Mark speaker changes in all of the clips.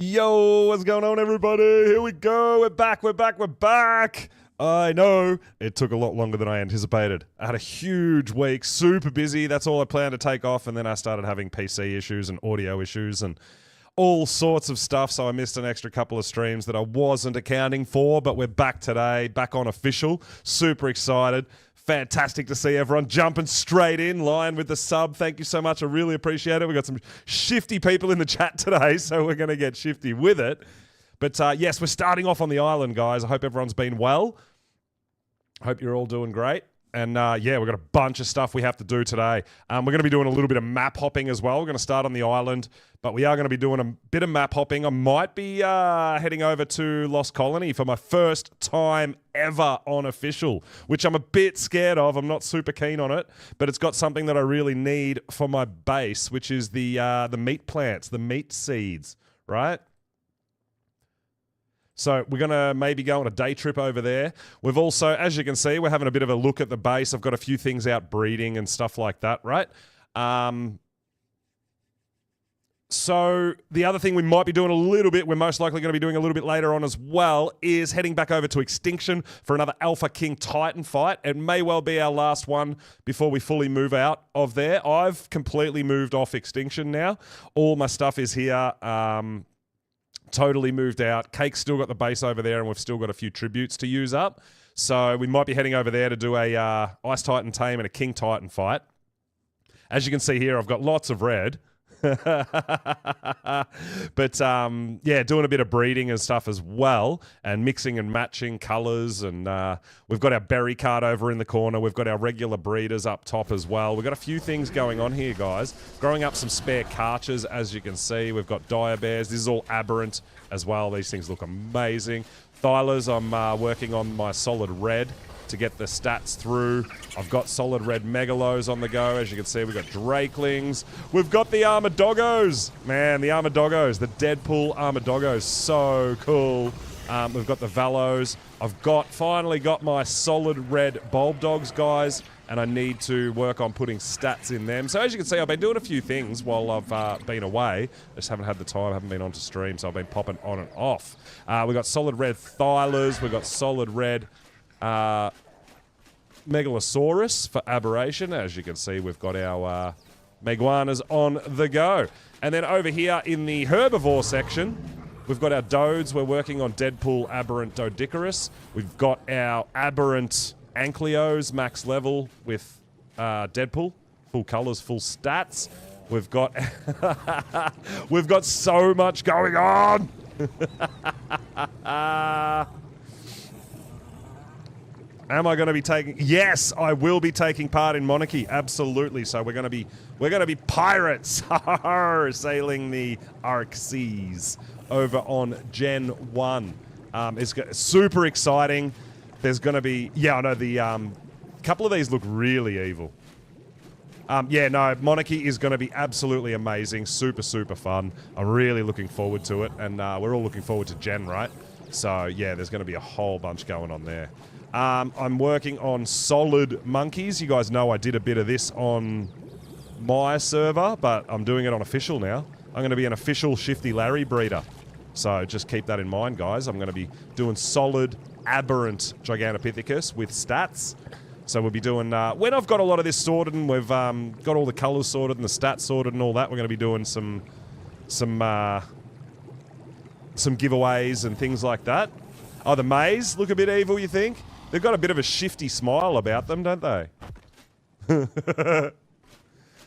Speaker 1: Yo, what's going on, everybody? Here we go. We're back. I know it took a lot longer than I anticipated. I had a huge week, super busy. That's all I planned to take off, and then I started having PC issues and audio issues and all sorts of stuff, so I missed an extra couple of streams that I wasn't accounting for, but we're back today, back on official. Super excited. Fantastic to see everyone jumping straight in, Lion with the sub. Thank you so much. I really appreciate it. We've got some shifty people in the chat today, so we're going to get shifty with it. But yes, we're starting off on the island, guys. I hope everyone's been well. Hope you're all doing great. And yeah, we've got a bunch of stuff we have to do today. We're going to be doing a little bit of map hopping as well. We're going to start on the island, but we are going to be doing a bit of map hopping. I might be heading over to Lost Colony for my first time ever on official, which I'm a bit scared of. I'm not super keen on it, but it's got something that I really need for my base, which is the meat plants, the meat seeds, right? So we're going to maybe go on a day trip over there. We've also, as you can see, we're having a bit of a look at the base. I've got a few things out breeding and stuff like that, right? So the other thing we might be doing a little bit, we're most likely going to be doing a little bit later on as well, is heading back over to Extinction for another Alpha King Titan fight. It may well be our last one before we fully move out of there. I've completely moved off Extinction now. All my stuff is here. Totally moved out. Cake's still got the base over there, and we've still got a few tributes to use up. So we might be heading over there to do a Ice Titan tame and a King Titan fight. As you can see here, I've got lots of red. But yeah, doing a bit of breeding and stuff as well, and mixing and matching colors. And we've got our berry card over in the corner. We've got our regular breeders up top as well. We've got a few things going on here, guys. Growing up some spare carches, as you can see. We've got dire bears. This is all aberrant as well. These things look amazing. Thylas, I'm working on my solid red to get the stats through. I've got solid red megalos on the go. As you can see, we've got drakelings. We've got the armored doggos. Man, the armored doggos, the Deadpool armored doggos, so cool. We've got the Valos. I've finally got my solid red bulb dogs, guys, and I need to work on putting stats in them. So as you can see, I've been doing a few things while I've been away. I just haven't had the time, I haven't been on to stream, so I've been popping on and off. We've got solid red Thylas. We've got solid red Megalosaurus for aberration. As you can see, we've got our Meguanas on the go. And then over here in the herbivore section, we've got our Dodes. We're working on Deadpool Aberrant Doedicurus. We've got our Aberrant Ankylos max level with Deadpool. Full colors, full stats. We've got we've got so much going on. Am I going to be taking? Yes, I will be taking part in Monarchy. Absolutely. So we're going to be pirates, sailing the Ark seas over on Gen 1. It's super exciting. There's going to be, yeah, I know the couple of these look really evil. Yeah, no, Monarchy is going to be absolutely amazing. Super, super fun. I'm really looking forward to it, and we're all looking forward to Gen, right? So yeah, there's going to be a whole bunch going on there. I'm working on solid monkeys. You guys know I did a bit of this on my server, but I'm doing it on official now. I'm going to be an official Shifty Larry breeder. So just keep that in mind, guys. I'm going to be doing solid, aberrant Gigantopithecus with stats. So we'll be doing, when I've got a lot of this sorted and we've got all the colors sorted and the stats sorted and all that, we're going to be doing some giveaways and things like that. Oh, the maze look a bit evil, you think? They've got a bit of a shifty smile about them, don't they?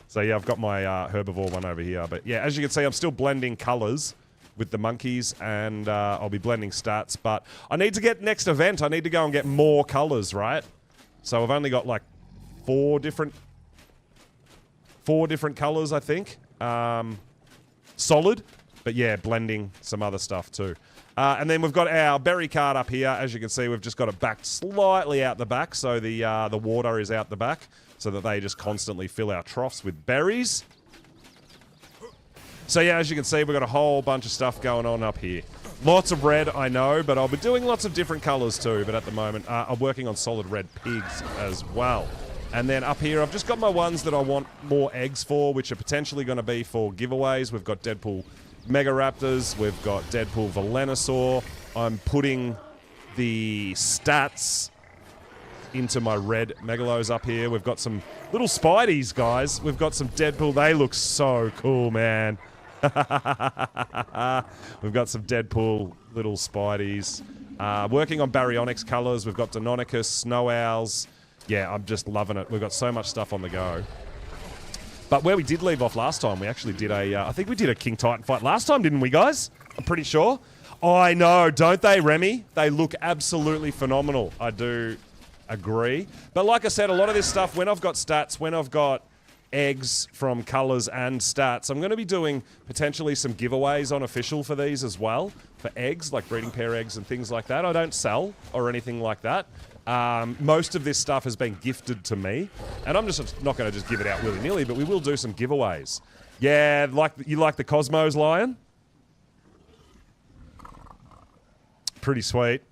Speaker 1: So yeah, I've got my herbivore one over here. But yeah, as you can see, I'm still blending colors with the monkeys, and I'll be blending stats. But I need to get next event. I need to go and get more colors, right? So I've only got like four different colors, I think. Solid, but yeah, blending some other stuff too. And then we've got our berry card up here. As you can see, we've just got it backed slightly out the back, so the water is out the back, so that they just constantly fill our troughs with berries. So yeah, as you can see, we've got a whole bunch of stuff going on up here. Lots of red, I know, but I'll be doing lots of different colors too. But at the moment, I'm working on solid red pigs as well. And then up here, I've just got my ones that I want more eggs for, which are potentially going to be for giveaways. We've got Deadpool Mega Raptors. We've got Deadpool Velonosaur. I'm putting the stats into my red Megalos up here. We've got some little Spideys, guys. We've got some Deadpool. They look so cool, man. We've got some Deadpool little Spideys. Working on Baryonyx colors. We've got Deinonychus, Snow Owls. Yeah, I'm just loving it. We've got so much stuff on the go. But where we did leave off last time, we actually did I think we did a King Titan fight last time, didn't we, guys? I'm pretty sure. Oh, I know, don't they, Remy? They look absolutely phenomenal. I do agree. But like I said, a lot of this stuff, when I've got stats, when I've got eggs from colors and stats, I'm going to be doing potentially some giveaways on official for these as well, for eggs, like breeding pair eggs and things like that. I don't sell or anything like that. Most of this stuff has been gifted to me, and I'm just not going to just give it out willy-nilly, but we will do some giveaways. Yeah, you like the Cosmos Lion? Pretty sweet.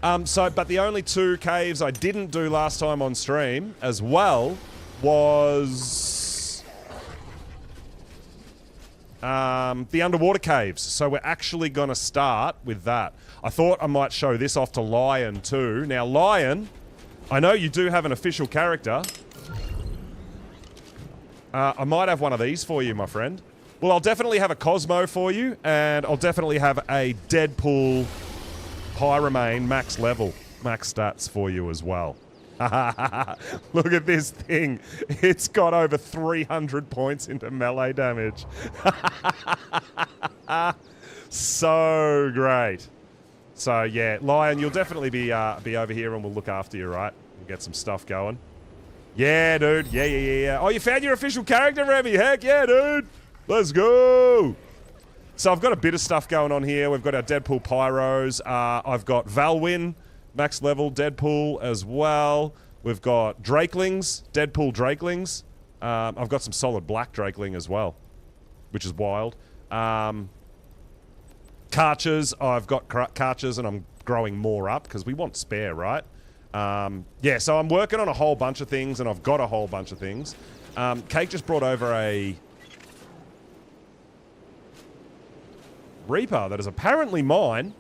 Speaker 1: But the only 2 caves I didn't do last time on stream as well was the underwater caves. So we're actually going to start with that. I thought I might show this off to Lion too. Now, Lion, I know you do have an official character. I might have one of these for you, my friend. Well, I'll definitely have a Cosmo for you, and I'll definitely have a Deadpool Pyramane max level, max stats for you as well. Look at this thing. It's got over 300 points into melee damage. So great. So yeah, Lion, you'll definitely be over here and we'll look after you, right? We'll get some stuff going. Yeah, dude. Yeah. Oh, you found your official character, Remy? Heck yeah, dude. Let's go. So I've got a bit of stuff going on here. We've got our Deadpool Pyros. I've got Valwyn, max level Deadpool as well. We've got Drakelings, Deadpool Drakelings. I've got some solid black Drakeling as well, which is wild. Karchers, I've got Karchers and I'm growing more up because we want spare, right? Yeah, so I'm working on a whole bunch of things and I've got a whole bunch of things. Cake just brought over a Reaper that is apparently mine.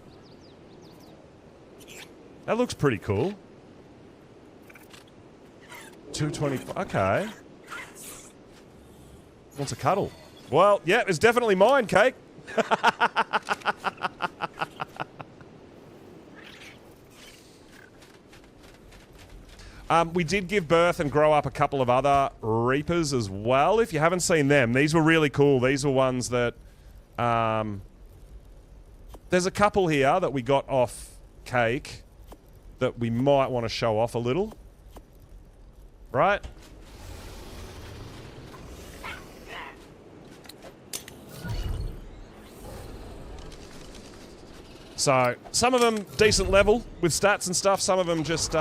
Speaker 1: That looks pretty cool. 225. Okay. Wants a cuddle. Well, yeah, it's definitely mine, Cake. We did give birth and grow up a couple of other Reapers as well. If you haven't seen them, these were really cool. These were ones that... there's a couple here that we got off Cake that we might want to show off a little. Right? So, some of them decent level with stats and stuff. Some of them just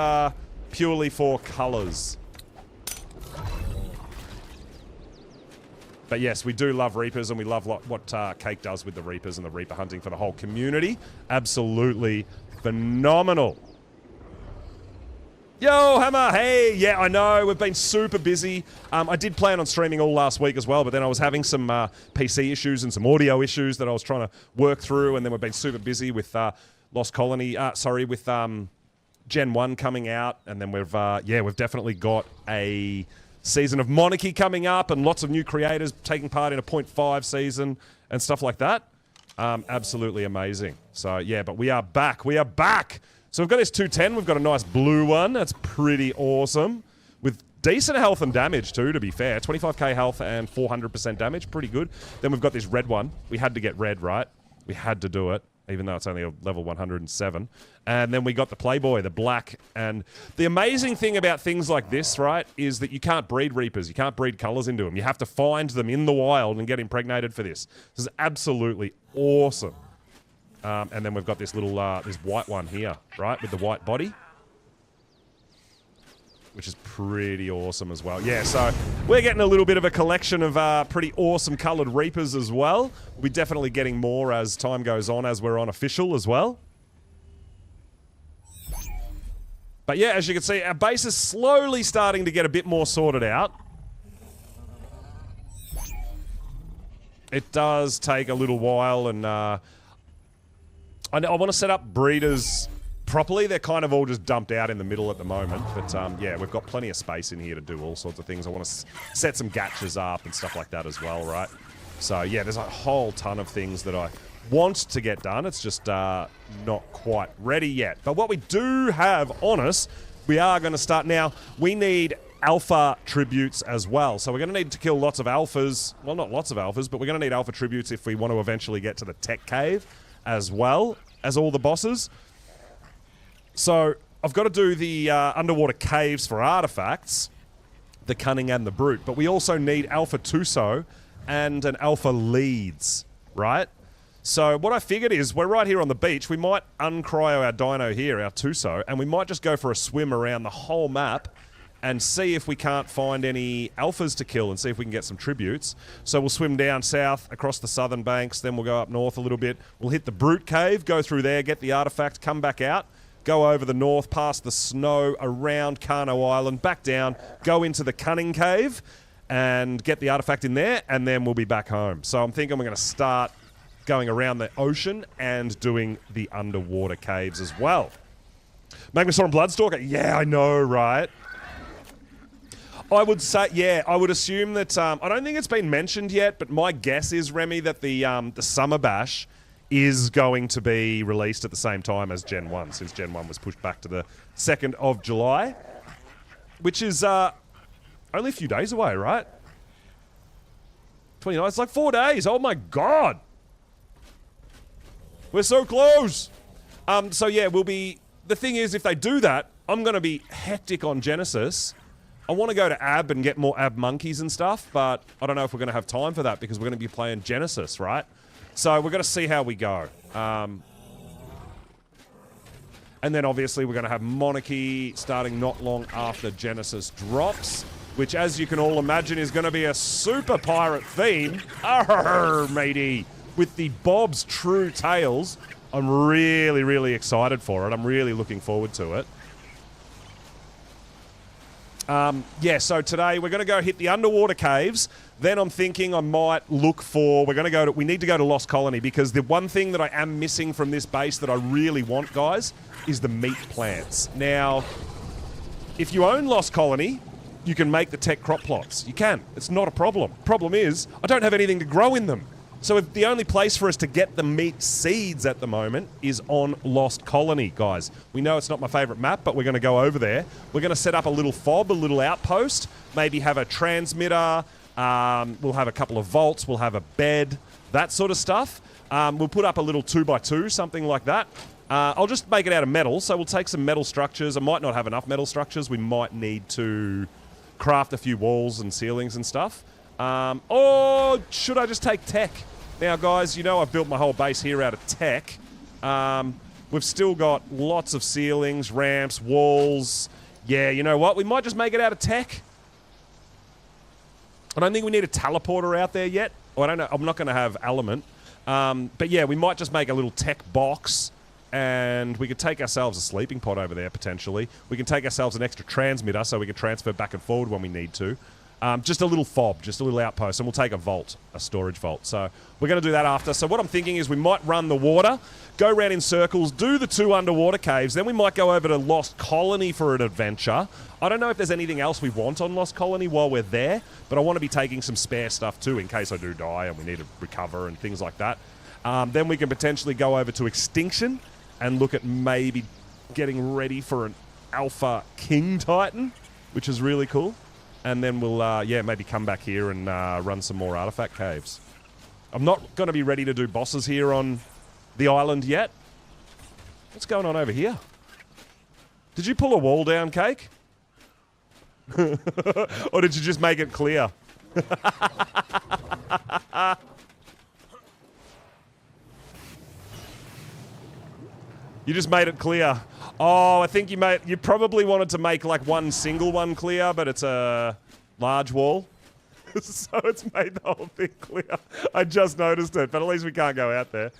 Speaker 1: purely for colours. But yes, we do love Reapers, and we love what Cake does with the Reapers and the Reaper hunting for the whole community. Absolutely phenomenal. Yo, Hammer, hey! Yeah, I know, we've been super busy. I did plan on streaming all last week as well, but then I was having some PC issues and some audio issues that I was trying to work through, and then we've been super busy with Lost Colony, with Gen 1 coming out, and then we've definitely got a season of Monarchy coming up, and lots of new creators taking part in a 0.5 season and stuff like that. Absolutely amazing. So, yeah, but we are back. We are back! So we've got this 210. We've got a nice blue one. That's pretty awesome. With decent health and damage too, to be fair. 25k health and 400% damage. Pretty good. Then we've got this red one. We had to get red, right? We had to do it, even though it's only a level 107. And then we got the Playboy, the black. And the amazing thing about things like this, right, is that you can't breed Reapers. You can't breed colors into them. You have to find them in the wild and get impregnated for this. This is absolutely awesome. And then we've got this little, this white one here, right, with the white body. Which is pretty awesome as well. Yeah, so we're getting a little bit of a collection of pretty awesome coloured Reapers as well. We'll be definitely getting more as time goes on, as we're on official as well. But yeah, as you can see, our base is slowly starting to get a bit more sorted out. It does take a little while, and I want to set up breeders properly. They're kind of all just dumped out in the middle at the moment, but yeah, we've got plenty of space in here to do all sorts of things. I want to set some gatches up and stuff like that as well, right? So yeah, there's a whole ton of things that I want to get done. It's just not quite ready yet. But what we do have on us, we are going to start now. We need alpha tributes as well. So we're going to need to kill lots of alphas. Well, not lots of alphas, but we're going to need alpha tributes if we want to eventually get to the tech cave as well as all the bosses. So I've got to do the underwater caves for artifacts, the cunning and the brute, but we also need alpha Tuso and an alpha leads, right? So what I figured is we're right here on the beach. We might uncryo our dino here, our Tuso, and we might just go for a swim around the whole map and see if we can't find any alphas to kill and see if we can get some tributes. So we'll swim down south across the southern banks, then we'll go up north a little bit. We'll hit the Brute Cave, go through there, get the artifact, come back out, go over the north, past the snow, around Kano Island, back down, go into the Cunning Cave and get the artifact in there, and then we'll be back home. So I'm thinking we're going to start going around the ocean and doing the underwater caves as well. Magmasaur and Bloodstalker? Yeah, I know, right? I would say, yeah, I would assume that, I don't think it's been mentioned yet, but my guess is, Remy, that the Summer Bash is going to be released at the same time as Gen 1, since Gen 1 was pushed back to the 2nd of July, which is only a few days away, right? 29, it's like 4 days, oh my god! We're so close! So yeah, we'll be, the thing is, if they do that, I'm going to be hectic on Genesis. I want to go to Ab and get more Ab monkeys and stuff, but I don't know if we're going to have time for that because we're going to be playing Genesis, right? So we're going to see how we go. And then obviously we're going to have Monarchy starting not long after Genesis drops, which, as you can all imagine, is going to be a super pirate theme. Arr, matey! With the Bob's True Tales. I'm really, really excited for it. I'm really looking forward to it. Yeah, so today we're going to go hit the underwater caves. Then I'm thinking I might look for... we need to go to Lost Colony, because the one thing that I am missing from this base that I really want, guys, is the meat plants. Now, if you own Lost Colony, you can make the tech crop plots. You can. It's not a problem. Problem is, I don't have anything to grow in them. So if the only place for us to get the meat seeds at the moment is on Lost Colony, guys. We know it's not my favourite map, but we're going to go over there. We're going to set up a little fob, a little outpost, maybe have a transmitter, we'll have a couple of vaults, we'll have a bed, that sort of stuff. We'll put up a little 2x2, something like that. I'll just make it out of metal, so we'll take some metal structures. I might not have enough metal structures. We might need to craft a few walls and ceilings and stuff. Or should I just take tech? Now, guys, you know I've built my whole base here out of tech. We've still got lots of ceilings, ramps, walls. Yeah, you know what? We might just make it out of tech. I don't think we need a teleporter out there yet. Well, I don't know. I'm not going to have element. But yeah, we might just make a little tech box, and we could take ourselves a sleeping pod over there, potentially. We can take ourselves an extra transmitter so we can transfer back and forward when we need to. Just a little fob, just a little outpost, and we'll take a vault, a storage vault. So we're going to do that after. So what I'm thinking is we might run the water, go around in circles, do the 2 underwater caves, then we might go over to Lost Colony for an adventure. I don't know if there's anything else we want on Lost Colony while we're there, but I want to be taking some spare stuff too in case I do die and we need to recover and things like that. Then we can potentially go over to Extinction and look at maybe getting ready for an Alpha King Titan, which is really cool. And then we'll, yeah, maybe come back here and run some more artifact caves. I'm not going to be ready to do bosses here on the island yet. What's going on over here? Did you pull a wall down, Cake? Or did you just make it clear? You just made it clear. Oh, I think you probably wanted to make like one single one clear, but it's a large wall. So it's made the whole thing clear. I just noticed it, but at least we can't go out there.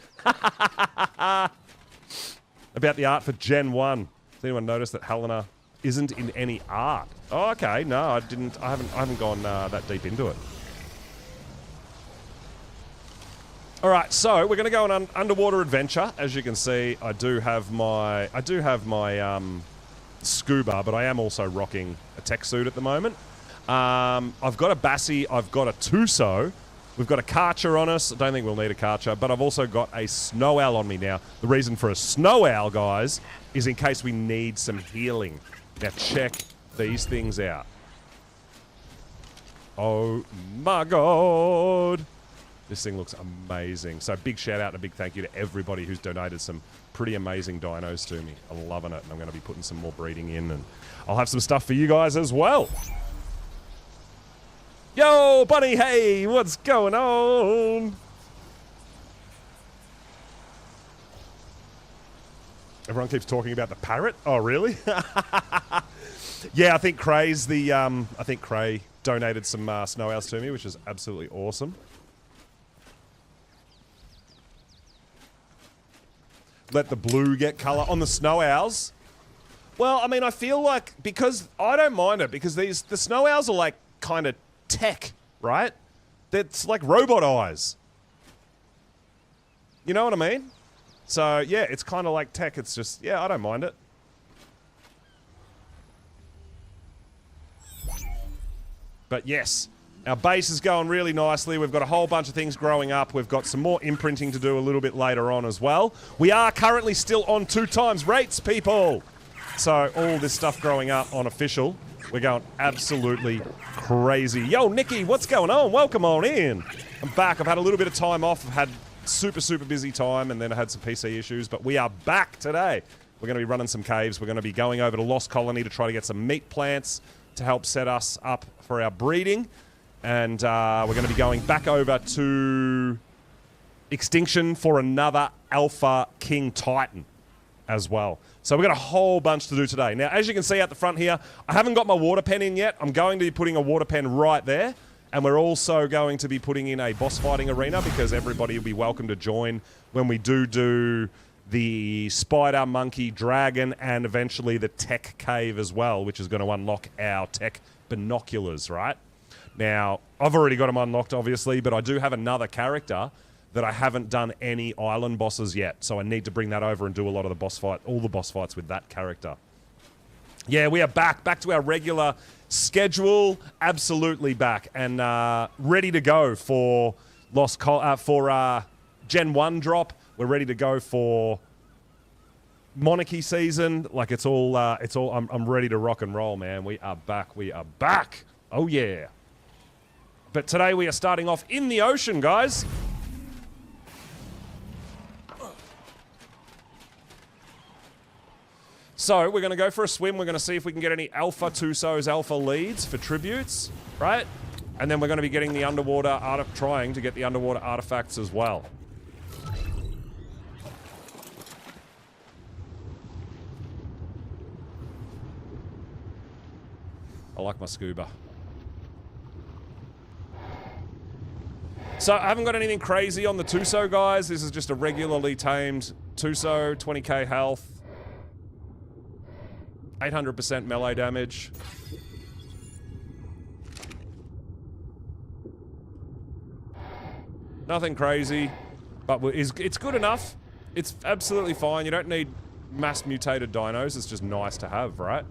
Speaker 1: About the art for Gen 1. Has anyone noticed that Helena isn't in any art? Oh, okay. No, I haven't gone that deep into it. All right, so we're going to go on an underwater adventure. As you can see, I do have my scuba, but I am also rocking a tech suit at the moment. I've got a Bassie, I've got a Tuso, we've got a Karcher on us. I don't think we'll need a Karcher, but I've also got a Snow Owl on me now. The reason for a Snow Owl, guys, is in case we need some healing. Now check these things out. Oh my god. This thing looks amazing. So big shout out and a big thank you to everybody who's donated some pretty amazing dinos to me. I'm loving it, and I'm going to be putting some more breeding in, and I'll have some stuff for you guys as well. Yo, Bunny, hey, what's going on? Everyone keeps talking about the parrot. Oh, really? Yeah, I think Cray donated some snow owls to me, which is absolutely awesome. Let the blue get colour on the snow owls. Well, I mean, I feel like, because I don't mind it, because the snow owls are like kind of tech, right? It's like robot eyes. You know what I mean? So yeah, it's kind of like tech. It's just, yeah, I don't mind it. But yes, our base is going really nicely. We've got a whole bunch of things growing up. We've got some more imprinting to do a little bit later on as well. We are currently still on 2x rates, people. So all this stuff growing up on official, we're going absolutely crazy. Yo, Nikki, what's going on? Welcome on in. I'm back. I've had a little bit of time off. I've had super busy time, and then I had some PC issues, but we are back today. We're going to be running some caves. We're going to be going over to Lost Colony to try to get some meat plants to help set us up for our breeding. And we're going to be going back over to Extinction for another Alpha King Titan as well. So we've got a whole bunch to do today. Now, as you can see out the front here, I haven't got my water pen in yet. I'm going to be putting a water pen right there. And we're also going to be putting in a boss fighting arena, because everybody will be welcome to join when we do the spider, monkey, dragon, and eventually the tech cave as well, which is going to unlock our tech binoculars, right? Now, I've already got them unlocked, obviously, but I do have another character that I haven't done any island bosses yet, so I need to bring that over and do a lot of the boss fight, all the boss fights with that character. Yeah, we are back to our regular schedule, absolutely back, and ready to go for Gen 1 drop. We're ready to go for Monarchy season. Like it's all. I'm ready to rock and roll, man. We are back. Oh yeah. But today we are starting off in the ocean, guys. So we're going to go for a swim. We're going to see if we can get any Alpha Tusos, Alpha leads for tributes, right? And then we're going to be getting the underwater trying to get the underwater artifacts as well. I like my scuba. So I haven't got anything crazy on the Tuso, guys. This is just a regularly tamed Tuso, 20k health, 800% melee damage. Nothing crazy, but it's good enough. It's absolutely fine. You don't need mass mutated dinos. It's just nice to have, right?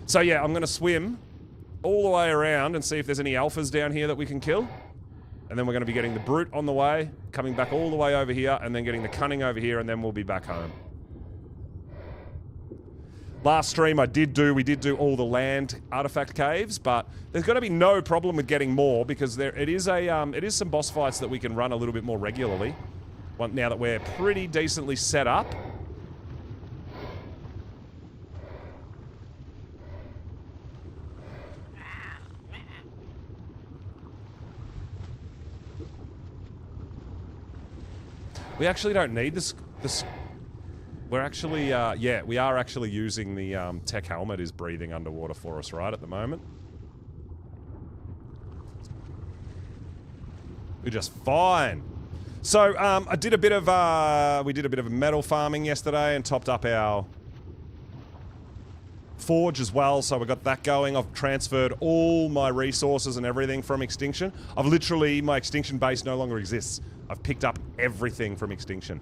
Speaker 1: So yeah, I'm going to swim all the way around and see if there's any alphas down here that we can kill. And then we're going to be getting the brute on the way, coming back all the way over here, and then getting the cunning over here, and then we'll be back home. Last stream we did do all the land artifact caves, but there's going to be no problem with getting more, because it is some boss fights that we can run a little bit more regularly. Now that we're pretty decently set up. We actually don't need this. We're actually, yeah, we are actually using the tech helmet is breathing underwater for us right at the moment. We're just fine. So I did a bit of, we did a bit of metal farming yesterday and topped up our forge as well, so we got that going. I've transferred all my resources and everything from Extinction. My Extinction base no longer exists. I've picked up everything from Extinction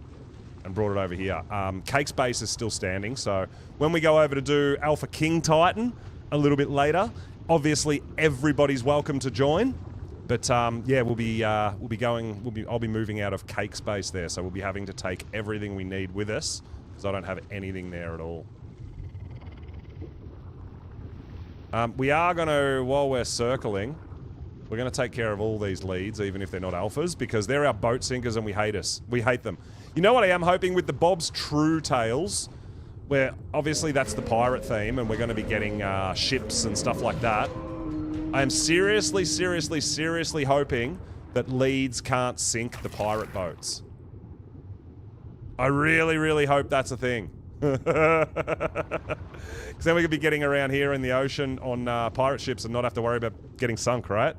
Speaker 1: and brought it over here. Cake's base is still standing, so when we go over to do Alpha King Titan a little bit later, obviously everybody's welcome to join. But yeah, I'll be moving out of Cake's base there, so we'll be having to take everything we need with us, because I don't have anything there at all. We are going to, while we're circling, we're going to take care of all these leads, even if they're not alphas, because they're our boat sinkers and we hate us. We hate them. You know what I am hoping with the Bob's True Tales, where obviously that's the pirate theme and we're going to be getting ships and stuff like that. I am seriously hoping that leads can't sink the pirate boats. I really hope that's a thing. Because then we could be getting around here in the ocean on pirate ships and not have to worry about getting sunk, right?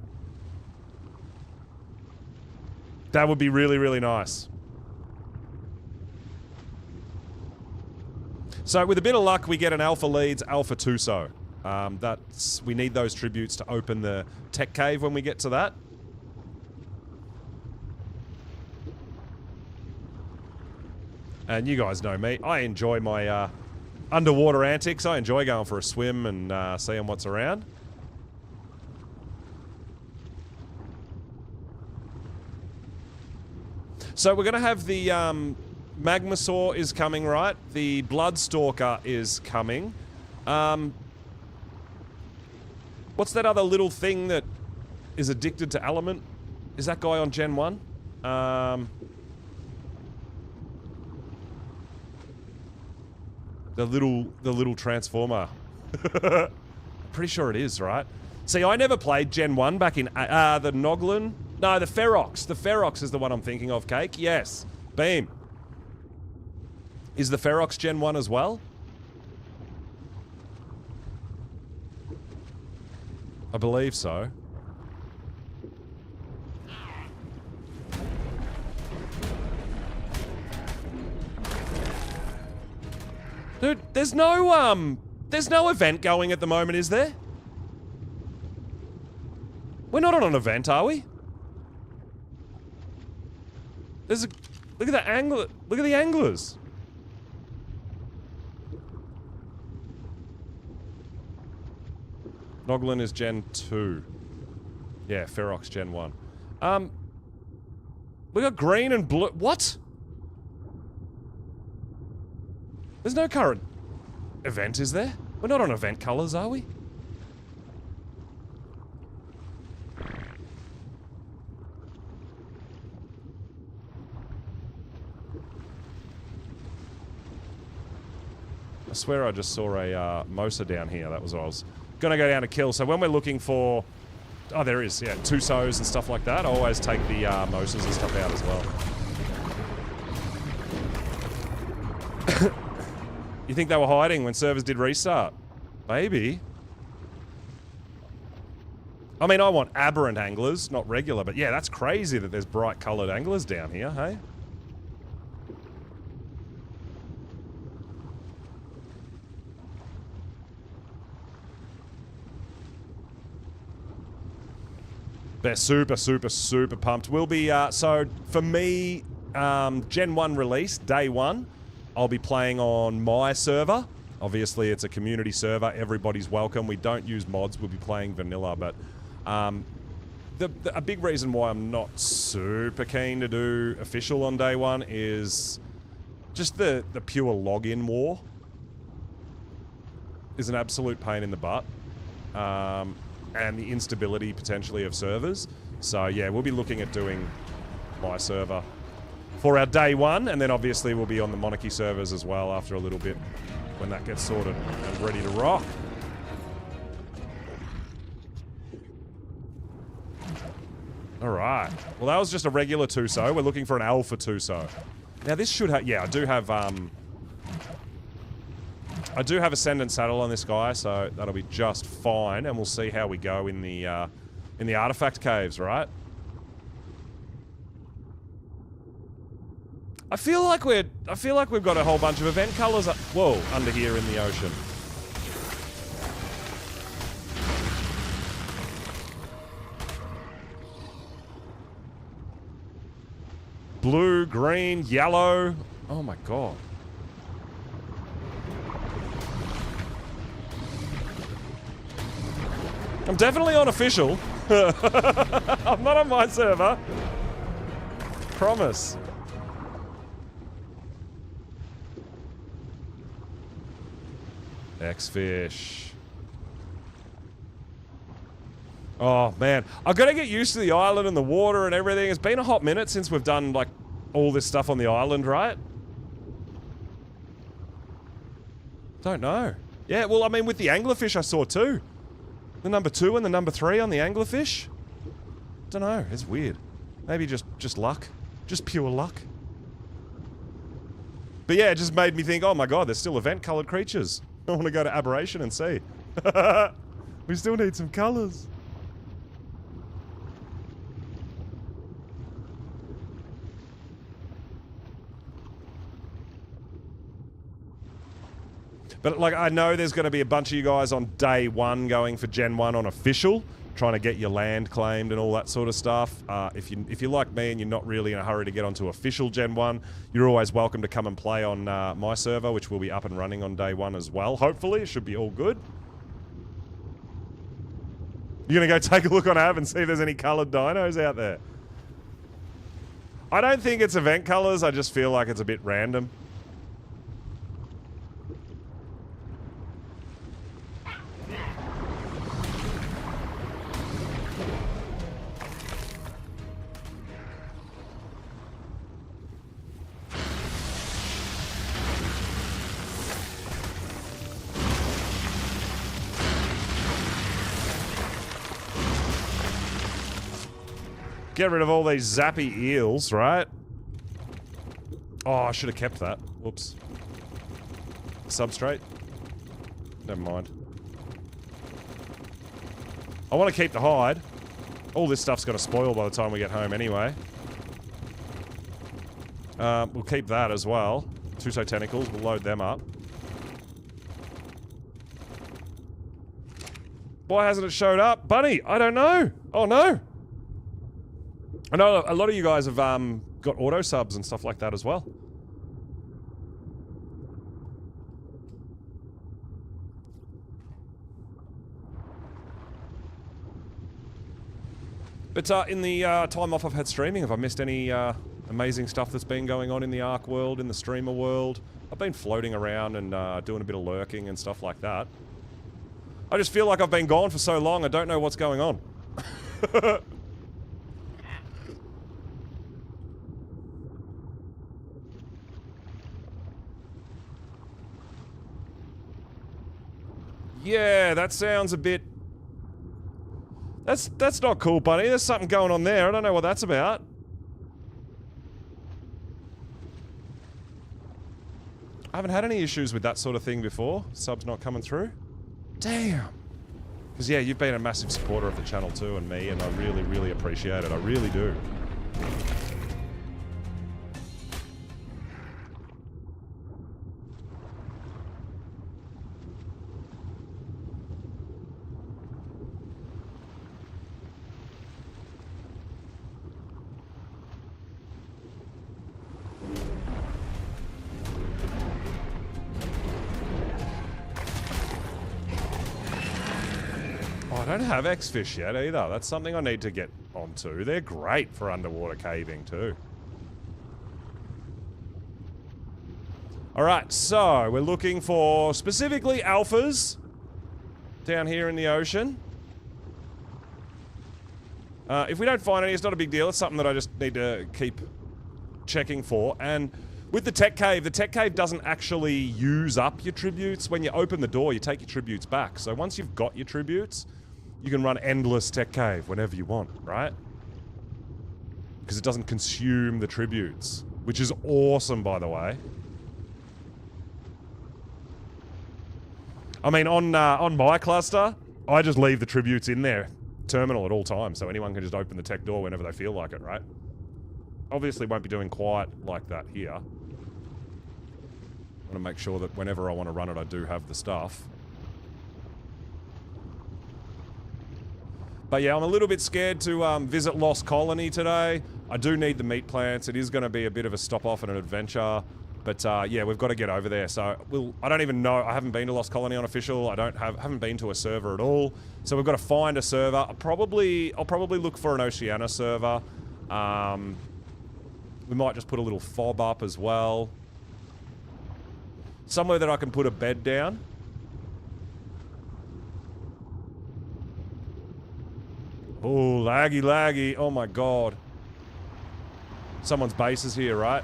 Speaker 1: That would be really nice. So with a bit of luck, we get an Alpha Leads, Alpha Tuso. We need those tributes to open the tech cave when we get to that. And you guys know me. I enjoy my underwater antics. I enjoy going for a swim and seeing what's around. So we're going to have the Magmasaur is coming, right? The Bloodstalker is coming. What's that other little thing that is addicted to element? Is that guy on Gen 1? The little transformer. Pretty sure it is, right? See, I never played Gen 1 back in the Noglin. No, the Ferox. The Ferox is the one I'm thinking of, Cake. Yes. Beam. Is the Ferox Gen 1 as well? I believe so. Dude, there's no event going at the moment, is there? We're not on an event, are we? There's a... Look at the angler... Look at the anglers. Noglin is Gen 2. Yeah, Ferox Gen 1. We got green and blue... What? There's no current event, is there? We're not on event colors, are we? I swear I just saw a Mosa down here. That was what I was gonna go down to kill. So when we're looking for... Oh, there is, yeah, Tusos and stuff like that. I always take the Mosas and stuff out as well. You think they were hiding when servers did restart? Maybe. I mean, I want aberrant anglers, not regular, but yeah, that's crazy that there's bright coloured anglers down here, hey? They're super pumped. We'll be, so for me, Gen 1 release, day 1, I'll be playing on my server. Obviously, it's a community server. Everybody's welcome. We don't use mods. We'll be playing vanilla, but a big reason why I'm not super keen to do official on day 1 is just the pure login war is an absolute pain in the butt. And the instability, potentially, of servers. So, yeah, we'll be looking at doing my server for our day 1, and then obviously we'll be on the Monarchy servers as well after a little bit when that gets sorted and ready to rock. Alright. Well, that was just a regular Tuso. We're looking for an Alpha Tuso. Now, this should have... Yeah, I do have Ascendant Saddle on this guy, so that'll be just fine, and we'll see how we go in the artifact caves, right? I feel like we've got a whole bunch of event colors whoa, under here in the ocean. green, yellow. Oh my god. I'm definitely on official. I'm not on my server. Promise. X-Fish. Oh, man. I've got to get used to the island and the water and everything. It's been a hot minute since we've done, like, all this stuff on the island, right? Don't know. Yeah, well, I mean, with the anglerfish I saw too. The number 2 and the number 3 on the anglerfish. Don't know. It's weird. Maybe just luck. Just pure luck. But yeah, it just made me think, oh my god, there's still event-coloured creatures. I want to go to Aberration and see. We still need some colours. But, like, I know there's going to be a bunch of you guys on day 1 going for Gen 1 on official, trying to get your land claimed and all that sort of stuff. If you're like me and you're not really in a hurry to get onto official Gen 1, you're always welcome to come and play on my server, which will be up and running on day 1 as well. Hopefully, it should be all good. You're going to go take a look on Av and see if there's any coloured dinos out there. I don't think it's event colours, I just feel like it's a bit random. Get rid of all these zappy eels, right? Oh, I should have kept that. Whoops. Substrate? Never mind. I want to keep the hide. All this stuff's going to spoil by the time we get home anyway. We'll keep that as well. Tuso tentacles, we'll load them up. Why hasn't it showed up? Bunny, I don't know. Oh no. I know a lot of you guys have got auto subs and stuff like that as well. But in the time off I've had streaming, have I missed any amazing stuff that's been going on in the Ark world, in the streamer world? I've been floating around and doing a bit of lurking and stuff like that. I just feel like I've been gone for so long, I don't know what's going on. Yeah, that sounds a bit... That's not cool, Bunny. There's something going on there. I don't know what that's about. I haven't had any issues with that sort of thing before. Subs not coming through. Damn. Because, yeah, you've been a massive supporter of the channel too, and me, and I really, really appreciate it. I really do. I don't have X-Fish yet either. That's something I need to get onto. They're great for underwater caving too. Alright, so we're looking for specifically alphas down here in the ocean. If we don't find any, it's not a big deal. It's something that I just need to keep checking for. And with the tech cave doesn't actually use up your tributes. When you open the door, you take your tributes back. So once you've got your tributes, you can run endless tech cave whenever you want, right? Because it doesn't consume the tributes, which is awesome, by the way. I mean, on my cluster, I just leave the tributes in their terminal at all times, so anyone can just open the tech door whenever they feel like it, right? Obviously won't be doing quite like that here. I want to make sure that whenever I want to run it, I do have the stuff. But yeah, I'm a little bit scared to visit Lost Colony today. I do need the meat plants. It is going to be a bit of a stop-off and an adventure. But, yeah, we've got to get over there. So, I don't even know. I haven't been to Lost Colony on official. Haven't been to a server at all. So, we've got to find a server. I'll probably look for an Oceania server. We might just put a little fob up as well. Somewhere that I can put a bed down. Oh, laggy, laggy. Oh, my God. Someone's base is here, right?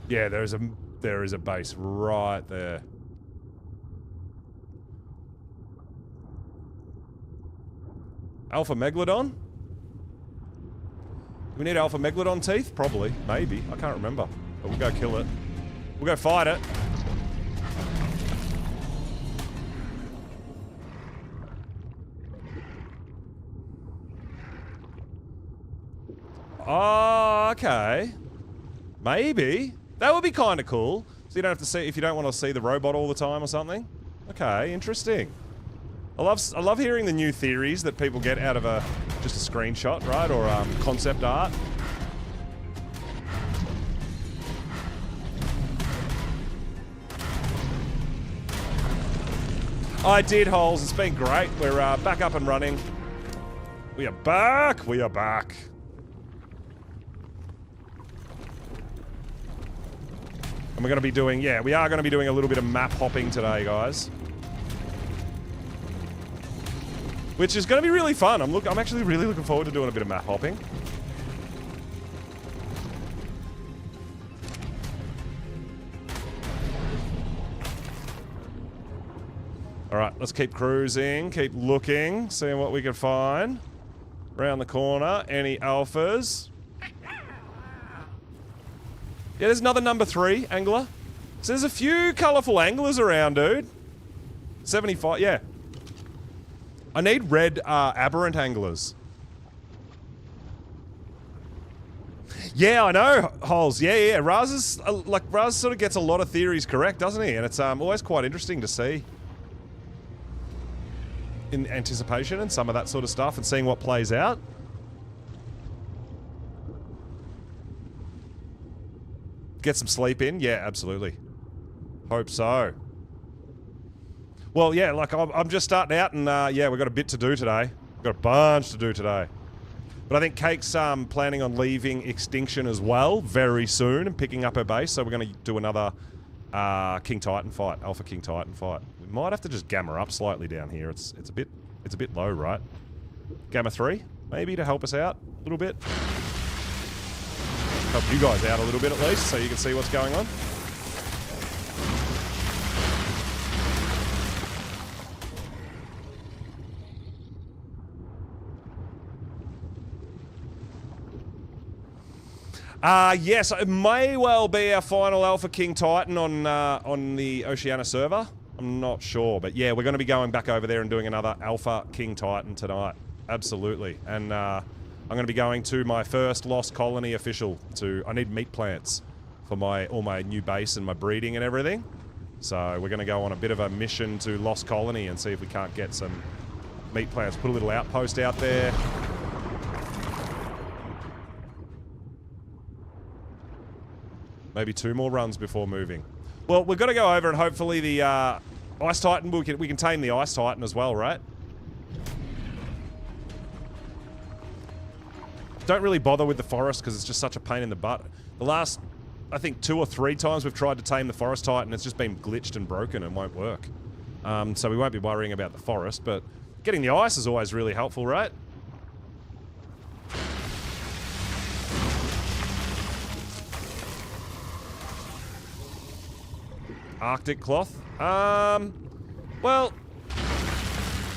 Speaker 1: Yeah, there is a base right there. Alpha Megalodon? Do we need Alpha Megalodon teeth? Probably. Maybe. I can't remember. But we'll go kill it. We'll go fight it. Oh, okay. Maybe. That would be kind of cool. So you don't have to see, if you don't want to see the robot all the time or something. Okay, interesting. I love hearing the new theories that people get out of just a screenshot, right? Or concept art. I did, Holes. It's been great. We're back up and running. We are back. We are back. And we're going to be doing, yeah, we are going to be doing a little bit of map hopping today, guys. Which is going to be really fun. I'm actually really looking forward to doing a bit of map hopping. Alright, let's keep cruising, keep looking, seeing what we can find. Around the corner, any alphas? Yeah, there's another number 3 angler. So there's a few colourful anglers around, dude. 75, yeah. I need red aberrant anglers. Yeah, I know, Holes. Yeah. Raz sort of gets a lot of theories correct, doesn't he? And it's always quite interesting to see. In anticipation and some of that sort of stuff and seeing what plays out. Get some sleep in? Yeah, absolutely. Hope so. Well, yeah, like I'm just starting out and yeah, we've got a bit to do today. We've got a bunch to do today. But I think Cake's planning on leaving Extinction as well very soon and picking up her base. So we're going to do another King Titan fight, Alpha King Titan fight. We might have to just gamma up slightly down here. It's a bit low, right? Gamma 3, maybe, to help us out a little bit. Help you guys out a little bit at least, so you can see what's going on. Yes, it may well be our final Alpha King Titan on the Oceania server. I'm not sure, but yeah, we're going to be going back over there and doing another Alpha King Titan tonight. Absolutely. And I'm going to be going to my first Lost Colony official. I need meat plants for all my new base and my breeding and everything. So we're going to go on a bit of a mission to Lost Colony and see if we can't get some meat plants. Put a little outpost out there. Maybe 2 more runs before moving. Well, we've got to go over and hopefully the Ice Titan, we can tame the Ice Titan as well, right? Don't really bother with the forest because it's just such a pain in the butt. The last, I think, 2 or 3 times we've tried to tame the Forest Titan, it's just been glitched and broken and won't work. So we won't be worrying about the forest, but getting the ice is always really helpful, right? Arctic cloth. Well,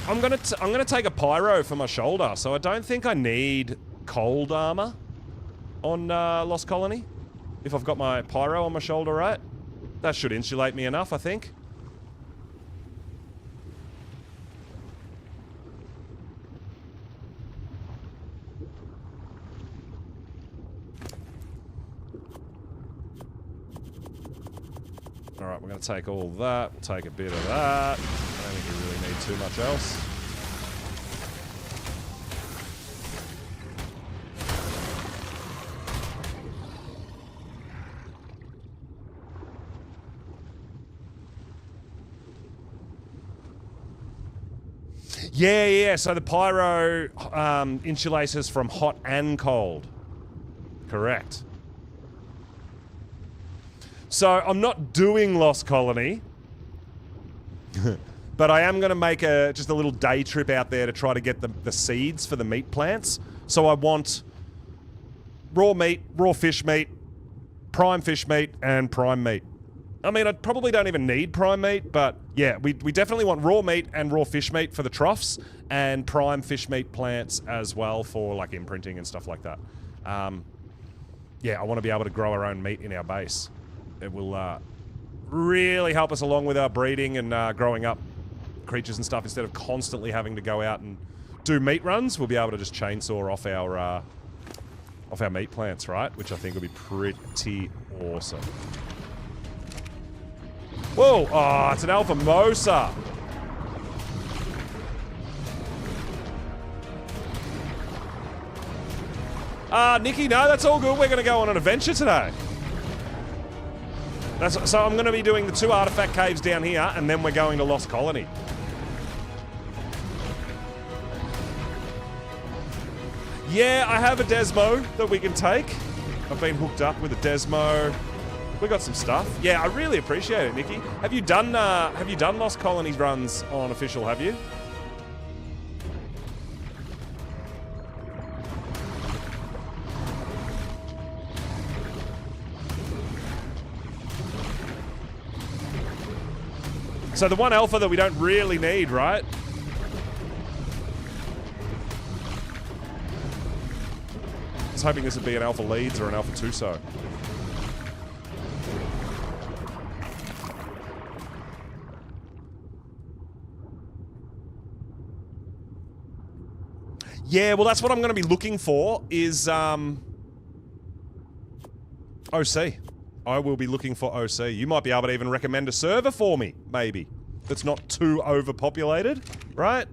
Speaker 1: I'm gonna take a pyro for my shoulder, so I don't think I need cold armor on Lost Colony. If I've got my pyro on my shoulder, right? That should insulate me enough, I think. Alright, we're going to take all that. We'll take a bit of that. I don't think we need too much else. Yeah. So the pyro insulates us from hot and cold. Correct. So I'm not doing Lost Colony, but I am going to make just a little day trip out there to try to get the seeds for the meat plants. So I want raw meat, raw fish meat, prime fish meat, and prime meat. I mean, I probably don't even need prime meat, but yeah, we definitely want raw meat and raw fish meat for the troughs, and prime fish meat plants as well for like imprinting and stuff like that. Yeah, I want to be able to grow our own meat in our base. It will really help us along with our breeding and growing up creatures and stuff. Instead of constantly having to go out and do meat runs, we'll be able to just chainsaw off our meat plants, right? Which I think will be pretty awesome. Whoa! Oh, it's an Alpha Mosa! Nikki, no, that's all good. We're going to go on an adventure today. So I'm going to be doing the 2 artifact caves down here, and then we're going to Lost Colony. Yeah, I have a Desmo that we can take. I've been hooked up with a Desmo. We got some stuff. Yeah, I really appreciate it, Nikki. Have you done Lost Colonies runs on official? Have you? So the one alpha that we don't really need, right? I was hoping this would be an Alpha Leeds or an Alpha Tuso. Yeah, well, that's what I'm going to be looking for is OC. I will be looking for OC. You might be able to even recommend a server for me, maybe. That's not too overpopulated, right?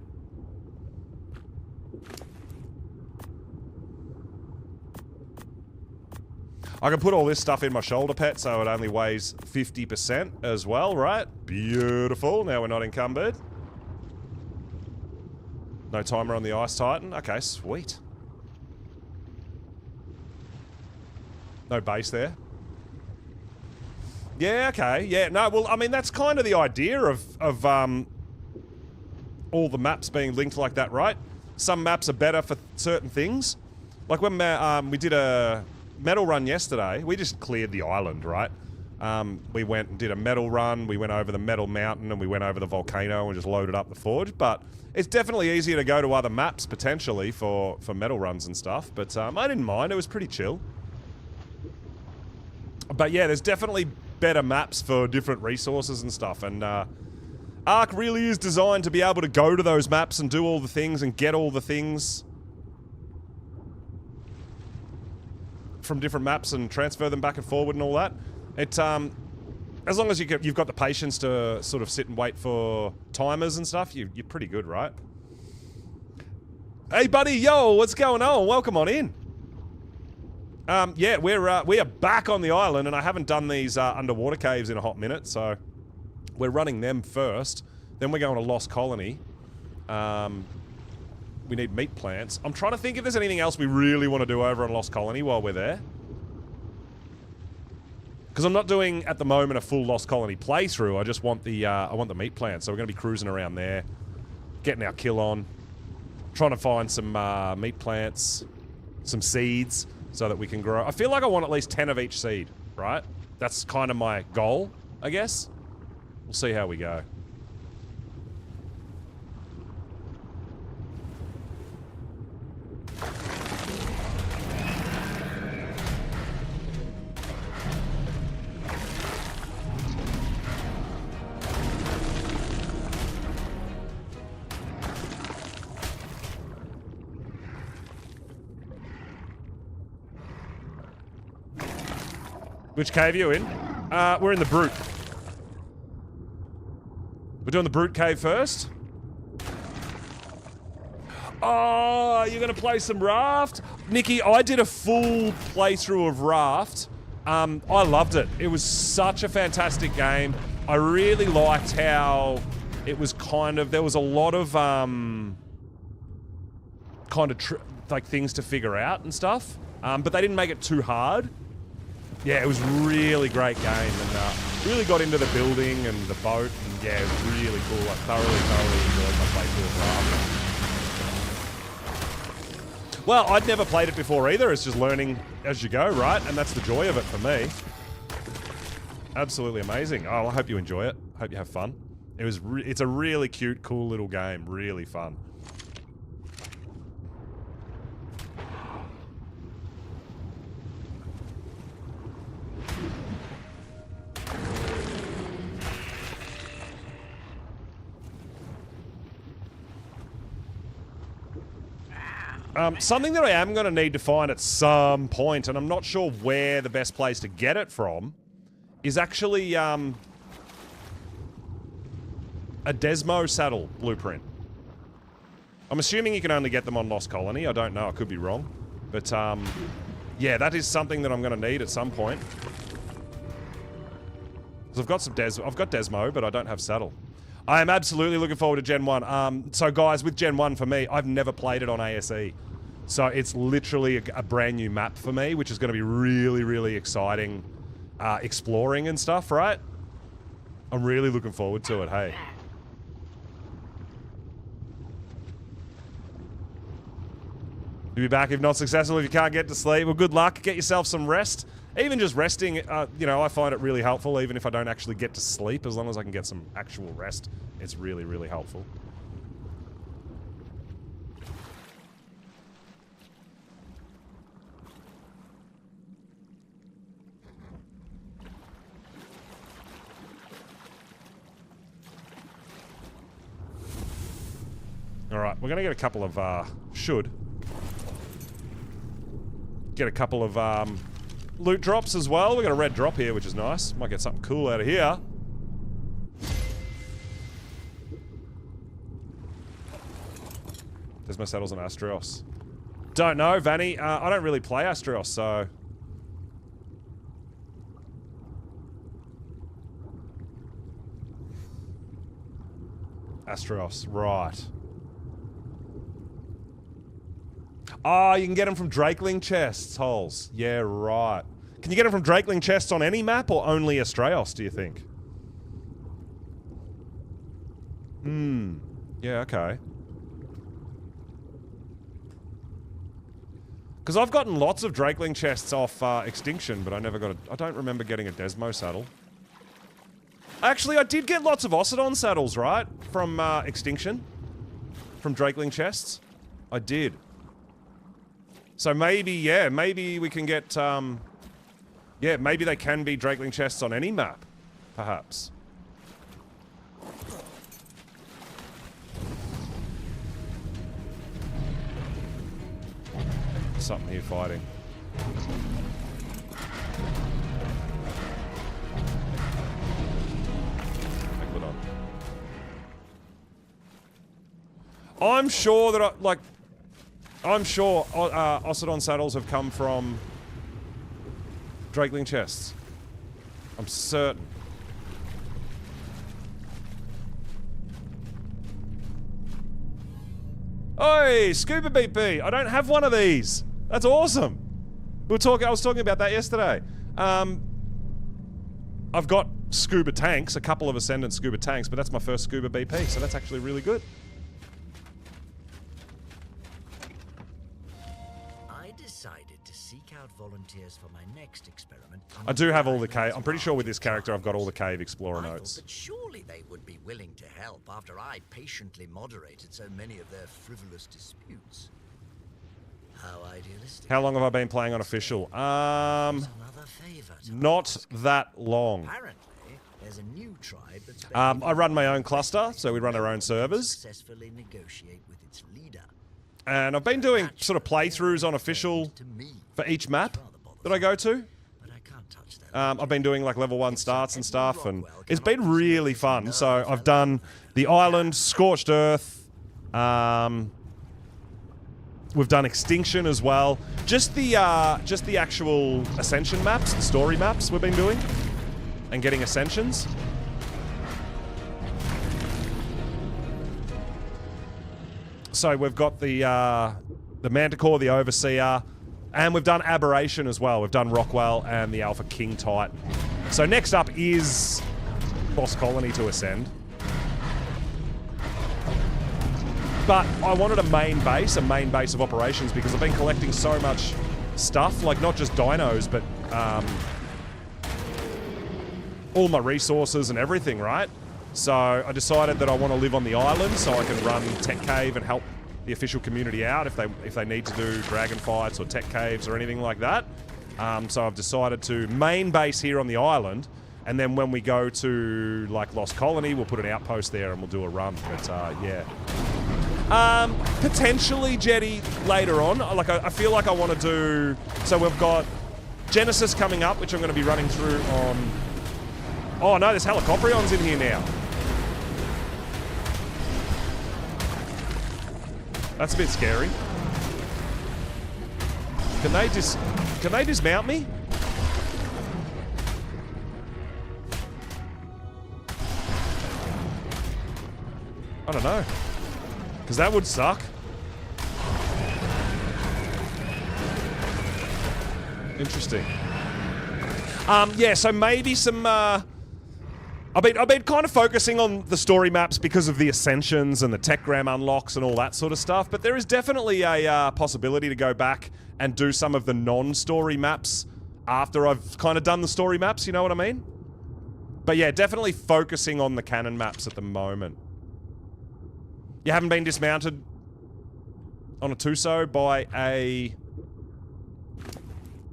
Speaker 1: I can put all this stuff in my shoulder pet so it only weighs 50% as well, right? Beautiful. Now we're not encumbered. No timer on the Ice Titan. Okay, sweet. No base there. Yeah, okay. Yeah, no, well, I mean, that's kind of the idea of all the maps being linked like that, right? Some maps are better for certain things. Like when we did a metal run yesterday, we just cleared the island, right? We went and did a metal run, we went over the metal mountain, and we went over the volcano and just loaded up the forge, but it's definitely easier to go to other maps, potentially, for metal runs and stuff, but I didn't mind, it was pretty chill. But yeah, there's definitely better maps for different resources and stuff, and Ark really is designed to be able to go to those maps and do all the things and get all the things from different maps and transfer them back and forward and all that. It, as long as you've got the patience to sort of sit and wait for timers and stuff, you're pretty good, right? Hey, buddy, yo, what's going on? Welcome on in. Yeah, we are back on the island, and I haven't done these underwater caves in a hot minute, so we're running them first. Then we're going to Lost Colony. We need meat plants. I'm trying to think if there's anything else we really want to do over on Lost Colony while we're there. Because I'm not doing, at the moment, a full Lost Colony playthrough. I just want the, meat plants. So we're going to be cruising around there, getting our kill on, trying to find some meat plants, some seeds, so that we can grow. I feel like I want at least 10 of each seed, right? That's kind of my goal, I guess. We'll see how we go. Which cave are you in? We're in the Brute. We're doing the Brute cave first. Oh, you're going to play some Raft? Nikki, I did a full playthrough of Raft. I loved it. It was such a fantastic game. I really liked how it was kind of... There was a lot of, like, things to figure out and stuff. But they didn't make it too hard. Yeah, it was really great game. And really got into the building and the boat. And yeah, it was really cool. I thoroughly enjoyed my playthrough of Raft. Well, I'd never played it before either. It's just learning as you go, right? And that's the joy of it for me. Absolutely amazing. Oh, I hope you enjoy it. Hope you have fun. It's a really cute, cool little game. Really fun. Something that I am going to need to find at some point, and I'm not sure where the best place to get it from, is actually a Desmo saddle blueprint. I'm assuming you can only get them on Lost Colony. I don't know. I could be wrong. But, yeah, that is something that I'm going to need at some point. Because I've got some I've got Desmo, but I don't have saddle. I am absolutely looking forward to Gen 1. So, guys, with Gen 1 for me, I've never played it on ASE. So it's literally a brand new map for me, which is going to be really, really exciting exploring and stuff, right? I'm really looking forward to it, hey. You'll be back if not successful, if you can't get to sleep. Well, good luck. Get yourself some rest. Even just resting, you know, I find it really helpful, even if I don't actually get to sleep. As long as I can get some actual rest, it's really, really helpful. Alright, we're going to get a couple of, get a couple of, loot drops as well. We got a red drop here, which is nice. Might get something cool out of here. There's my saddles on Astrios. Don't know, Vanny. I don't really play Astrios, so... Astrios, right. Oh, you can get them from Drakeling chests, holes. Yeah, right. Can you get them from Drakeling chests on any map or only Astraeos, do you think? Yeah, okay. Because I've gotten lots of Drakeling chests off Extinction, but I never got I don't remember getting a Desmo saddle. Actually, I did get lots of Ocedon saddles, right? From Extinction. From Drakeling chests. I did. So maybe, yeah, maybe we can get, yeah, maybe they can be Drakeling chests on any map, perhaps. Something here fighting. Megalodon. I'm sure that I'm sure Ocedon saddles have come from Drakeling chests. I'm certain. Oi, Scuba BP! I don't have one of these! That's awesome! I was talking about that yesterday. I've got scuba tanks, a couple of Ascendant scuba tanks, but that's my first Scuba BP, so that's actually really good.
Speaker 2: Volunteers for my next experiment.
Speaker 1: I do have all the cave. I'm pretty sure with this character I've got all the cave explorer notes.
Speaker 2: But surely they would be willing to help after I patiently moderated so many of their frivolous disputes. How idealistic.
Speaker 1: How long have I been playing on official? Not that long.
Speaker 2: Apparently, there's a new tribe that's
Speaker 1: I run my own cluster, so we run our own servers.
Speaker 2: Successfully negotiate with its leader.
Speaker 1: And I've been doing sort of playthroughs on official for each map that I go to. I've been doing like level 1 starts and stuff, and it's been really fun. So I've done the island, Scorched Earth, We've done Extinction as well. Just the actual Ascension maps, the story maps we've been doing. And getting Ascensions. So we've got the Manticore, the Overseer, and we've done Aberration as well. We've done Rockwell and the Alpha King Titan. So next up is Lost Colony to ascend. But I wanted a main base of operations, because I've been collecting so much stuff, like not just dinos, but all my resources and everything, right? So I decided that I want to live on the island so I can run Tech Cave and help the official community out if they need to do dragon fights or tech caves or anything like that. So I've decided to main base here on the island, and then when we go to like Lost Colony, we'll put an outpost there and we'll do a run. But yeah. Potentially Jetty later on. Like I feel like I want to do. So we've got Genesis coming up, which I'm going to be running through on. Oh no, there's Helicoprions in here now. That's a bit scary. Can they dismount me? I don't know. Because that would suck. Interesting. Yeah, so maybe some I've been kind of focusing on the story maps because of the Ascensions and the Techgram unlocks and all that sort of stuff, but there is definitely a possibility to go back and do some of the non-story maps after I've kind of done the story maps, you know what I mean? But yeah, definitely focusing on the canon maps at the moment. You haven't been dismounted on a Tuso by a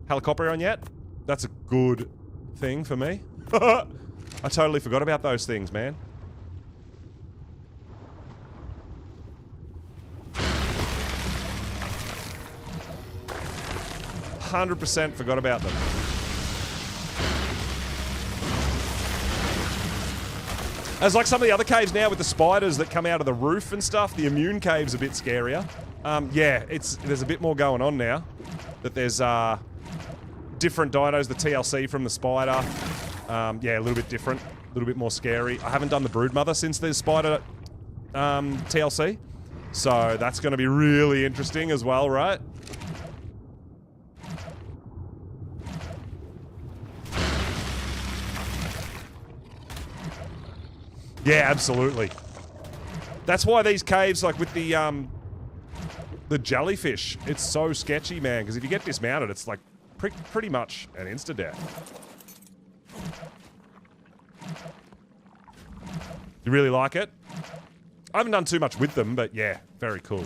Speaker 1: Helicoprion yet? That's a good thing for me. I totally forgot about those things, man. %100% forgot about them. As like some of the other caves now with the spiders that come out of the roof and stuff, the immune cave's a bit scarier. Yeah, there's a bit more going on now. That there's different dinos, the TLC from the spider. Yeah, a little bit different, a little bit more scary. I haven't done the Broodmother since there's spider TLC. So that's going to be really interesting as well, right? Yeah, absolutely. That's why these caves, like with the jellyfish, it's so sketchy, man. Because if you get dismounted, it's like pretty much an insta-death. You really like it? I haven't done too much with them, but yeah, very cool.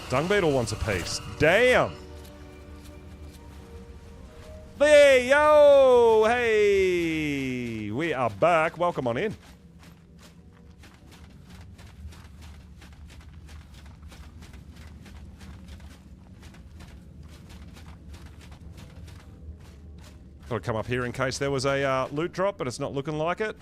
Speaker 1: Dung Beetle wants a piece. Damn! Hey, yo! Hey! We are back. Welcome on in. Got to come up here in case there was a loot drop, but it's not looking like it.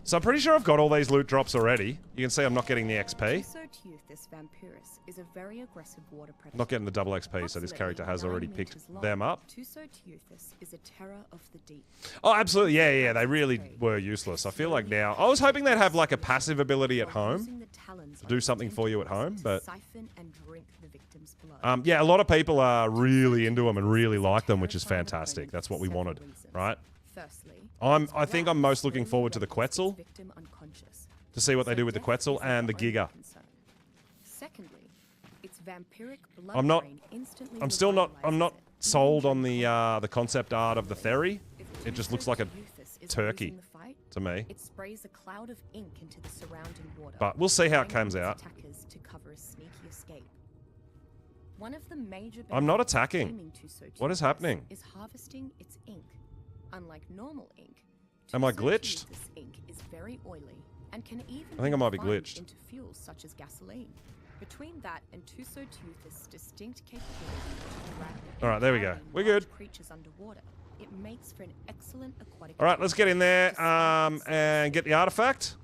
Speaker 1: So I'm pretty sure I've got all these loot drops already. You can see I'm not getting the XP. Is a very aggressive water predator. Not getting the double XP, so this character has already picked them up. Is a terror of the deep. Oh, absolutely. Yeah, yeah, they really were useless. I feel like now... I was hoping they'd have like a passive ability at home. Do something for you at home, but... yeah, a lot of people are really into them and really like them, which is fantastic. That's what we wanted, right? I think I'm most looking forward to the Quetzal, to see what they do with the Quetzal and the Giga. I'm not sold on the concept art of the Theri. It just looks like a turkey to me. But we'll see how it comes out.
Speaker 3: One of the major
Speaker 1: I'm not
Speaker 3: benefits of
Speaker 1: attacking.
Speaker 3: taming Tusoteuthis
Speaker 1: What is happening?
Speaker 3: is harvesting its ink. Unlike normal ink,
Speaker 1: Am I glitched?
Speaker 3: Tusoteuthis ink is very oily and can even
Speaker 1: I think I might be
Speaker 3: refined
Speaker 1: glitched.
Speaker 3: into fuels such as gasoline. Between that and Tusoteuthis' distinct capability to trap and
Speaker 1: All right, there we go.
Speaker 3: carry
Speaker 1: We're
Speaker 3: large
Speaker 1: good.
Speaker 3: creatures underwater, it makes for an excellent aquatic.
Speaker 1: All right, let's get in there
Speaker 3: despite its
Speaker 1: and get the artifact.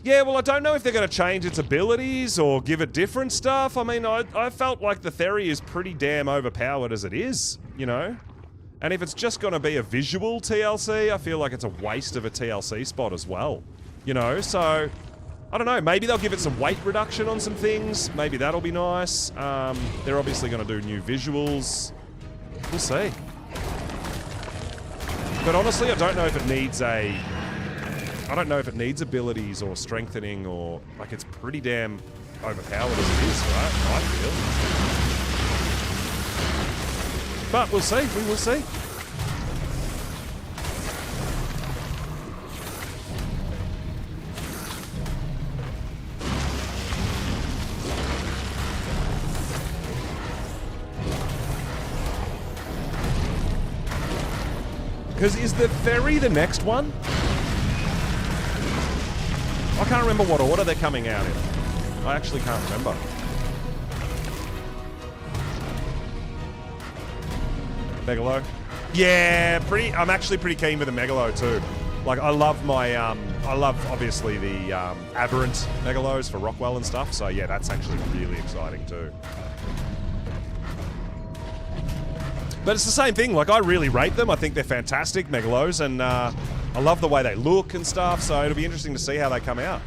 Speaker 1: Yeah, well, I don't know if they're going to change its abilities or give it different stuff. I mean, I felt like the Theri is pretty damn overpowered as it is, you know? And if it's just going to be a visual TLC, I feel like it's a waste of a TLC spot as well, you know? So, I don't know. Maybe they'll give it some weight reduction on some things. Maybe that'll be nice. They're obviously going to do new visuals. We'll see. But honestly, I don't know if it needs a... I don't know if it needs abilities or strengthening or... Like, it's pretty damn overpowered as it is, right? I feel. But we'll see. We will see. Because is the ferry the next one? I can't remember what order they're coming out in. I actually can't remember. Megalo? Yeah, I'm actually pretty keen with the Megalo too. Like, I love obviously the Aberrant Megalos for Rockwell and stuff, so yeah, that's actually really exciting too. But it's the same thing, like, I really rate them. I think they're fantastic Megalos, and I love the way they look and stuff, so it'll be interesting to see how they come out.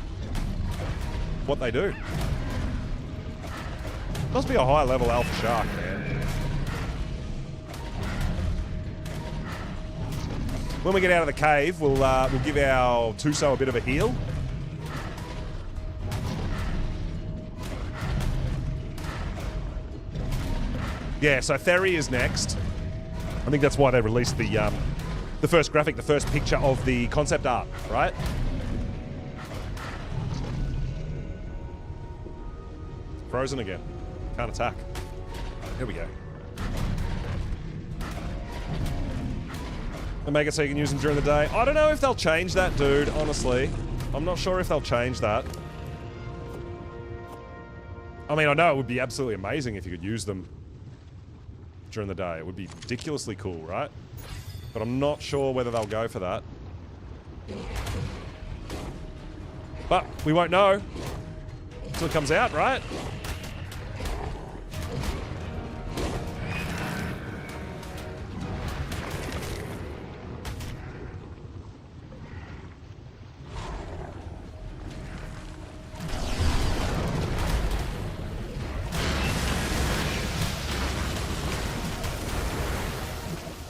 Speaker 1: What they do. Must be a high level alpha shark, man. When we get out of the cave, we'll give our Tuso a bit of a heal. Yeah, so Theri is next. I think that's why they released the first graphic, the first picture of the concept art, right? Frozen again. Can't attack. Here we go. And make it so you can use them during the day. I don't know if they'll change that, dude, honestly. I'm not sure if they'll change that. I mean, I know it would be absolutely amazing if you could use them during the day. It would be ridiculously cool, right? But I'm not sure whether they'll go for that. But we won't know until it comes out, right?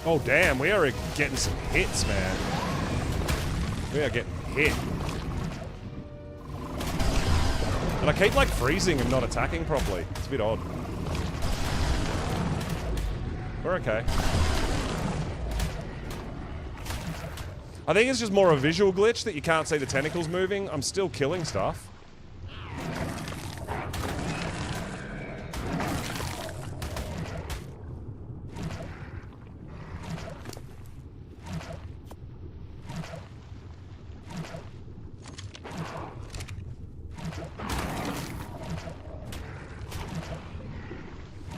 Speaker 1: Oh, damn, we are getting some hits, man. We are getting hit. And I keep, like, freezing and not attacking properly. It's a bit odd. We're okay. I think it's just more a visual glitch that you can't see the tentacles moving. I'm still killing stuff.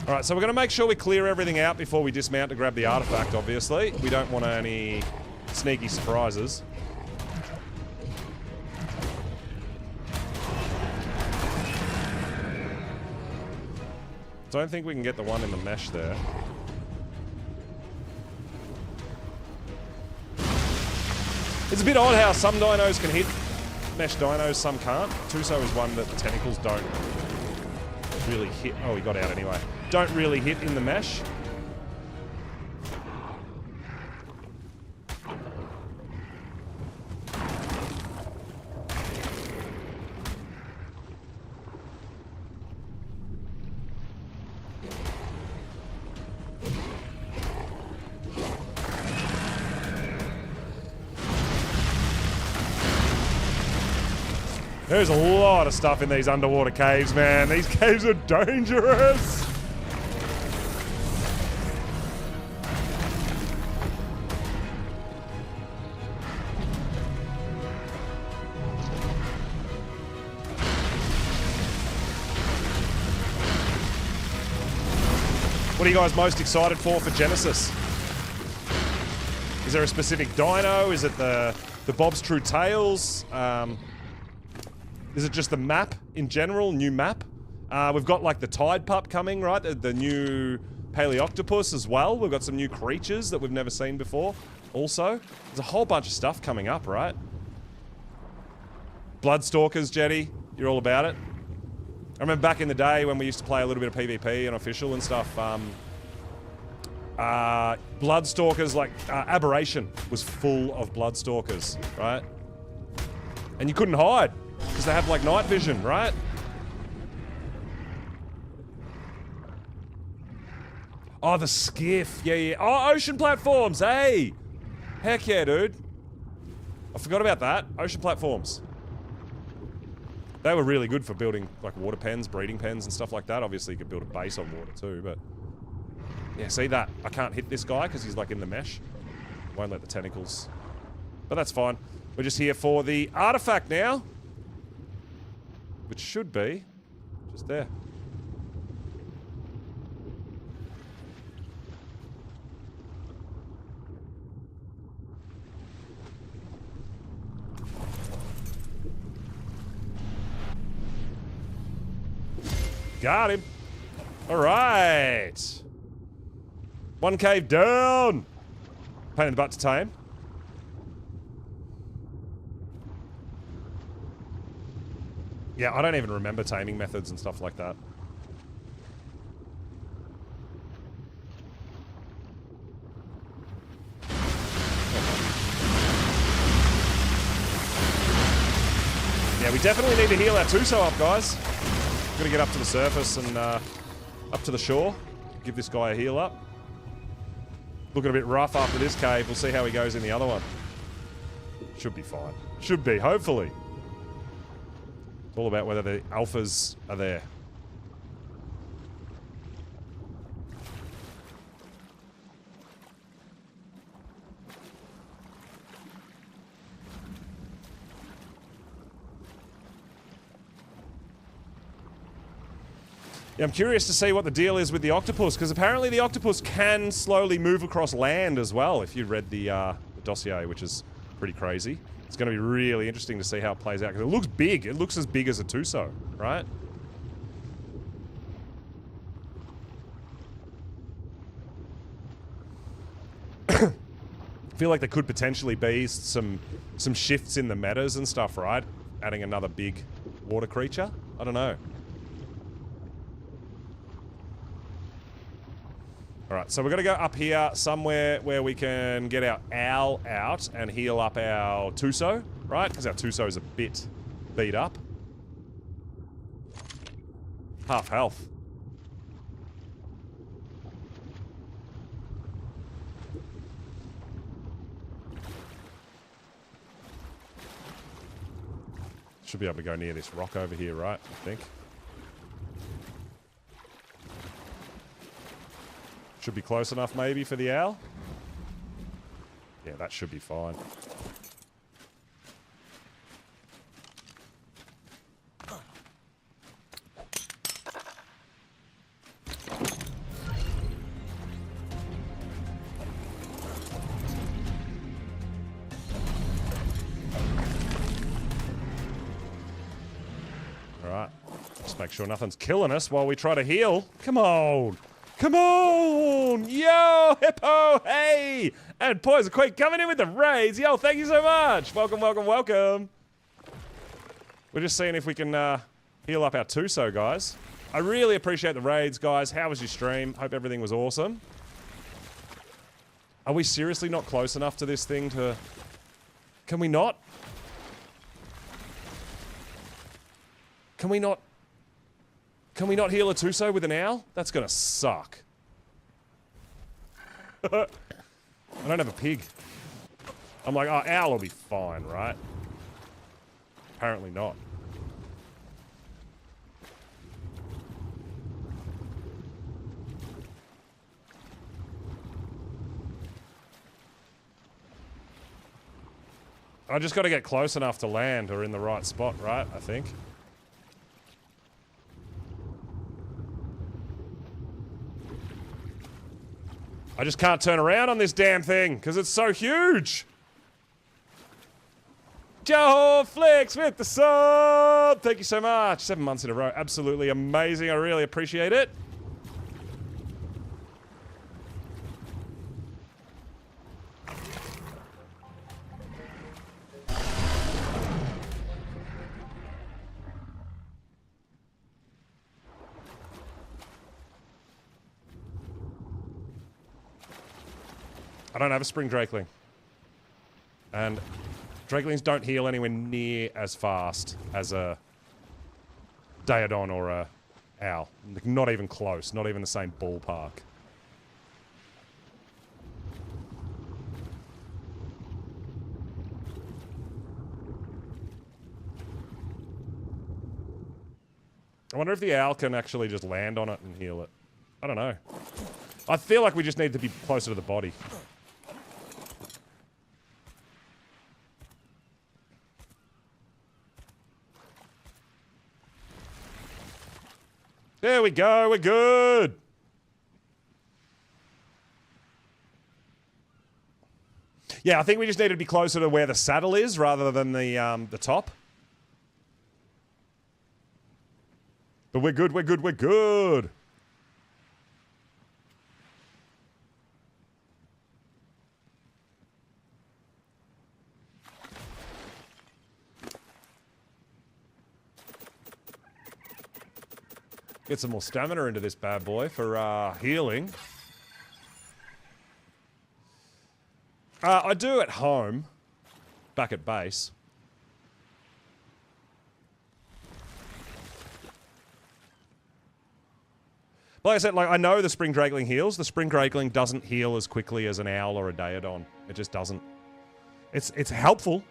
Speaker 1: Alright, so we're going to make sure we clear everything out before we dismount to grab the artifact, obviously. We don't want any sneaky surprises. Don't think we can get the one in the mesh there. It's a bit odd how some dinos can hit mesh dinos, some can't. Tuso is one that the tentacles don't really hit. Oh, he got out anyway. Don't really hit in the mesh. There's a lot of stuff in these underwater caves, man. These caves are dangerous. What are you guys most excited for Genesis? Is there a specific dino? Is it the Bob's True Tales? Is it just the map in general? New map? We've got like the Tide Pup coming, right? The new Paleoctopus as well. We've got some new creatures that we've never seen before. Also, there's a whole bunch of stuff coming up, right? Bloodstalkers, Jetty. You're all about it. I remember back in the day when we used to play a little bit of PvP and official and stuff. Bloodstalkers, like Aberration was full of Bloodstalkers, right? And you couldn't hide because they have like night vision, right? Oh, the skiff. Yeah, yeah. Oh, ocean platforms. Hey. Heck yeah, dude. I forgot about that. Ocean platforms. They were really good for building like water pens, breeding pens and stuff like that. Obviously you could build a base on water too, but yeah, see that? I can't hit this guy because he's like in the mesh. Won't let the tentacles. But that's fine. We're just here for the artifact now. Which should be just there. Got him. All right. One cave down. Pain in the butt to tame. Yeah, I don't even remember taming methods and stuff like that. Yeah, we definitely need to heal our Tuso up, guys. We're gonna get up to the surface and up to the shore. Give this guy a heal up. Looking a bit rough after this cave. We'll see how he goes in the other one. Should be fine. Should be, hopefully. It's all about whether the alphas are there. Yeah, I'm curious to see what the deal is with the octopus, because apparently the octopus can slowly move across land as well, if you read the dossier, which is pretty crazy. It's going to be really interesting to see how it plays out, because it looks big. It looks as big as a Tuso, right? I feel like there could potentially be some shifts in the metas and stuff, right? Adding another big water creature? I don't know. Alright, so we're going to go up here somewhere where we can get our owl out and heal up our Tuso, right? Because our Tuso is a bit beat up. Half health. Should be able to go near this rock over here, right? I think. Should be close enough maybe for the owl. Yeah, that should be fine. Alright. Just make sure nothing's killing us while we try to heal. Come on! Come on! Yo, Hippo! Hey! And Poison Quake coming in with the raids. Yo, thank you so much! Welcome, welcome, welcome. We're just seeing if we can heal up our Tuso, guys. I really appreciate the raids, guys. How was your stream? Hope everything was awesome. Are we seriously not close enough to this thing to... Can we not? Can we not... Can we not heal a Tuso with an owl? That's gonna suck. I don't have a pig. I'm like, oh, owl will be fine, right? Apparently not. I just got to get close enough to land or in the right spot, right? I think. I just can't turn around on this damn thing because it's so huge. Joe Flicks with the sub. Thank you so much. 7 months in a row. Absolutely amazing. I really appreciate it. I don't have a spring drakeling. And drakelings don't heal anywhere near as fast as a Daedon or a owl. Not even close. Not even the same ballpark. I wonder if the owl can actually just land on it and heal it. I don't know. I feel like we just need to be closer to the body. There we go, we're good. Yeah, I think we just need to be closer to where the saddle is rather than the top. But we're good, we're good, we're good. Get some more stamina into this bad boy for healing. I do at home, back at base. But like I said, I know the spring drakeling heals. The spring drakeling doesn't heal as quickly as an owl or a Daedon. It just doesn't. It's helpful.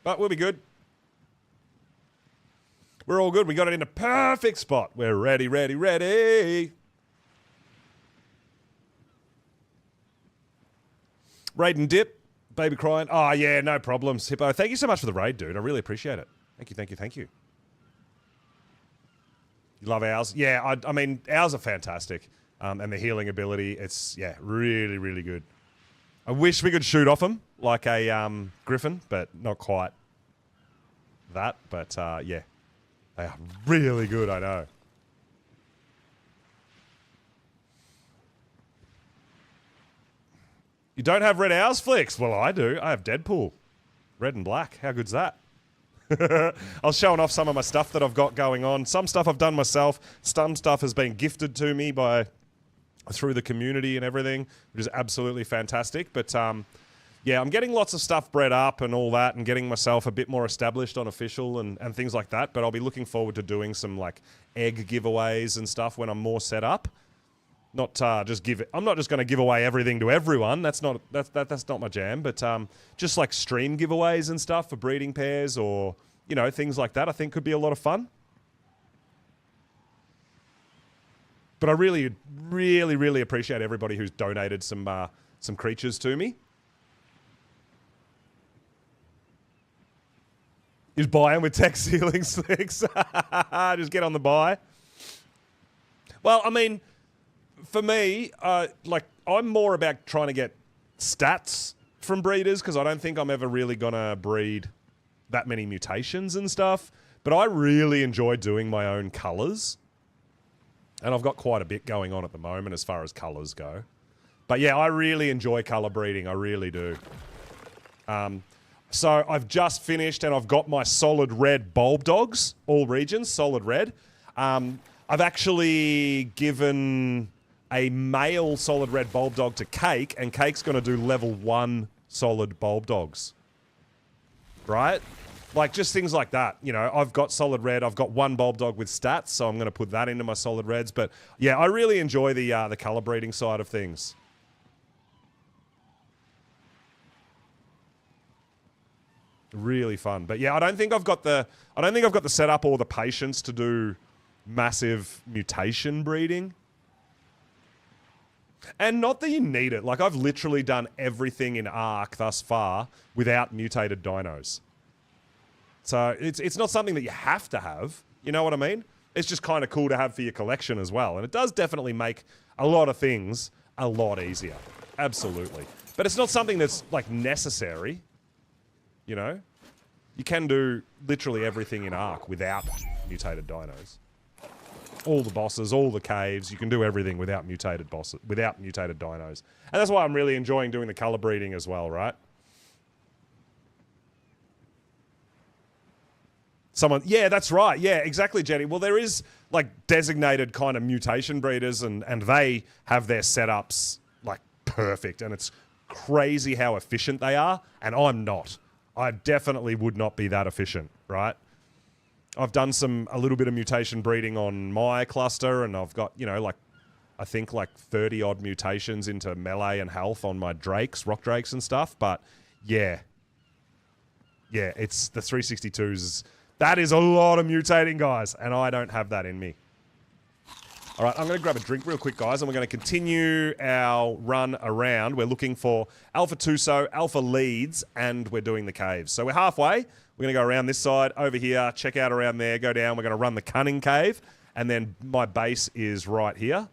Speaker 1: But we'll be good. We're all good. We got it in a perfect spot. We're ready, ready, ready. Raid and dip. Baby crying. Oh, yeah, no problems. Hippo, thank you so much for the raid, dude. I really appreciate it. Thank you, thank you, thank you. You love owls? Yeah, I mean, owls are fantastic. And the healing ability, it's, yeah, really, really good. I wish we could shoot off them like a griffin, but not quite that. But, yeah. They are really good, I know. You don't have red owls, Flicks? Well, I do. I have Deadpool. Red and black. How good's that? I was showing off some of my stuff that I've got going on. Some stuff I've done myself. Some stuff has been gifted to me through the community and everything, which is absolutely fantastic. But, yeah, I'm getting lots of stuff bred up and all that and getting myself a bit more established on official and things like that. But I'll be looking forward to doing some, egg giveaways and stuff when I'm more set up. Not just give it. I'm not just going to give away everything to everyone. That's not my jam. But just stream giveaways and stuff for breeding pairs or things like that, I think could be a lot of fun. But I really, really, really appreciate everybody who's donated some creatures to me. Just buy them with tech ceiling slicks. Just get on the buy. Well, I mean, for me, I'm more about trying to get stats from breeders because I don't think I'm ever really going to breed that many mutations and stuff. But I really enjoy doing my own colours. And I've got quite a bit going on at the moment as far as colours go. But yeah, I really enjoy colour breeding. I really do. So I've just finished and I've got my solid red bulb dogs, all regions, solid red. I've actually given a male solid red bulb dog to Cake, and Cake's going to do level 1 solid bulb dogs. Right? Just things like that. I've got solid red. I've got 1 bulb dog with stats, so I'm going to put that into my solid reds. But yeah, I really enjoy the colour breeding side of things. Really fun. But yeah, I don't think I've got the setup or the patience to do massive mutation breeding. And not that you need it. Like, I've literally done everything in Ark thus far without mutated dinos. So it's not something that you have to have. You know what I mean? It's just kind of cool to have for your collection as well. And it does definitely make a lot of things a lot easier. Absolutely. But it's not something that's, like, necessary. You know? You can do literally everything in Ark without mutated dinos. All the bosses, all the caves, you can do everything without mutated bosses, without mutated dinos. And that's why I'm really enjoying doing the color breeding as well, right? Someone, yeah, that's right. Yeah, exactly, Jenny. Well, there is, like, designated kind of mutation breeders, and they have their setups, like, perfect. And it's crazy how efficient they are, and I'm not. I definitely would not be that efficient, right? I've done a little bit of mutation breeding on my cluster, and I've got, you know, like, I think like 30 odd mutations into melee and health on my drakes, rock drakes and stuff. But yeah, it's the 362s. That is a lot of mutating, guys, and I don't have that in me. All right, I'm going to grab a drink real quick, guys, and we're going to continue our run around. We're looking for Alpha Tuso, Alpha Leads, and we're doing the caves. So we're halfway. We're going to go around this side, over here, check out around there, go down. We're going to run the Cunning Cave, and then my base is right here.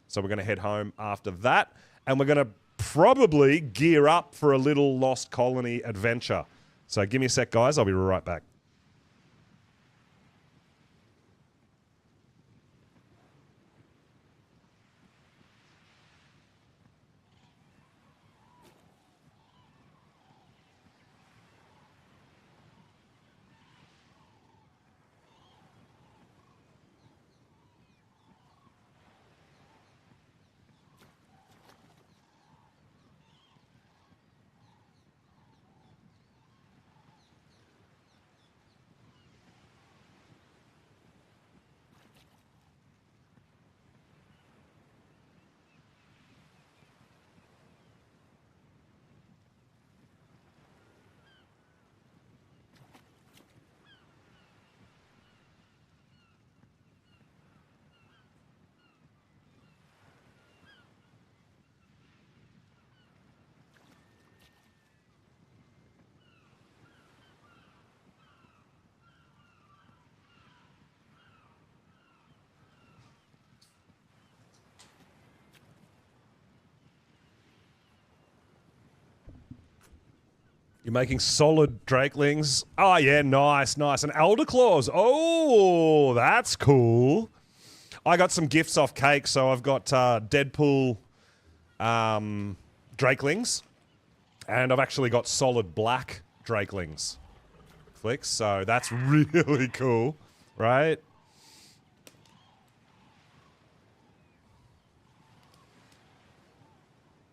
Speaker 1: So we're going to head home after that, and we're going to probably gear up for a little Lost Colony adventure. So give me a sec, guys. I'll be right back. You're making solid Drakelings. Oh, yeah, nice, nice. And Elder Claws. Oh, that's cool. I got some gifts off Cake, so I've got Deadpool Drakelings. And I've actually got solid black Drakelings. Flicks, so that's really cool, right?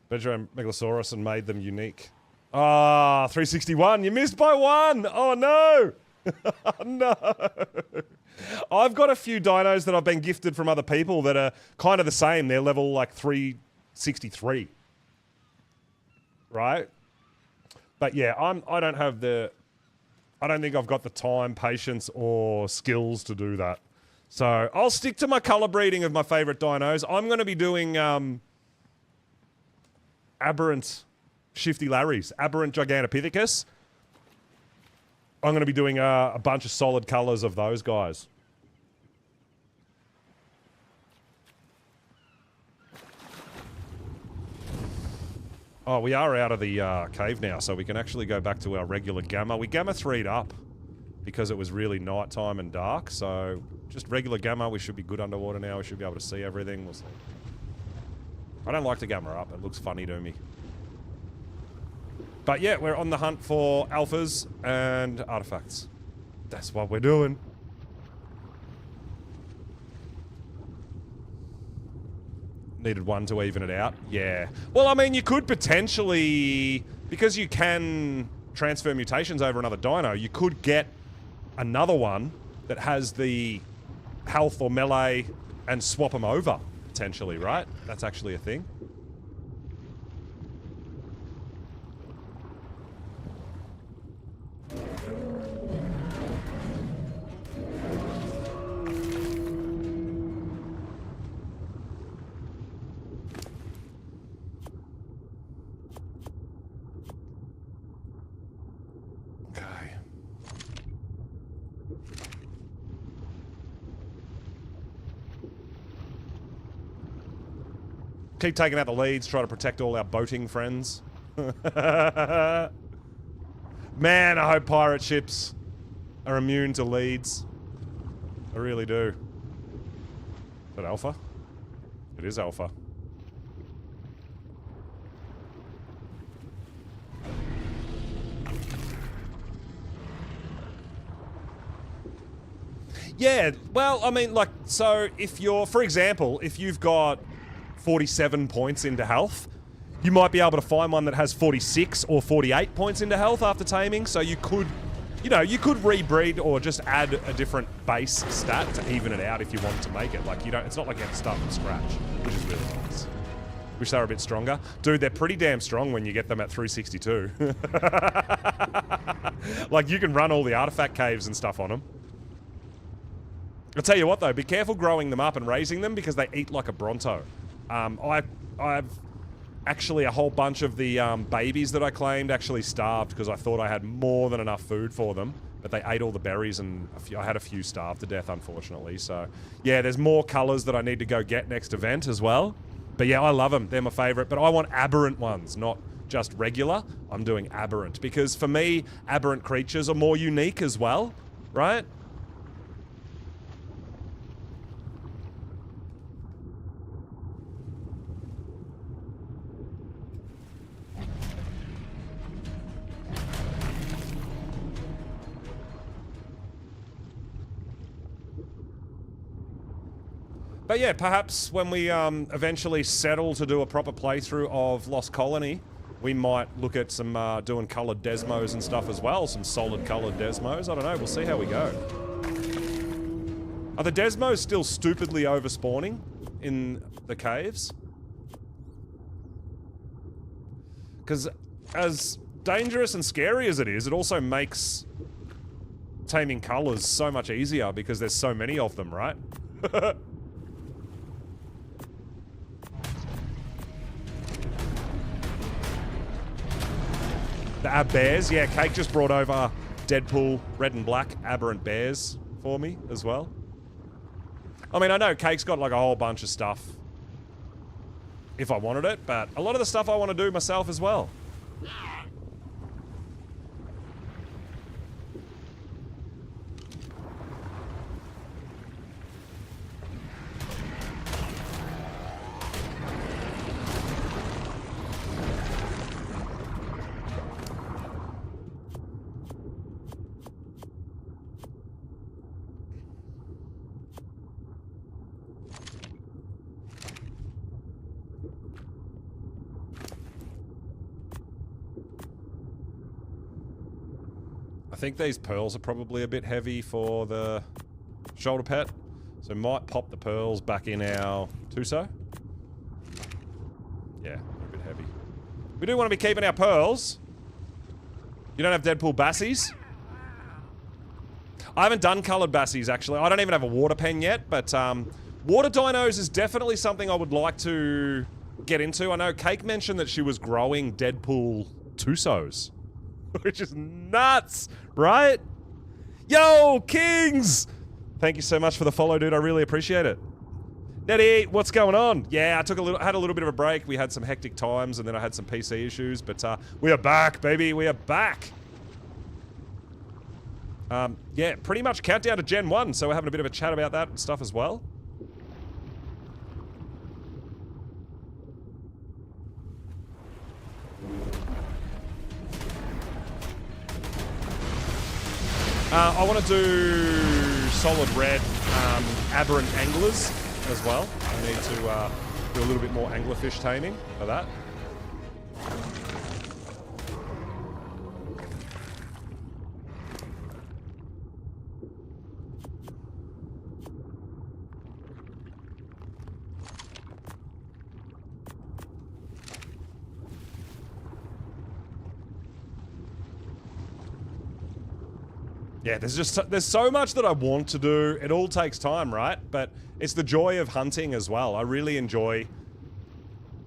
Speaker 1: Bedroom Megalosaurus and made them unique. Ah, 361. You missed by one. Oh, no. No. I've got a few dinos that I've been gifted from other people that are kind of the same. They're level like 363. Right? But yeah, I don't think I've got the time, patience, or skills to do that. So I'll stick to my color breeding of my favorite dinos. I'm going to be doing Aberrant Shifty Larrys, Aberrant Gigantopithecus. I'm going to be doing a bunch of solid colors of those guys. Oh, we are out of the cave now, so we can actually go back to our regular gamma. We gamma 3'd up because it was really nighttime and dark, so just regular gamma. We should be good underwater now. We should be able to see everything. We'll see. I don't like to gamma up. It looks funny to me. But yeah, we're on the hunt for alphas and artifacts. That's what we're doing. Needed one to even it out. Yeah. Well, I mean, you could potentially, because you can transfer mutations over another dino, you could get another one that has the health or melee and swap them over, potentially, right? That's actually a thing. Keep taking out the leads, try to protect all our boating friends. Man, I hope pirate ships are immune to leads. I really do. Is that Alpha? It is Alpha. Yeah, well, I mean, like, so if you're, for example, if you've got 47 points into health, you might be able to find one that has 46 or 48 points into health after taming, so you could, you know, you could rebreed or just add a different base stat to even it out if you want to make it. Like, you don't, it's not like you have to start from scratch, which is really nice. Wish they were a bit stronger. Dude, they're pretty damn strong when you get them at 362. Like, you can run all the artifact caves and stuff on them. I'll tell you what though, be careful growing them up and raising them because they eat like a Bronto. I've actually a whole bunch of the babies that I claimed actually starved because I thought I had more than enough food for them, but they ate all the berries and I had a few starved to death unfortunately. So yeah, there's more colors that I need to go get next event as well. But yeah, I love them. They're my favorite, but I want aberrant ones, not just regular. I'm doing aberrant because for me, aberrant creatures are more unique as well, right? But yeah, perhaps when we eventually settle to do a proper playthrough of Lost Colony, we might look at some doing coloured Desmos and stuff as well. Some solid coloured Desmos. I don't know. We'll see how we go. Are the Desmos still stupidly overspawning in the caves? Because as dangerous and scary as it is, it also makes taming colours so much easier because there's so many of them, right? The ab bears, yeah, Cake just brought over Deadpool red and black aberrant bears for me as well. I mean, I know Cake's got like a whole bunch of stuff if I wanted it, but a lot of the stuff I want to do myself as well. I think these pearls are probably a bit heavy for the shoulder pet, so might pop the pearls back in our Tuso. Yeah, a bit heavy. We do want to be keeping our pearls. You don't have Deadpool Bassies? I haven't done coloured Bassies, actually. I don't even have a water pen yet, but water dinos is definitely something I would like to get into. I know Cake mentioned that she was growing Deadpool Tusos, which is nuts, right? Yo, Kings! Thank you so much for the follow, dude. I really appreciate it. Nettie, what's going on? Yeah, I had a little bit of a break. We had some hectic times, and then I had some PC issues, but we are back, baby. We are back. Yeah, pretty much countdown to Gen 1, so we're having a bit of a chat about that and stuff as well. I want to do solid red aberrant anglers as well. I need to do a little bit more anglerfish taming for that. Yeah, there's so much that I want to do. It all takes time, right? But it's the joy of hunting as well. I really enjoy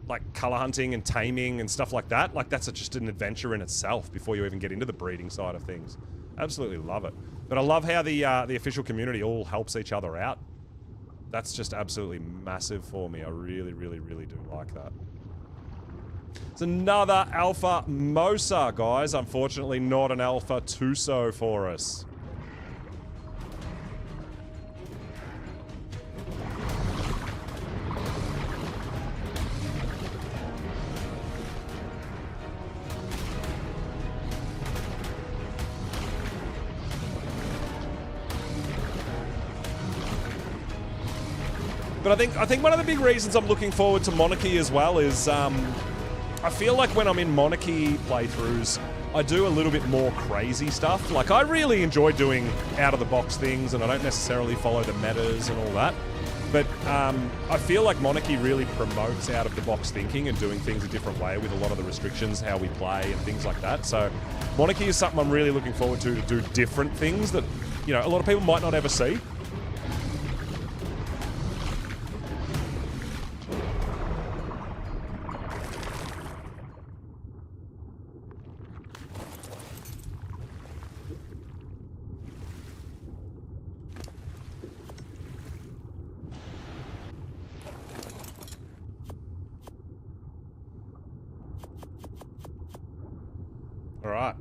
Speaker 1: like color hunting and taming and stuff like that. Like that's just an adventure in itself before you even get into the breeding side of things. Absolutely love it. But I love how the official community all helps each other out. That's just absolutely massive for me. I really, really, really do like that. It's another Alpha Mosa, guys. Unfortunately, not an Alpha Tuso for us. But I think one of the big reasons I'm looking forward to Monarchy as well is I feel like when I'm in Monarchy playthroughs, I do a little bit more crazy stuff. Like, I really enjoy doing out-of-the-box things, and I don't necessarily follow the metas and all that. But I feel like Monarchy really promotes out-of-the-box thinking and doing things a different way with a lot of the restrictions, how we play and things like that. So Monarchy is something I'm really looking forward to do different things that, you know, a lot of people might not ever see.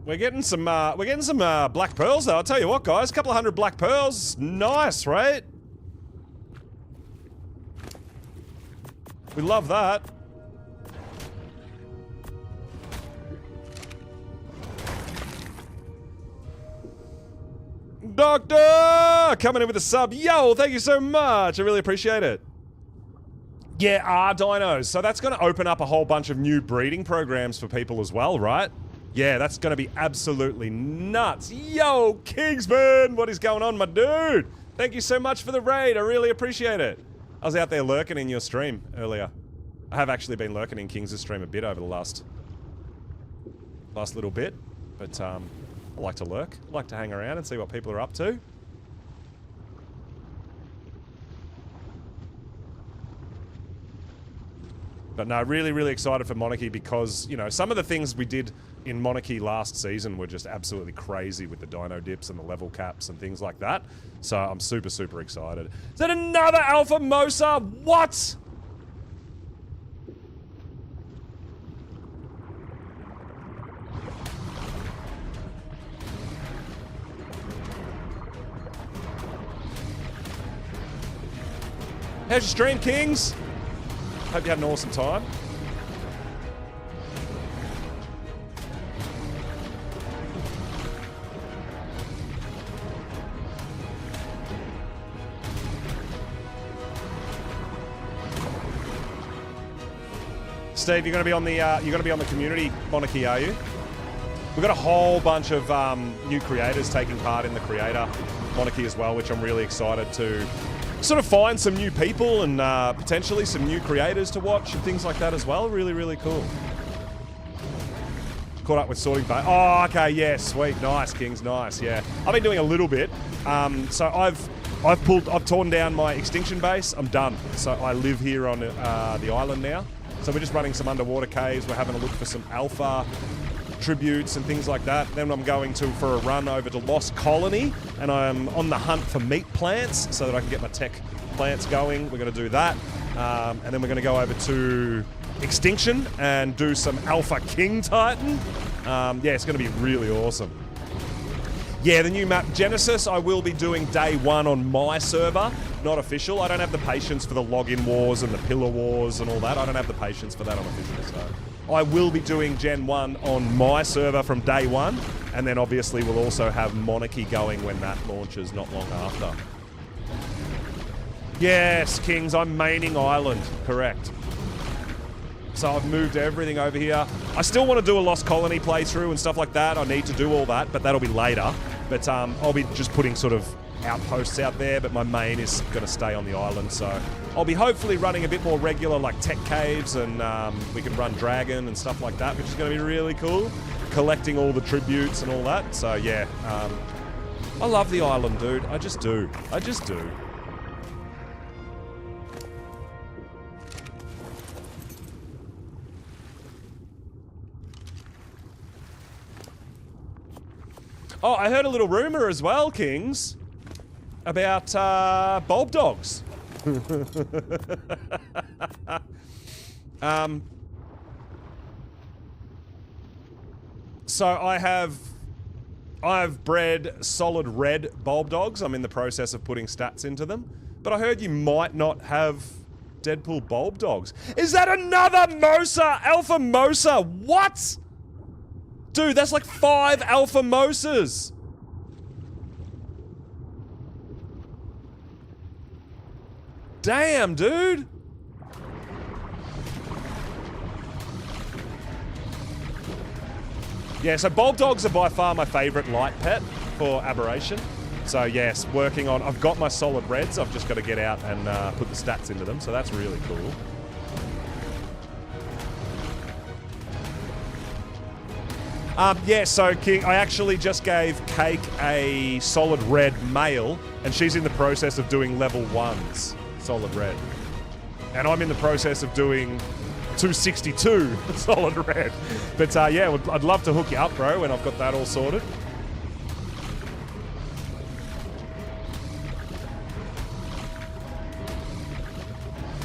Speaker 1: We're getting some black pearls though. I'll tell you what, guys, a couple of 100 black pearls, nice, right? We love that. Doctor coming in with a sub. Yo, thank you so much. I really appreciate it. Yeah, dinos. So that's going to open up a whole bunch of new breeding programs for people as well, right? Yeah, that's going to be absolutely nuts. Yo, Kingsman, what is going on, my dude? Thank you so much for the raid. I really appreciate it. I was out there lurking in your stream earlier. I have actually been lurking in Kings' stream a bit over the last little bit. But I like to lurk. I like to hang around and see what people are up to. But no, really, really excited for Monarchy because, you know, some of the things we did in Monarchy last season were just absolutely crazy with the dino dips and the level caps and things like that. So I'm super, super excited. Is that another Alpha Mosa? What? How's your stream, Kings? Hope you had an awesome time. Steve, you're going to be on the community Monarchy, are you? We've got a whole bunch of new creators taking part in the creator Monarchy as well, which I'm really excited to sort of find some new people and potentially some new creators to watch and things like that as well. Really, really cool. Caught up with Sorting Bay. Oh, okay, yeah, sweet, nice, Kings, nice, yeah. I've been doing a little bit. So I've torn down my extinction base. I'm done. So I live here on the island now. So we're just running some underwater caves. We're having a look for some alpha tributes and things like that. Then I'm going for a run over to Lost Colony, and I'm on the hunt for meat plants so that I can get my tech plants going. We're going to do that, and then we're going to go over to Extinction and do some Alpha King Titan. Yeah, it's going to be really awesome. Yeah, the new map Genesis I will be doing day one on my server, not official. I don't have the patience for the login wars and the pillar wars and all that. I don't have the patience for that on official, so I will be doing Gen 1 on my server from day one, and then obviously we'll also have Monarchy going when that launches not long after. Yes, Kings, I'm maining Island, correct. So I've moved everything over here. I still want to do a Lost Colony playthrough and stuff like that. I need to do all that, but that'll be later. But I'll be just putting sort of outposts out there, but my main is going to stay on the island. So I'll be hopefully running a bit more regular like tech caves, and we can run Dragon and stuff like that, which is going to be really cool. Collecting all the tributes and all that. So yeah, I love the island, dude. I just do. I just do. Oh, I heard a little rumor as well, Kings, about bulb dogs. So I've bred solid red bulb dogs. I'm in the process of putting stats into them. But I heard you might not have Deadpool bulb dogs. Is that another Mosa? Alpha Mosa? What? Dude, that's like 5 Alpha Mosas. Damn, dude. Yeah, so bulb dogs are by far my favorite light pet for Aberration. So yes, working on, I've got my solid reds, I've just got to get out and put the stats into them, so that's really cool. Yeah, so King, I actually just gave Cake a solid red male, and she's in the process of doing level 1s, solid red. And I'm in the process of doing 262 solid red. But yeah, I'd love to hook you up, bro, when I've got that all sorted.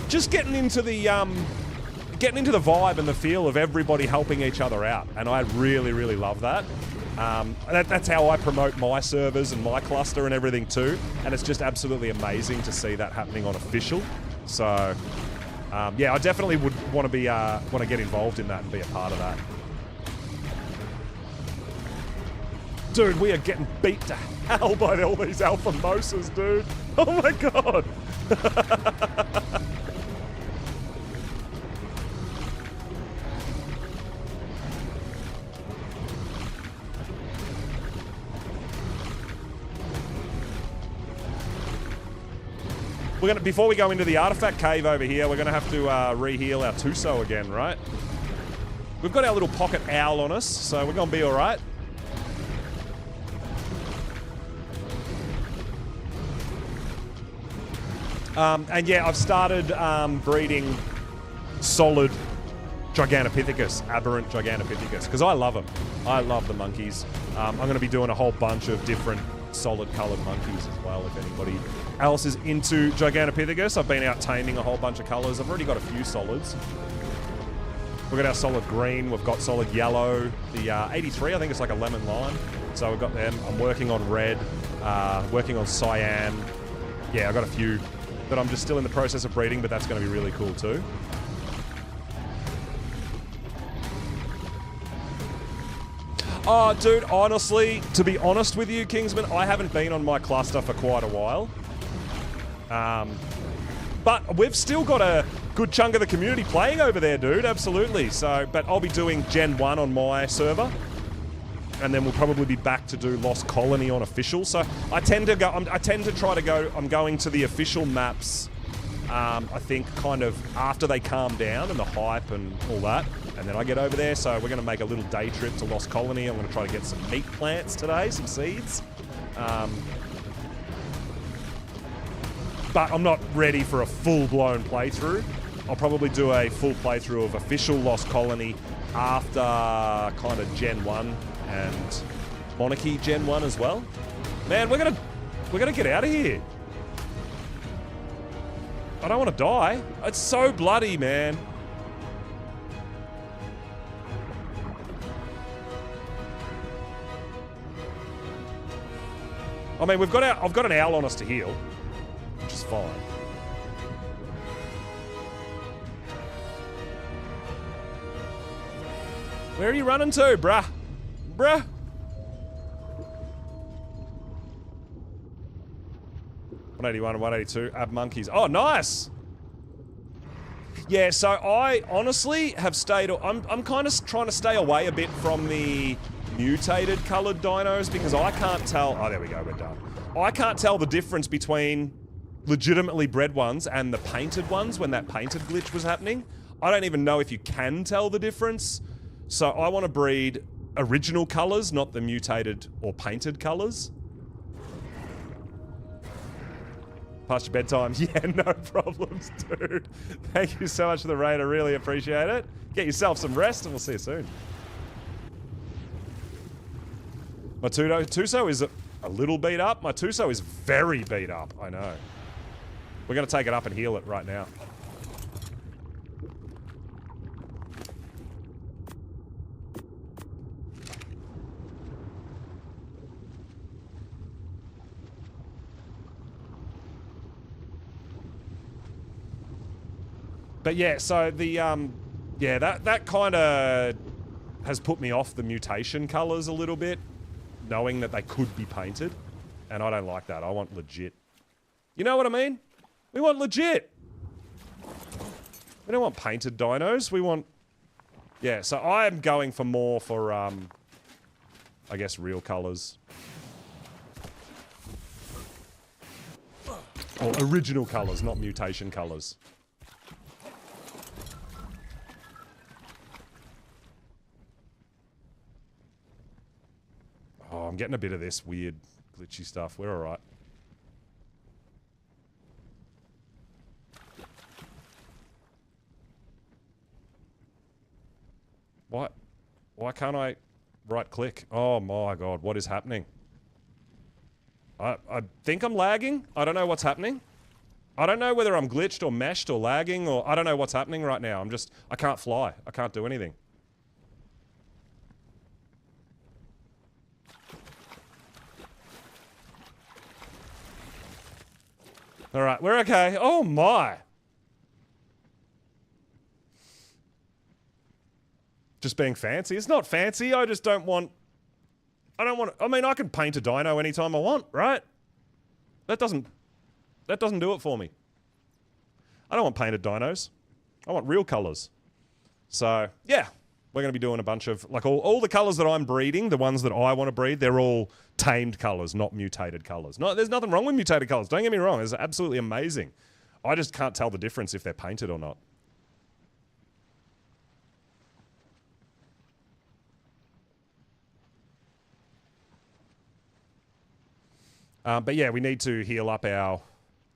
Speaker 1: Just getting into the vibe and the feel of everybody helping each other out, and I really, really love that. That's how I promote my servers and my cluster and everything too, and it's just absolutely amazing to see that happening on official. So, yeah, I definitely would want to get involved in that and be a part of that. Dude, we are getting beat to hell by all these Alpha Mosas, dude. Oh my god. Before we go into the artifact cave over here, we're gonna have to re-heal our Tuso again, right? We've got our little pocket owl on us, so we're gonna be all right. And yeah, I've started breeding solid Gigantopithecus, aberrant Gigantopithecus, because I love them. I love the monkeys. I'm going to be doing a whole bunch of different solid coloured monkeys as well, if anybody else is into Gigantopithecus. I've been out taming a whole bunch of colours. I've already got a few solids. We've got our solid green, we've got solid yellow, the 83, I think it's like a lemon lime. So we've got them. I'm working on red, working on cyan. Yeah, I've got a few that I'm just still in the process of breeding, but that's going to be really cool too. Oh, dude, honestly, to be honest with you, Kingsman, I haven't been on my cluster for quite a while. But we've still got a good chunk of the community playing over there, dude, absolutely. So, but I'll be doing Gen 1 on my server, and then we'll probably be back to do Lost Colony on official. So I tend to try to go, I'm going to the official maps, I think kind of after they calm down and the hype and all that. And then I get over there, so we're going to make a little day trip to Lost Colony. I'm going to try to get some meat plants today, some seeds. But I'm not ready for a full-blown playthrough. I'll probably do a full playthrough of official Lost Colony after kind of Gen 1 and Monarchy Gen 1 as well. Man, we're gonna get out of here. I don't want to die. It's so bloody, man. I mean, I've got an owl on us to heal, which is fine. Where are you running to, bruh? Bruh? $181 and $182, ab monkeys. Oh, nice! Yeah, so I honestly have stayed... I'm kind of trying to stay away a bit from the mutated coloured dinos because I can't tell... Oh, there we go, we're done. I can't tell the difference between legitimately bred ones and the painted ones when that painted glitch was happening. I don't even know if you can tell the difference. So I want to breed original colours, not the mutated or painted colours. Past your bedtime. Yeah, no problems, dude. Thank you so much for the raid. I really appreciate it. Get yourself some rest and we'll see you soon. My Tuso is a little beat up. My Tuso is very beat up, I know. We're going to take it up and heal it right now. But yeah, so the, yeah, that kind of has put me off the mutation colors a little bit, knowing that they could be painted. And I don't like that. I want legit. You know what I mean? We want legit. We don't want painted dinos. We want... Yeah, so I am going for more for, I guess, real colors. Or original colors, not mutation colors. Oh, I'm getting a bit of this weird, glitchy stuff. We're alright. What? Why can't I right-click? Oh my god, what is happening? I think I'm lagging. I don't know what's happening. I don't know whether I'm glitched or meshed or lagging or... I don't know what's happening right now. I can't fly. I can't do anything. Alright, we're okay. Oh my! Just being fancy. It's not fancy, I just don't want... I mean, I can paint a dino anytime I want, right? That doesn't do it for me. I don't want painted dinos. I want real colors. So, yeah. We're going to be doing a bunch of... Like, all the colors that I'm breeding, the ones that I want to breed, they're all tamed colors, not mutated colors. No, there's nothing wrong with mutated colors. Don't get me wrong. It's absolutely amazing. I just can't tell the difference if they're painted or not. But yeah, we need to heal up our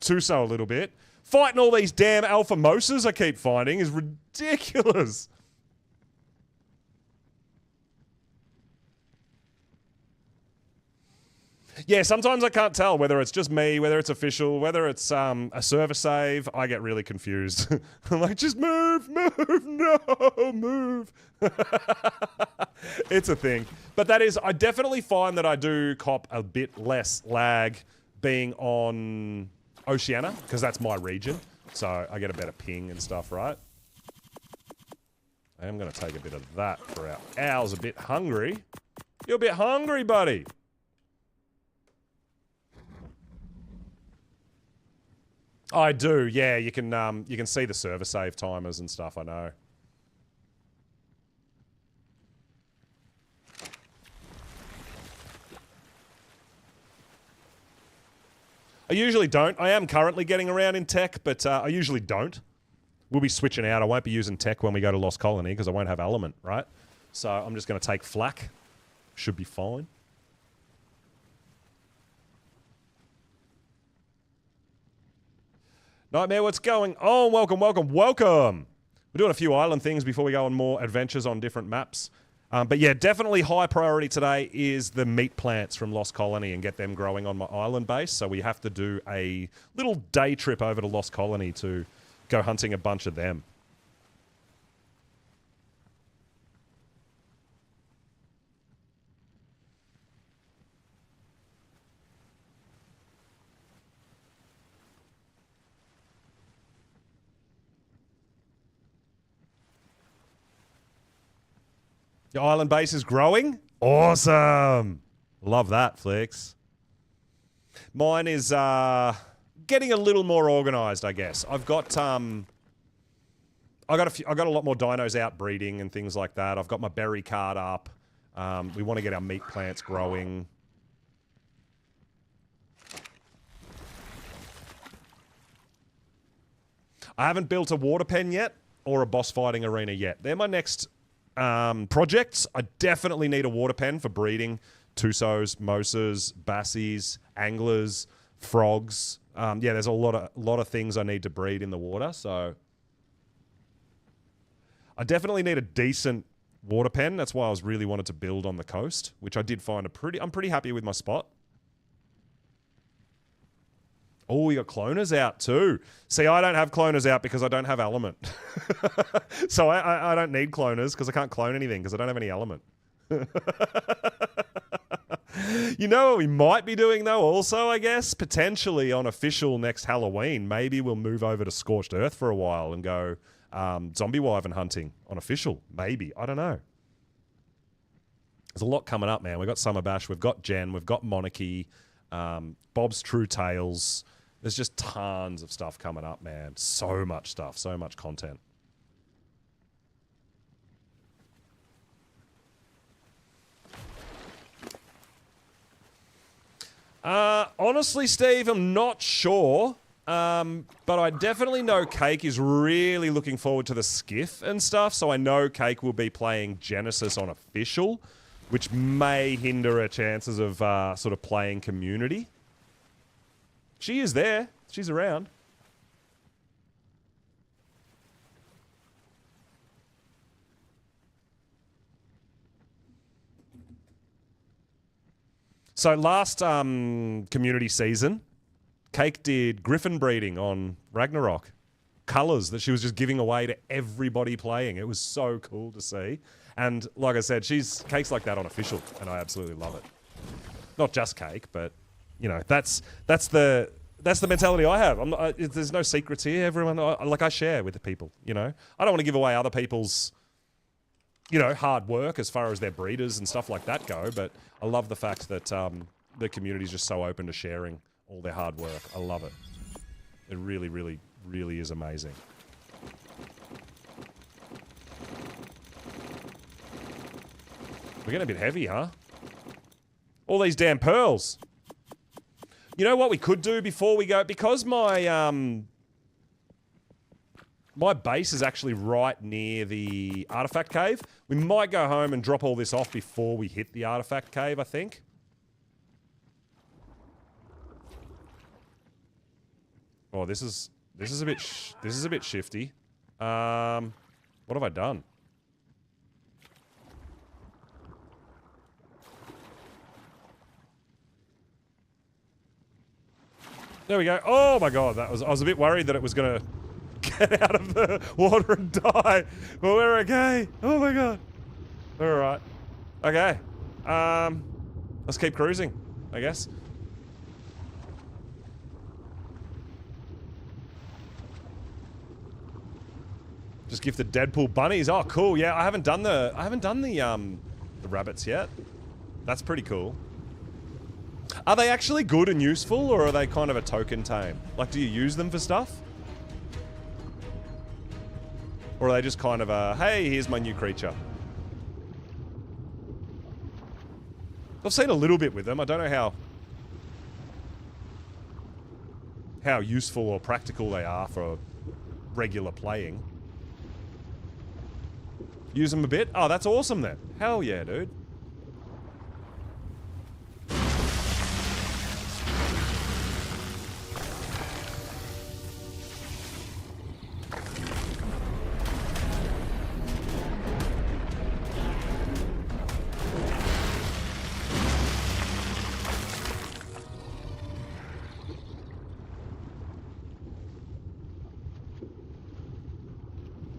Speaker 1: Tuso a little bit. Fighting all these damn alpha mosas I keep finding is ridiculous. Yeah, sometimes I can't tell whether it's just me, whether it's official, whether it's a server save. I get really confused. I'm like, just move, no, move. It's a thing. But that is, I definitely find that I do cop a bit less lag being on Oceania, because that's my region. So I get a better ping and stuff, right? I am going to take a bit of that for our owl's a bit hungry. You're a bit hungry, buddy. I do, yeah. You can see the server save timers and stuff, I know. I usually don't. I am currently getting around in tech, but I usually don't. We'll be switching out. I won't be using tech when we go to Lost Colony because I won't have element, right? So I'm just going to take flak. Should be fine. Nightmare, what's going on? Welcome, welcome, welcome. We're doing a few island things before we go on more adventures on different maps. But yeah, definitely high priority today is the meat plants from Lost Colony and get them growing on my island base. So we have to do a little day trip over to Lost Colony to go hunting a bunch of them. Your island base is growing? Awesome. Love that, Flex. Mine is getting a little more organized, I guess. I've got I got a lot more dinos out breeding and things like that. I've got my berry card up. We want to get our meat plants growing. I haven't built a water pen yet or a boss fighting arena yet. They're my next projects. I definitely need a water pen for breeding Tusos, Mosas, Bassies, Anglers, Frogs. Yeah, there's a lot of things I need to breed in the water, so I definitely need a decent water pen. That's why I was really wanted to build on the coast, which I did find I'm pretty happy with my spot. Oh, we got cloners out too. See, I don't have cloners out because I don't have element. So I don't need cloners because I can't clone anything because I don't have any element. You know what we might be doing though also, I guess? Potentially on official next Halloween, maybe we'll move over to Scorched Earth for a while and go zombie wyvern hunting on official. Maybe. I don't know. There's a lot coming up, man. We've got Summer Bash, we've got Gen, we've got Monarchy, Bob's True Tales. There's just tons of stuff coming up, man. So much stuff, so much content. Honestly, Steve, I'm not sure. But I definitely know Cake is really looking forward to the skiff and stuff. So I know Cake will be playing Genesis on official, which may hinder her chances of sort of playing community. She is there. She's around. So last community season, Cake did griffin breeding on Ragnarok. Colors that she was just giving away to everybody playing. It was so cool to see. And like I said, Cake's like that on official, and I absolutely love it. Not just Cake, but you know, that's the mentality I have. There's no secrets here. Everyone, I share with the people. You know, I don't want to give away other people's, you know, hard work as far as their breeders and stuff like that go. But I love the fact that the community is just so open to sharing all their hard work. I love it. It really, really, really is amazing. We're getting a bit heavy, huh? All these damn pearls. You know what we could do before we go? Because my my base is actually right near the artifact cave. We might go home and drop all this off before we hit the artifact cave, I think. Oh, this is a bit shifty. What have I done? There we go. Oh my god, I was a bit worried that it was gonna get out of the water and die. But we're okay. Oh my god. We're alright. Okay. Let's keep cruising, I guess. Just gifted Deadpool bunnies. Oh, cool. Yeah, I haven't done the rabbits yet. That's pretty cool. Are they actually good and useful, or are they kind of a token tame? Like, do you use them for stuff? Or are they just kind of a, hey, here's my new creature? I've seen a little bit with them. I don't know how useful or practical they are for regular playing. Use them a bit? Oh, that's awesome then. Hell yeah, dude.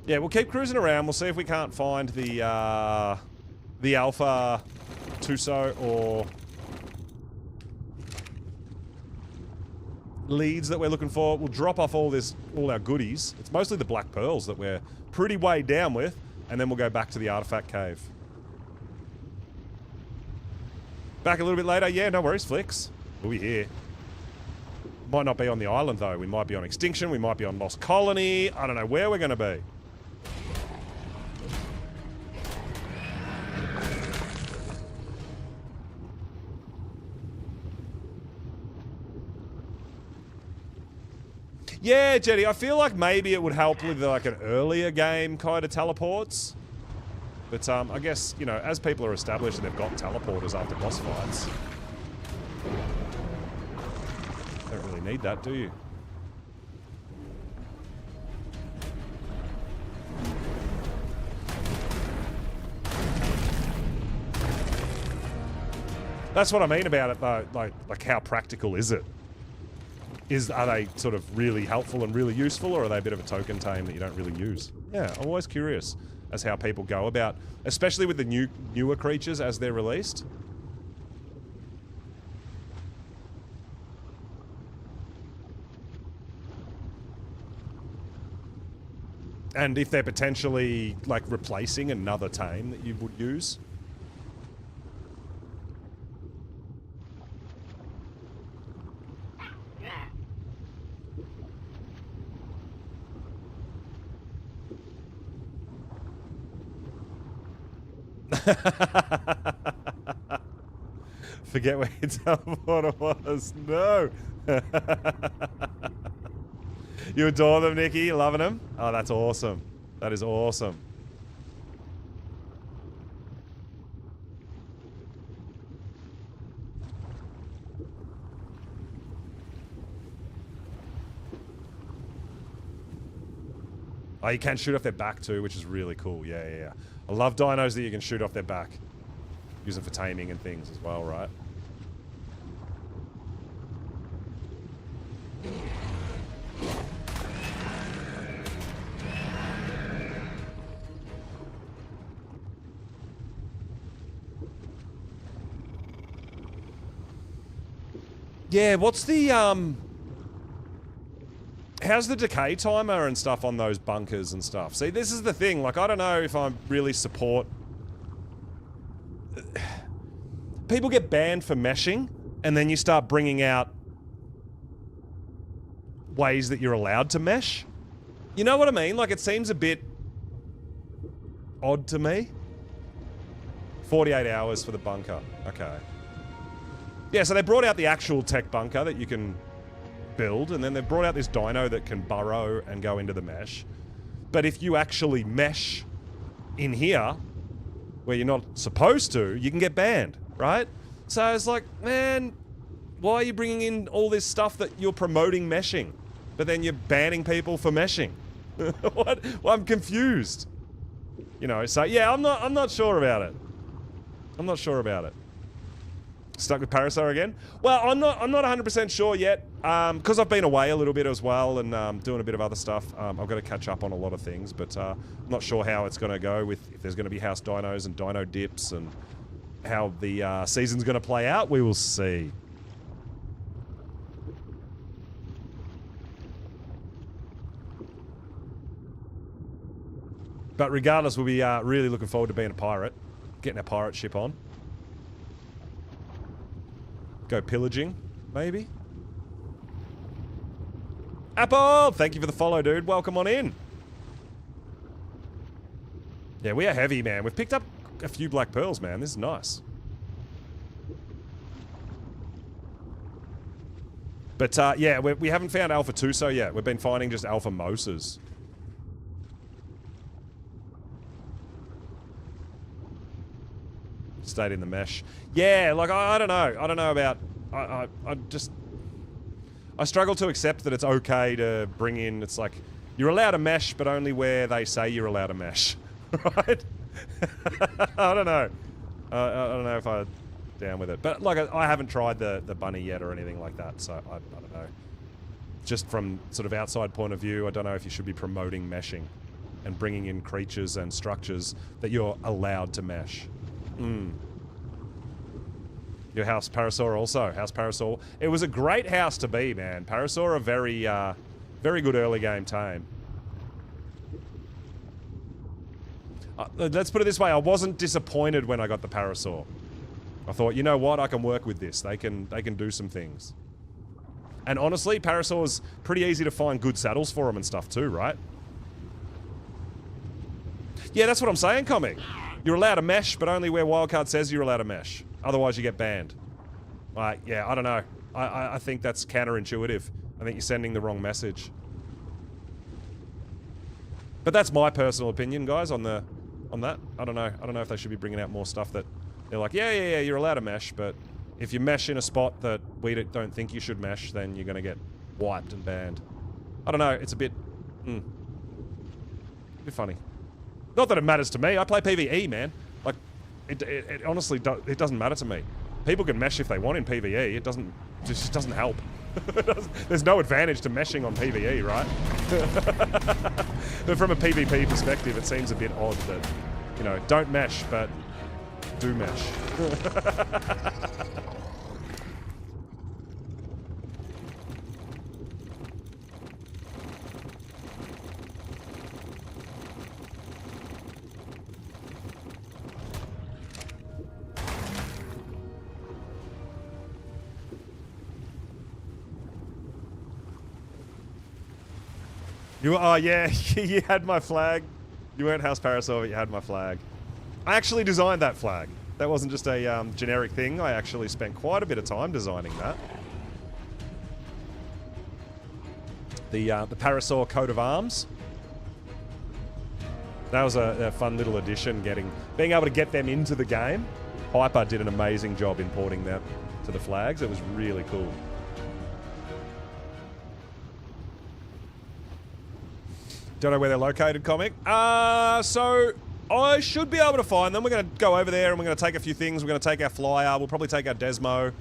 Speaker 1: Yeah, we'll keep cruising around. We'll see if we can't find the Alpha Tuso or leads that we're looking for. We'll drop off all our goodies. It's mostly the black pearls that we're pretty weighed down with, and then we'll go back to the artifact cave. Back a little bit later. Yeah, no worries, Flicks. We'll be here. Might not be on the island though. We might be on Extinction. We might be on Lost Colony. I don't know where we're going to be. Yeah, Jetty, I feel like maybe it would help with like an earlier game kind of teleports. But I guess, you know, as people are established and they've got teleporters after boss fights, don't really need that, do you? That's what I mean about it though, like how practical is it? Are they sort of really helpful and really useful, or are they a bit of a token tame that you don't really use? Yeah, I'm always curious as how people go about, especially with the newer creatures as they're released. And if they're potentially, like, replacing another tame that you would use. Forget where your teleporter was. No. You adore them, Nikki? Loving them? Oh, that's awesome. That is awesome. Oh, you can shoot off their back too, which is really cool. Yeah, yeah, yeah. I love dinos that you can shoot off their back. Use them for taming and things as well, right? Yeah, what's the, how's the decay timer and stuff on those bunkers and stuff? See, this is the thing, like, I don't know if I really support... People get banned for meshing, and then you start bringing out ways that you're allowed to mesh. You know what I mean? Like, it seems a bit odd to me. 48 hours for the bunker. Okay. Yeah, so they brought out the actual tech bunker that you can build, and then they brought out this dino that can burrow and go into the mesh. But if you actually mesh in here, where you're not supposed to, you can get banned, right? So it's like, man, why are you bringing in all this stuff that you're promoting meshing, but then you're banning people for meshing? What? Well, I'm confused. You know, so yeah, I'm not sure about it. I'm not sure about it. Stuck with Parasaur again? Well, I'm not 100% sure yet, because I've been away a little bit as well and doing a bit of other stuff. I've got to catch up on a lot of things, but I'm not sure how it's going to go with if there's going to be house dinos and dino dips and how the season's going to play out. We will see. But regardless, we'll be really looking forward to being a pirate, getting our pirate ship on. Go pillaging, maybe? Apple! Thank you for the follow, dude. Welcome on in. Yeah, we are heavy, man. We've picked up a few black pearls, man. This is nice. But, yeah, we haven't found Alpha Tuso yet. We've been finding just Alpha Mosas. Stayed in the mesh. Yeah, like, I don't know. I don't know about... I struggle to accept that it's okay to bring in... It's like, you're allowed to mesh, but only where they say you're allowed to mesh. Right? I don't know. I don't know if I'm down with it. But, like, I haven't tried the bunny yet or anything like that, so I don't know. Just from sort of outside point of view, I don't know if you should be promoting meshing and bringing in creatures and structures that you're allowed to mesh. Your house Parasaur also. House Parasaur. It was a great house to be, man. Parasaur are very, very good early game tame. Let's put it this way. I wasn't disappointed when I got the Parasaur. I thought, you know what? I can work with this. They can do some things. And honestly, Parasaur's pretty easy to find good saddles for them and stuff too, right? Yeah, that's what I'm saying, Comic. You're allowed to mesh, but only where Wildcard says you're allowed to mesh. Otherwise, you get banned. Like, yeah, I don't know. I think that's counterintuitive. I think you're sending the wrong message. But that's my personal opinion, guys, on that. I don't know. I don't know if they should be bringing out more stuff that they're like, yeah, you're allowed to mesh, but if you mesh in a spot that we don't think you should mesh, then you're going to get wiped and banned. I don't know. It's a bit funny. Not that it matters to me. I play PvE, man. Like, it honestly it doesn't matter to me. People can mesh if they want in PvE. It just doesn't help. There's no advantage to meshing on PvE, right? But from a PvP perspective, it seems a bit odd that, you know, don't mesh, but do mesh. Oh yeah, you had my flag. You weren't House Parasol, but you had my flag. I actually designed that flag. That wasn't just a generic thing. I actually spent quite a bit of time designing that. The Parasol coat of arms. That was a fun little addition, being able to get them into the game. Hyper did an amazing job importing them to the flags. It was really cool. Don't know where they're located, Comic. So I should be able to find them. We're going to go over there and we're going to take a few things. We're going to take our flyer. We'll probably take our Desmo.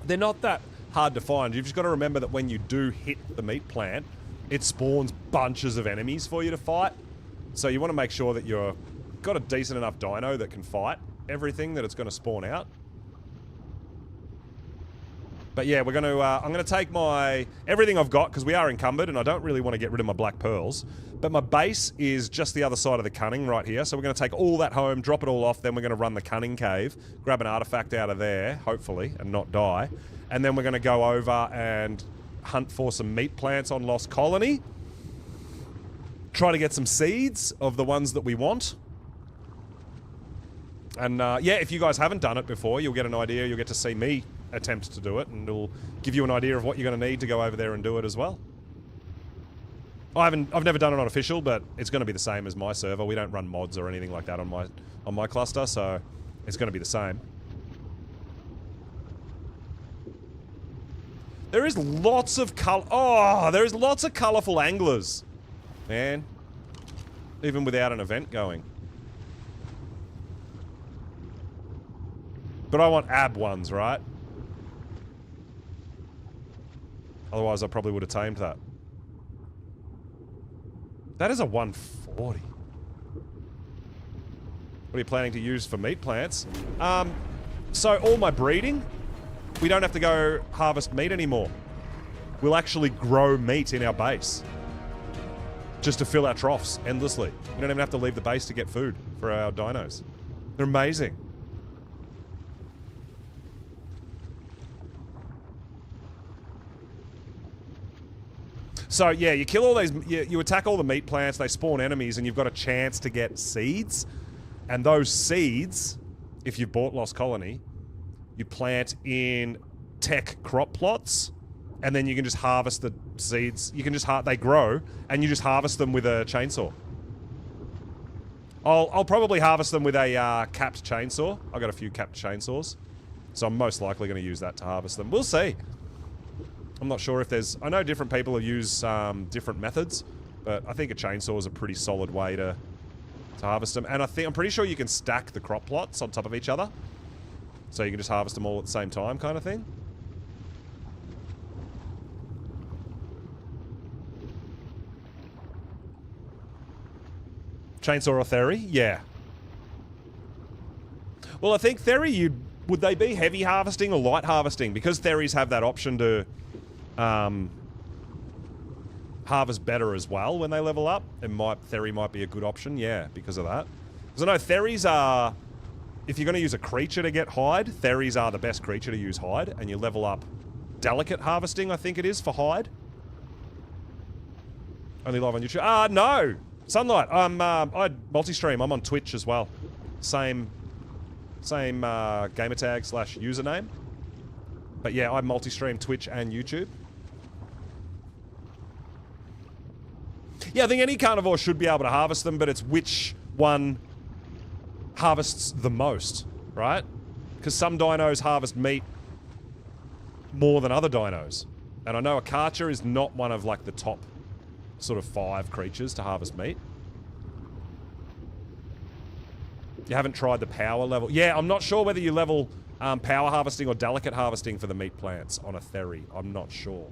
Speaker 1: They're not that hard to find. You've just got to remember that when you do hit the meat plant, it spawns bunches of enemies for you to fight. So you want to make sure that you've got a decent enough dino that can fight everything that it's going to spawn out. But yeah, we're going to, I'm going to take everything I've got, because we are encumbered, and I don't really want to get rid of my black pearls. But my base is just the other side of the cunning right here. So we're going to take all that home, drop it all off, then we're going to run the cunning cave, grab an artifact out of there, hopefully, and not die. And then we're going to go over and hunt for some meat plants on Lost Colony. Try to get some seeds of the ones that we want. And yeah, if you guys haven't done it before, you'll get an idea. You'll get to see me attempt to do it, and it'll give you an idea of what you're going to need to go over there and do it as well. I've never done it on official, but it's going to be the same as my server. We don't run mods or anything like that on my cluster, so it's going to be the same. There is lots of there's lots of colourful anglers, man. Even without an event going. But I want ab ones, right? Otherwise, I probably would have tamed that. That is a 140. What are you planning to use for meat plants? So all my breeding, we don't have to go harvest meat anymore. We'll actually grow meat in our base. Just to fill our troughs endlessly. We don't even have to leave the base to get food for our dinos. They're amazing. So yeah, you kill all these, you attack all the meat plants, they spawn enemies, and you've got a chance to get seeds. And those seeds, if you've bought Lost Colony, you plant in tech crop plots, and then you can just harvest the seeds. You can just they grow, and you just harvest them with a chainsaw. I'll probably harvest them with a capped chainsaw. I've got a few capped chainsaws, so I'm most likely going to use that to harvest them. We'll see. I'm not sure if there's... I know different people use different methods, but I think a chainsaw is a pretty solid way to harvest them. And I'm pretty sure you can stack the crop plots on top of each other. So you can just harvest them all at the same time kind of thing. Chainsaw or Theory? Yeah. Well, I think Theory, would they be heavy harvesting or light harvesting? Because Theories have that option to... harvest better as well when they level up. Theory might be a good option, yeah, because of that. Because I know Theories are... If you're going to use a creature to get hide, Theories are the best creature to use hide, and you level up delicate harvesting, I think it is, for hide. Only live on YouTube. No! Sunlight, I multi-stream. I'm on Twitch as well. Same gamertag / username. But yeah, I multi-stream Twitch and YouTube. Yeah, I think any carnivore should be able to harvest them, but it's which one harvests the most, right? Because some dinos harvest meat more than other dinos. And I know a Karcher is not one of like the top sort of 5 creatures to harvest meat. You haven't tried the power level. Yeah, I'm not sure whether you level power harvesting or delicate harvesting for the meat plants on a ferry. I'm not sure.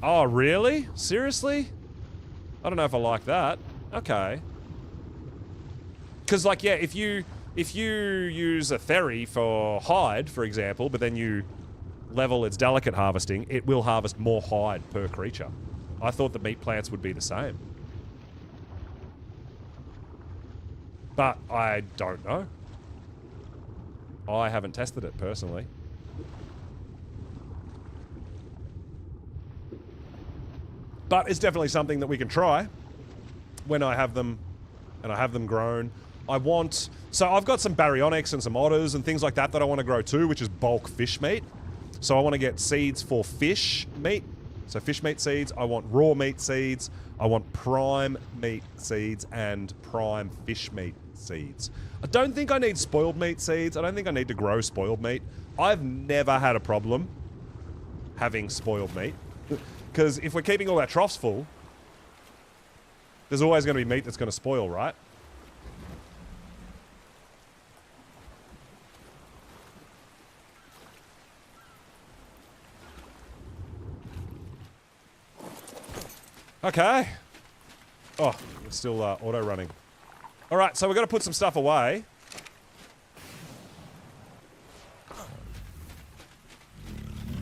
Speaker 1: Oh, really? Seriously? I don't know if I like that. Okay. Because, like, yeah, if you use a ferry for hide, for example, but then you level its delicate harvesting, it will harvest more hide per creature. I thought the meat plants would be the same. But I don't know. I haven't tested it, personally. But it's definitely something that we can try when I have them, and I have them grown. I want... So I've got some baryonyx and some otters and things like that that I want to grow too, which is bulk fish meat. So I want to get seeds for fish meat. So fish meat seeds. I want raw meat seeds. I want prime meat seeds and prime fish meat seeds. I don't think I need spoiled meat seeds. I don't think I need to grow spoiled meat. I've never had a problem having spoiled meat. Because if we're keeping all our troughs full, there's always going to be meat that's going to spoil, right? Okay. Oh, it's still auto running. All right, so we've got to put some stuff away.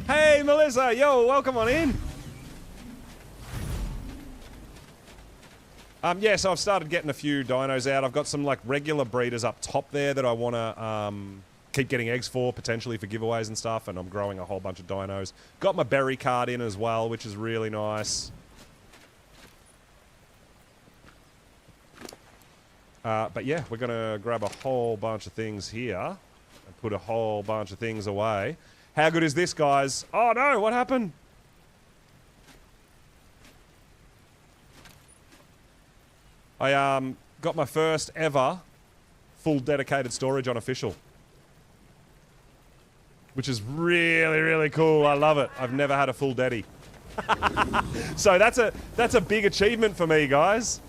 Speaker 1: Hey, Melissa. Yo, welcome on in. Yeah, so I've started getting a few dinos out. I've got some, like, regular breeders up top there that I want to keep getting eggs for, potentially for giveaways and stuff, and I'm growing a whole bunch of dinos. Got my berry card in as well, which is really nice. But yeah, we're going to grab a whole bunch of things here and put a whole bunch of things away. How good is this, guys? Oh, no, what happened? I got my first ever full dedicated storage on official. Which is really, really cool. I love it. I've never had a full dedi. So that's a big achievement for me, guys.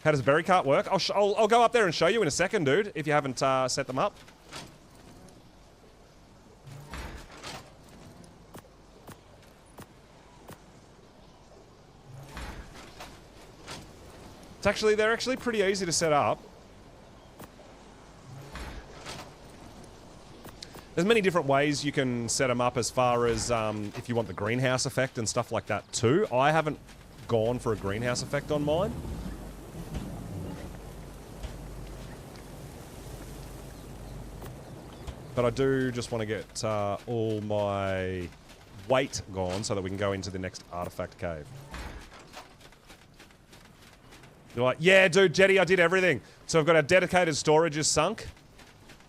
Speaker 1: How does berry cart work? I'll go up there and show you in a second, dude, if you haven't set them up. They're actually pretty easy to set up. There's many different ways you can set them up as far as if you want the greenhouse effect and stuff like that too. I haven't gone for a greenhouse effect on mine. But I do just want to get all my weight gone so that we can go into the next artifact cave. You're like, yeah, dude, Jetty, I did everything. So I've got our dedicated storage is sunk.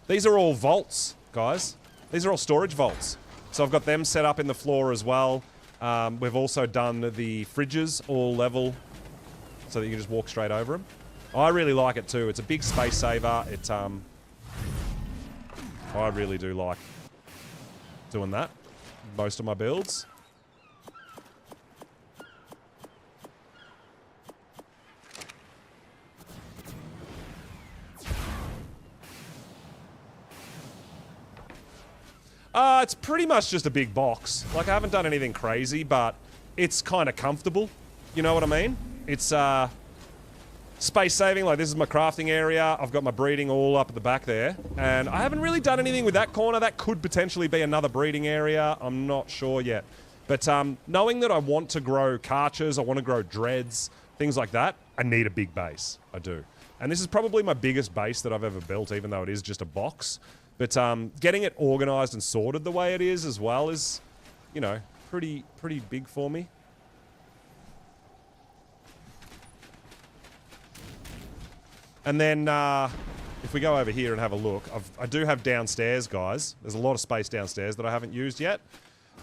Speaker 1: These are all vaults, guys. These are all storage vaults. So I've got them set up in the floor as well. We've also done the fridges all level so that you can just walk straight over them. I really like it too. It's a big space saver. I really do like doing that. Most of my builds. It's pretty much just a big box. Like, I haven't done anything crazy, but it's kind of comfortable. You know what I mean? It's space saving. Like, this is my crafting area. I've got my breeding all up at the back there. And I haven't really done anything with that corner. That could potentially be another breeding area. I'm not sure yet. But knowing that I want to grow carchers, I want to grow dreads, things like that, I need a big base. I do. And this is probably my biggest base that I've ever built, even though it is just a box. But getting it organized and sorted the way it is as well is, you know, pretty big for me. And then if we go over here and have a look, I do have downstairs, guys. There's a lot of space downstairs that I haven't used yet.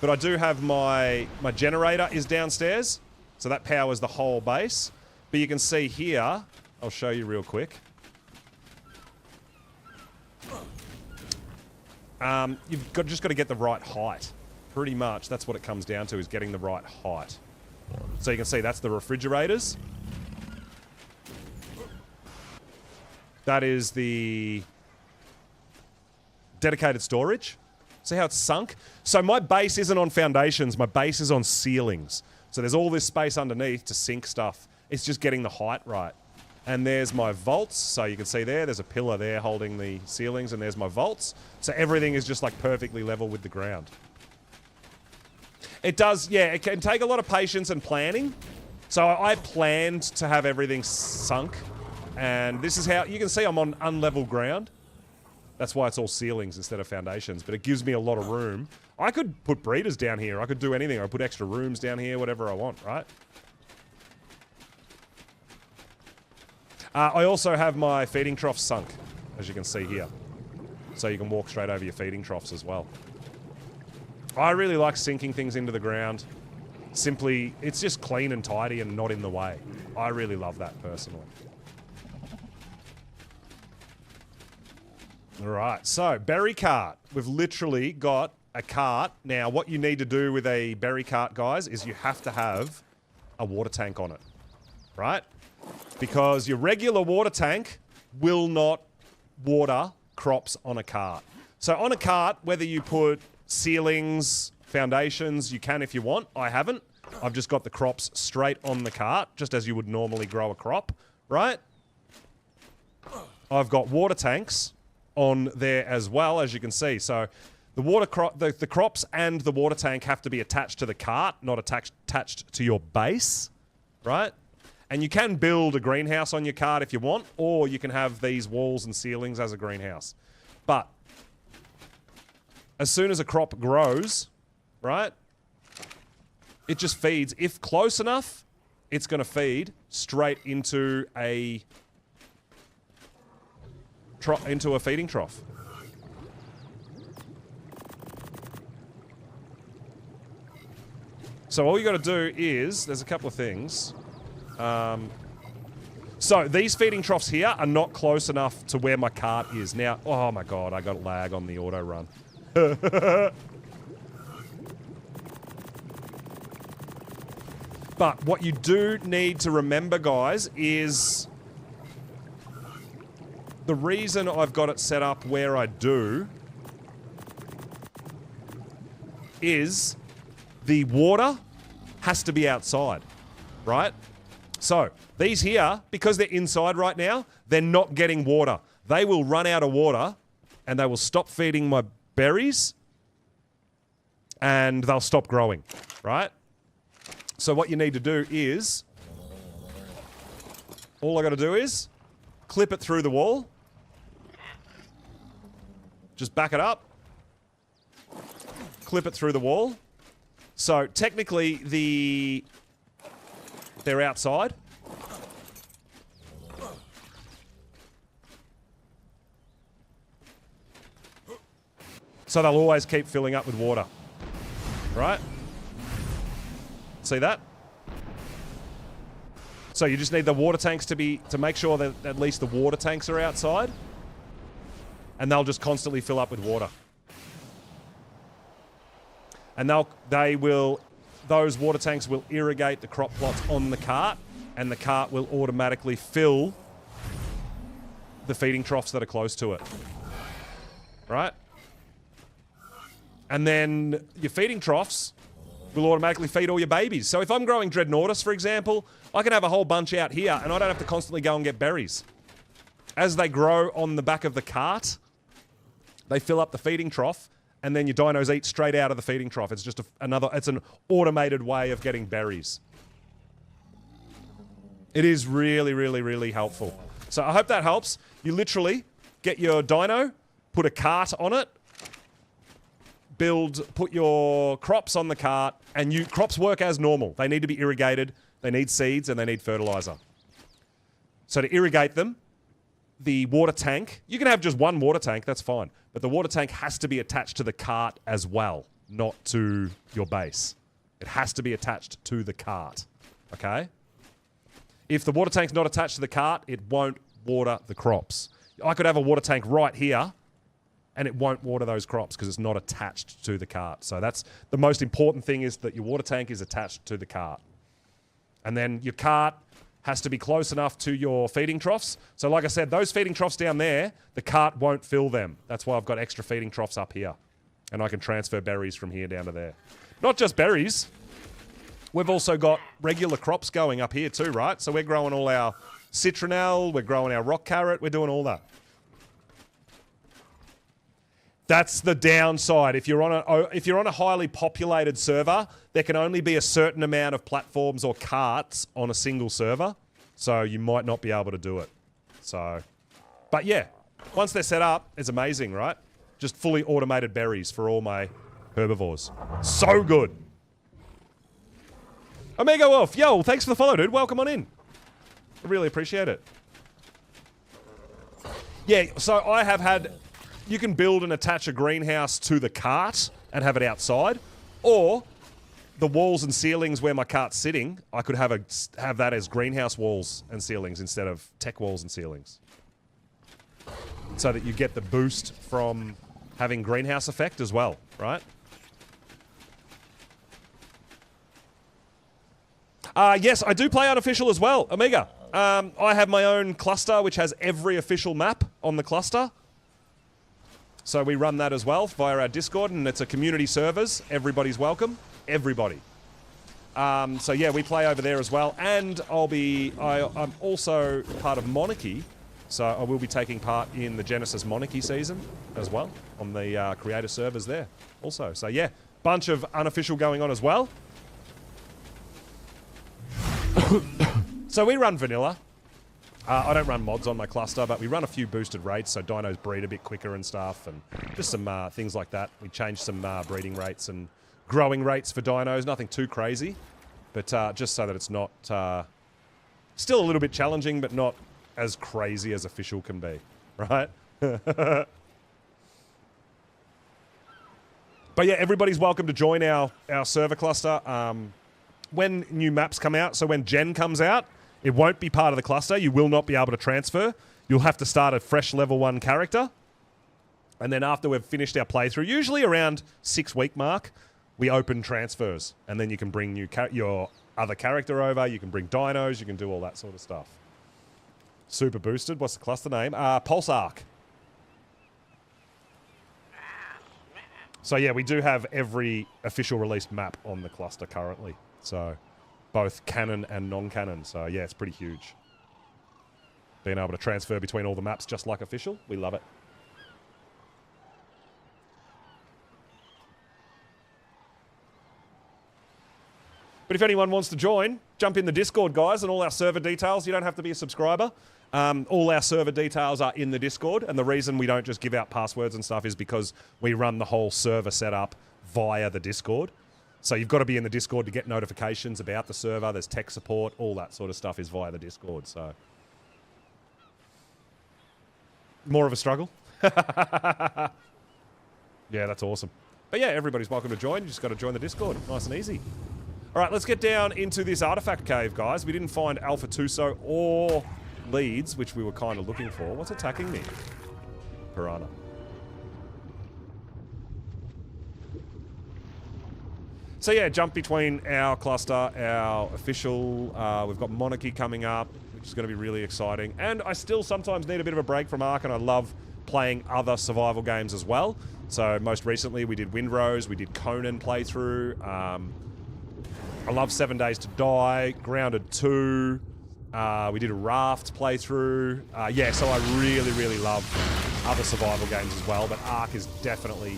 Speaker 1: But I do have my generator is downstairs. So that powers the whole base. But you can see here, I'll show you real quick. Just got to get the right height. Pretty much, that's what it comes down to, is getting the right height. So you can see that's the refrigerators. That is the dedicated storage. See how it's sunk? So my base isn't on foundations, my base is on ceilings. So there's all this space underneath to sink stuff. It's just getting the height right. And there's my vaults, so you can see there's a pillar there holding the ceilings, and there's my vaults. So everything is just like perfectly level with the ground. It does, yeah, it can take a lot of patience and planning. So I planned to have everything sunk, and this is how, you can see I'm on unlevel ground. That's why it's all ceilings instead of foundations, but it gives me a lot of room. I could put breeders down here, I could do anything. I could put extra rooms down here, whatever I want, right? I also have my feeding troughs sunk, as you can see here. So you can walk straight over your feeding troughs as well. I really like sinking things into the ground. Simply, it's just clean and tidy and not in the way. I really love that personally. Alright, so berry cart. We've literally got a cart. Now, what you need to do with a berry cart, guys, is you have to have a water tank on it. Right? Because your regular water tank will not water crops on a cart. So on a cart, whether you put ceilings, foundations, you can if you want. I haven't. I've just got the crops straight on the cart, just as you would normally grow a crop, right? I've got water tanks on there as well, as you can see. So the crops and the water tank have to be attached to the cart, not attached to your base, right? And you can build a greenhouse on your cart if you want, or you can have these walls and ceilings as a greenhouse. But as soon as a crop grows, right, it just feeds. If close enough, it's going to feed straight into a feeding trough. So all you got to do is, there's a couple of things. So these feeding troughs here are not close enough to where my cart is. Now, oh my god, I got lag on the auto run. But what you do need to remember, guys, is the reason I've got it set up where I do is the water has to be outside, right? So, these here, because they're inside right now, they're not getting water. They will run out of water and they will stop feeding my berries and they'll stop growing, right? So what you need to do is, all I got to do is clip it through the wall. Just back it up. Clip it through the wall. So technically they're outside. So they'll always keep filling up with water. Right? See that? So you just need the water tanks to make sure that at least the water tanks are outside. And they'll just constantly fill up with water. And those water tanks will irrigate the crop plots on the cart, and the cart will automatically fill the feeding troughs that are close to it. Right? And then your feeding troughs will automatically feed all your babies. So if I'm growing Dreadnoughtus, for example, I can have a whole bunch out here, and I don't have to constantly go and get berries. As they grow on the back of the cart, they fill up the feeding trough, and then your dinos eat straight out of the feeding trough. It's just it's an automated way of getting berries. It is really, really, really helpful. So I hope that helps. You literally get your dino, put a cart on it, put your crops on the cart, and crops work as normal. They need to be irrigated, they need seeds, and they need fertilizer. So to irrigate them, the water tank, you can have just one water tank, that's fine. But the water tank has to be attached to the cart as well, not to your base. It has to be attached to the cart, okay? If the water tank's not attached to the cart, it won't water the crops. I could have a water tank right here, and it won't water those crops because it's not attached to the cart. So that's the most important thing, is that your water tank is attached to the cart. And then your cart has to be close enough to your feeding troughs. So like I said, those feeding troughs down there, the cart won't fill them. That's why I've got extra feeding troughs up here. And I can transfer berries from here down to there. Not just berries. We've also got regular crops going up here too, right? So we're growing all our citronelle, we're growing our rock carrot, we're doing all that. That's the downside. If you're on a highly populated server, there can only be a certain amount of platforms or carts on a single server, so you might not be able to do it. So, but yeah, once they're set up, it's amazing, right? Just fully automated berries for all my herbivores. So good. Omega Wolf, yo, thanks for the follow, dude. Welcome on in. I really appreciate it. Yeah, so I have had... You can build and attach a greenhouse to the cart and have it outside, or the walls and ceilings where my cart's sitting, I could have that as greenhouse walls and ceilings instead of tech walls and ceilings, so that you get the boost from having greenhouse effect as well, right? Yes, I do play unofficial as well, Omega. I have my own cluster which has every official map on the cluster. So we run that as well via our Discord, and it's a community servers. Everybody's welcome. Everybody. So yeah, we play over there as well. And I'm also part of Monarchy, so I will be taking part in the Genesis Monarchy season as well on the creator servers there also. So yeah, bunch of unofficial going on as well. So we run vanilla. I don't run mods on my cluster, but we run a few boosted rates, so dinos breed a bit quicker and stuff, and just some things like that. We changed some breeding rates and growing rates for dinos. Nothing too crazy, but just so that it's not... still a little bit challenging, but not as crazy as official can be, right? But yeah, everybody's welcome to join our server cluster. When new maps come out, so when Gen comes out, it won't be part of the cluster. You will not be able to transfer. You'll have to start a fresh level 1 character. And then after we've finished our playthrough, usually around 6-week mark, we open transfers. And then you can bring your other character over. You can bring dinos. You can do all that sort of stuff. Super boosted. What's the cluster name? Pulse Ark. So yeah, we do have every official released map on the cluster currently. So... both canon and non-canon, so yeah, it's pretty huge. Being able to transfer between all the maps just like official, we love it. But if anyone wants to join, jump in the Discord, guys, and all our server details. You don't have to be a subscriber. All our server details are in the Discord, and the reason we don't just give out passwords and stuff is because we run the whole server setup via the Discord. So you've got to be in the Discord to get notifications about the server. There's tech support. All that sort of stuff is via the Discord. So more of a struggle. Yeah, that's awesome. But yeah, everybody's welcome to join. You just got to join the Discord. Nice and easy. All right, let's get down into this artifact cave, guys. We didn't find Alpha Tuso or leads, which we were kind of looking for. What's attacking me? Piranha. So yeah, jump between our cluster, our official, we've got Monarchy coming up, which is going to be really exciting. And I still sometimes need a bit of a break from Ark, and I love playing other survival games as well. So most recently we did Windrose, we did Conan playthrough. I love 7 Days to Die, Grounded 2. We did a Raft playthrough. Yeah, so I really, really love other survival games as well, but Ark is definitely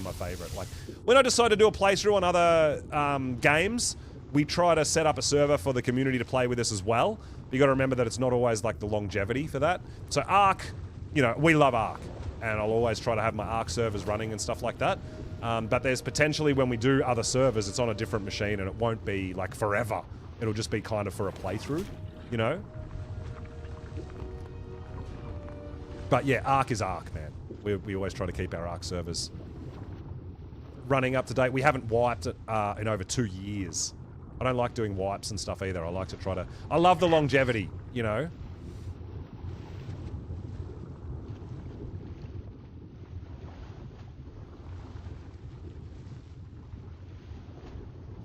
Speaker 1: my favorite. Like, when I decide to do a playthrough on other games, we try to set up a server for the community to play with us as well. You got to remember that it's not always like the longevity for that. So Ark, you know, we love Ark, and I'll always try to have my Ark servers running and stuff like that. But there's potentially, when we do other servers, it's on a different machine, and it won't be like forever. It'll just be kind of for a playthrough, you know? But yeah, Ark is Ark, man. We always try to keep our Ark servers running up to date. We haven't wiped it in over 2 years. I don't like doing wipes and stuff either. I like to try to... I love the longevity, you know?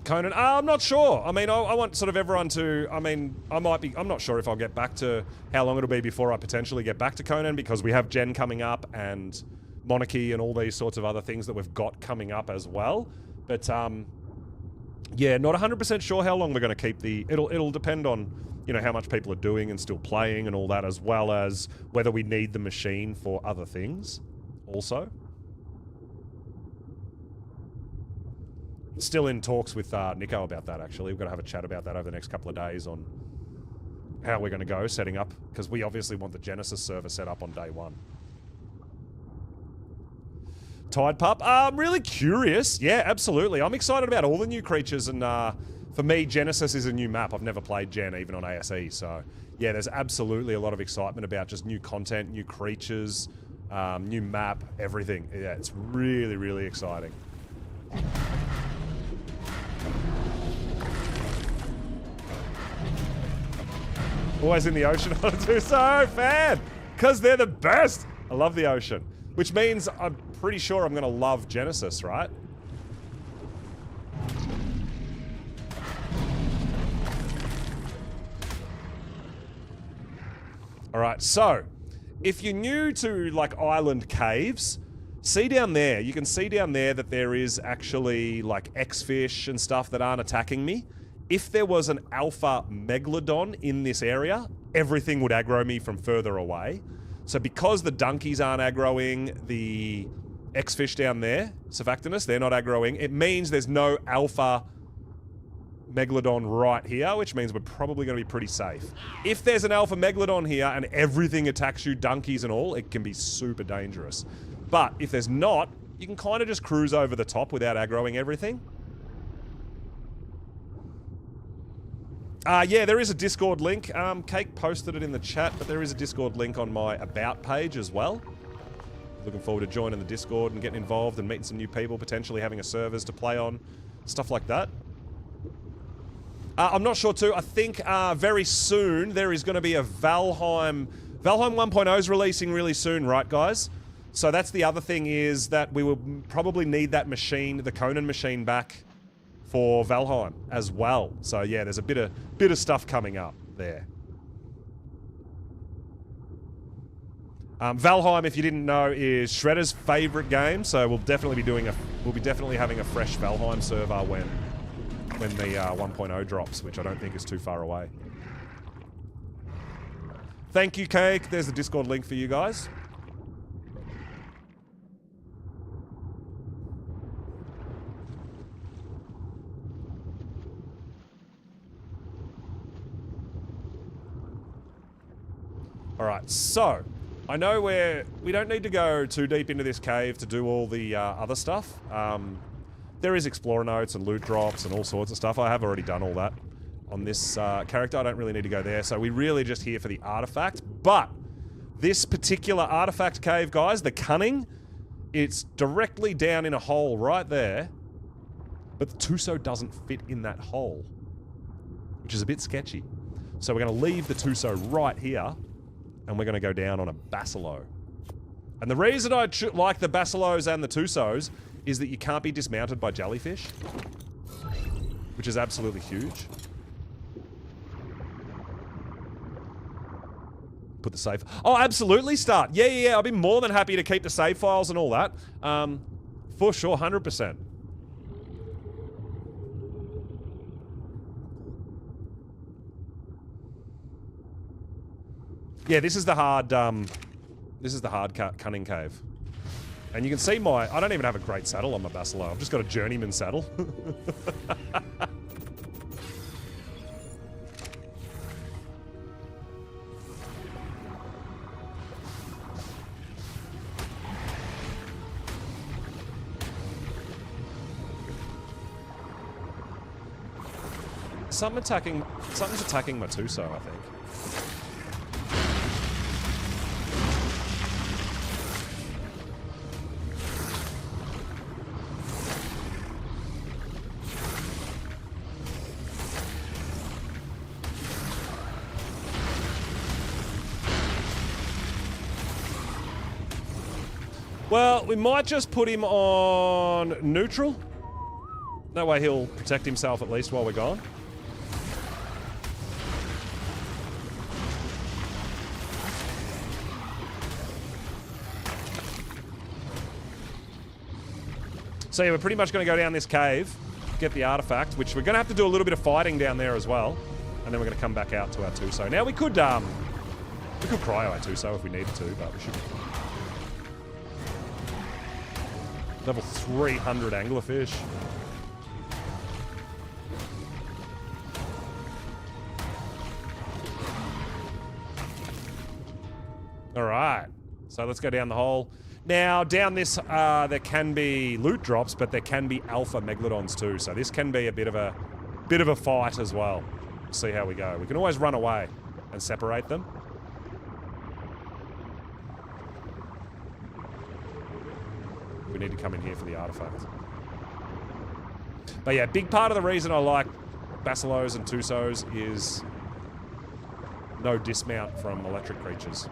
Speaker 1: Conan, I'm not sure. I mean, I want sort of everyone to... I mean, I'm not sure if I'll get back to how long it'll be before I potentially get back to Conan, because we have Gen coming up and Monarchy and all these sorts of other things that we've got coming up as well. But, yeah, not 100% sure how long we're going to keep the... It'll depend on, you know, how much people are doing and still playing and all that, as well as whether we need the machine for other things also. Still in talks with Nico about that, actually. We're going to have a chat about that over the next couple of days on how we're going to go setting up, because we obviously want the Genesis server set up on day one. Tide Pup, I'm really curious. Yeah, absolutely. I'm excited about all the new creatures, and for me, Genesis is a new map. I've never played Gen, even on ASE, so yeah, there's absolutely a lot of excitement about just new content, new creatures, new map, everything. Yeah, it's really, really exciting. Always in the ocean on a Tuso fan, because they're the best. I love the ocean, which means I'm pretty sure I'm going to love Genesis, right? All right, so if you're new to like island caves, see down there, you can see down there that there is actually like X-fish and stuff that aren't attacking me. If there was an alpha megalodon in this area, everything would aggro me from further away. So because the donkeys aren't aggroing the X-fish down there, Surfactinus, they're not aggroing, it means there's no alpha megalodon right here, which means we're probably going to be pretty safe. If there's an alpha megalodon here and everything attacks you, donkeys and all, it can be super dangerous. But if there's not, you can kind of just cruise over the top without aggroing everything. Yeah, there is a Discord link. Cake posted it in the chat, but there is a Discord link on my About page as well. Looking forward to joining the Discord and getting involved and meeting some new people, potentially having a servers to play on, stuff like that. I'm not sure too. I think very soon there is going to be a Valheim 1.0 is releasing really soon, right, guys? So that's the other thing, is that we will probably need that machine, the Conan machine, back for Valheim as well. So yeah, there's a bit of stuff coming up there. Valheim, if you didn't know, is Shredder's favorite game, so we'll definitely be having a fresh Valheim server when the 1.0 drops, which I don't think is too far away. Thank you, Cake. There's the Discord link for you guys. Alright, so I know we don't need to go too deep into this cave to do all the other stuff. There is explorer notes and loot drops and all sorts of stuff. I have already done all that on this character. I don't really need to go there. So we're really just here for the artifact. But this particular artifact cave, guys, the Cunning, it's directly down in a hole right there. But the Tuso doesn't fit in that hole, which is a bit sketchy. So we're going to leave the Tuso right here, and we're going to go down on a Basilo. And the reason I like the Basilos and the Tusos is that you can't be dismounted by jellyfish, which is absolutely huge. Put the save... Oh, absolutely, Start. Yeah. I'll be more than happy to keep the save files and all that. For sure, 100%. Yeah, this is the hard Cunning Cave. And you can see I don't even have a great saddle on my Basilo. I've just got a journeyman saddle. Something's attacking my Tuso, I think. Well, we might just put him on neutral. That way he'll protect himself at least while we're gone. So yeah, we're pretty much going to go down this cave, get the artifact, which we're going to have to do a little bit of fighting down there as well. And then we're going to come back out to our Tuso. Now we could cryo our Tuso if we needed to, but we should. Level 300 anglerfish. All right, so let's go down the hole. Now, down this, there can be loot drops, but there can be alpha megalodons too. So this can be a bit of a fight as well. See how we go. We can always run away and separate them. We need to come in here for the artifact. But yeah, big part of the reason I like Basilos and Tusos is no dismount from electric creatures.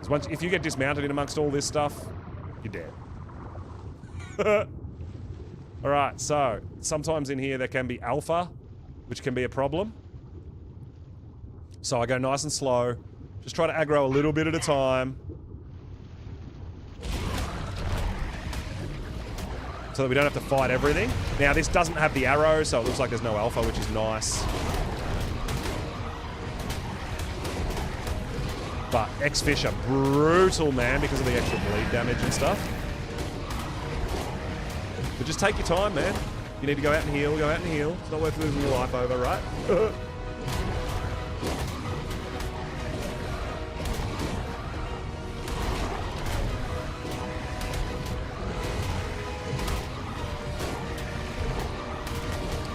Speaker 1: Because if you get dismounted in amongst all this stuff, you're dead. Alright, so sometimes in here there can be alpha, which can be a problem. So I go nice and slow. Just try to aggro a little bit at a time. So that we don't have to fight everything. Now this doesn't have the arrow, so it looks like there's no alpha, which is nice. But X-Fish are brutal, man, because of the extra bleed damage and stuff. But just take your time, man. You need to go out and heal, go out and heal. It's not worth losing your life over, right?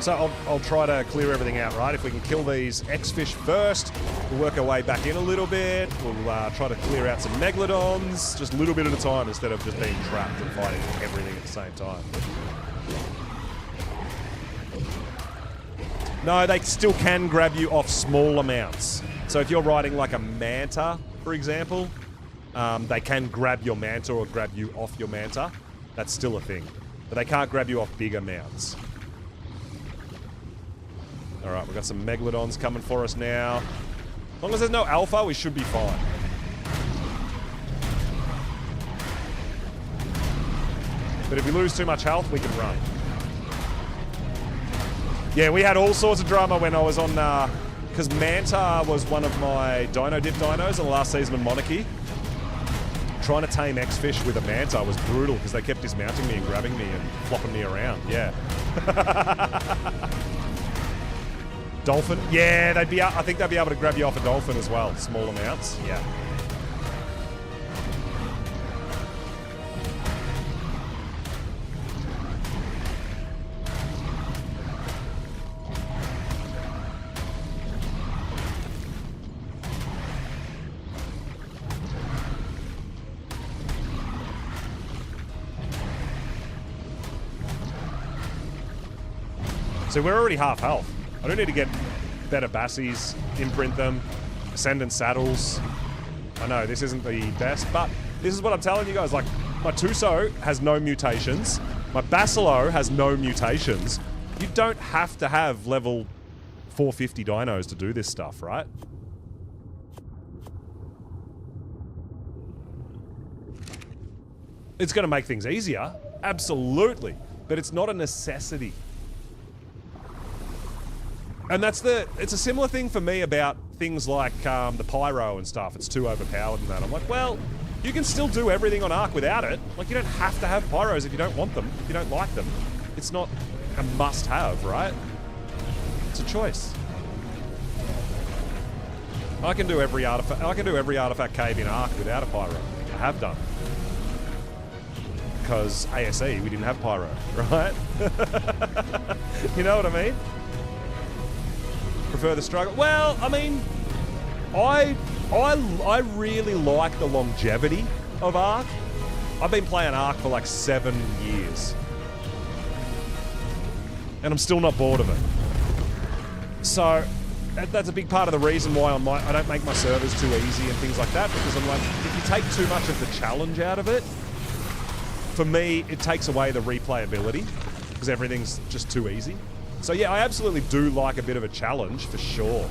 Speaker 1: So I'll try to clear everything out, right? If we can kill these X-Fish first, we'll work our way back in a little bit. We'll try to clear out some Megalodons, just a little bit at a time instead of just being trapped and fighting everything at the same time. No, they still can grab you off small amounts. So if you're riding like a Manta, for example, they can grab your Manta or grab you off your Manta. That's still a thing. But they can't grab you off bigger mounts. Alright, we've got some Megalodons coming for us now. As long as there's no alpha, we should be fine. But if we lose too much health, we can run. Yeah, we had all sorts of drama when I was on... because Manta was one of my Dino Dip dinos in the last season of Monarchy. Trying to tame X-Fish with a Manta was brutal because they kept dismounting me and grabbing me and flopping me around. Yeah. Dolphin? Yeah, I think they'd be able to grab you off a dolphin as well. Small amounts. Yeah. So we're already half health. I don't need to get better bassies, imprint them, Ascendant saddles. I know, this isn't the best, but this is what I'm telling you guys. Like, my Tuso has no mutations. My Basilo has no mutations. You don't have to have level 450 dinos to do this stuff, right? It's going to make things easier. Absolutely. But it's not a necessity. And it's a similar thing for me about things like the pyro and stuff. It's too overpowered and that. I'm like, well, you can still do everything on Ark without it. Like, you don't have to have pyros if you don't want them, if you don't like them. It's not a must-have, right? It's a choice. I can do every artifact cave in Ark without a pyro. I have done. Because ASE, we didn't have pyro, right? You know what I mean? Prefer the struggle? Well, I mean, I really like the longevity of Ark. I've been playing Ark for like 7 years. And I'm still not bored of it. So, that's a big part of the reason why I don't make my servers too easy and things like that, because I'm like, if you take too much of the challenge out of it, for me, it takes away the replayability, because everything's just too easy. So yeah, I absolutely do like a bit of a challenge, for sure.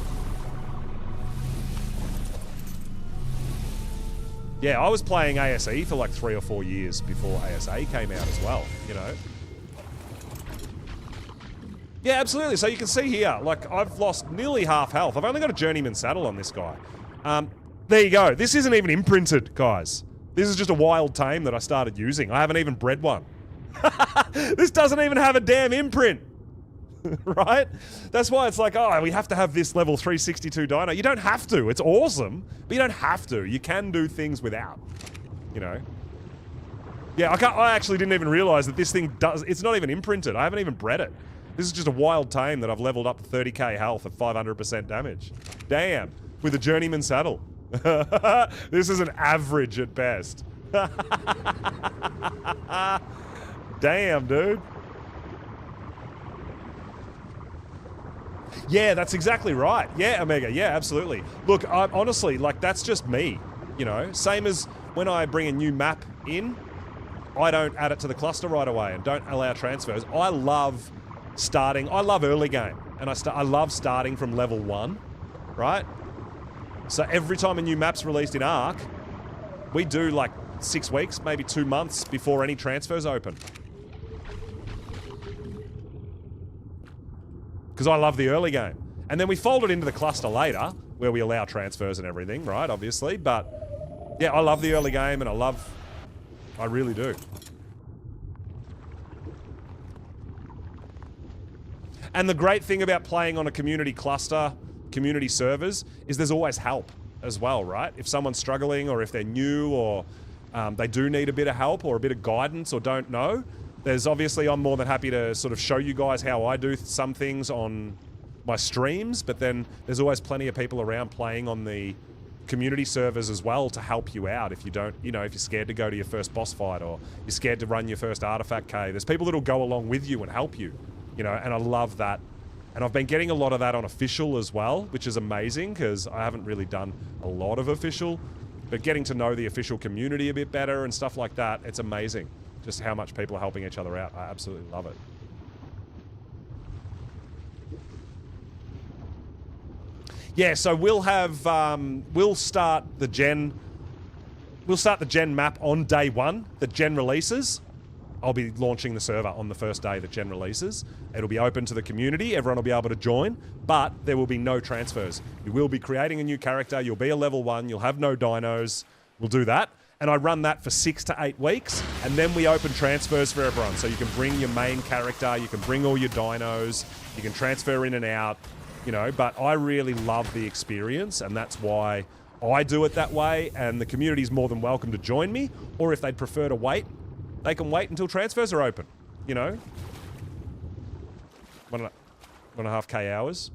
Speaker 1: Yeah, I was playing ASE for like 3 or 4 years before ASA came out as well, you know. Yeah, absolutely. So you can see here, like, I've lost nearly half health. I've only got a journeyman saddle on this guy. There you go. This isn't even imprinted, guys. This is just a wild tame that I started using. I haven't even bred one. This doesn't even have a damn imprint. Right? That's why it's like, oh, we have to have this level 362 dino. You don't have to. It's awesome, but you don't have to. You can do things without, you know. Yeah, I actually didn't even realize that this thing does... It's not even imprinted. I haven't even bred it. This is just a wild tame that I've leveled up to 30k health at 500% damage. Damn. With a journeyman saddle. This is an average at best. Damn, dude. Yeah, that's exactly right. Yeah, Omega. Yeah, absolutely. Look, honestly, like, that's just me, you know? Same as when I bring a new map in, I don't add it to the cluster right away and don't allow transfers. I love early game, and I love starting from level 1, right? So every time a new map's released in Ark, we do like 6 weeks, maybe 2 months before any transfers open. Because I love the early game. And then we fold it into the cluster later, where we allow transfers and everything, right, obviously. But, yeah, I love the early game, and I really do. And the great thing about playing on a community cluster, community servers, is there's always help as well, right? If someone's struggling, or if they're new, or they do need a bit of help or a bit of guidance or don't know, there's obviously, I'm more than happy to sort of show you guys how I do some things on my streams, but then there's always plenty of people around playing on the community servers as well to help you out if you don't, you know, if you're scared to go to your first boss fight or you're scared to run your first artifact cave. There's people that'll go along with you and help you, you know, and I love that. And I've been getting a lot of that on official as well, which is amazing because I haven't really done a lot of official, but getting to know the official community a bit better and stuff like that, it's amazing. Just how much people are helping each other out. I absolutely love it. Yeah, so we'll have, we'll start the gen map on day 1 that gen releases. I'll be launching the server on the first day that gen releases. It'll be open to the community, everyone will be able to join, but there will be no transfers. You will be creating a new character, you'll be a level 1, you'll have no dinos, we'll do that. And I run that for 6 to 8 weeks, and then we open transfers for everyone. So you can bring your main character, you can bring all your dinos, you can transfer in and out, you know, but I really love the experience, and that's why I do it that way, and the community's more than welcome to join me, or if they'd prefer to wait, they can wait until transfers are open, you know? 1.5k hours.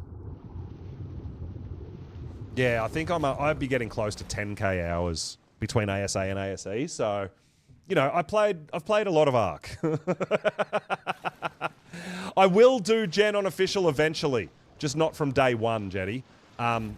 Speaker 1: Yeah, I think I'd be getting close to 10k hours between ASA and ASE, so, you know, I've played a lot of Ark. I will do gen on official eventually, just not from day 1, Jetty. I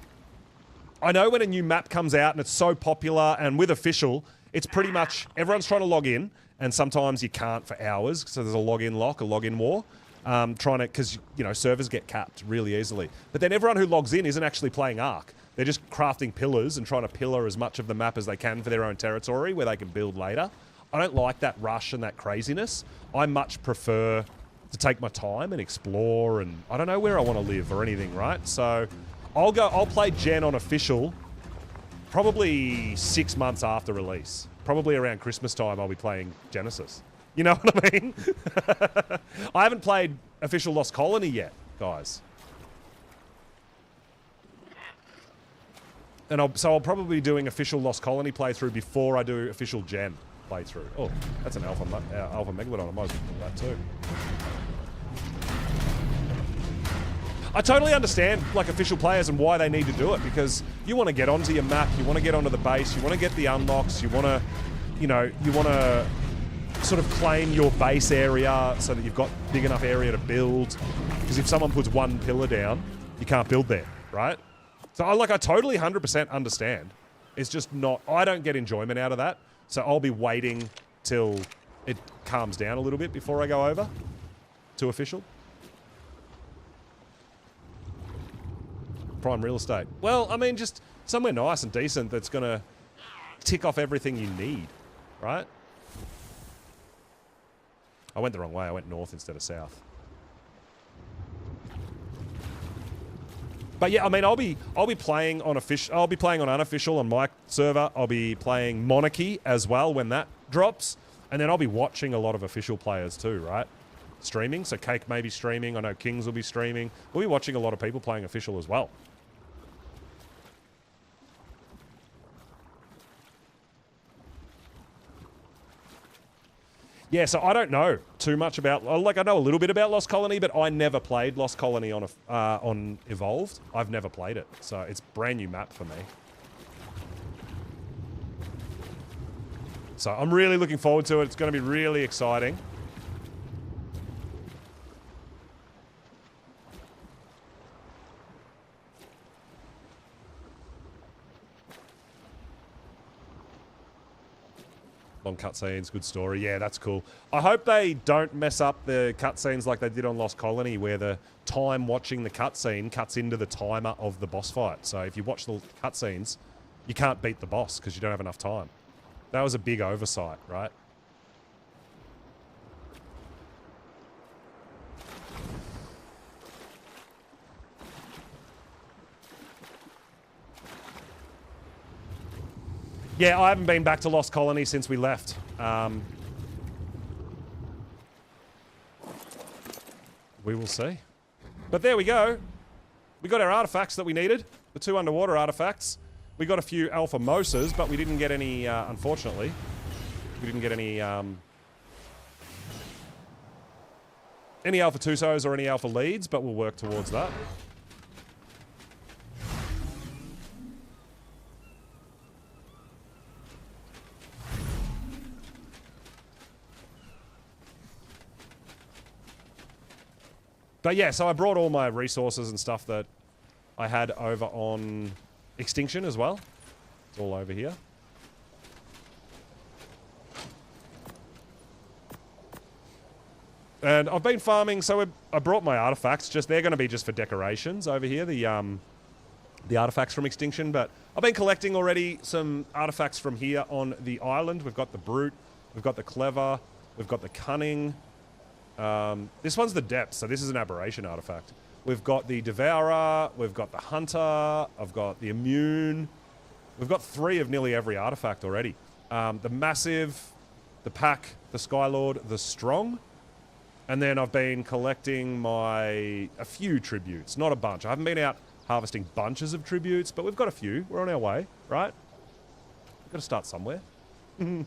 Speaker 1: know when a new map comes out and it's so popular, and with official, it's pretty much everyone's trying to log in, and sometimes you can't for hours, so there's a login lock, a login war. Because, you know, servers get capped really easily. But then everyone who logs in isn't actually playing Ark. They're just crafting pillars and trying to pillar as much of the map as they can for their own territory where they can build later. I don't like that rush and that craziness. I much prefer to take my time and explore, and I don't know where I want to live or anything, right? So I'll play gen on official probably 6 months after release. Probably around Christmas time I'll be playing Genesis. You know what I mean? I haven't played official Lost Colony yet, guys. And so I'll probably be doing official Lost Colony playthrough before I do official gen playthrough. Oh, that's an alpha megalodon. I might as well do that too. I totally understand, like, official players and why they need to do it, because you want to get onto your map, you want to get onto the base, you want to get the unlocks, you want to, you know, you want to sort of claim your base area so that you've got big enough area to build. Because if someone puts one pillar down, you can't build there. right? So I totally 100% understand. It's just not, I don't get enjoyment out of that. So I'll be waiting till it calms down a little bit before I go over to official. Prime real estate. Well, I mean, just somewhere nice and decent that's going to tick off everything you need, right? I went the wrong way. I went north instead of south. But yeah, I mean, I'll be playing on official. I'll be playing on unofficial on my server. I'll be playing Monarchy as well when that drops, and then I'll be watching a lot of official players too, right? Streaming. So Cake may be streaming. I know Kings will be streaming. We'll be watching a lot of people playing official as well. Yeah, so I don't know too much about, like, I know a little bit about Lost Colony, but I never played Lost Colony on Evolved. I've never played it, so it's a brand new map for me. So I'm really looking forward to it. It's going to be really exciting. Long cutscenes, good story. Yeah, that's cool. I hope they don't mess up the cutscenes like they did on Lost Colony, where the time watching the cutscene cuts into the timer of the boss fight. So if you watch the cutscenes, you can't beat the boss because you don't have enough time. That was a big oversight, right? Yeah, I haven't been back to Lost Colony since we left. We will see. But there we go. We got our artifacts that we needed. The 2 underwater artifacts. We got a few Alpha Mosas, but we didn't get any, unfortunately. We didn't get any Alpha Tusos or any Alpha Leads, but we'll work towards that. But yeah, so I brought all my resources and stuff that I had over on Extinction as well. It's all over here. And I've been farming, so I brought my artifacts. They're going to be just for decorations over here, the artifacts from Extinction. But I've been collecting already some artifacts from here on the island. We've got the Brute, we've got the Clever, we've got the Cunning. This one's the Depth, so this is an Aberration artifact. We've got the Devourer, we've got the Hunter, I've got the Immune. We've got 3 of nearly every artifact already. The Massive, the Pack, the Skylord, the Strong. And then I've been collecting a few tributes, not a bunch. I haven't been out harvesting bunches of tributes, but we've got a few. We're on our way, right? We've got to start somewhere. I'm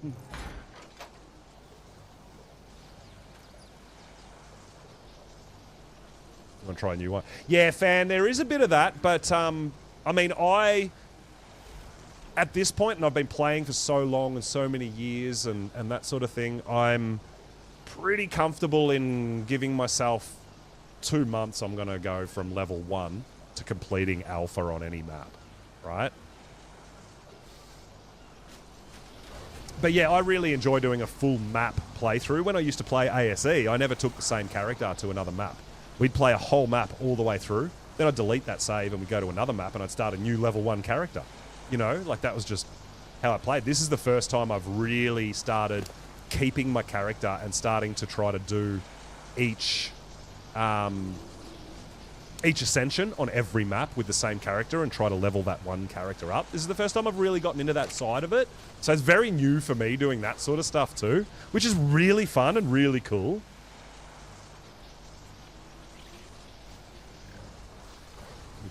Speaker 1: going to try a new one. Yeah, fan, there is a bit of that, but, I mean, at this point, and I've been playing for so long and so many years and that sort of thing, I'm pretty comfortable in giving myself 2 months. I'm going to go from level 1 to completing alpha on any map, right? But yeah, I really enjoy doing a full map playthrough. When I used to play ASE, I never took the same character to another map. We'd play a whole map all the way through. Then I'd delete that save and we'd go to another map and I'd start a new level 1 character. You know, like that was just how I played. This is the first time I've really started keeping my character and starting to try to do each ascension on every map with the same character and try to level that one character up. This is the first time I've really gotten into that side of it. So it's very new for me doing that sort of stuff too, which is really fun and really cool.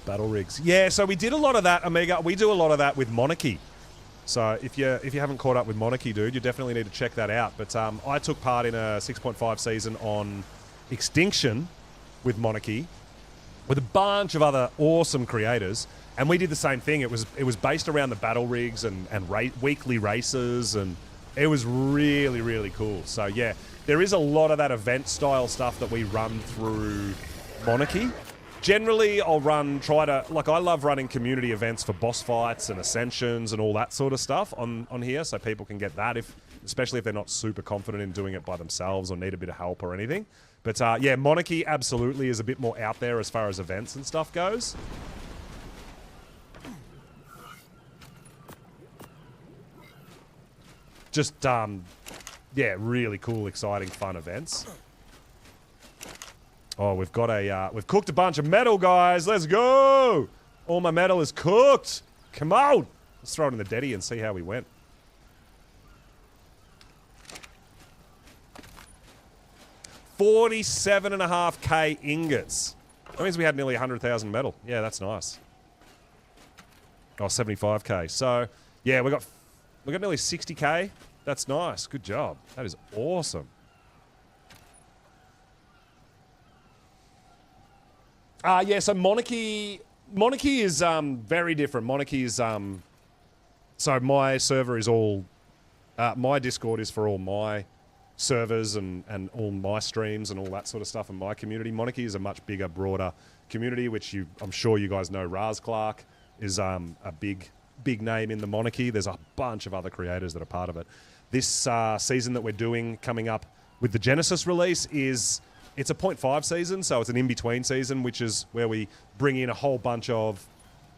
Speaker 1: Battle rigs. Yeah, so we did a lot of that, Amiga. We do a lot of that with Monarchy. So if you haven't caught up with Monarchy, dude, you definitely need to check that out. But I took part in a 6.5 season on Extinction with Monarchy with a bunch of other awesome creators, and we did the same thing. It was based around the battle rigs and weekly races, and it was really, really cool. So yeah, there is a lot of that event style stuff that we run through Monarchy. Generally, I'll I love running community events for boss fights and ascensions and all that sort of stuff on here, so people can get that, especially if they're not super confident in doing it by themselves or need a bit of help or anything. But yeah, Monarchy absolutely is a bit more out there as far as events and stuff goes. Just, yeah, really cool, exciting, fun events. Oh, we've cooked a bunch of metal, guys. Let's go. All my metal is cooked. Come on. Let's throw it in the deadie and see how we went. $47.5K ingots. That means we had nearly 100,000 metal. Yeah, that's nice. Oh, 75K. So, yeah, we got nearly 60K. That's nice. Good job. That is awesome. Yeah, so Monarchy is very different. Monarchy is so my server is all my Discord is for all my servers and all my streams and all that sort of stuff in my community. Monarchy is a much bigger, broader community, which I'm sure you guys know. Raz Clark is a big name in the Monarchy. There's a bunch of other creators that are part of it. This season that we're doing coming up with the Genesis release it's a 0.5 season, so it's an in-between season, which is where we bring in a whole bunch of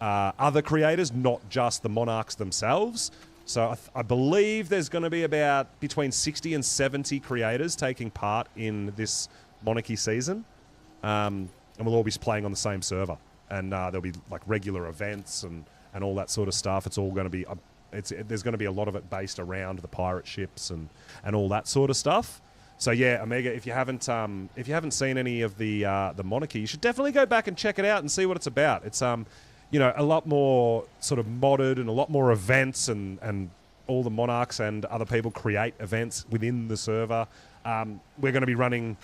Speaker 1: other creators, not just the Monarchs themselves. So I believe there's going to be about between 60 and 70 creators taking part in this Monarchy season. And we'll all be playing on the same server. And there'll be like regular events and all that sort of stuff. It's all going to be... there's going to be a lot of it based around the pirate ships and all that sort of stuff. So yeah, Omega, if you haven't seen any of the Monarchy, you should definitely go back and check it out and see what it's about. It's you know, a lot more sort of modded and a lot more events and all the Monarchs and other people create events within the server. We're going to be running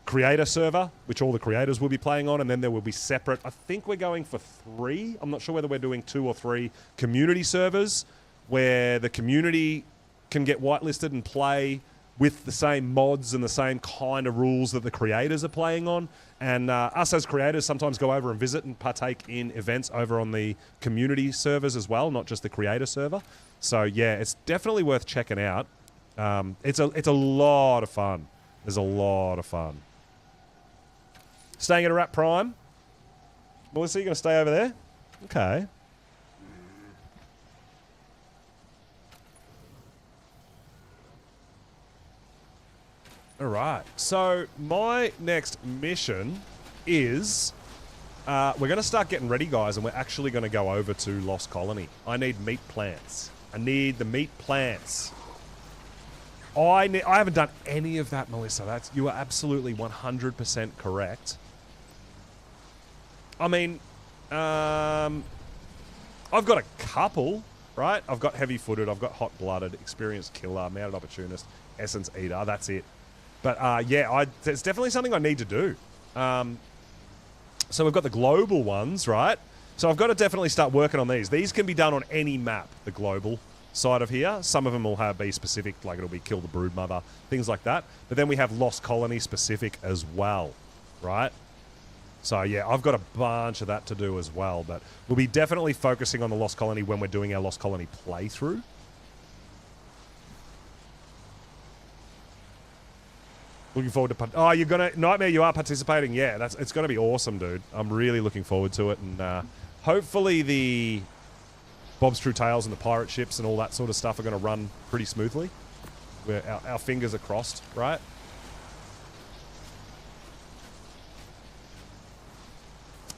Speaker 1: creator server, which all the creators will be playing on, and then there will be separate. I think we're going for 3. I'm not sure whether we're doing 2 or 3 community servers where the community can get whitelisted and play with the same mods and the same kind of rules that the creators are playing on. And us as creators sometimes go over and visit and partake in events over on the community servers as well, not just the creator server. So yeah, it's definitely worth checking out. It's a lot of fun. There's a lot of fun. Staying at a Rat Prime. Melissa, you going to stay over there? Okay. All right, so my next mission is we're going to start getting ready, guys, and we're actually going to go over to Lost Colony. I need meat plants. I need the meat plants. I haven't done any of that, Melissa. You are absolutely 100% correct. I mean, I've got a couple, right? I've got heavy-footed, I've got hot-blooded, experienced killer, mounted opportunist, essence eater. That's it. But yeah, it's definitely something I need to do. So we've got the global ones, right? So I've got to definitely start working on these. These can be done on any map, the global side of here. Some of them will be specific, like it'll be Kill the Broodmother, things like that. But then we have Lost Colony specific as well, right? So yeah, I've got a bunch of that to do as well. But we'll be definitely focusing on the Lost Colony when we're doing our Lost Colony playthrough. Looking forward to... Oh, you're going to... Nightmare, you are participating? Yeah, it's going to be awesome, dude. I'm really looking forward to it. And hopefully the Bob's True Tales and the pirate ships and all that sort of stuff are going to run pretty smoothly. Our fingers are crossed, right?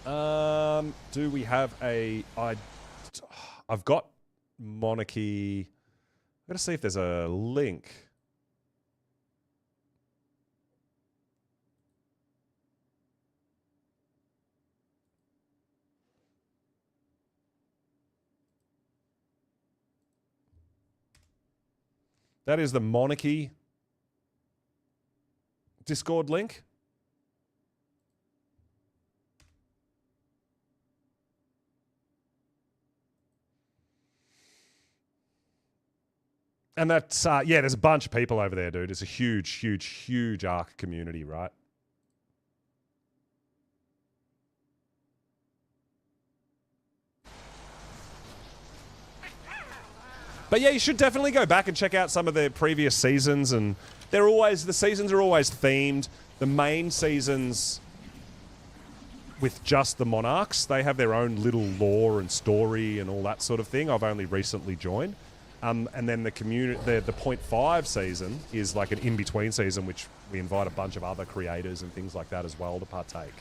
Speaker 1: Do we have a... I've got Monarchy... I've got to see if there's a link... That is the Monarchy Discord link. And that's, yeah, there's a bunch of people over there, dude. It's a huge, huge, huge Ark community, right? But yeah, you should definitely go back and check out some of the previous seasons, and the seasons are always themed. The main seasons with just the monarchs, they have their own little lore and story and all that sort of thing. I've only recently joined. And then the 0.5 season is like an in-between season, which we invite a bunch of other creators and things like that as well to partake.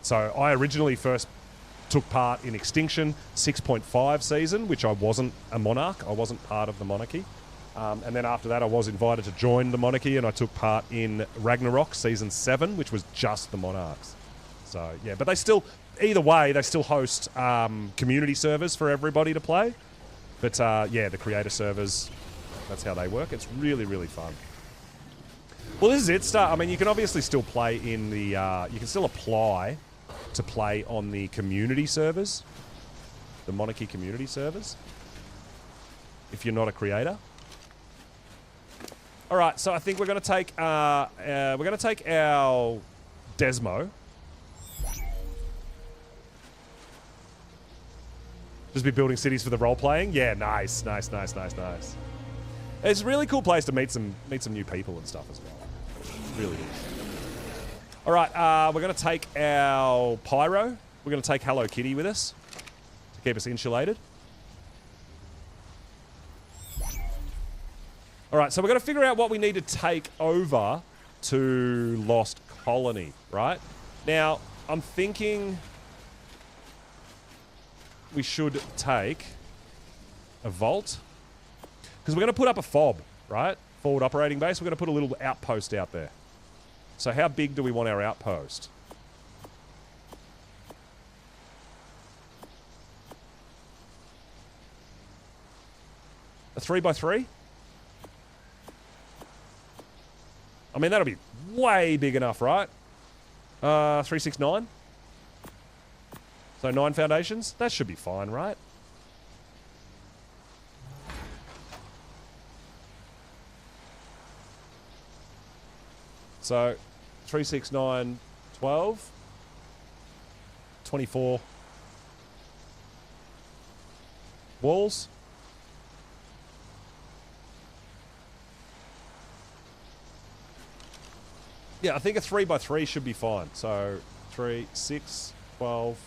Speaker 1: So I originally first took part in Extinction 6.5 season, which I wasn't a monarch. I wasn't part of the monarchy. And then after that, I was invited to join the monarchy, and I took part in Ragnarok season 7, which was just the monarchs. So yeah, but either way, they still host community servers for everybody to play. But yeah, the creator servers, that's how they work. It's really, really fun. Well, this is it. I mean, you can obviously still play in the... you can still apply to play on the community servers. The monarchy community servers. If you're not a creator. All right, so I think we're going to take our Desmo. Just be building cities for the role playing. Yeah, nice. It's a really cool place to meet some new people and stuff as well. Really is. All right, we're going to take our Pyro. We're going to take Hello Kitty with us to keep us insulated. All right, so we're going to figure out what we need to take over to Lost Colony, right? Now, I'm thinking we should take a vault, because we're going to put up a FOB, right? Forward operating base. We're going to put a little outpost out there. So how big do we want our outpost? A 3x3? I mean, that'll be way big enough, right? 369? So 9 foundations? That should be fine, right? So 3, 6, 9, 12, 24 walls. Yeah, I think a 3x3 should be fine. So 3, 6, 12,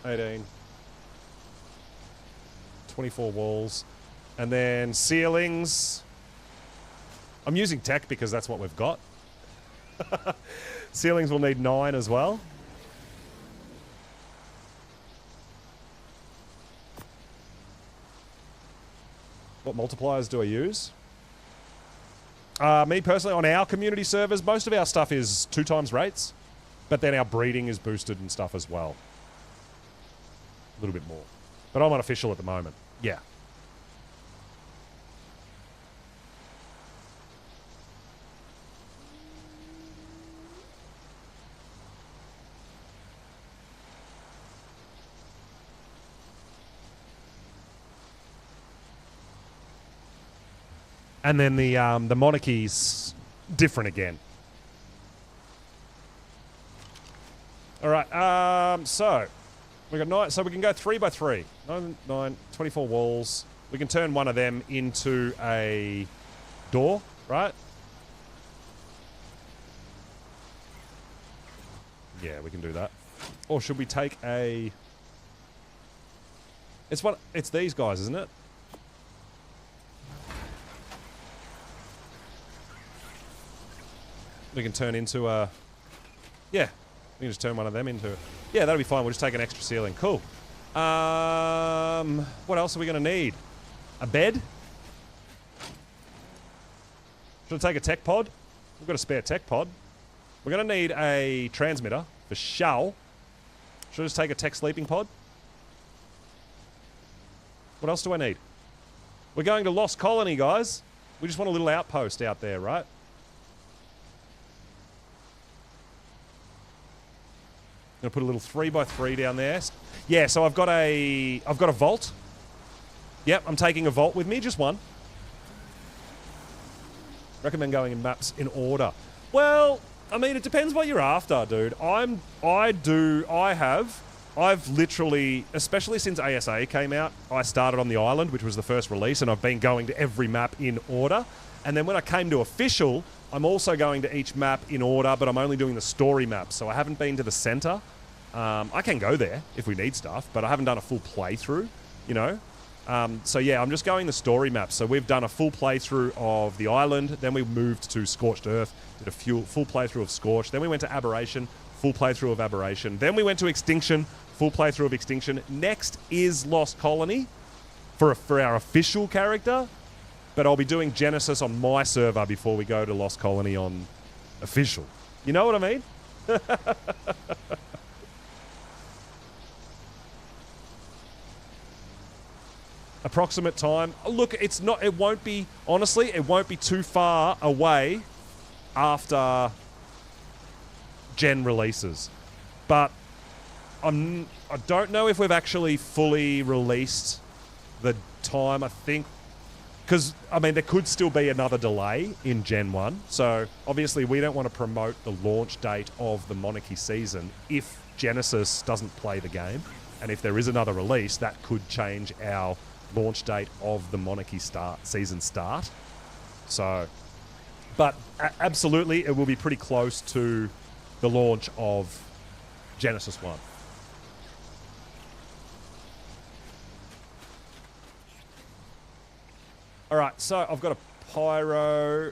Speaker 1: 18, 24 walls. And then ceilings. I'm using tech because that's what we've got. Ceilings will need 9 as well. What multipliers do I use? Me personally, on our community servers, most of our stuff is 2 times rates, but then our breeding is boosted and stuff as well. A little bit more. But I'm unofficial at the moment. Yeah. And then the monarchy's different again. All right, so we got 9. So we can go 3x3. 9, 24 walls. We can turn one of them into a door, right? Yeah, we can do that. Or should we take a... It's these guys, isn't it? We can turn into a... Yeah, we can just turn one of them into... Yeah, that'll be fine. We'll just take an extra ceiling. Cool. What else are we going to need? A bed? Should I take a tech pod? We've got a spare tech pod. We're going to need a transmitter for sure. Should I just take a tech sleeping pod? What else do I need? We're going to Lost Colony, guys. We just want a little outpost out there, right? I'm gonna put a little 3x3 down there. Yeah, so I've got a vault. Yep, I'm taking a vault with me, just one. Recommend going in maps in order. Well, I mean, it depends what you're after, dude. I I've literally, especially since ASA came out, I started on the island, which was the first release, and I've been going to every map in order. And then when I came to official, I'm also going to each map in order, but I'm only doing the story maps, so I haven't been to the center. I can go there if we need stuff, but I haven't done a full playthrough, you know? So yeah, I'm just going the story maps. So we've done a full playthrough of the island, then we moved to Scorched Earth, did a full playthrough of Scorched, then we went to Aberration, full playthrough of Aberration, then we went to Extinction, full playthrough of Extinction. Next is Lost Colony for our official character, but I'll be doing Genesis on my server before we go to Lost Colony on official. You know what I mean? Approximate time. Look, it won't be, honestly, it won't be too far away after Gen releases. But I don't know if we've actually fully released the time, I think. Because, I mean, there could still be another delay in Gen 1. So, obviously, we don't want to promote the launch date of the Monarchy season if Genesis doesn't play the game. And if there is another release, that could change our launch date of the Monarchy season start. So, but absolutely, it will be pretty close to the launch of Genesis 1. Alright, so I've got a pyro.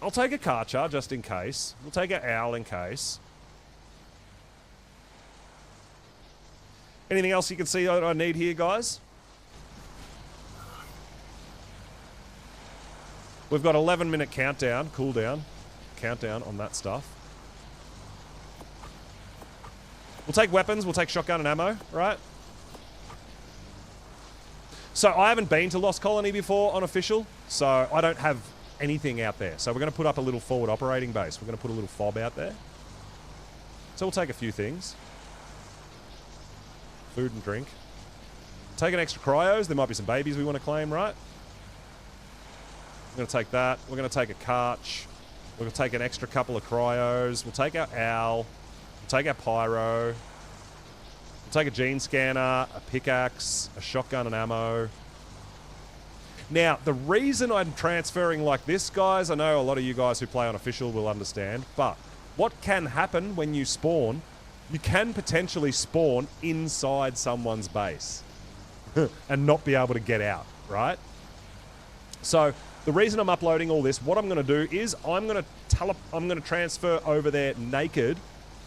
Speaker 1: I'll take a Karcher just in case. We'll take an owl in case. Anything else you can see that I need here, guys? We've got 11-minute countdown, cooldown, countdown on that stuff. We'll take weapons, we'll take shotgun and ammo, right? So I haven't been to Lost Colony before on official, so I don't have anything out there. So we're going to put up a little forward operating base. We're going to put a little fob out there. So we'll take a few things. Food and drink. Take an extra cryos. There might be some babies we want to claim, right? We're going to take that. We're going to take a Karch. We're going to take an extra couple of cryos. We'll take our owl. We'll take our pyro. We'll take a gene scanner, a pickaxe, a shotgun and ammo. Now, the reason I'm transferring like this, guys, I know a lot of you guys who play on official will understand, but what can happen when you spawn, you can potentially spawn inside someone's base and not be able to get out, right? So the reason I'm uploading all this, what I'm going to do is I'm going to transfer over there naked,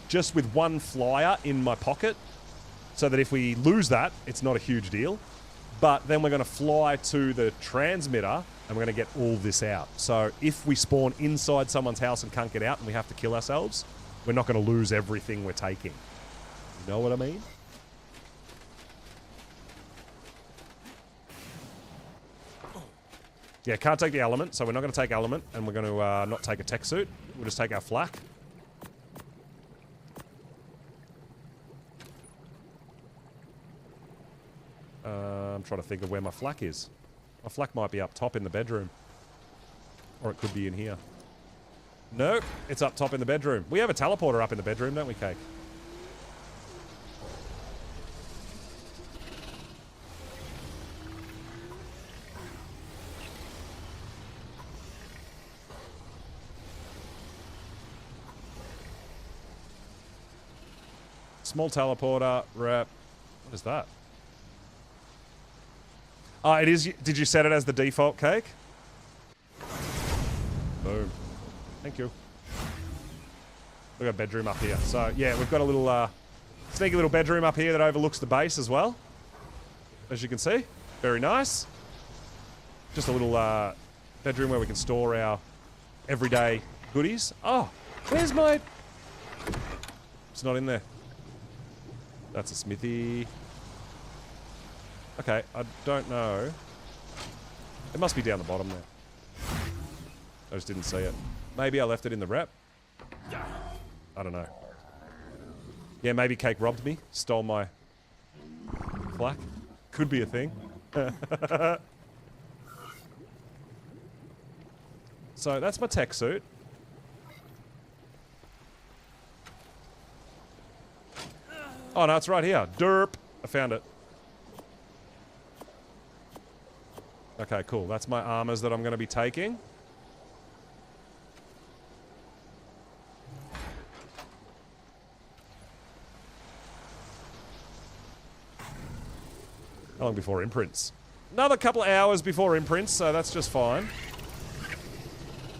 Speaker 1: just with one flyer in my pocket, so that if we lose that, it's not a huge deal. But then we're going to fly to the transmitter and we're going to get all this out. So if we spawn inside someone's house and can't get out and we have to kill ourselves, we're not going to lose everything we're taking. You know what I mean? Yeah, can't take the element, so we're not going to take element, and we're going to not take a tech suit. We'll just take our flak. I'm trying to think of where my flak is. My flak might be up top in the bedroom. Or it could be in here. Nope, it's up top in the bedroom. We have a teleporter up in the bedroom, don't we, Cake? Small teleporter, rep. What is that? Oh, it is. Did you set it as the default, Cake? Boom. Thank you. We've got a bedroom up here. So, yeah, we've got a little sneaky little bedroom up here that overlooks the base as well. As you can see. Very nice. Just a little bedroom where we can store our everyday goodies. Oh, where's my... It's not in there. That's a smithy. Okay, I don't know. It must be down the bottom there. I just didn't see it. Maybe I left it in the rep. I don't know. Yeah, maybe Cake robbed me. Stole my flak. Could be a thing. So that's my tech suit. Oh, no, it's right here. Derp. I found it. Okay, cool. That's my armors that I'm going to be taking. How long before imprints? Another couple of hours before imprints, so that's just fine.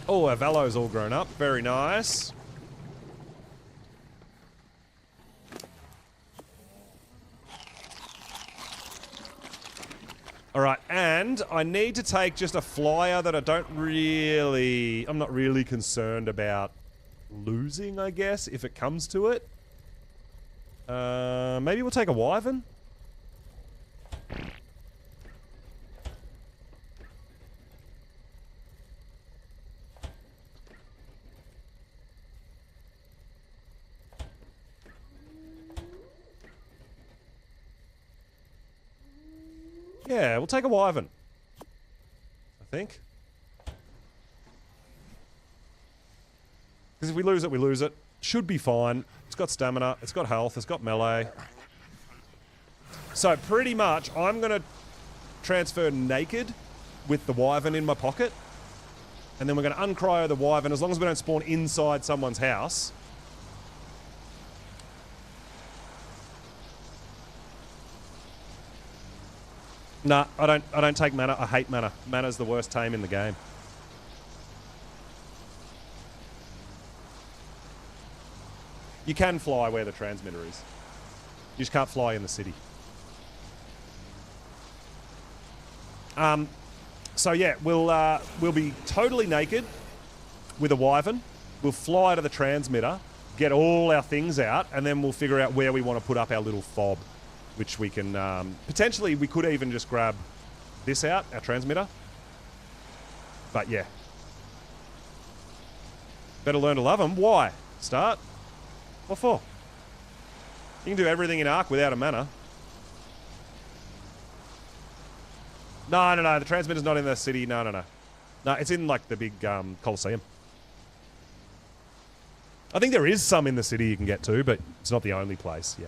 Speaker 1: Oh, our Valo's all grown up. Very nice. Alright, and I need to take just a flyer that I'm not really concerned about losing, I guess, if it comes to it. Maybe we'll take a wyvern? Yeah, we'll take a wyvern. I think. Because if we lose it, we lose it. Should be fine. It's got stamina, it's got health, it's got melee. So pretty much, I'm going to transfer naked with the wyvern in my pocket. And then we're going to uncryo the wyvern as long as we don't spawn inside someone's house. Nah, I don't take mana. I hate mana. Mana's the worst tame in the game. You can fly where the transmitter is. You just can't fly in the city. So yeah, we'll be totally naked with a wyvern. We'll fly to the transmitter, get all our things out, and then we'll figure out where we want to put up our little fob. Which we can, potentially we could even just grab this out, our transmitter. But yeah. Better learn to love them. Why? Start. What for? You can do everything in Ark without a mana. No, the transmitter's not in the city. No. No, it's in like the big Coliseum. I think there is some in the city you can get to, but it's not the only place, yeah.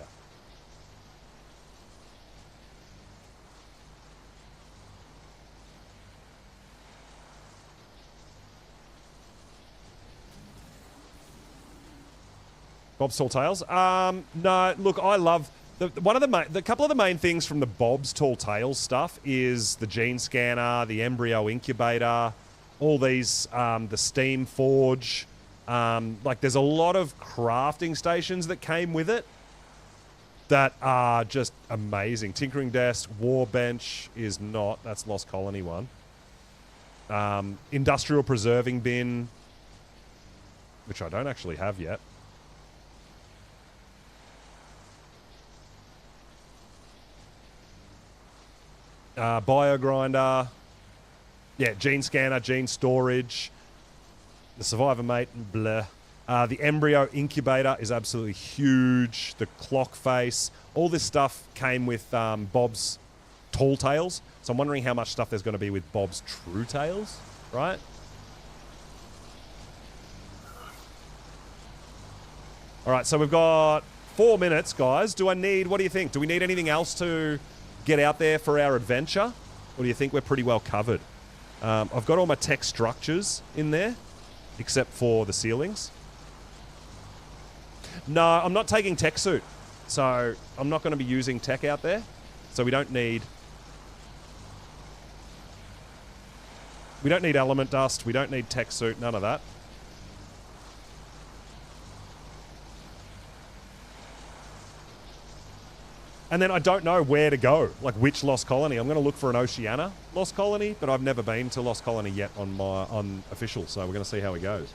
Speaker 1: Bob's Tall Tales? No, look, I love... The couple of the main things from the Bob's Tall Tales stuff is the gene scanner, the embryo incubator, all these, the steam forge. Like, there's a lot of crafting stations that came with it that are just amazing. Tinkering Desk, Warbench is not. That's Lost Colony one. Industrial Preserving Bin, which I don't actually have yet. Biogrinder, yeah, gene scanner, gene storage, the survivor mate, blah. The embryo incubator is absolutely huge. The clock face, all this stuff came with Bob's Tall Tales. So I'm wondering how much stuff there's going to be with Bob's True Tales, right? All right, so we've got 4 minutes, guys. What do you think? Do we need anything else to get out there for our adventure? Or do you think we're pretty well covered? I've got all my tech structures in there, except for the ceilings. No, I'm not taking tech suit. So I'm not going to be using tech out there. So we don't need element dust. We don't need tech suit. None of that. And then I don't know where to go, like which Lost Colony. I'm going to look for an Oceania Lost Colony, but I've never been to Lost Colony yet on official, so we're going to see how it goes.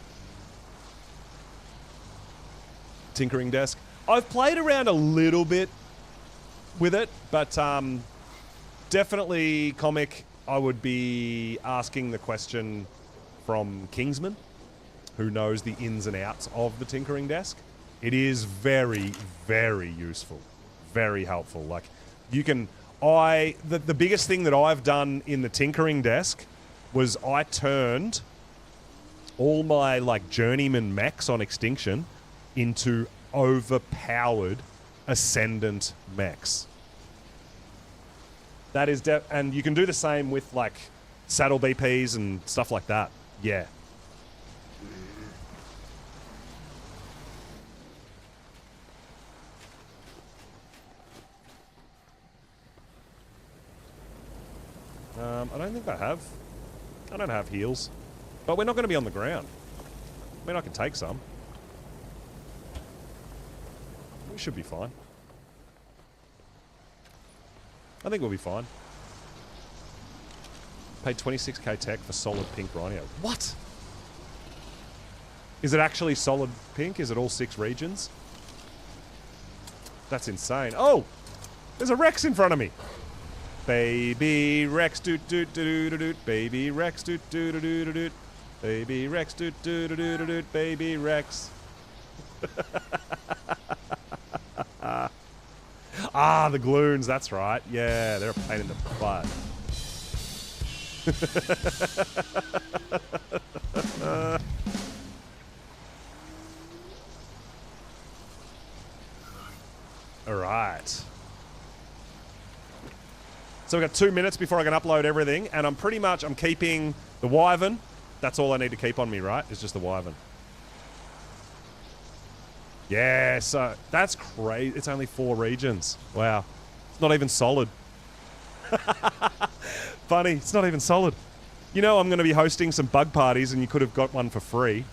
Speaker 1: Tinkering Desk. I've played around a little bit with it, but definitely comic. I would be asking the question from Kingsman, who knows the ins and outs of the Tinkering Desk. It is very, very useful. Very helpful. Like, you can... The biggest thing that I've done in the Tinkering Desk was I turned all my, like, journeyman mechs on Extinction into overpowered Ascendant mechs. That is and you can do the same with like saddle BPs and stuff like that. Yeah. I don't think I have. I don't have heals. But we're not going to be on the ground. I mean, I can take some. We should be fine. I think we'll be fine. Paid 26k tech for solid pink rhino. What? Is it actually solid pink? Is it all 6 regions? That's insane. Oh! There's a Rex in front of me. Baby Rex doot doot doot doot doot. Baby Rex doot doot doot doot doot. Baby Rex doot doot doot doot doot. Baby Rex. Ah, the gloons, that's right. Yeah, they're a pain in the butt. Alright. So we've got 2 minutes before I can upload everything, and I'm keeping the Wyvern. That's all I need to keep on me, right? It's just the Wyvern. Yeah, so that's crazy. It's only 4 regions. Wow. It's not even solid. Funny, it's not even solid. You know I'm going to be hosting some bug parties and you could have got one for free.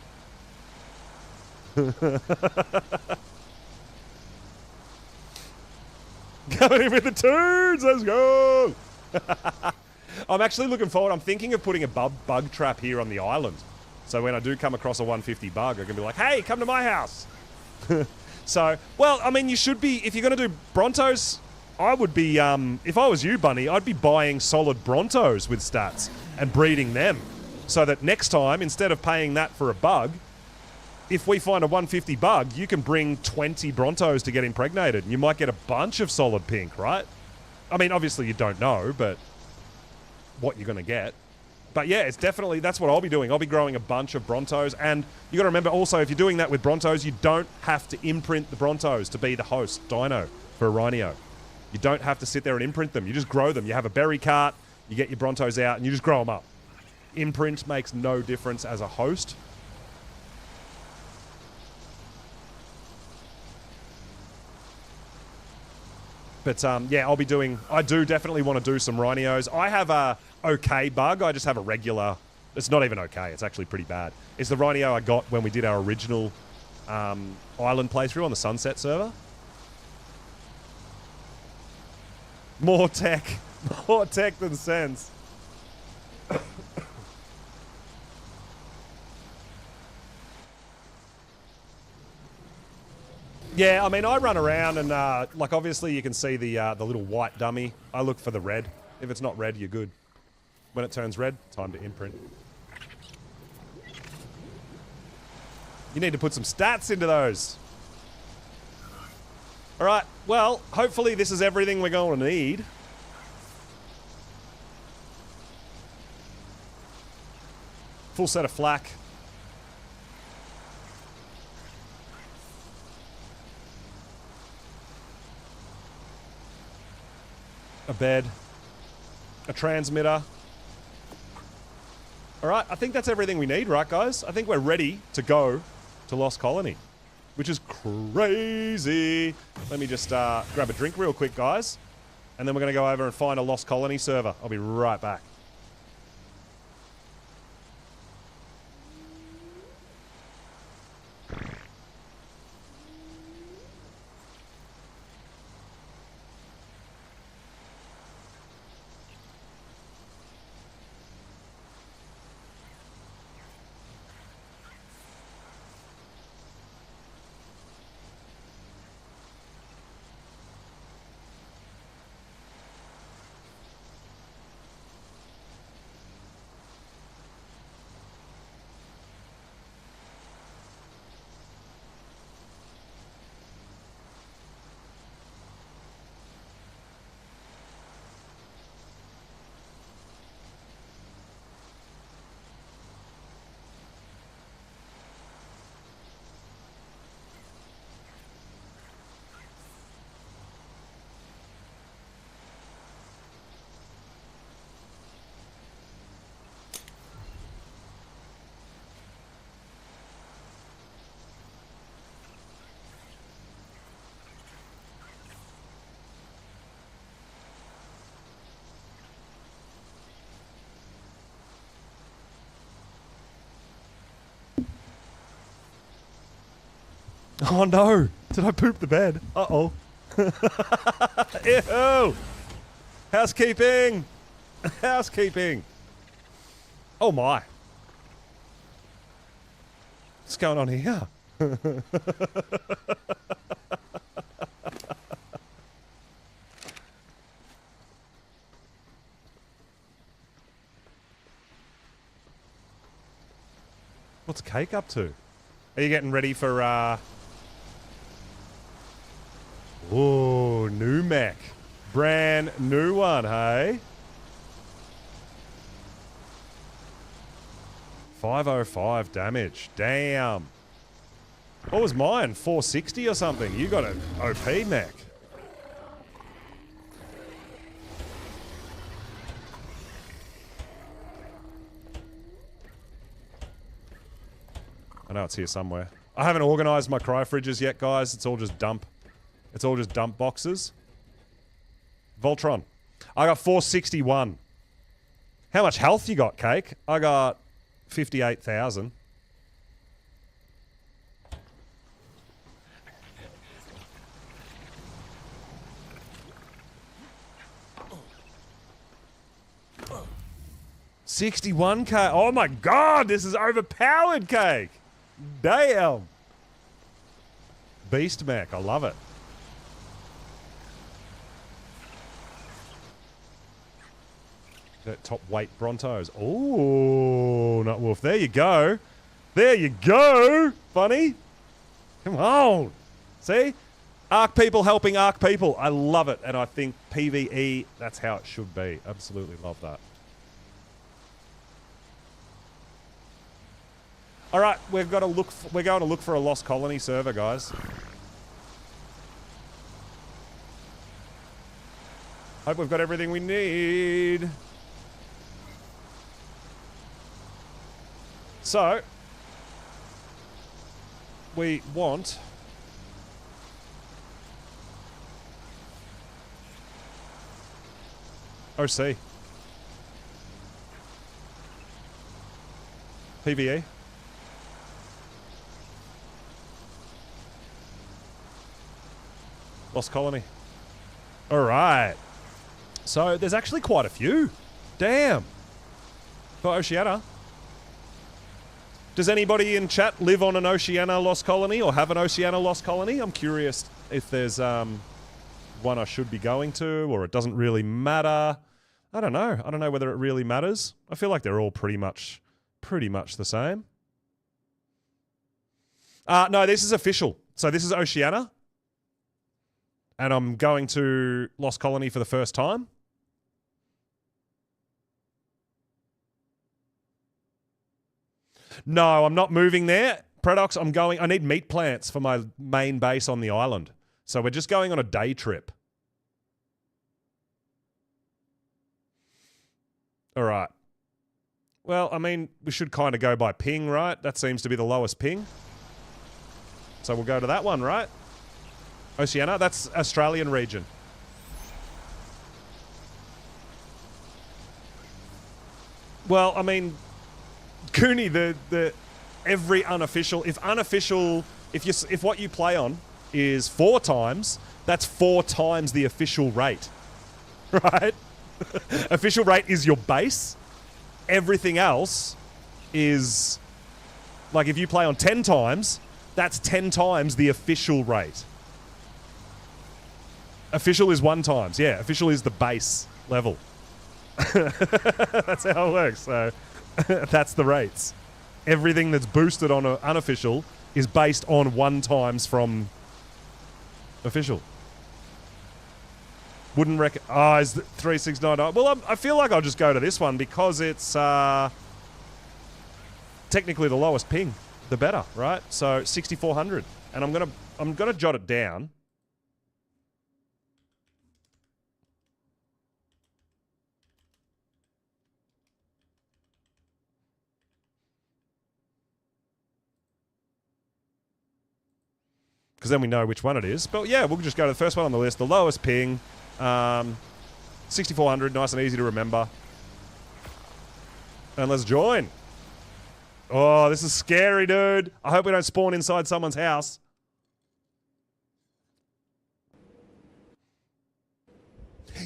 Speaker 1: Coming in with the tunes, let's go! I'm actually looking forward. I'm thinking of putting a bug trap here on the island. So when I do come across a 150 bug, I can be like, hey, come to my house. So, well, I mean, you should be, if you're going to do Brontos, I would be, if I was you, Bunny, I'd be buying solid Brontos with stats and breeding them. So that next time, instead of paying that for a bug, if we find a 150 bug, you can bring 20 Brontos to get impregnated. And you might get a bunch of solid pink, right? I mean, obviously you don't know, but what you're going to get. But yeah, it's definitely, that's what I'll be doing. I'll be growing a bunch of Brontos. And you got to remember also, if you're doing that with Brontos, you don't have to imprint the Brontos to be the host dino for a Rhino. You don't have to sit there and imprint them. You just grow them. You have a berry cart, you get your Brontos out, and you just grow them up. Imprint makes no difference as a host. But yeah, I'll be doing, I do definitely want to do some Rhinos. I have a okay bug. I just have a regular, it's not even okay. It's actually pretty bad. It's the Rhino I got when we did our original island playthrough on the Sunset server. More tech than sense. Yeah, I mean, I run around and, like, obviously you can see the little white dummy. I look for the red. If it's not red, you're good. When it turns red, time to imprint. You need to put some stats into those. All right, well, hopefully this is everything we're going to need. Full set of flak. A bed, a transmitter. All right, I think that's everything we need, right, guys? I think we're ready to go to Lost Colony, which is crazy. Let me just grab a drink real quick, guys, and then we're going to go over and find a Lost Colony server. I'll be right back. Oh no! Did I poop the bed? Uh-oh. Ew! Housekeeping! Housekeeping! Oh my. What's going on here? What's Cake up to? Are you getting ready for, Ooh, new mech. Brand new one, hey? 505 damage. Damn. What was mine? 460 or something? You got an OP mech. I know it's here somewhere. I haven't organized my cryo fridges yet, guys. It's all just dump. It's all just dump boxes. Voltron. I got 461. How much health you got, Cake? I got 58,000. $61K. Oh my god, this is overpowered, Cake. Damn. Beast mech, I love it. That top weight Brontos. Oh, not wolf. There you go. There you go. Funny. Come on. See? Ark people helping Ark people. I love it. And I think PvE, that's how it should be. Absolutely love that. All right, we're going to look for a lost colony server, guys. Hope we've got everything we need. So, we want OC. PvE. Lost colony. All right. So, there's actually quite a few. Damn. For Oceania. Does anybody in chat live on an Oceania lost colony or have an Oceania lost colony? I'm curious if there's one I should be going to, or it doesn't really matter. I don't know. I don't know whether it really matters. I feel like they're all pretty much the same. No, this is official. So this is Oceania. And I'm going to Lost Colony for the first time. No, I'm not moving there. Predox, I need meat plants for my main base on the island. So we're just going on a day trip. All right. Well, I mean, we should kind of go by ping, right? That seems to be the lowest ping. So we'll go to that one, right? Oceania, that's Australian region. Well, I mean, Cooney, every unofficial, if what you play on is 4 times, that's 4 times the official rate, right? Official rate is your base. Everything else is, like, if you play on 10 times, that's 10 times the official rate. Official is 1 times, yeah. Official is the base level. That's how it works. So that's the rates. Everything that's boosted on an unofficial is based on 1 times from official. Wouldn't reckon. Oh, is 3699? Well, I feel like I'll just go to this one because it's technically the lowest ping, the better, right? So 6400, and I'm gonna jot it down. Because then we know which one it is. But yeah, we'll just go to the first one on the list. The lowest ping. 6400, nice and easy to remember. And let's join. Oh, this is scary, dude. I hope we don't spawn inside someone's house.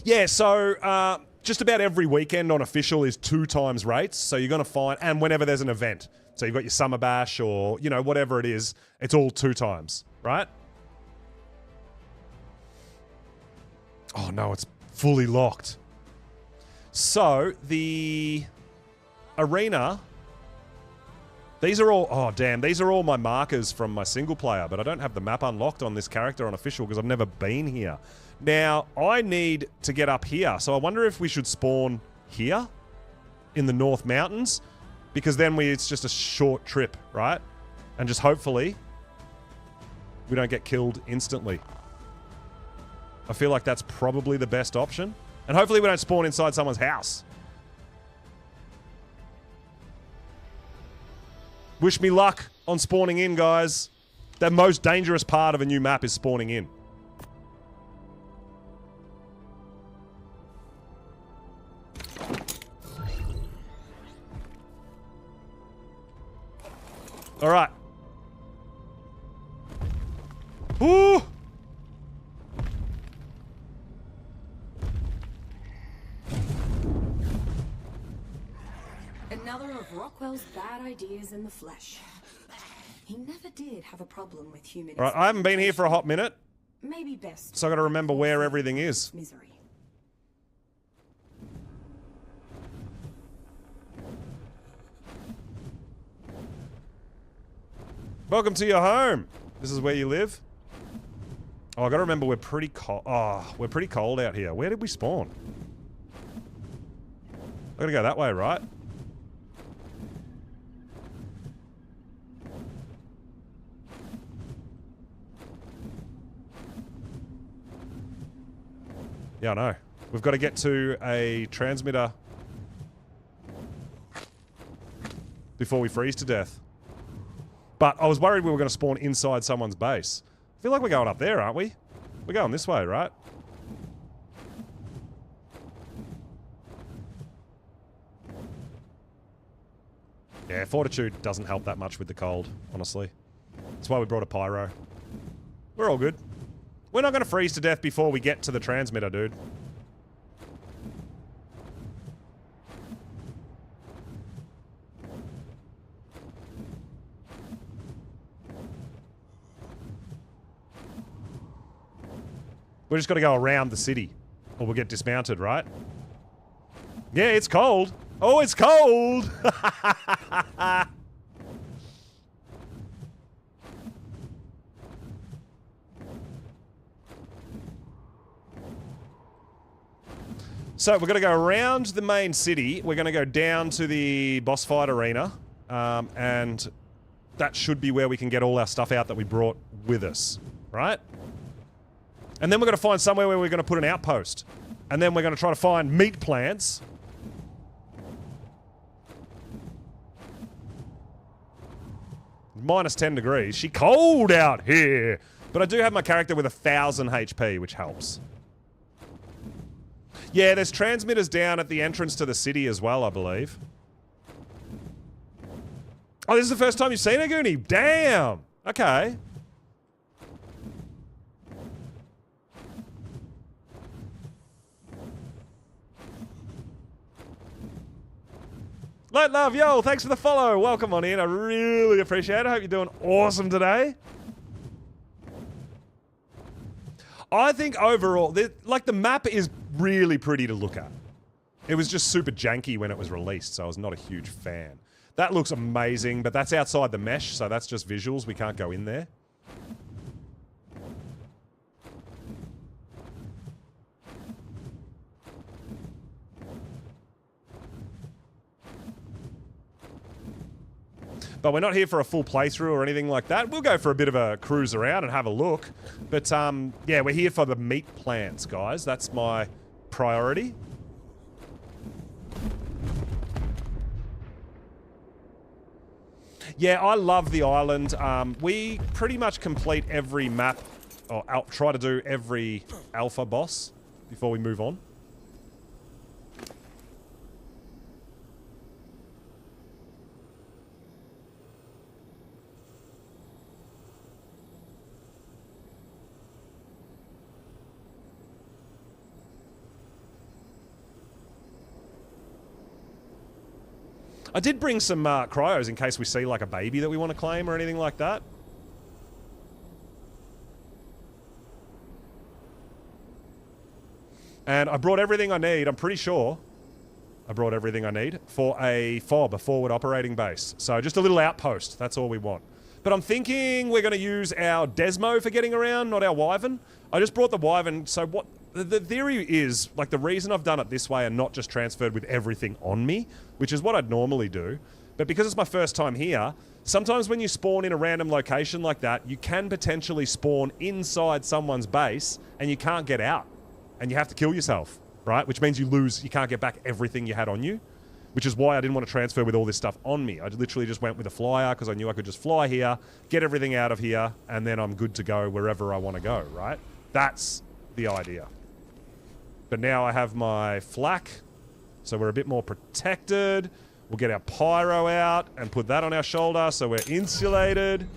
Speaker 1: Yeah, so just about every weekend on official is 2 times rates. So you're going to find, and whenever there's an event. So you've got your summer bash or, you know, whatever it is, it's all 2 times, right? Oh no, it's fully locked. So the arena, these are all, oh damn, these are all my markers from my single player, but I don't have the map unlocked on this character on official because I've never been here. Now, I need to get up here, so I wonder if we should spawn here in the North Mountains, because then it's just a short trip, right? And just hopefully we don't get killed instantly. I feel like that's probably the best option. And hopefully we don't spawn inside someone's house. Wish me luck on spawning in, guys. The most dangerous part of a new map is spawning in. All right. Woo!
Speaker 4: Another of Rockwell's bad ideas in the flesh. He never did have a problem with human.
Speaker 1: All right, I haven't been here for a hot minute.
Speaker 4: Maybe best.
Speaker 1: So I got to remember where everything is.
Speaker 4: Misery.
Speaker 1: Welcome to your home. This is where you live. Oh, I got to remember we're pretty cold. Oh, we're pretty cold out here. Where did we spawn? I got to go that way, right? Yeah, I know. We've got to get to a transmitter before we freeze to death. But I was worried we were going to spawn inside someone's base. I feel like we're going up there, aren't we? We're going this way, right? Yeah, fortitude doesn't help that much with the cold, honestly. That's why we brought a pyro. We're all good. We're not going to freeze to death before we get to the transmitter, dude. We're just got to go around the city, or we'll get dismounted, right? Yeah, it's cold. Oh, it's cold! So we're going to go around the main city. We're going to go down to the boss fight arena. And that should be where we can get all our stuff out that we brought with us, right? And then we're going to find somewhere where we're going to put an outpost. And then we're going to try to find meat plants. Minus 10 degrees. She cold out here. But I do have my character with 1,000 HP, which helps. Yeah, there's transmitters down at the entrance to the city as well, I believe. Oh, this is the first time you've seen a Goonie? Damn! Okay. Light Love, yo, thanks for the follow. Welcome on in. I really appreciate it. I hope you're doing awesome today. I think overall, like the map is really pretty to look at. It was just super janky when it was released, so I was not a huge fan. That looks amazing, but that's outside the mesh, so that's just visuals. We can't go in there. But we're not here for a full playthrough or anything like that. We'll go for a bit of a cruise around and have a look. But, yeah, we're here for the meat plants, guys. That's my priority. Yeah, I love the island. We pretty much complete every map, or try to do every alpha boss before we move on. I did bring some cryos in case we see like a baby that we want to claim or anything like that. And I brought everything I need, I'm pretty sure. I brought everything I need for a FOB, a forward operating base. So just a little outpost, that's all we want. But I'm thinking we're going to use our Desmo for getting around, not our Wyvern. I just brought the Wyvern, so what... The theory is, like, the reason I've done it this way and not just transferred with everything on me, which is what I'd normally do, but because it's my first time here, sometimes when you spawn in a random location like that, you can potentially spawn inside someone's base and you can't get out. And you have to kill yourself, right? Which means you lose, you can't get back everything you had on you, which is why I didn't want to transfer with all this stuff on me. I literally just went with a flyer because I knew I could just fly here, get everything out of here, and then I'm good to go wherever I want to go, right? That's the idea. But now I have my flak, so we're a bit more protected. We'll get our pyro out and put that on our shoulder so we're insulated.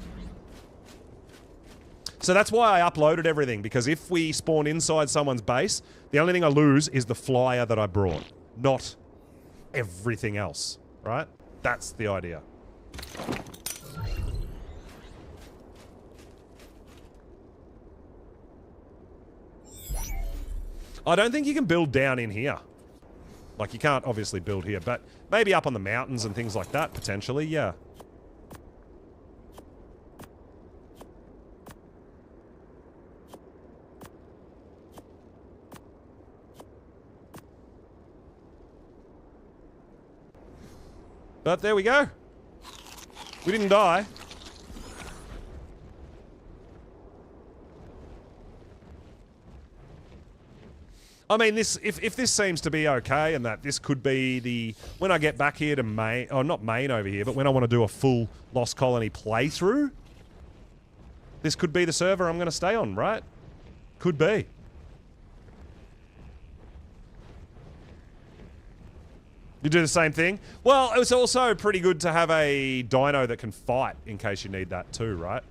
Speaker 1: So that's why I uploaded everything, because if we spawn inside someone's base, the only thing I lose is the flyer that I brought, not everything else, right? That's the idea. I don't think you can build down in here. Like, you can't obviously build here, but maybe up on the mountains and things like that, potentially, yeah. But there we go. We didn't die. I mean, this if this seems to be okay and that this could be the... When I get back here to main... Oh, not main over here, but when I want to do a full Lost Colony playthrough, this could be the server I'm going to stay on, right? Could be. You do the same thing? Well, it's also pretty good to have a dino that can fight in case you need that too, right?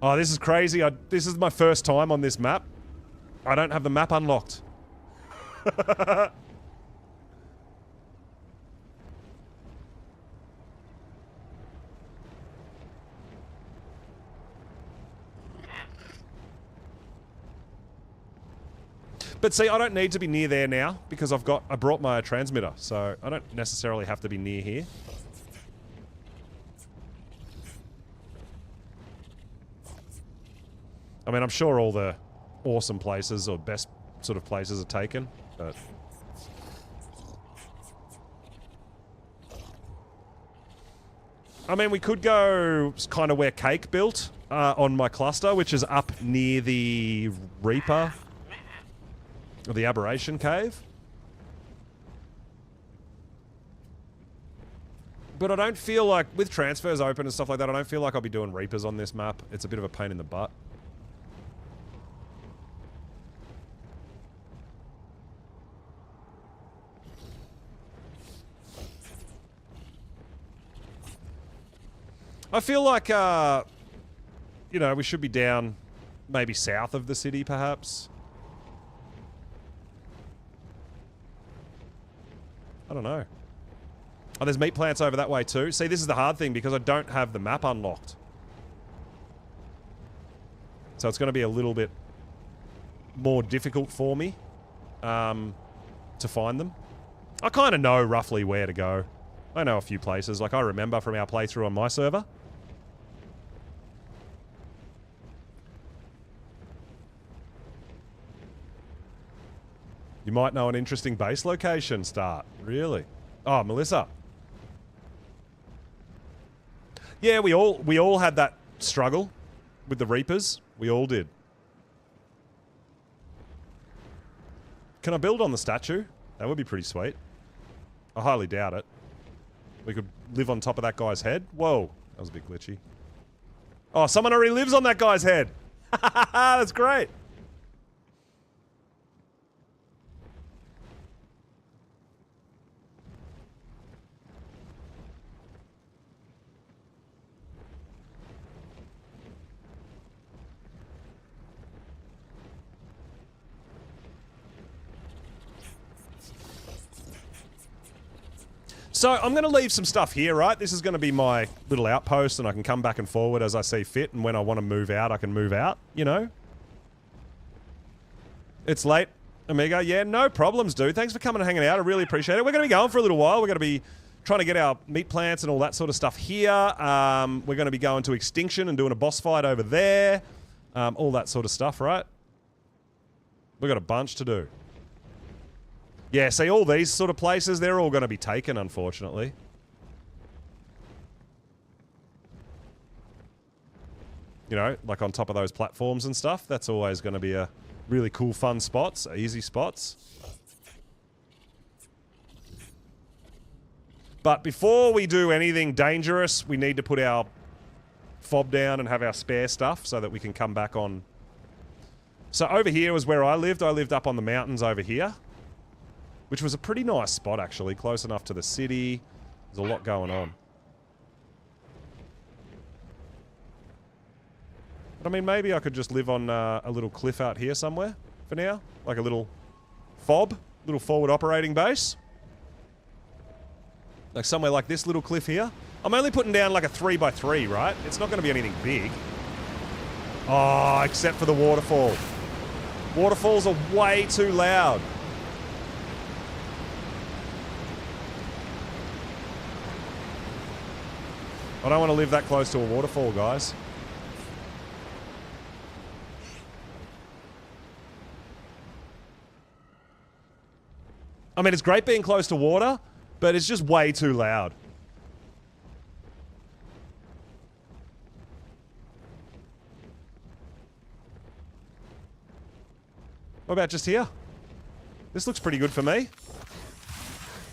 Speaker 1: Oh, this is crazy. This is my first time on this map. I don't have the map unlocked. But see, I don't need to be near there now because I brought my transmitter, so I don't necessarily have to be near here. I mean, I'm sure all the awesome places or best sort of places are taken, but... I mean, we could go kind of where Cake built on my cluster, which is up near the Reaper, or the Aberration Cave. But I don't feel like, with transfers open and stuff like that, I don't feel like I'll be doing Reapers on this map. It's a bit of a pain in the butt. I feel like, you know, we should be down maybe south of the city, perhaps. I don't know. Oh, there's meat plants over that way too. See, this is the hard thing because I don't have the map unlocked. So it's going to be a little bit more difficult for me to find them. I kind of know roughly where to go. I know a few places. Like, I remember from our playthrough on my server. You might know an interesting base location, Start. Really? Oh, Melissa. Yeah, we all had that struggle with the Reapers. We all did. Can I build on the statue? That would be pretty sweet. I highly doubt it. We could live on top of that guy's head? Whoa. That was a bit glitchy. Oh, someone already lives on that guy's head. That's great. So I'm going to leave some stuff here, right? This is going to be my little outpost, and I can come back and forward as I see fit, and when I want to move out, I can move out, you know? It's late, Amiga. Yeah, no problems, dude. Thanks for coming and hanging out. I really appreciate it. We're going to be going for a little while. We're going to be trying to get our meat plants and all that sort of stuff here. We're going to be going to Extinction and doing a boss fight over there. All that sort of stuff, right? We've got a bunch to do. Yeah, see, all these sort of places, they're all going to be taken, unfortunately. You know, like on top of those platforms and stuff. That's always going to be a really cool, fun spots, easy spots. But before we do anything dangerous, we need to put our fob down and have our spare stuff so that we can come back on. So over here was where I lived. I lived up on the mountains over here, which was a pretty nice spot, actually. Close enough to the city. There's a lot going on. But I mean, maybe I could just live on a little cliff out here somewhere for now. Like a little fob, little forward operating base. Like somewhere like this little cliff here. I'm only putting down like a 3x3, right? It's not going to be anything big. Oh, except for the waterfall. Waterfalls are way too loud. I don't want to live that close to a waterfall, guys. I mean, it's great being close to water, but it's just way too loud. What about just here? This looks pretty good for me.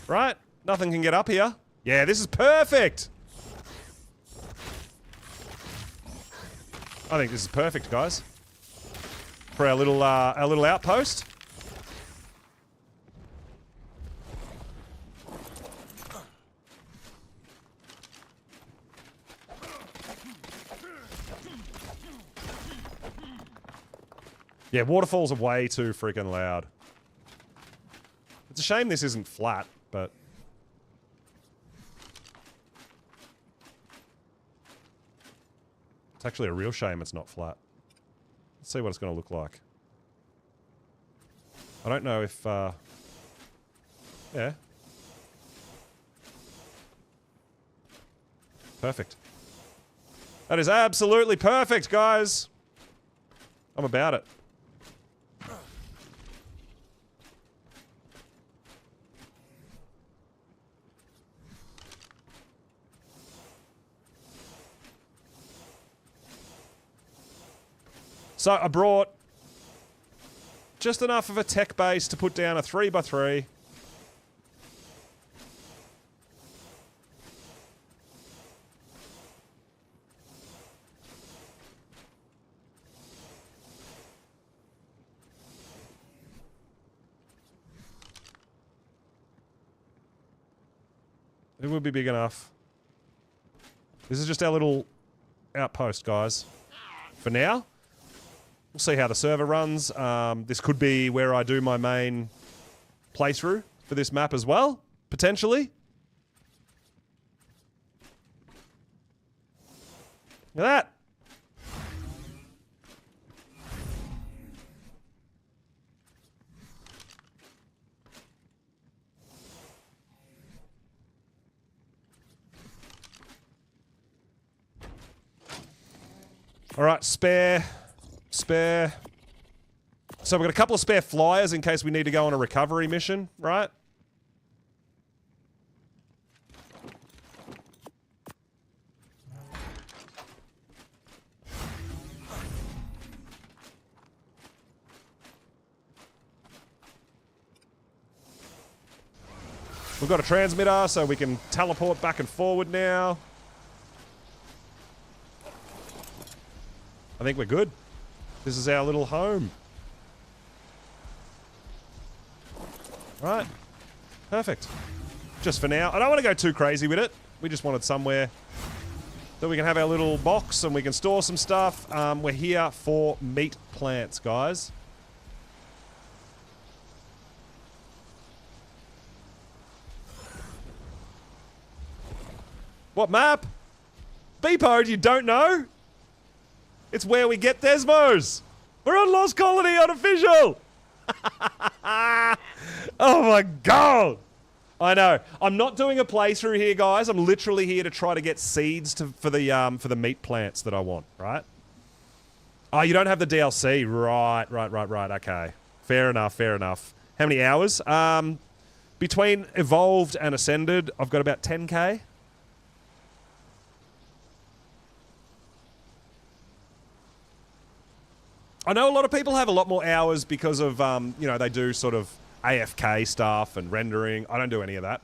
Speaker 1: Right? Nothing can get up here. Yeah, this is perfect! I think this is perfect, guys. For our little outpost. Yeah, waterfalls are way too freaking loud. It's a shame this isn't flat, but... It's actually a real shame it's not flat. Let's see what it's going to look like. I don't know if... Yeah. Perfect. That is absolutely perfect, guys! I'm about it. So I brought just enough of a tech base to put down a 3x3. It would be big enough. This is just our little outpost, guys. For now. We'll see how the server runs. This could be where I do my main playthrough for this map as well, potentially. Look at that. All right, spare. So we've got a couple of spare flyers in case we need to go on a recovery mission, right? We've got a transmitter so we can teleport back and forward now. I think we're good. This is our little home. Right. Perfect. Just for now. I don't want to go too crazy with it. We just wanted somewhere that we can have our little box and we can store some stuff. We're here for meat plants, guys. What map? Beepode, you don't know? It's where we get Desmos. We're on Lost Colony unofficial. Oh my god. I know. I'm not doing a playthrough here, guys. I'm literally here to try to get seeds for the meat plants that I want, right? Oh, you don't have the DLC. Right. Okay. Fair enough. How many hours? Between Evolved and Ascended, I've got about 10k. I know a lot of people have a lot more hours because of, you know, they do sort of AFK stuff and rendering. I don't do any of that.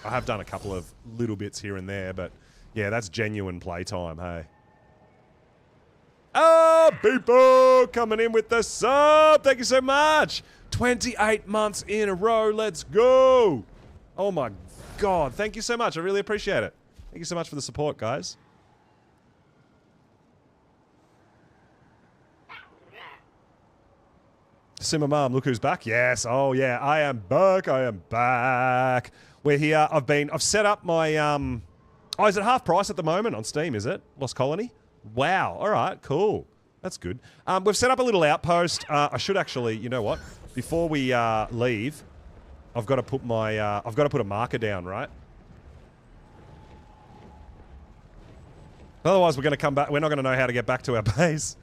Speaker 1: I have done a couple of little bits here and there, but yeah, that's genuine playtime, hey. Oh, people coming in with the sub. Thank you so much. 28 months in a row. Let's go. Oh my god. Thank you so much. I really appreciate it. Thank you so much for the support, guys. Simmer Mom, look who's back. Yes. Oh yeah, I am back. We're here. I've set up my oh, is it half price at the moment on Steam, is it? Lost Colony? Wow. All right, cool. That's good. We've set up a little outpost. I should actually, you know what? Before we leave, I've got to put my I've got to put a marker down, right? Otherwise, we're going to come back. We're not going to know how to get back to our base.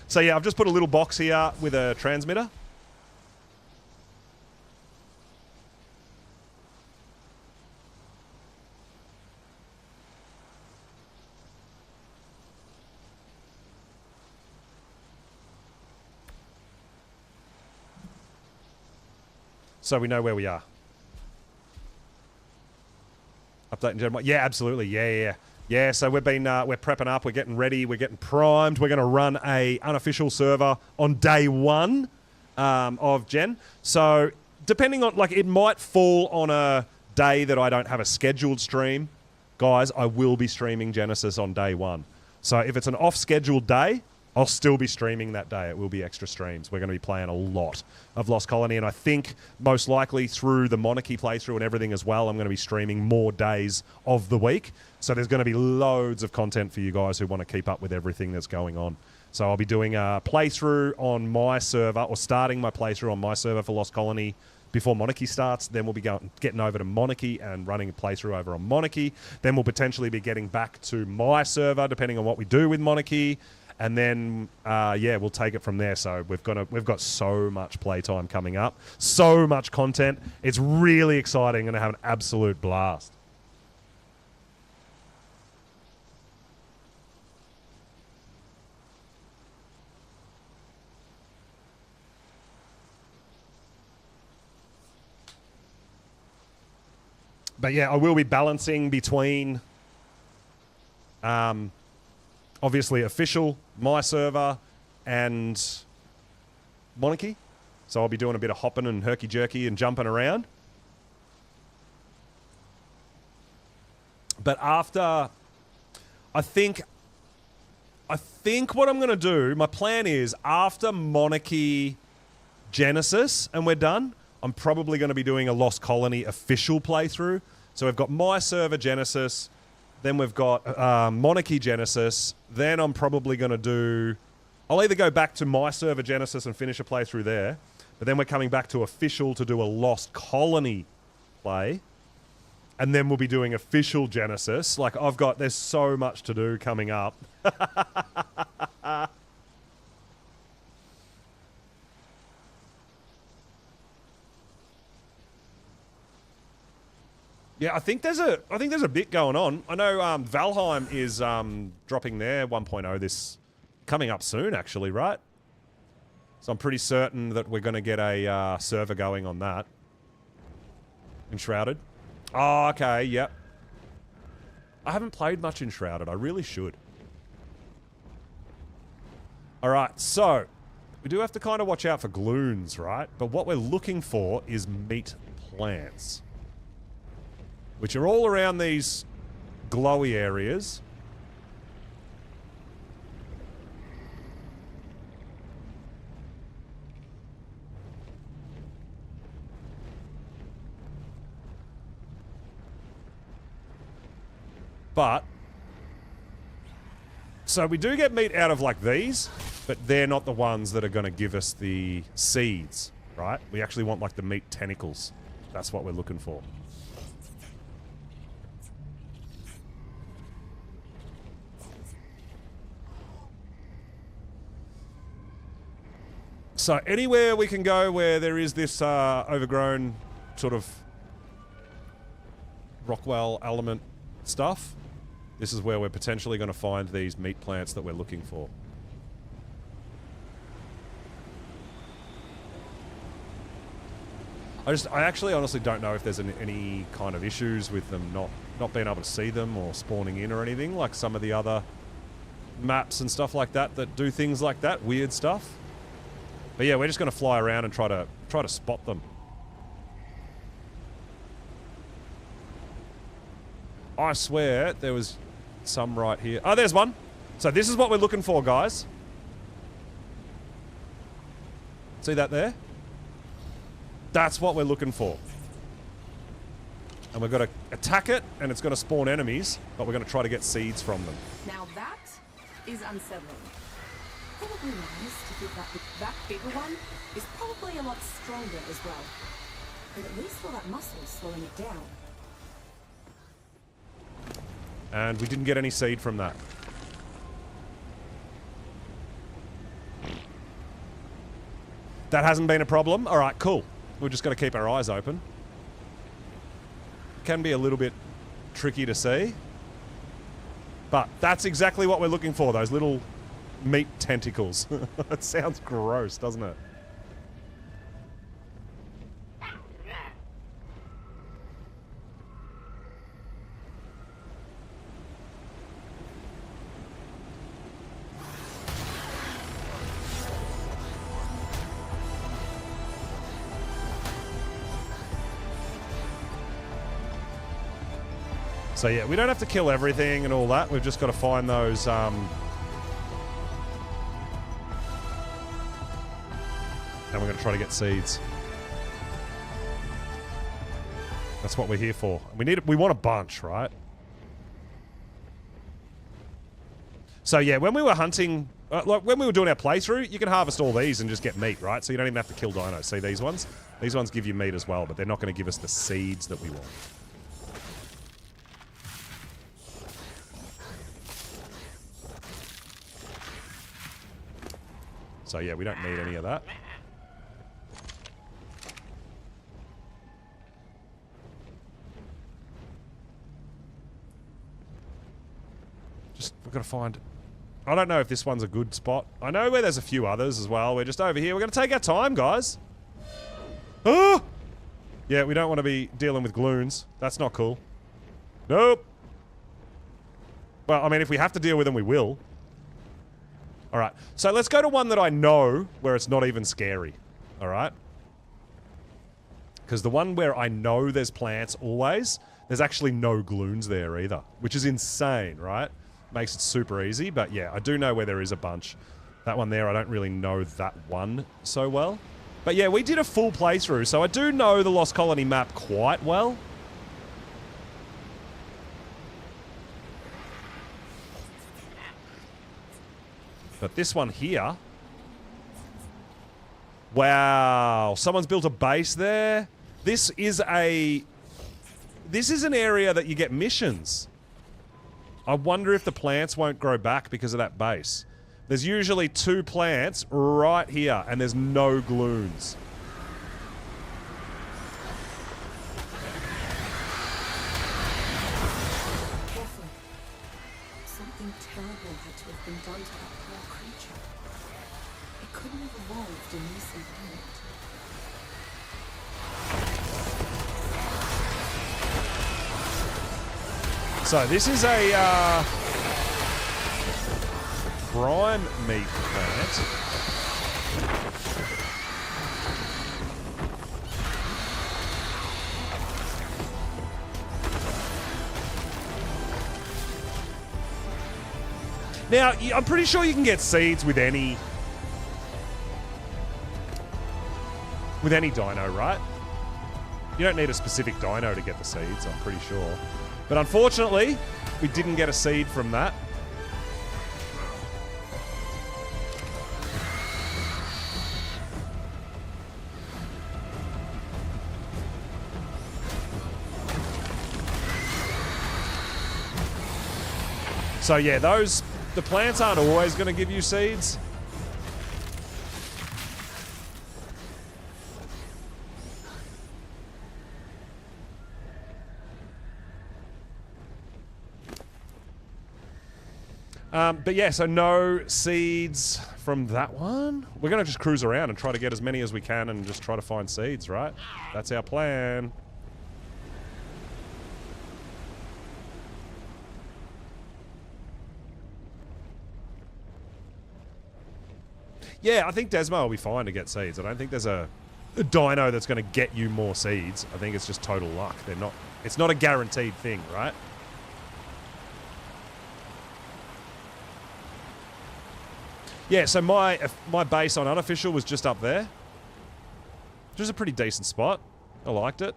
Speaker 1: So yeah, I've just put a little box here with a transmitter. So we know where we are. Update in general. Yeah, absolutely. Yeah, so we've been, we're prepping up, we're getting ready, we're getting primed. We're going to run a unofficial server on day 1 of Gen. So depending on, like, it might fall on a day that I don't have a scheduled stream. Guys, I will be streaming Genesis on day 1. So if it's an off-scheduled day, I'll still be streaming that day. It will be extra streams. We're going to be playing a lot of Lost Colony, and I think most likely through the Monarchy playthrough and everything as well, I'm going to be streaming more days of the week. So there's going to be loads of content for you guys who want to keep up with everything that's going on. So I'll be doing a playthrough on my server, or starting my playthrough on my server for Lost Colony before Monarchy starts. Then we'll be getting over to Monarchy and running a playthrough over on Monarchy. Then we'll potentially be getting back to my server, depending on what we do with Monarchy. And then, yeah, we'll take it from there. So we've got so much playtime coming up, so much content. It's really exciting. Going to have an absolute blast. But yeah, I will be balancing between, obviously official, my server, and Monarchy. So I'll be doing a bit of hopping and herky-jerky and jumping around. But after, I think what I'm going to do, my plan is after Monarchy Genesis and we're done, I'm probably going to be doing a Lost Colony official playthrough. So we've got my server Genesis, then we've got Monarchy Genesis, then I'm probably going to do... I'll either go back to my server Genesis and finish a playthrough there, but then we're coming back to official to do a Lost Colony play, and then we'll be doing official Genesis. Like, there's so much to do coming up. Yeah, I think there's a bit going on. I know Valheim is dropping their 1.0 coming up soon, actually, right? So I'm pretty certain that we're going to get a server going on that. Enshrouded. Oh, okay, yep. I haven't played much Enshrouded. I really should. All right, so we do have to kind of watch out for gloons, right? But what we're looking for is meat plants, which are all around these glowy areas. But, so we do get meat out of like these, but they're not the ones that are going to give us the seeds, right? We actually want like the meat tentacles. That's what we're looking for. So anywhere we can go where there is this overgrown sort of Rockwell element stuff, this is where we're potentially going to find these meat plants that we're looking for. I actually honestly don't know if there's any kind of issues with them not being able to see them or spawning in or anything, like some of the other maps and stuff like that that do things like that, weird stuff. But yeah, we're just going to fly around and try to spot them. I swear there was some right here. Oh, there's one. So this is what we're looking for, guys. See that there? That's what we're looking for. And we've got to attack it, and it's going to spawn enemies, but we're going to try to get seeds from them.
Speaker 3: Now that is unsettling. Probably nice to think that bigger one is probably a lot stronger as well. But at least all that muscle is slowing it down.
Speaker 1: And we didn't get any seed from that. That hasn't been a problem. All right, cool. We're just got to keep our eyes open. Can be a little bit tricky to see. But that's exactly what we're looking for, those little meat tentacles. It sounds gross, doesn't it? So yeah, we don't have to kill everything and all that. We've just got to find those, and we're going to try to get seeds. That's what we're here for. We want a bunch, right? So yeah, when we were hunting, like when we were doing our playthrough, you can harvest all these and just get meat, right? So you don't even have to kill dinos. See these ones? These ones give you meat as well, but they're not going to give us the seeds that we want. So yeah, we don't need any of that. Just, we've got to find... I don't know if this one's a good spot. I know where there's a few others as well. We're just over here. We're going to take our time, guys. Oh! Yeah, we don't want to be dealing with gloons. That's not cool. Nope. Well, I mean, if we have to deal with them, we will. Alright, so let's go to one that I know where it's not even scary. Alright? Because the one where I know there's plants always, there's actually no gloons there either. Which is insane, right? Makes it super easy, but yeah, I do know where there is a bunch. That one there, I don't really know that one so well. But yeah, we did a full playthrough, so I do know the Lost Colony map quite well. But this one here... Wow. Someone's built a base there. This is an area that you get missions. I wonder if the plants won't grow back because of that base. There's usually 2 plants right here, and there's no gloons.
Speaker 4: Careful. Something terrible had to have been done to that poor creature. It couldn't have evolved in this environment.
Speaker 1: So this is a prime meat plant. Now, I'm pretty sure you can get seeds with any dino, right? You don't need a specific dino to get the seeds, I'm pretty sure. But unfortunately, we didn't get a seed from that. So yeah, the plants aren't always going to give you seeds. But yeah, so no seeds from that one. We're going to just cruise around and try to get as many as we can and just try to find seeds, right? That's our plan. Yeah, I think Desmo will be fine to get seeds. I don't think there's a dino that's going to get you more seeds. I think it's just total luck. It's not a guaranteed thing, right? Yeah, so my base on unofficial was just up there. Which is a pretty decent spot. I liked it.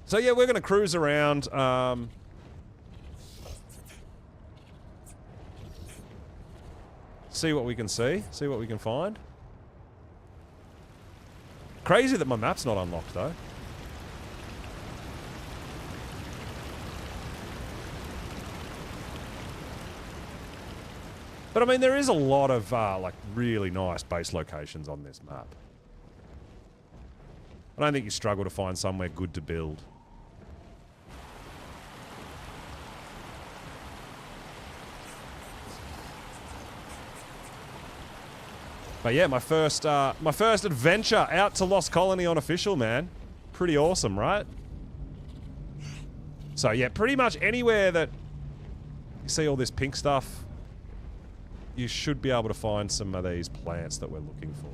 Speaker 1: So yeah, we're going to cruise around. See what we can see. See what we can find. Crazy that my map's not unlocked, though. But I mean, there is a lot of, like, really nice base locations on this map. I don't think you struggle to find somewhere good to build. But yeah, my first adventure out to Lost Colony on official, man. Pretty awesome, right? So yeah, pretty much anywhere that you see all this pink stuff, you should be able to find some of these plants that we're looking for.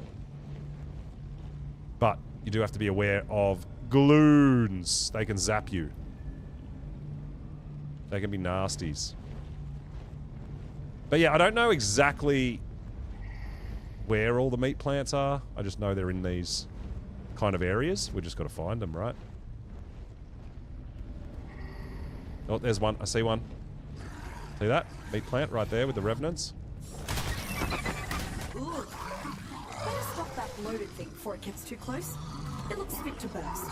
Speaker 1: But you do have to be aware of gloons. They can zap you. They can be nasties. But yeah, I don't know exactly where all the meat plants are. I just know they're in these kind of areas. We just got to find them, right? Oh, there's one. I see one. See that? Meat plant right there with the revenants.
Speaker 3: Ooh. Better stop that bloated thing before it gets too close. It looks fit to burst.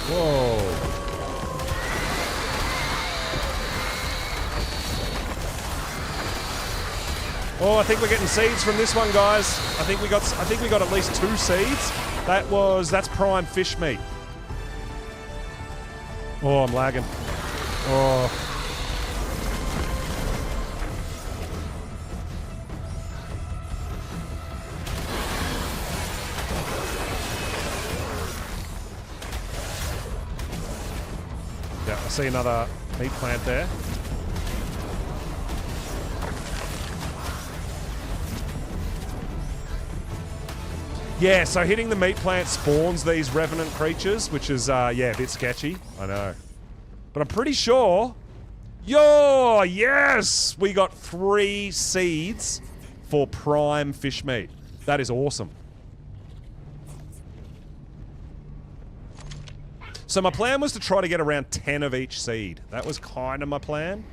Speaker 1: Whoa. Oh, I think we're getting seeds from this one, guys. I think we got at least 2 seeds. That's prime fish meat. Oh, I'm lagging. Oh. Yeah, I see another meat plant there. Yeah, so hitting the meat plant spawns these revenant creatures, which is, yeah, a bit sketchy. I know. But I'm pretty sure... Yo, yes! We got 3 seeds for prime fish meat. That is awesome. So my plan was to try to get around 10 of each seed. That was kind of my plan.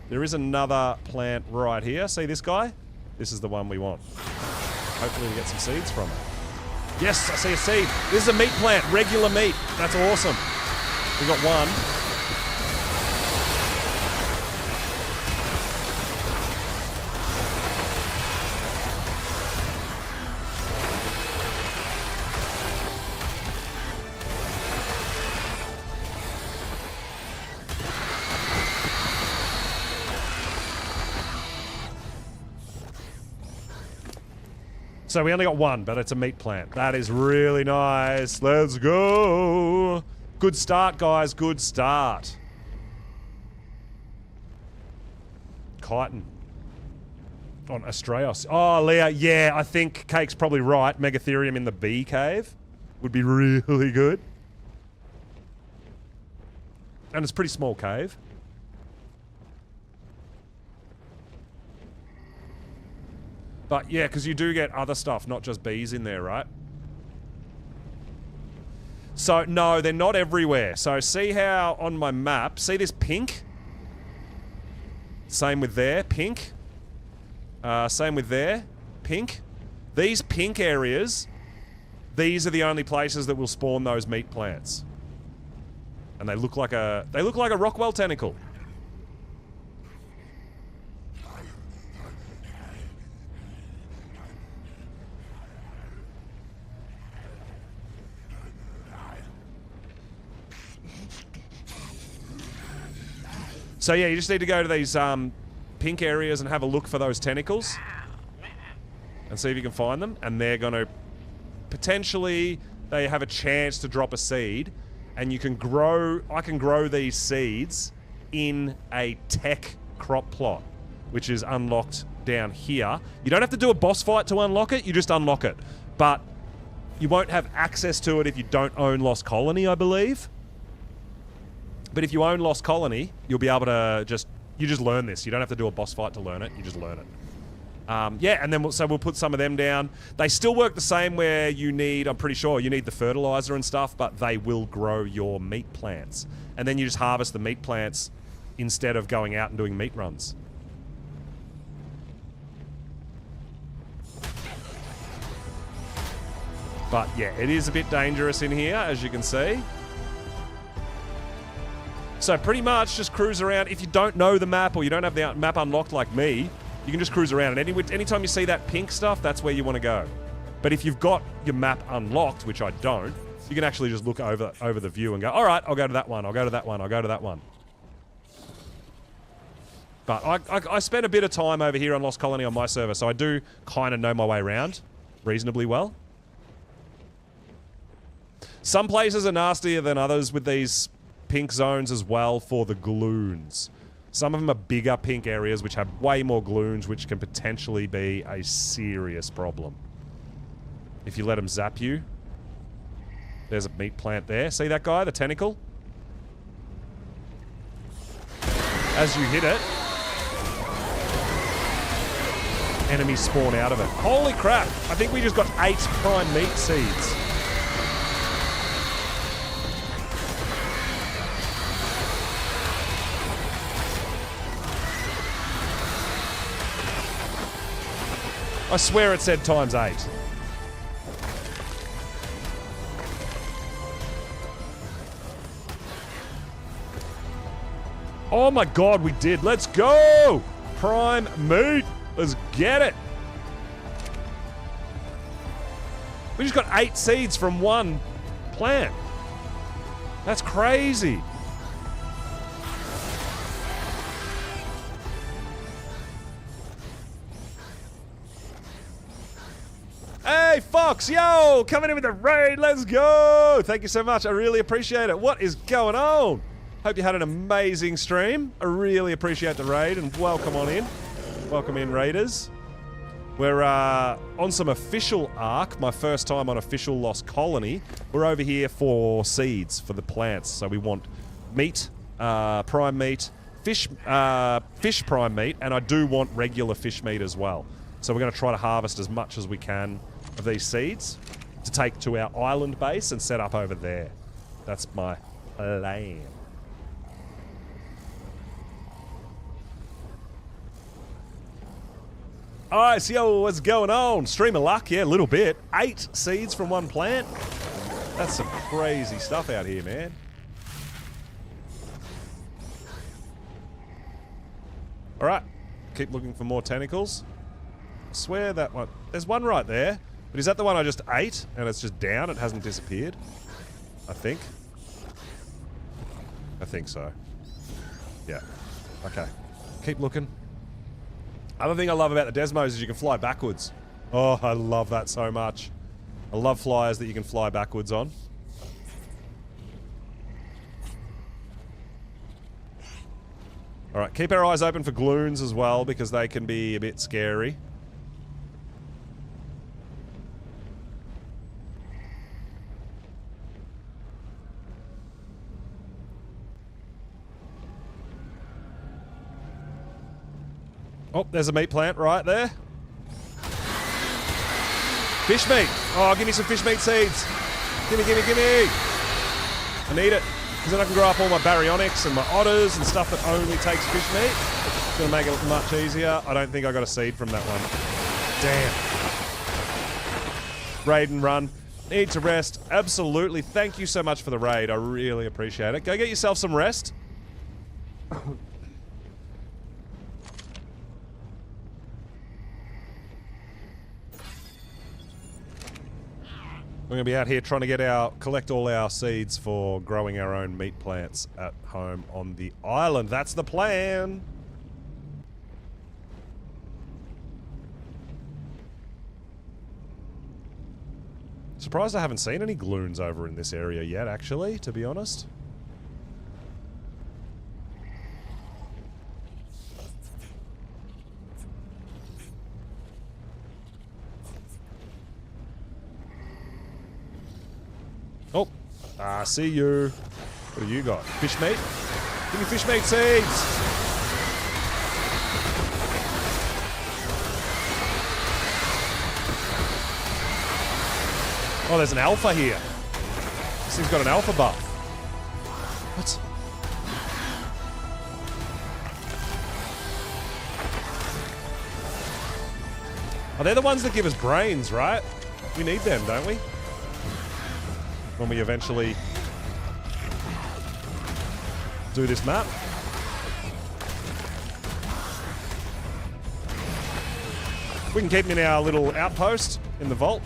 Speaker 1: There is another plant right here. See this guy? This is the one we want. Hopefully we get some seeds from it. Yes, I see a seed. This is a meat plant, regular meat. That's awesome. We got one. So we only got one, but it's a meat plant. That is really nice. Let's go. Good start, guys. Good start. Chitin. On Astraeos. Oh, Leah. Yeah, I think Cake's probably right. Megatherium in the bee cave would be really good. And it's a pretty small cave. But yeah, because you do get other stuff, not just bees in there, right? So, no, they're not everywhere. So, see how on my map, see this pink? Same with there, pink. Same with there, pink. These pink areas, these are the only places that will spawn those meat plants. And they look like a Rockwell tentacle. So yeah, you just need to go to these pink areas and have a look for those tentacles. And see if you can find them. And they're going to... Potentially, they have a chance to drop a seed. And you can grow... I can grow these seeds in a tech crop plot. Which is unlocked down here. You don't have to do a boss fight to unlock it. You just unlock it. But you won't have access to it if you don't own Lost Colony, I believe. But if you own Lost Colony, you'll be able to just... You just learn this. You don't have to do a boss fight to learn it. You just learn it. Yeah, and then we'll put some of them down. They still work the same where you need... I'm pretty sure you need the fertilizer and stuff, but they will grow your meat plants. And then you just harvest the meat plants instead of going out and doing meat runs. But yeah, it is a bit dangerous in here, as you can see. So pretty much just cruise around. If you don't know the map or you don't have the map unlocked like me, you can just cruise around. And anytime you see that pink stuff, that's where you want to go. But if you've got your map unlocked, which I don't, you can actually just look over the view and go, all right, I'll go to that one, I'll go to that one, I'll go to that one. But I spent a bit of time over here on Lost Colony on my server, so I do kind of know my way around reasonably well. Some places are nastier than others with these pink zones as well for the gloons. Some of them are bigger pink areas which have way more gloons, which can potentially be a serious problem. If you let them zap you. There's a meat plant there. See that guy, the tentacle? As you hit it, enemies spawn out of it. Holy crap! I think we just got 8 prime meat seeds. I swear it said times 8. Oh my god, we did. Let's go! Prime meat. Let's get it. We just got 8 seeds from one plant. That's crazy. Hey, Fox, yo, coming in with a raid, let's go! Thank you so much, I really appreciate it. What is going on? Hope you had an amazing stream. I really appreciate the raid, and welcome on in. Welcome in, raiders. We're on some official Ark, my first time on official Lost Colony. We're over here for seeds, for the plants. So we want meat, prime meat, fish prime meat, and I do want regular fish meat as well. So we're going to try to harvest as much as we can of these seeds to take to our island base and set up over there. That's my plan. Alright, so yo, what's going on? Stream of luck, yeah, a little bit. 8 seeds from one plant. That's some crazy stuff out here, man. Alright, keep looking for more tentacles. I swear that one... There's one right there. But is that the one I just ate? And it's just down? It hasn't disappeared? I think. I think so. Yeah. Okay. Keep looking. Other thing I love about the Desmos is you can fly backwards. Oh, I love that so much. I love flyers that you can fly backwards on. Alright, keep our eyes open for gloons as well, because they can be a bit scary. Oh, there's a meat plant right there. Fish meat. Oh, give me some fish meat seeds. Gimme, gimme, gimme. I need it. Because then I can grow up all my baryonyx and my otters and stuff that only takes fish meat. It's going to make it much easier. I don't think I got a seed from that one. Damn. Raid and run. Need to rest. Absolutely. Thank you so much for the raid. I really appreciate it. Go get yourself some rest. We're going to be out here trying to collect all our seeds for growing our own meat plants at home on the island. That's the plan. Surprised I haven't seen any gloons over in this area yet, actually, to be honest. Oh, I see you. What do you got? Fish meat? Give me fish meat seeds! Oh, there's an alpha here. This thing's got an alpha buff. What? Oh, they're the ones that give us brains, right? We need them, don't we? When we eventually do this map. We can keep them in our little outpost in the vault.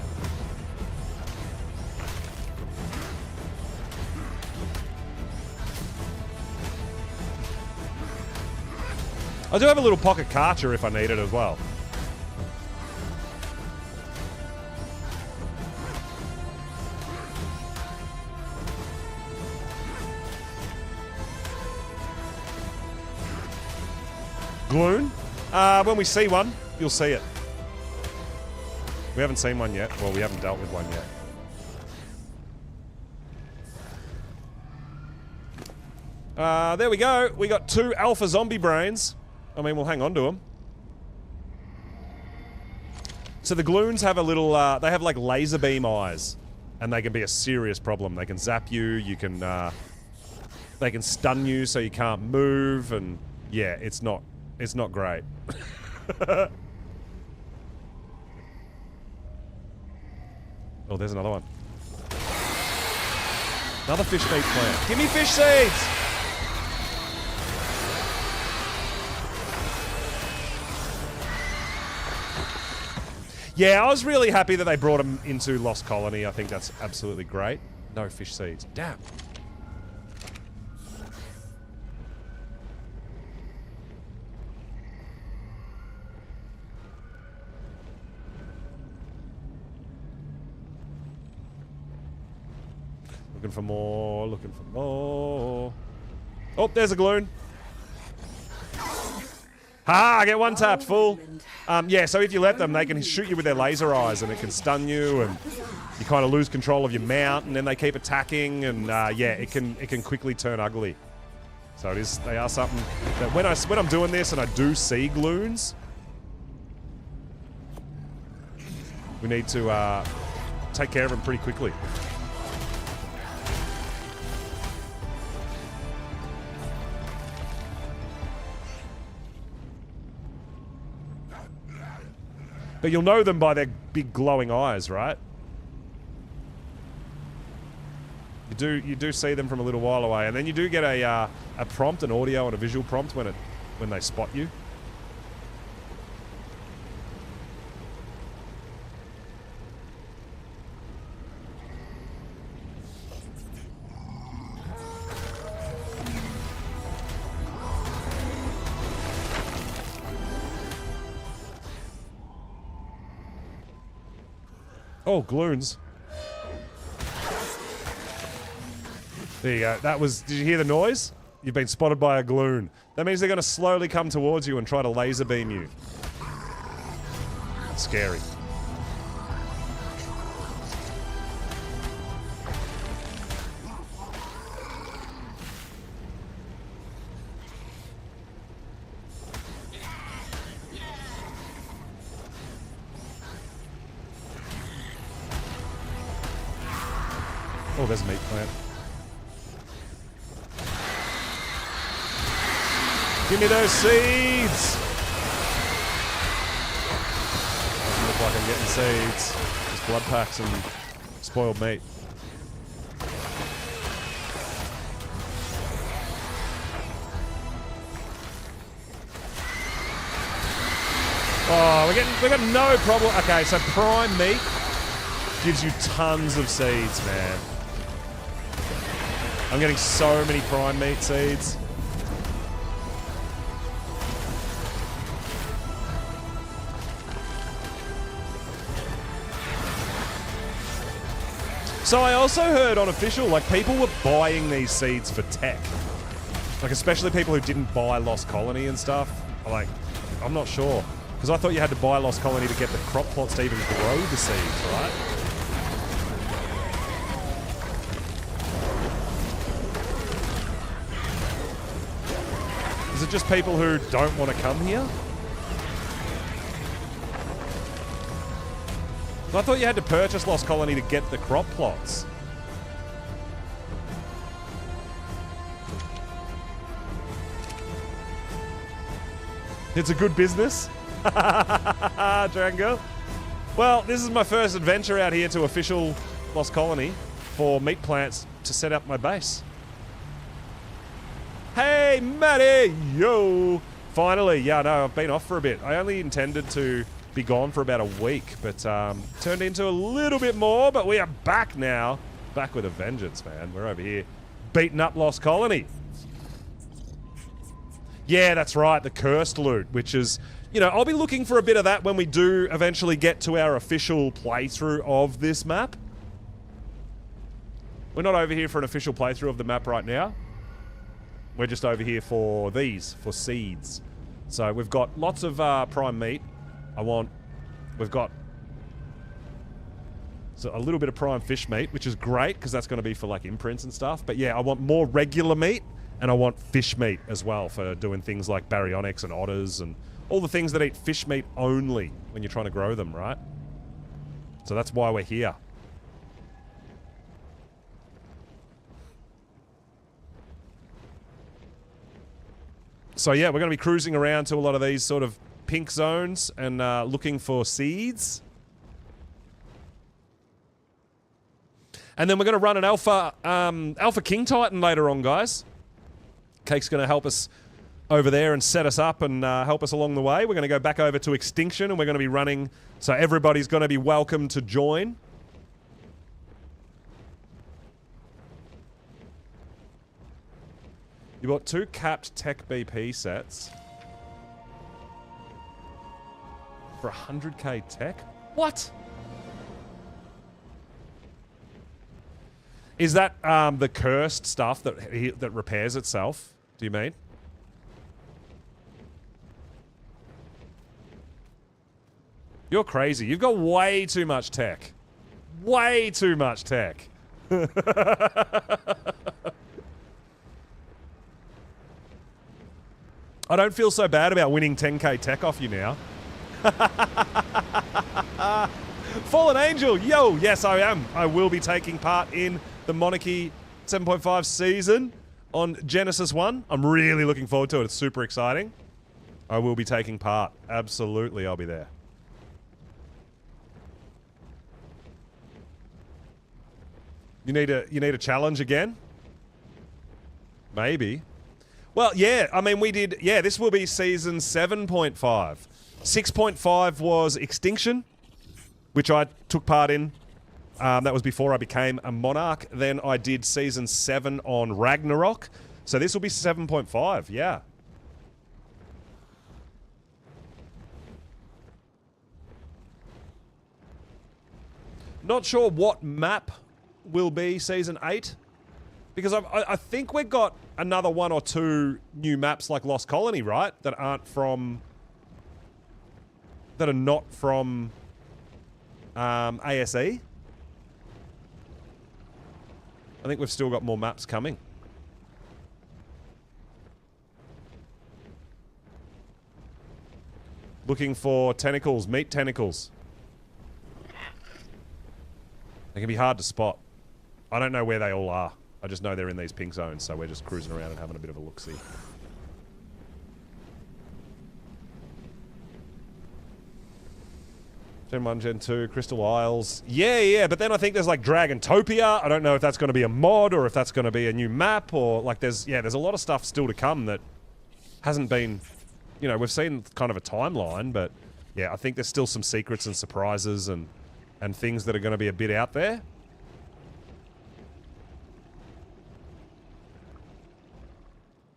Speaker 1: I do have a little pocket karcher if I need it as well. Gloon? When we see one, you'll see it. We haven't seen one yet. Well, we haven't dealt with one yet. There we go. We got 2 alpha zombie brains. I mean, we'll hang on to them. So the gloons have a little, they have like laser beam eyes. And they can be a serious problem. They can zap you, you can, they can stun you so you can't move, and yeah, it's not great. Oh, there's another one. Another fish meat plant. Give me fish seeds! Yeah, I was really happy that they brought him into Lost Colony. I think that's absolutely great. No fish seeds. Damn. Looking for more, looking for more. Oh, there's a gloon. Ha! I get one tapped, fool. Yeah, so if you let them, they can shoot you with their laser eyes, and it can stun you, and you kind of lose control of your mount, and then they keep attacking, and yeah, it can quickly turn ugly. So they are something that when I'm doing this and I do see gloons, we need to take care of them pretty quickly. But you'll know them by their big glowing eyes, right? You do see them from a little while away, and then you do get a prompt, an audio and a visual prompt when they spot you. Oh, gloons. There you go. Did you hear the noise? You've been spotted by a gloon. That means they're going to slowly come towards you and try to laser beam you. It's scary. Oh, there's a meat plant. Give me those seeds! Doesn't look like I'm getting seeds. Just blood packs and spoiled meat. Oh, we got no problem. Okay, so prime meat gives you tons of seeds, man. I'm getting so many prime meat seeds. So I also heard on official, like, people were buying these seeds for tech. Like, especially people who didn't buy Lost Colony and stuff. Like, I'm not sure. Because I thought you had to buy Lost Colony to get the crop plots to even grow the seeds, right? Is it just people who don't want to come here? I thought you had to purchase Lost Colony to get the crop plots. It's a good business. Drango. Well, this is my first adventure out here to official Lost Colony for meat plants to set up my base. Hey, Matty! Yo! Finally, yeah, no, I've been off for a bit. I only intended to be gone for about a week, but turned into a little bit more, but we are back now. Back with a vengeance, man. We're over here beating up Lost Colony. Yeah, that's right, the cursed loot, which is, you know, I'll be looking for a bit of that when we do eventually get to our official playthrough of this map. We're not over here for an official playthrough of the map right now. We're just over here for these, for seeds. So we've got lots of prime meat. We've got a little bit of prime fish meat, which is great because that's going to be for like imprints and stuff. But yeah, I want more regular meat and I want fish meat as well for doing things like baryonyx and otters and all the things that eat fish meat only when you're trying to grow them, right? So that's why we're here. So yeah, we're going to be cruising around to a lot of these sort of pink zones and looking for seeds. And then we're going to run an Alpha King Titan later on, guys. Cake's going to help us over there and set us up and help us along the way. We're going to go back over to Extinction and we're going to be running, so everybody's going to be welcome to join. You bought 2 capped Tech BP sets for 100k Tech? What? Is that the cursed stuff that repairs itself? Do you mean? You're crazy. You've got way too much tech. Way too much tech. I don't feel so bad about winning 10k tech off you now. Fallen Angel, yo, yes I am. I will be taking part in the Monarchy 7.5 season on Genesis 1. I'm really looking forward to it. It's super exciting. I will be taking part. Absolutely, I'll be there. You need a challenge again? Maybe. Well, yeah, I mean, we did... Yeah, this will be season 7.5. 6.5 was Extinction, which I took part in. That was before I became a monarch. Then I did season 7 on Ragnarok. So this will be 7.5, yeah. Not sure what map will be season 8. Because I think we've got another 1 or 2 new maps like Lost Colony, right? That aren't from... That are not from... ASE. I think we've still got more maps coming. Looking for tentacles, meat tentacles. They can be hard to spot. I don't know where they all are. I just know they're in these pink zones, so we're just cruising around and having a bit of a look-see. Gen 1, Gen 2, Crystal Isles. Yeah, but then I think there's like Dragantopia. I don't know if that's going to be a mod or if that's going to be a new map or like there's a lot of stuff still to come that hasn't been, you know, we've seen kind of a timeline, but yeah, I think there's still some secrets and surprises and things that are going to be a bit out there.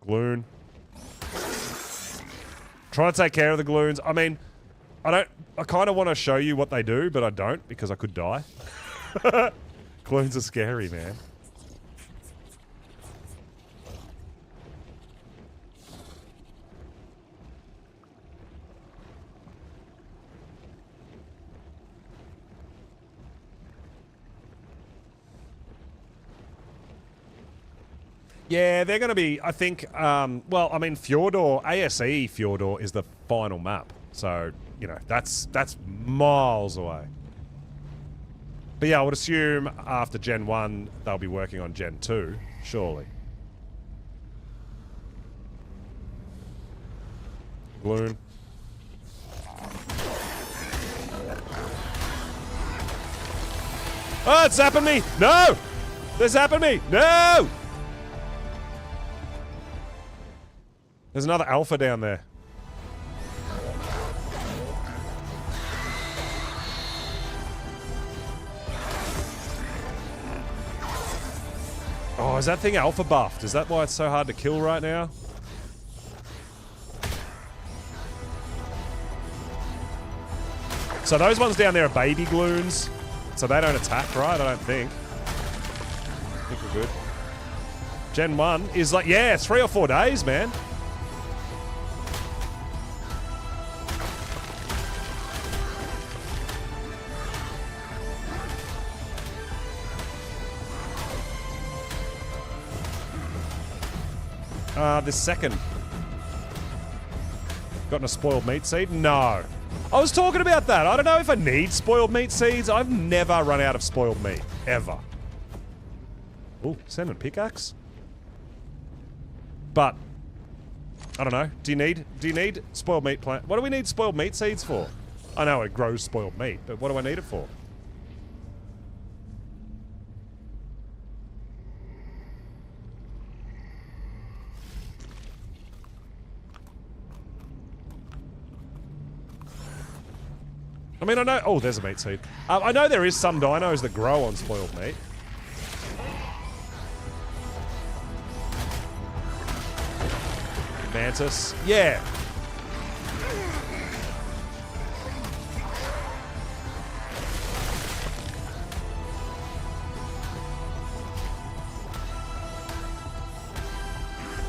Speaker 1: Gloon. Trying to take care of the Gloons. I mean, I kind of want to show you what they do, but I don't because I could die. Gloons are scary, man. Yeah, they're going to be, I think, well, I mean, Fjordor, ASE Fjordor is the final map. So, you know, that's miles away. But yeah, I would assume after Gen 1, they'll be working on Gen 2, surely. Gloon. Oh, it's zapping me! No! They're zapping me! No! There's another alpha down there. Oh, is that thing alpha buffed? Is that why it's so hard to kill right now? So those ones down there are baby Gloons. So they don't attack, right? I don't think. I think we're good. Gen 1 is like, yeah, 3 or 4 days, man. This second. Gotten a spoiled meat seed? No. I was talking about that. I don't know if I need spoiled meat seeds. I've never run out of spoiled meat. Ever. Ooh, salmon pickaxe? But, I don't know. Do you need spoiled meat plant? What do we need spoiled meat seeds for? I know it grows spoiled meat, but what do I need it for? I mean, I know... Oh, there's a meat seed. I know there is some dinos that grow on spoiled meat. Mantis. Yeah.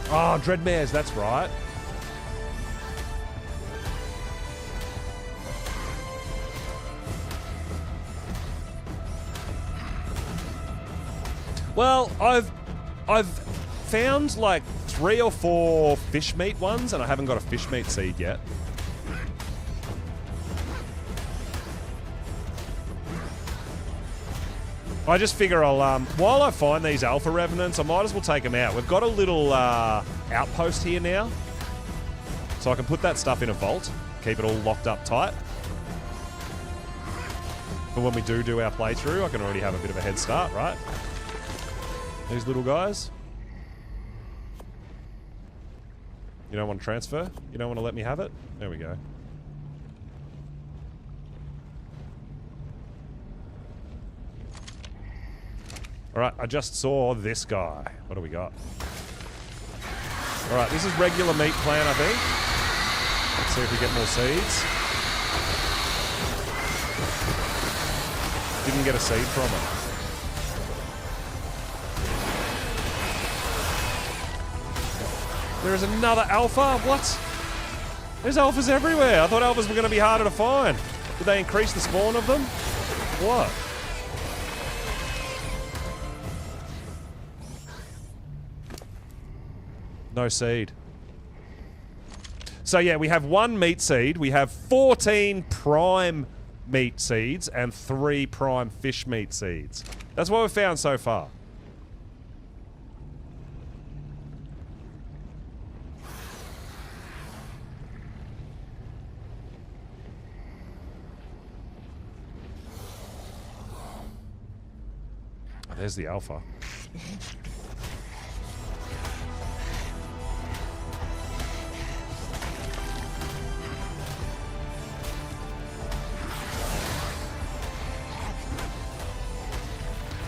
Speaker 1: Oh, Dreadmares, that's right. Well, I've found like 3 or 4 fish meat ones, and I haven't got a fish meat seed yet. I just figure I'll, while I find these Alpha Revenants, I might as well take them out. We've got a little outpost here now, so I can put that stuff in a vault, keep it all locked up tight. But when we do our playthrough, I can already have a bit of a head start, right? These little guys. You don't want to transfer? You don't want to let me have it? There we go. Alright, I just saw this guy. What do we got? Alright, this is regular meat plant, I think. Let's see if we get more seeds. Didn't get a seed from it. There is another alpha? What? There's alphas everywhere. I thought alphas were going to be harder to find. Did they increase the spawn of them? What? No seed. So yeah, we have 1 meat seed. We have 14 prime meat seeds and 3 prime fish meat seeds. That's what we've found so far. there's the alpha.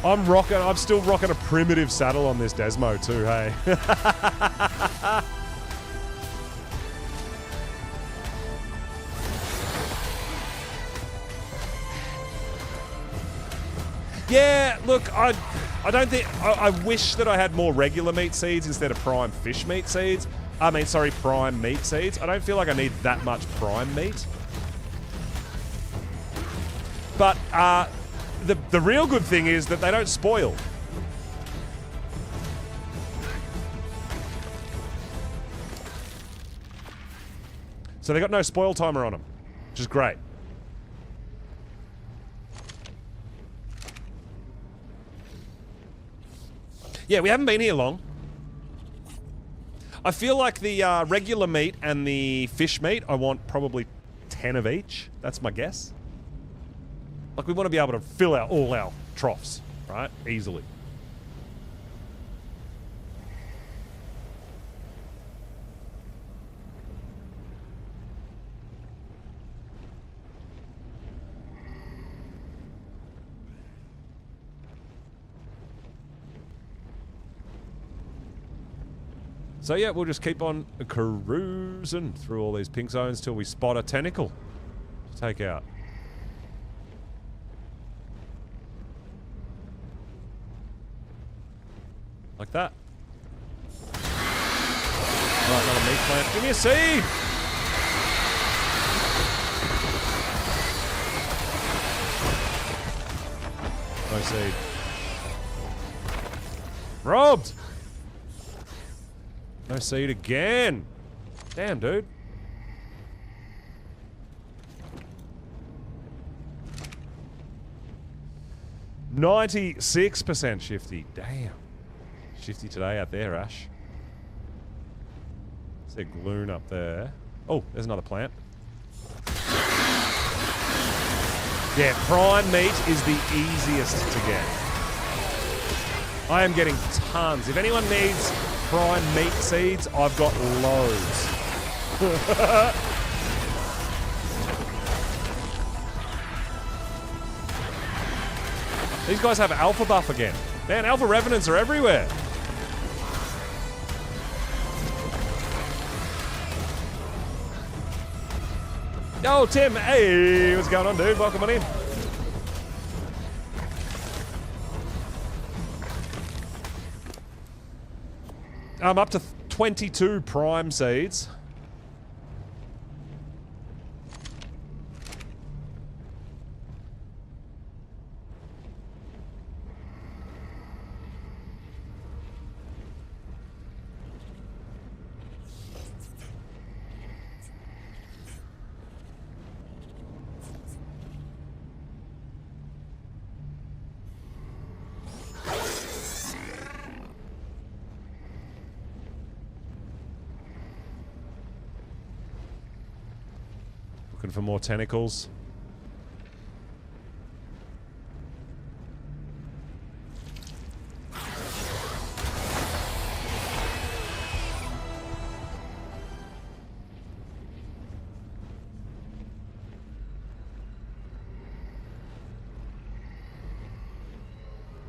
Speaker 1: I'm still rocking a primitive saddle on this Desmo too, hey? Yeah, look, I don't think... I wish that I had more regular meat seeds instead of prime fish meat seeds. Prime meat seeds. I don't feel like I need that much prime meat. But, the real good thing is that they don't spoil. So they got no spoil timer on them, which is great. Yeah, we haven't been here long. I feel like the regular meat and the fish meat, I want probably 10 of each. That's my guess. Like, we want to be able to fill out all our troughs, right? Easily. So yeah, we'll just keep on cruising through all these pink zones till we spot a tentacle to take out. Like that. Alright, another meat plant. Give me a seed! No seed. Robbed! No seed again! Damn, dude. %96% shifty. Damn. Shifty today out there, Ash. There's a gloon up there. Oh, there's another plant. Yeah, prime meat is the easiest to get. I am getting tons. If anyone needs prime meat seeds, I've got loads. These guys have alpha buff again. Man, alpha revenants are everywhere. Yo, Tim. Hey, what's going on, dude? Welcome on in. I'm up to 22 prime seeds. Looking for more tentacles.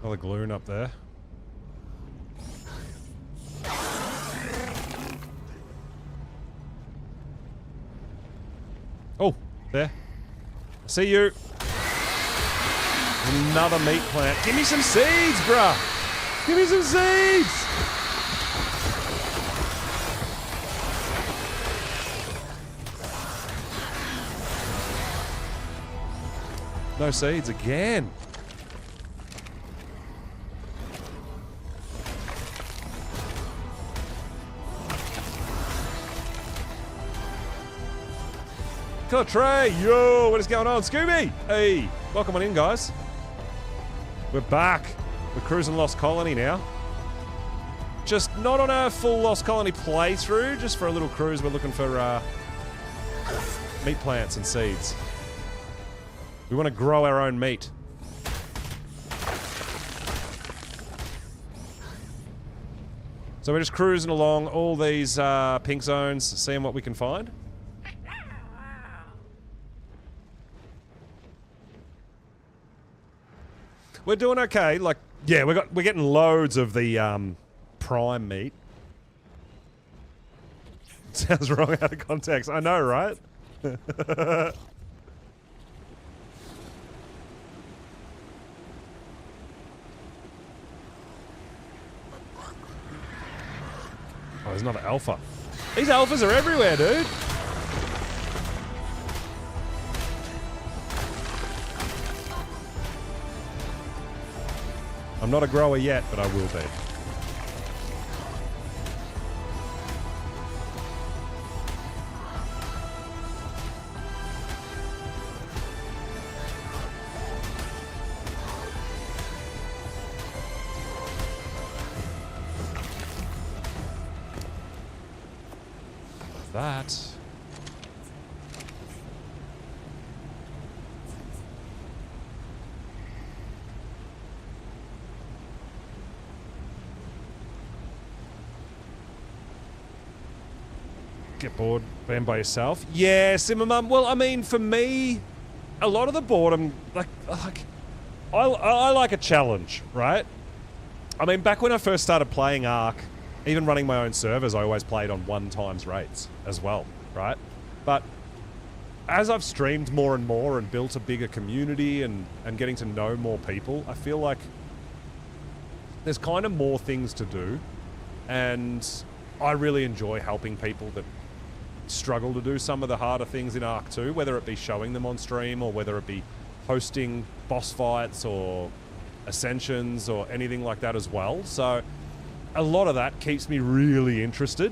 Speaker 1: Another gloon up there. Oh, there. I see you. Another meat plant. Give me some seeds, bruh. Give me some seeds. No seeds again. Killer Trey, yo, what is going on? Scooby, hey, welcome on in, guys. We're back. We're cruising Lost Colony now. Just not on a full Lost Colony playthrough, just for a little cruise. We're looking for meat plants and seeds. We want to grow our own meat. So we're just cruising along all these pink zones, seeing what we can find. We're doing okay. Like, yeah, we're getting loads of the prime meat. Sounds wrong out of context. I know, right? Oh, there's another alpha. These alphas are everywhere, dude. I'm not a grower yet, but I will be. That. Get bored being by yourself? Yeah, Simmermum. Well, I mean, for me, a lot of the boredom, I like a challenge, right? I mean, back when I first started playing Ark, even running my own servers, I always played on 1x rates as well, right? But as I've streamed more and more and built a bigger community and getting to know more people, I feel like there's kind of more things to do. And I really enjoy helping people that struggle to do some of the harder things in Ark 2, whether it be showing them on stream or whether it be hosting boss fights or ascensions or anything like that as well. So a lot of that keeps me really interested.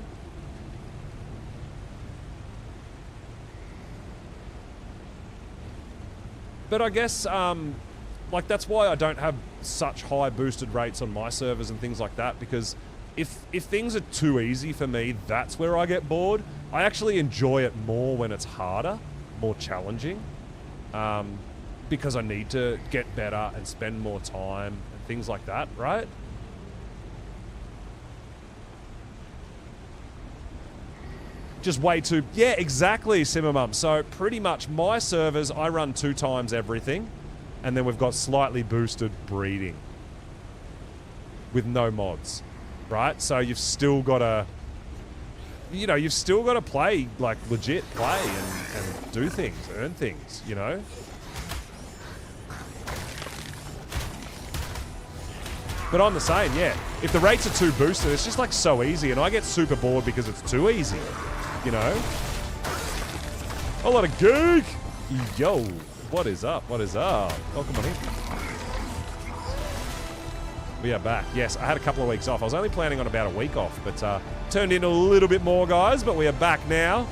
Speaker 1: But I guess, like, that's why I don't have such high boosted rates on my servers and things like that, because if things are too easy for me, that's where I get bored. I actually enjoy it more when it's harder, more challenging, because I need to get better and spend more time and things like that, right? Just way too... Yeah, exactly, Simmermum. So pretty much my servers, I run 2 times everything, and then we've got slightly boosted breeding with no mods, right? So you've still got to... You know, you've still got to play, like, legit play and do things, earn things, you know? But I'm the same, yeah. If the rates are too boosted, it's just, like, so easy, and I get super bored because it's too easy. You know? A lot of geek! Yo, what is up? What is up? Welcome on in. We are back. Yes, I had a couple of weeks off. I was only planning on about a week off, but turned in a little bit more, guys, but we are back now.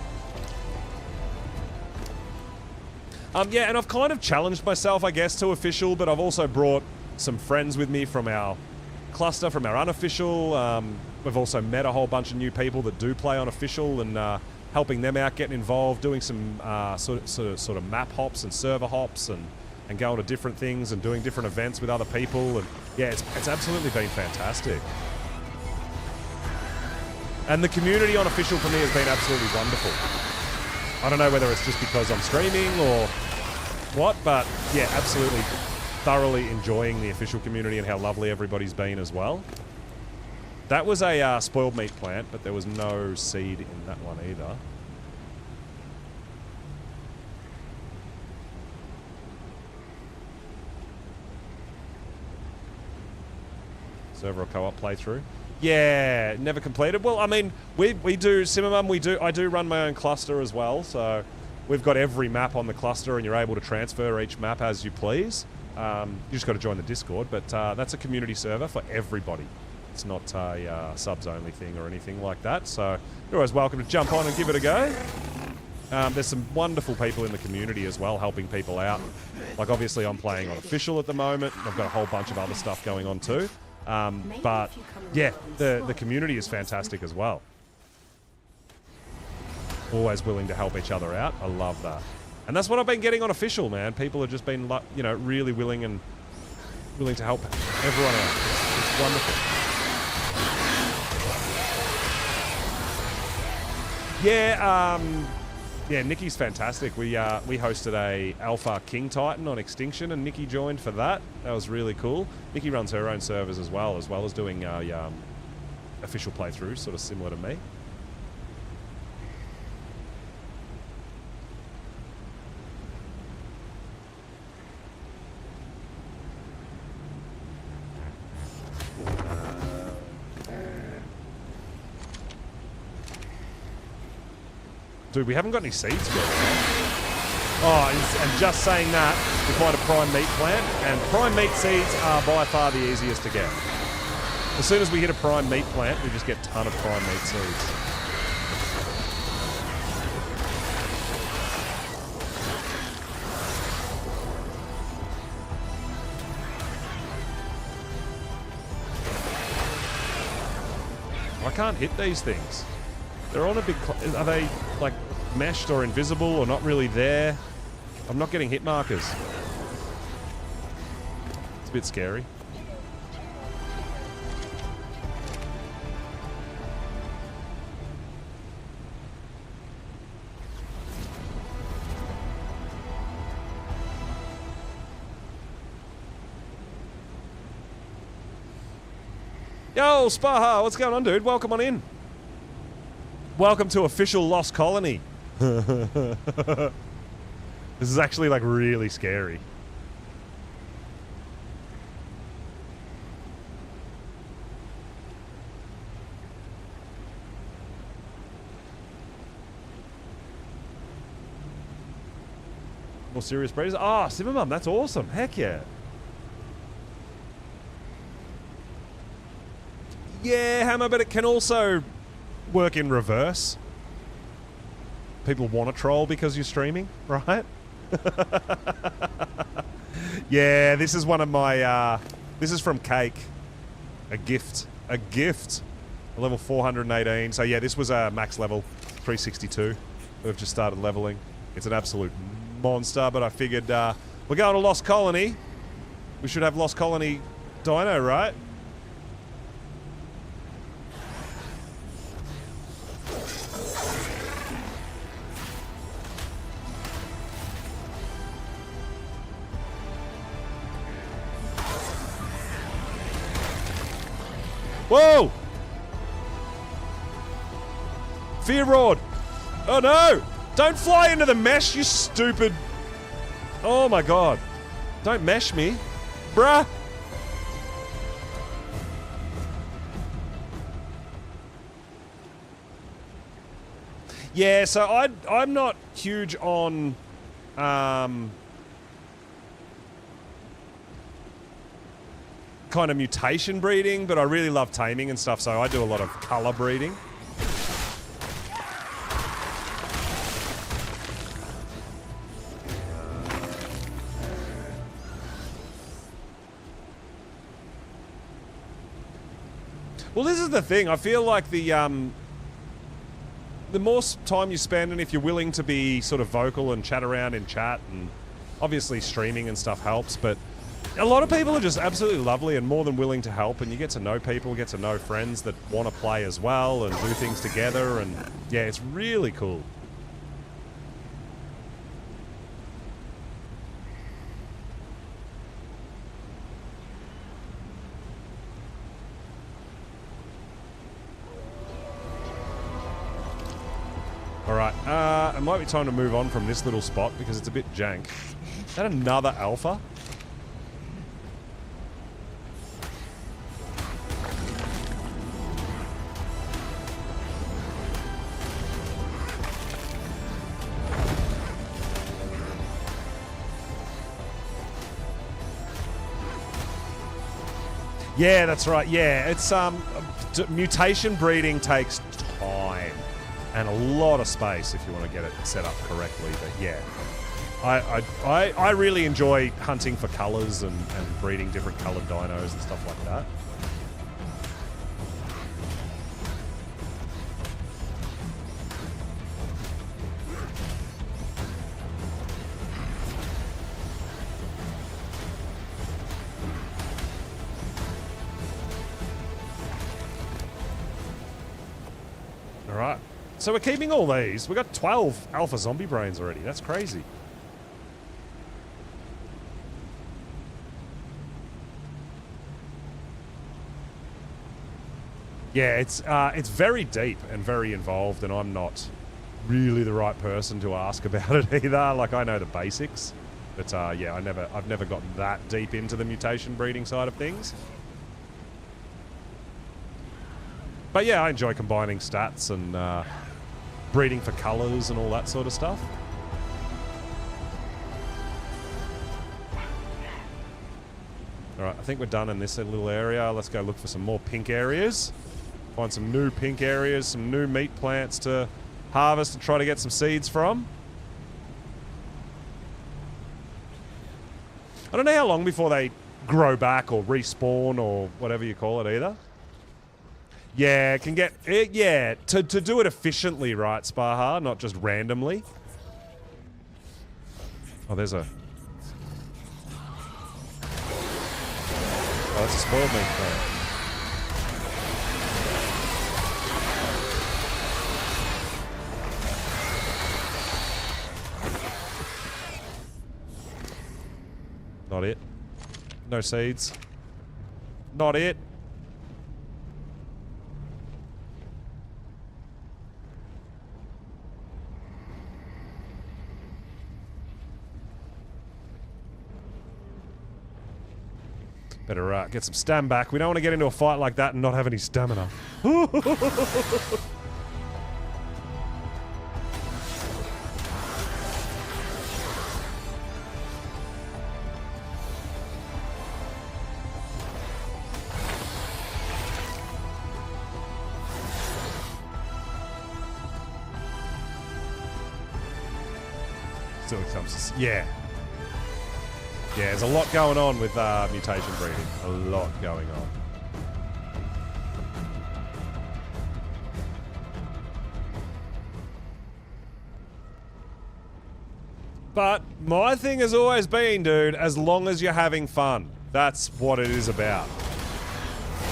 Speaker 1: Yeah, and I've kind of challenged myself, I guess, to official, but I've also brought some friends with me from our cluster, from our unofficial. We've also met a whole bunch of new people that do play on official and helping them out, getting involved, doing some sort of map hops and server hops and going to different things and doing different events with other people. And yeah, it's absolutely been fantastic. And the community on official for me has been absolutely wonderful. I don't know whether it's just because I'm streaming or what, but yeah, absolutely thoroughly enjoying the official community and how lovely everybody's been as well. That was a spoiled meat plant, but there was no seed in that one either. Server or co-op playthrough. Yeah, never completed. Well, I mean, we do, Simmermum, I do run my own cluster as well, so we've got every map on the cluster and you're able to transfer each map as you please. You just got to join the Discord, but that's a community server for everybody. It's not a subs-only thing or anything like that, so you're always welcome to jump on and give it a go. There's some wonderful people in the community as well, helping people out. Like, obviously, I'm playing on official at the moment. I've got a whole bunch of other stuff going on too. But, yeah, the community is fantastic as well. Always willing to help each other out. I love that. And that's what I've been getting on official, man. People have just been, you know, really willing to help everyone out. It's wonderful. Yeah, yeah, Nikki's fantastic. We hosted a Alpha King Titan on Extinction, and Nikki joined for that. That was really cool. Nikki runs her own servers as well as doing official playthroughs, sort of similar to me. Dude, we haven't got any seeds yet. Oh, and just saying that, we find a prime meat plant, and prime meat seeds are by far the easiest to get. As soon as we hit a prime meat plant, we just get a ton of prime meat seeds. I can't hit these things. They're on a big... Are they, like, meshed or invisible or not really there? I'm not getting hit markers. It's a bit scary. Yo, Spaha, what's going on, dude? Welcome on in. Welcome to official Lost Colony. This is actually, like, really scary. More serious breeders. Ah, oh, Simmermum, that's awesome. Heck yeah. Yeah, Hammer, but it can also work in reverse. People want to troll because you're streaming, right? Yeah, this is one of my... this is from Cake. A gift. A gift. Level 418. So yeah, this was a max level 362. We've just started leveling. It's an absolute monster, but I figured we're going to Lost Colony. We should have Lost Colony Dino, right? Whoa! Fear Rod! Oh no! Don't fly into the mesh, you stupid... Oh my god. Don't mesh me. Bruh! Yeah, so I'm not huge on... kind of mutation breeding, but I really love taming and stuff, so I do a lot of color breeding. Well, this is the thing. I feel like the more time you spend, and if you're willing to be sort of vocal and chat around in chat, and obviously streaming and stuff helps, but a lot of people are just absolutely lovely and more than willing to help, and you get to know people, get to know friends that want to play as well and do things together, and yeah, it's really cool. Alright, it might be time to move on from this little spot because it's a bit jank. Is that another alpha? Yeah, that's right. Yeah, it's mutation breeding takes time and a lot of space if you want to get it set up correctly. But yeah, I really enjoy hunting for colors and breeding different colored dinos and stuff like that. All right. So we're keeping all these. We got 12 alpha zombie brains already. That's crazy. Yeah, it's very deep and very involved, and I'm not really the right person to ask about it either. Like, I know the basics, but yeah, I've never gotten that deep into the mutation breeding side of things. But yeah, I enjoy combining stats and breeding for colors and all that sort of stuff. Alright, I think we're done in this little area. Let's go look for some more pink areas. Find some new pink areas, some new meat plants to harvest and try to get some seeds from. I don't know how long before they grow back or respawn or whatever you call it either. Yeah, it can get... yeah, to do it efficiently, right, Spaha, not just randomly. Oh, there's a... Oh, that's a spoiled meat plant. Not it. No seeds. Not it. Better get some stam back. We don't want to get into a fight like that and not have any stamina. Still comes. Yeah. Yeah, there's a lot going on with mutation breeding. A lot going on. But my thing has always been, dude, as long as you're having fun. That's what it is about.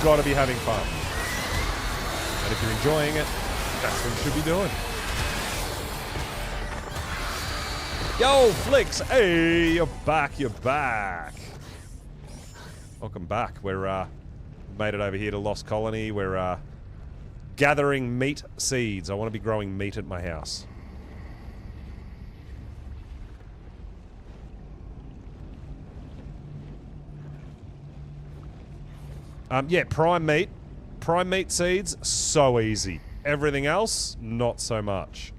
Speaker 1: Gotta be having fun. And if you're enjoying it, that's what you should be doing. Yo, Flicks! Hey, you're back, you're back. Welcome back. We're, made it over here to Lost Colony. We're, gathering meat seeds. I want to be growing meat at my house. Yeah, prime meat. Prime meat seeds, so easy. Everything else, not so much.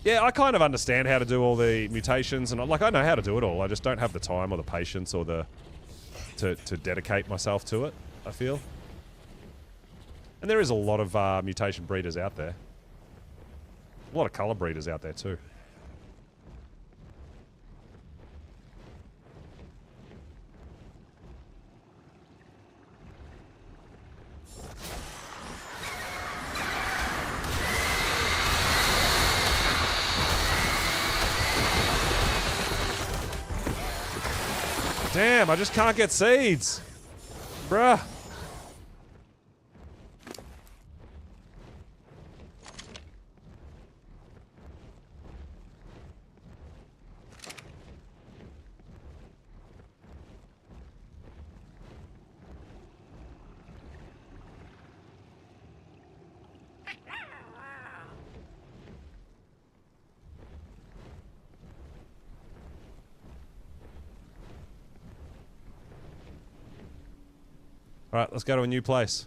Speaker 1: Yeah, I kind of understand how to do all the mutations, and like I know how to do it all. I just don't have the time or the patience or the to dedicate myself to it, I feel. And there is a lot of mutation breeders out there. A lot of color breeders out there too. Damn, I just can't get seeds. Bruh. Alright, let's go to a new place.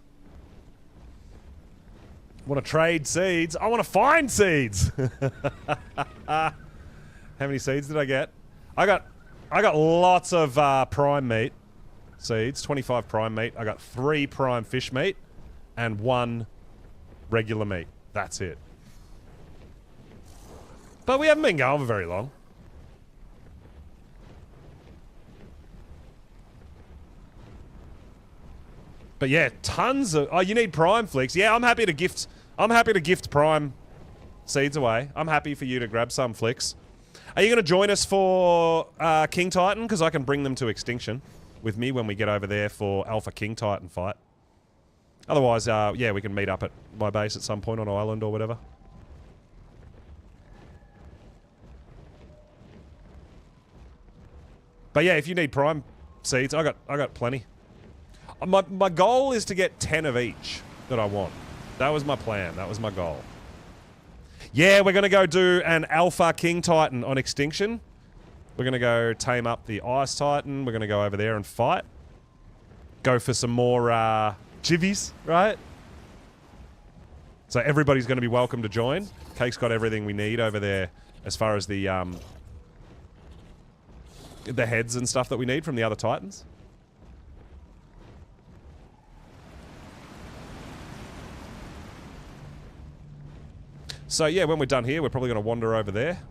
Speaker 1: Want to trade seeds? I want to find seeds! How many seeds did I get? I got lots of prime meat seeds, 25 prime meat. I got 3 prime fish meat and 1 regular meat. That's it. But we haven't been going for very long. But yeah, tons of... Oh, you need prime, Flicks. Yeah, I'm happy to gift prime seeds away. I'm happy for you to grab some, Flicks. Are you going to join us for King Titan? Because I can bring them to extinction with me when we get over there for Alpha King Titan fight. Otherwise, yeah, we can meet up at my base at some point on island or whatever. But yeah, if you need prime seeds, I got plenty. My goal is to get 10 of each that I want. That was my plan. That was my goal. Yeah, we're going to go do an Alpha King Titan on Extinction. We're going to go tame up the Ice Titan. We're going to go over there and fight. Go for some more chivvies, right? So everybody's going to be welcome to join. Cake's got everything we need over there as far as the heads and stuff that we need from the other Titans. So yeah, when we're done here, we're probably going to wander over there.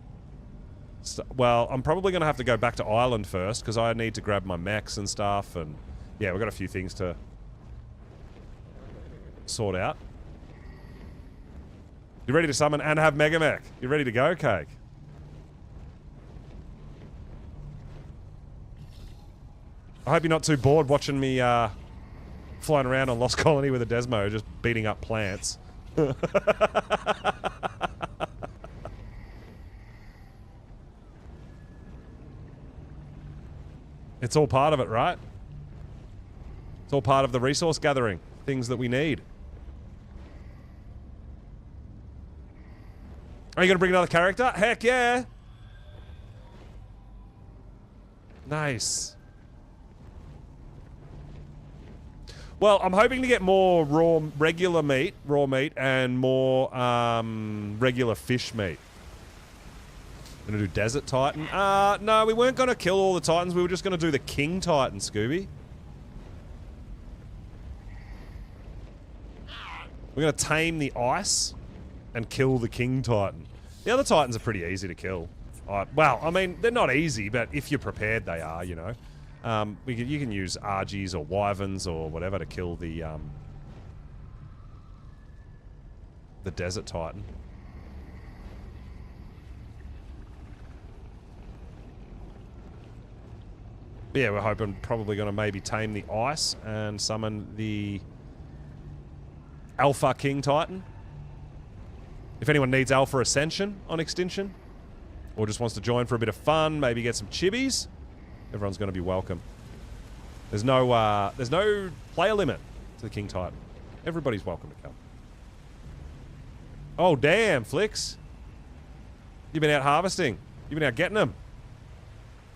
Speaker 1: So, well, I'm probably going to have to go back to Ireland first, because I need to grab my mechs and stuff, and yeah, we've got a few things to sort out. You ready to summon and have Mega Mech? You ready to go, Cake? I hope you're not too bored watching me flying around on Lost Colony with a Desmo, just beating up plants. It's all part of it, right? It's all part of the resource gathering. Things that we need. Are you going to bring another character? Heck yeah! Nice. Well, I'm hoping to get more regular meat, raw meat, and more regular fish meat. Gonna do Desert Titan? No, we weren't gonna kill all the Titans. We were just gonna do the King Titan, Scooby. We're gonna tame the ice and kill the King Titan. The other Titans are pretty easy to kill. Well, I mean, they're not easy, but if you're prepared, they are, you know. You can use Argies or Wyverns or whatever to kill the Desert Titan. But yeah, we're hoping probably going to maybe tame the ice and summon the Alpha King Titan. If anyone needs Alpha Ascension on Extinction, or just wants to join for a bit of fun, maybe get some chibbies, everyone's going to be welcome. There's no player limit to the King Titan. Everybody's welcome to come. Oh, damn, Flicks. You've been out harvesting. You've been out getting them.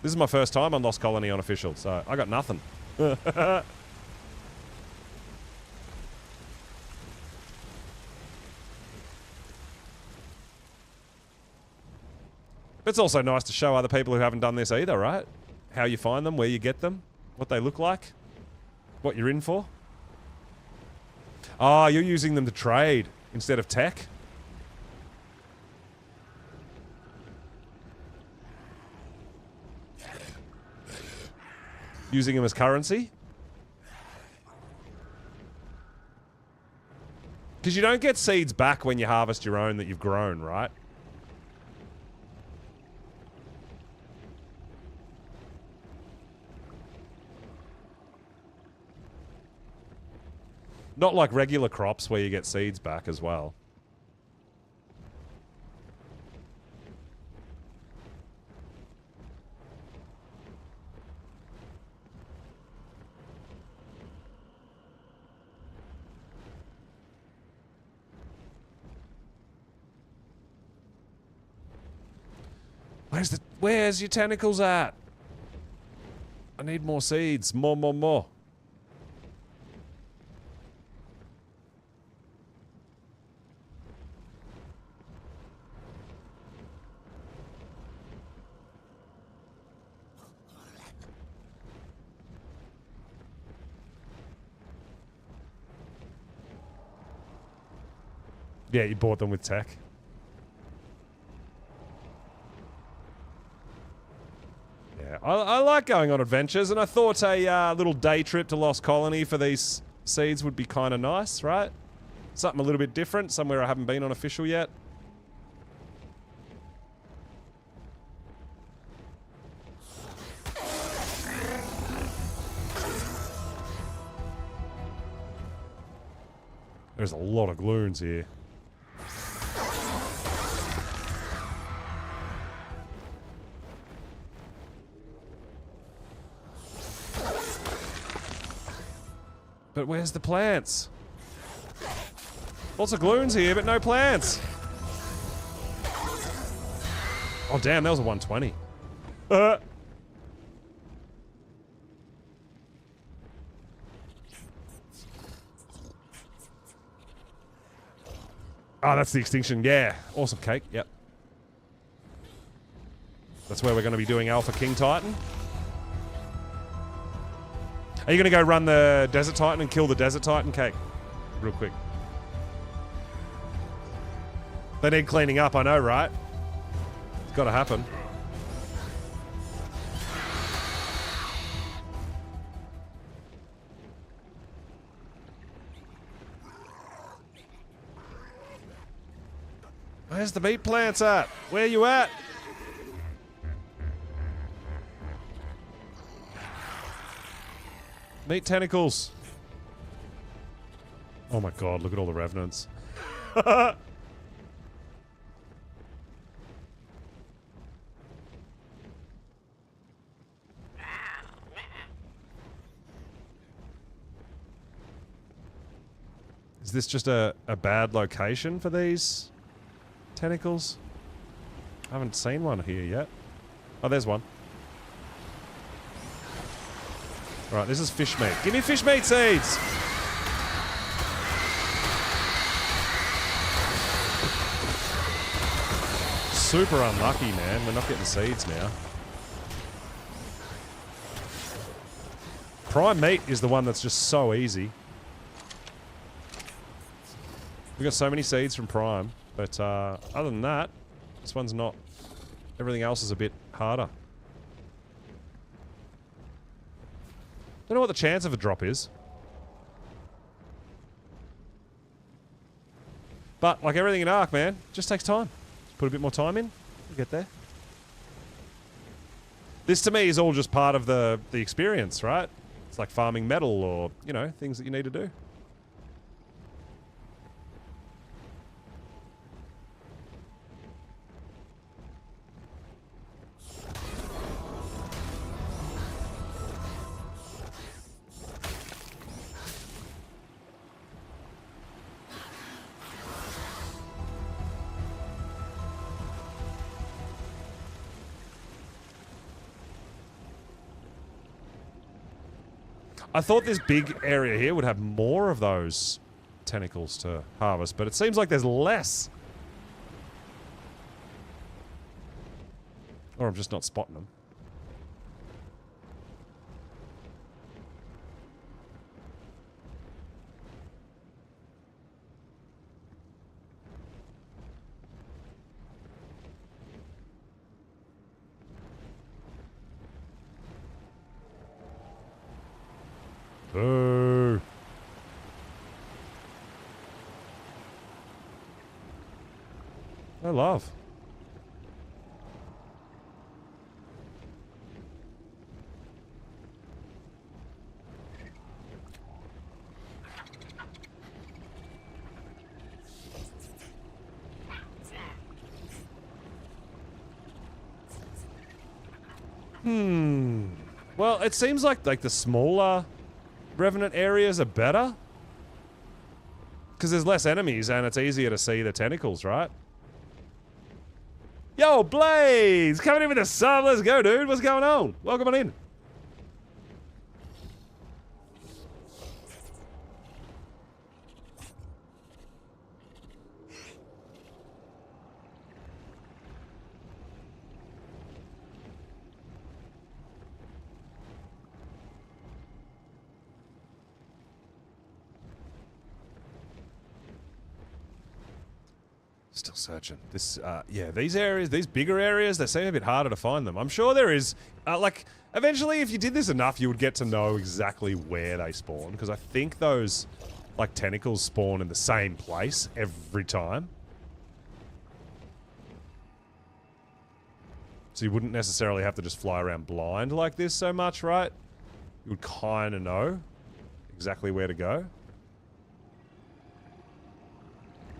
Speaker 1: This is my first time on Lost Colony on official, so I got nothing. It's also nice to show other people who haven't done this either, right? How you find them, where you get them, what they look like, what you're in for. Ah, you're using them to trade instead of tech. Using them as currency. Because you don't get seeds back when you harvest your own that you've grown, right? Not like regular crops where you get seeds back as well. Where's your tentacles at? I need more seeds. More. Yeah, you bought them with tech. Yeah, I like going on adventures, and I thought a little day trip to Lost Colony for these seeds would be kind of nice, right? Something a little bit different, somewhere I haven't been on official yet. There's a lot of gloons here. But where's the plants? Lots of gloons here, but no plants. Oh damn, that was a 120. Oh, that's the extinction. Yeah. Awesome cake. Yep. That's where we're going to be doing Alpha King Titan. Are you going to go run the Desert Titan and kill the Desert Titan cake? Real quick. They need cleaning up, I know, right? It's got to happen. Where's the meat plants at? Where you at? Meat tentacles. Oh my god, look at all the revenants. Is this just a bad location for these tentacles? I haven't seen one here yet. Oh, there's one. Alright, this is fish meat. Give me fish meat seeds! Super unlucky, man. We're not getting seeds now. Prime meat is the one that's just so easy. We got so many seeds from Prime, but other than that, this one's not. Everything else is a bit harder. Don't know what the chance of a drop is. But, like everything in Ark, man, just takes time. Just put a bit more time in, we'll get there. This, to me, is all just part of the experience, right? It's like farming metal or, you know, things that you need to do. I thought this big area here would have more of those tentacles to harvest, but it seems like there's less. Or I'm just not spotting them. Boo. No love. Well, it seems like the smaller Revenant areas are better. Because there's less enemies and it's easier to see the tentacles, right? Yo, Blaze! Coming in with a sub. Let's go, dude. What's going on? Welcome on in. Still searching. This, yeah, these areas, these bigger areas, they seem a bit harder to find them. I'm sure there is, like, eventually if you did this enough, you would get to know exactly where they spawn. Because I think those, like, tentacles spawn in the same place every time. So you wouldn't necessarily have to just fly around blind like this so much, right? You would kind of know exactly where to go.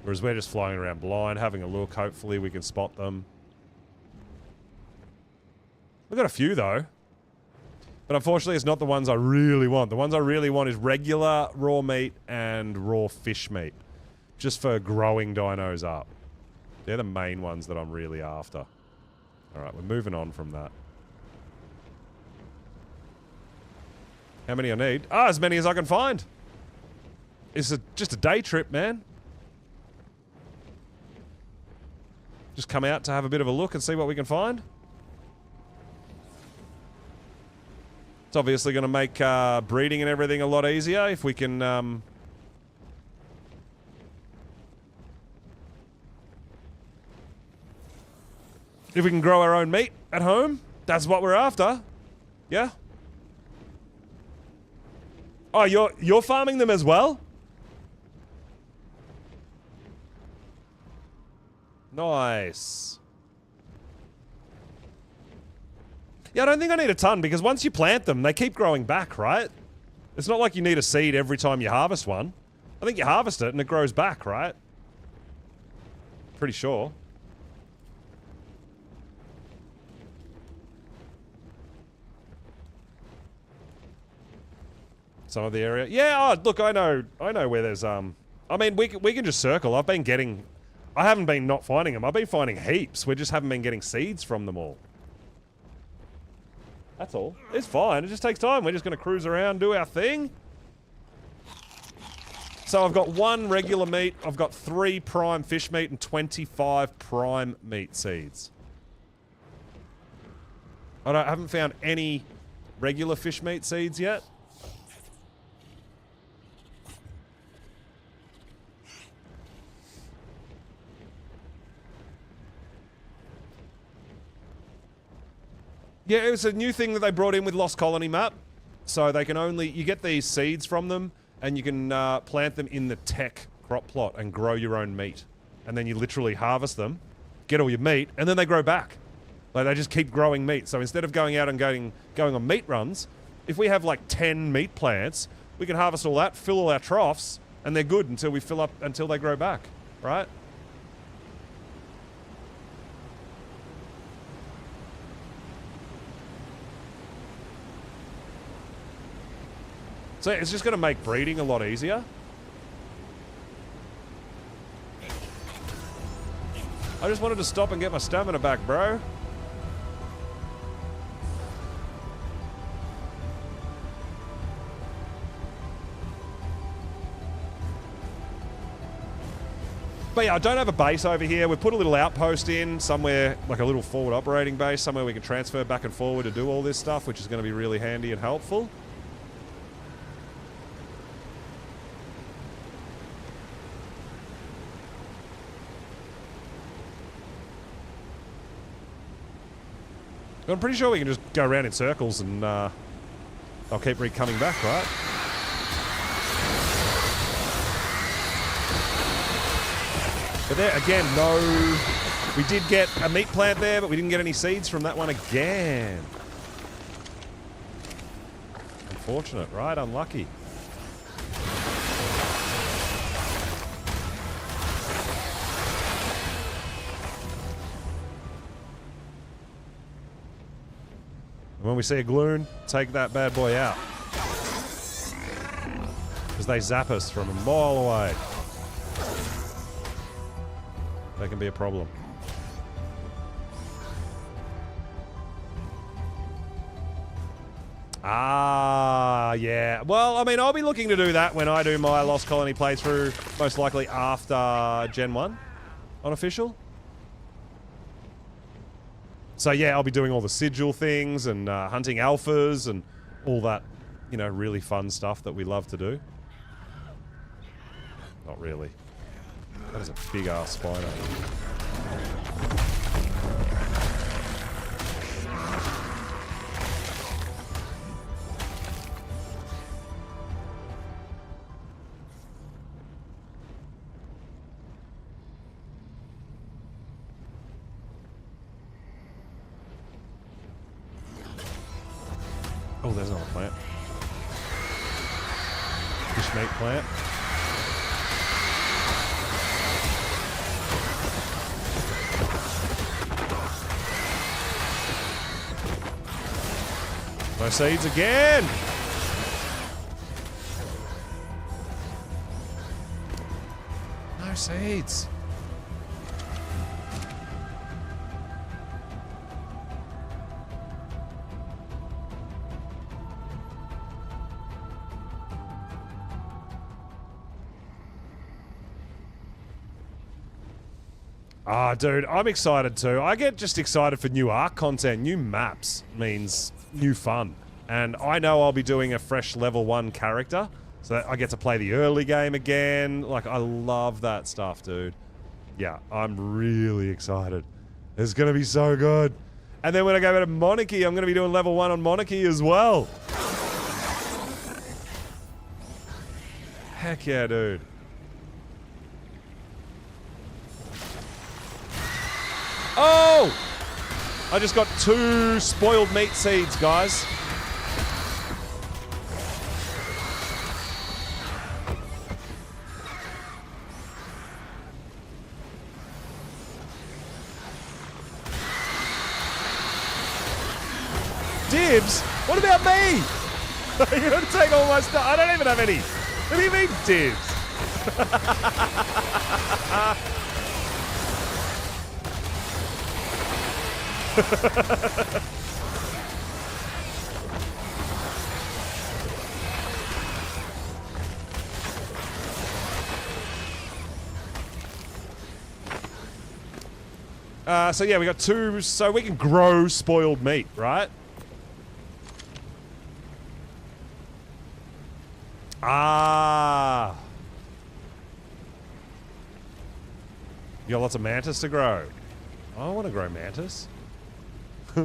Speaker 1: Whereas we're just flying around blind, having a look. Hopefully we can spot them. We've got a few though. But unfortunately it's not the ones I really want. The ones I really want is regular raw meat and raw fish meat. Just for growing dinos up. They're the main ones that I'm really after. Alright, we're moving on from that. How many I need? Ah, as many as I can find. It's just a day trip, man. Just come out to have a bit of a look and see what we can find. It's obviously going to make breeding and everything a lot easier if we can... if we can grow our own meat at home. That's what we're after. Yeah? Oh, you're farming them as well? Nice. Yeah, I don't think I need a ton, because once you plant them, they keep growing back, right? It's not like you need a seed every time you harvest one. I think you harvest it and it grows back, right? Pretty sure. Some of the area. Yeah, oh, look, I know where there's, I mean, we can just circle. I haven't been not finding them. I've been finding heaps. We just haven't been getting seeds from them all. That's all. It's fine. It just takes time. We're just going to cruise around, do our thing. So I've got 1 regular meat. I've got 3 prime fish meat and 25 prime meat seeds. I haven't found any regular fish meat seeds yet. Yeah, it was a new thing that they brought in with Lost Colony map. So they can only... You get these seeds from them, and you can plant them in the tech crop plot and grow your own meat. And then you literally harvest them, get all your meat, and then they grow back. Like, they just keep growing meat. So instead of going out and going on meat runs, if we have like 10 meat plants, we can harvest all that, fill all our troughs, and they're good until we fill up, until they grow back, right? So it's just going to make breeding a lot easier. I just wanted to stop and get my stamina back, bro. But yeah, I don't have a base over here. We've put a little outpost in somewhere, like a little forward operating base, somewhere we can transfer back and forward to do all this stuff, which is going to be really handy and helpful. I'm pretty sure we can just go around in circles and they'll keep coming back, right? But there, again, no... We did get a meat plant there, but we didn't get any seeds from that one again. Unfortunate, right? Unlucky. When we see a gloon, take that bad boy out. Because they zap us from a mile away. That can be a problem. Ah, yeah. Well, I mean, I'll be looking to do that when I do my Lost Colony playthrough, most likely after Gen 1 on official. So yeah, I'll be doing all the sigil things and hunting alphas and all that, you know, really fun stuff that we love to do. Not really. That is a big ass spider. Oh, there's another plant. Fish meat plant. No seeds again! No seeds. Ah, dude, I'm excited too. I get just excited for new Ark content. New maps means new fun. And I know I'll be doing a fresh level 1 character, so that I get to play the early game again. Like, I love that stuff, dude. Yeah, I'm really excited. It's gonna be so good. And then when I go to Monarchy, I'm gonna be doing level 1 on Monarchy as well. Heck yeah, dude. Oh! I just got 2 spoiled meat seeds, guys. Dibs? What about me? You're gonna take all my stuff. I don't even have any. What do you mean, dibs? So yeah, we got 2, so we can grow spoiled meat, right? Ah. You got lots of mantis to grow. I want to grow mantis. I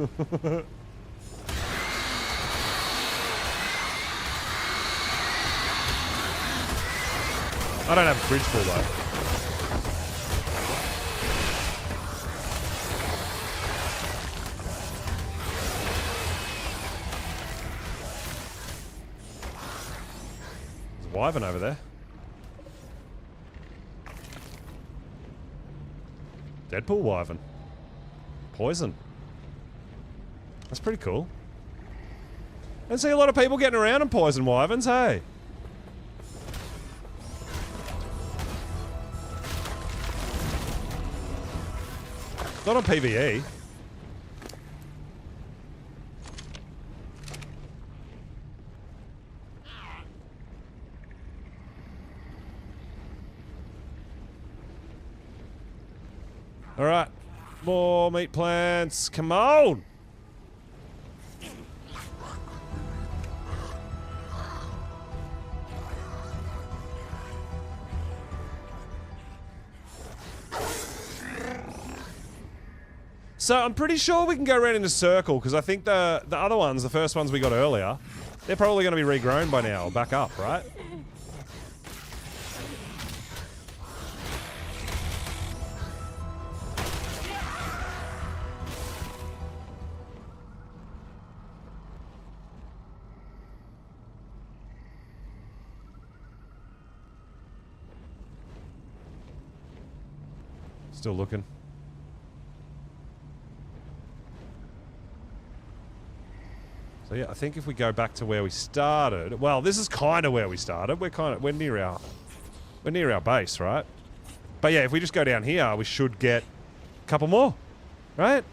Speaker 1: don't have a fridge full though. There's a wyvern over there. Deadpool wyvern. Poison. That's pretty cool. I see a lot of people getting around in poison wyverns, hey? Not on PvE. Alright. More meat plants. Come on! So I'm pretty sure we can go around in a circle, because I think the other ones, the first ones we got earlier, they're probably going to be regrown by now, or back up, right? Still looking. So yeah, I think if we go back to where we started, well, this is kind of where we started. We're near our base, right? But yeah, if we just go down here, we should get a couple more, right?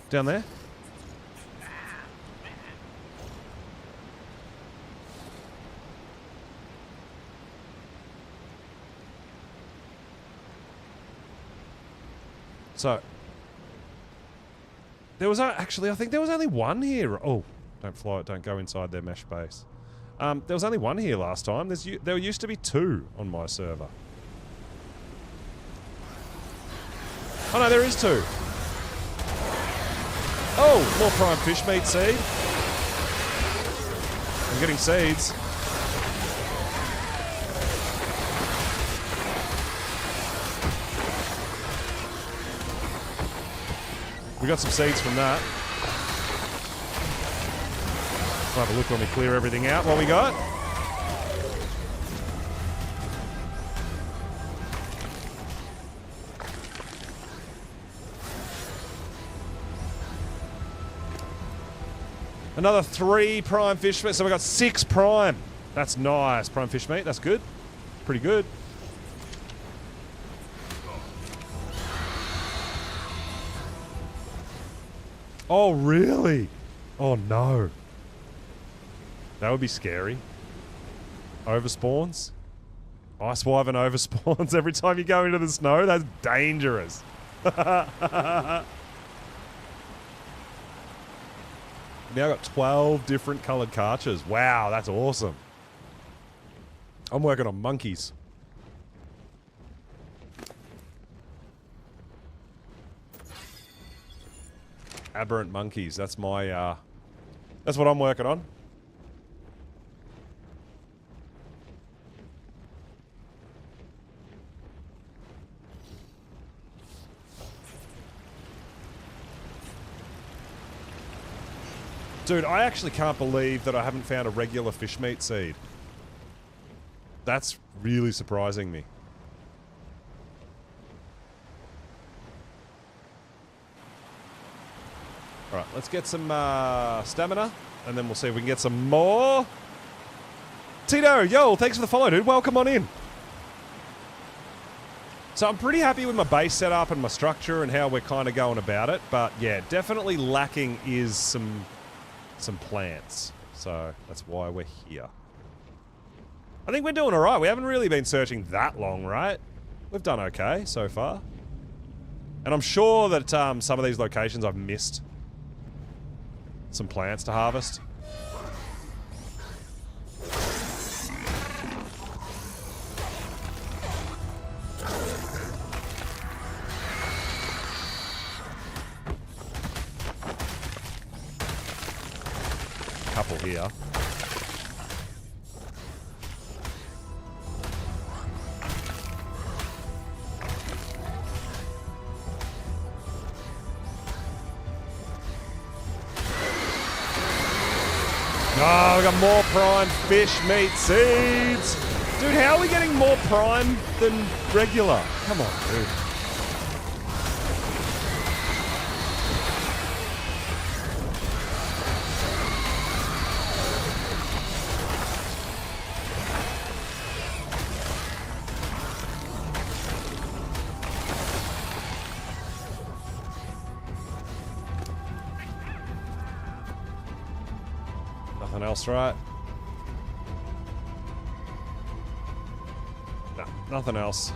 Speaker 1: Down there. So there was actually, I think there was only one here. Oh, don't fly it, don't go inside their mesh base. There was only one here last time. There used to be 2 on my server. Oh no, there is 2. Oh, more prime fish meat seed. I'm getting seeds. We got some seeds from that. We'll have a look when we clear everything out. What we got? Another 3 prime fish meat. So we got 6 prime. That's nice. Prime fish meat. That's good. Pretty good. Oh, really? Oh, no. That would be scary. Overspawns? Ice wyvern overspawns every time you go into the snow? That's dangerous. Now I've got 12 different coloured carches. Wow, that's awesome. I'm working on monkeys. Aberrant monkeys. That's my, that's what I'm working on. Dude, I actually can't believe that I haven't found a regular fish meat seed. That's really surprising me. Alright, let's get some stamina, and then we'll see if we can get some more. Tito, yo, thanks for the follow, dude. Welcome on in. So I'm pretty happy with my base setup and my structure and how we're kind of going about it. But yeah, definitely lacking is some plants. So that's why we're here. I think we're doing alright. We haven't really been searching that long, right? We've done okay so far. And I'm sure that some of these locations I've missed some plants to harvest. Couple here. Oh, we got more prime fish meat seeds. Dude, how are we getting more prime than regular? Come on, dude. Nothing else, right? No, nothing else.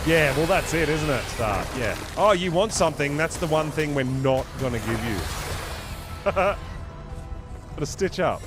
Speaker 1: Yeah, well that's it, isn't it? Start, yeah. Oh, you want something, that's the one thing we're not gonna give you. Gotta stitch up.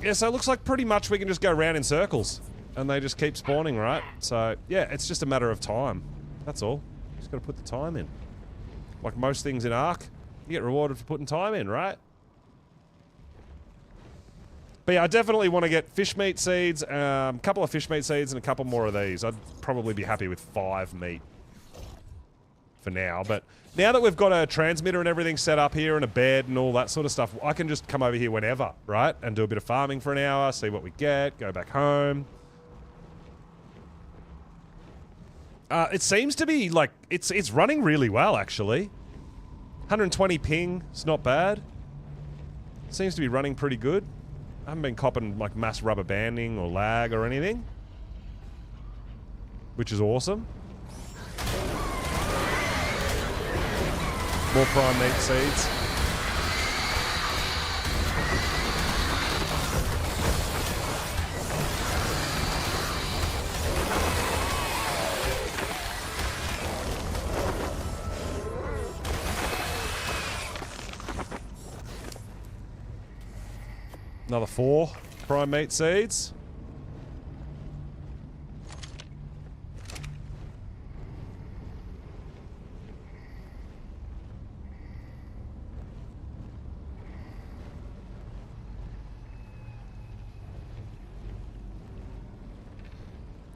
Speaker 1: Yeah, so it looks like pretty much we can just go around in circles. And they just keep spawning, right? So, yeah, it's just a matter of time. That's all. Just gotta put the time in. Like most things in Ark, you get rewarded for putting time in, right? But yeah, I definitely want to get fish meat seeds, a couple of fish meat seeds, and a couple more of these. I'd probably be happy with 5 meat for now. But now that we've got a transmitter and everything set up here and a bed and all that sort of stuff, I can just come over here whenever, right? And do a bit of farming for an hour, see what we get, go back home. It seems to be like it's running really well, actually. 120 ping, it's not bad. Seems to be running pretty good. I haven't been copping like mass rubber banding or lag or anything, which is awesome. More prime meat seeds. Another 4 prime meat seeds.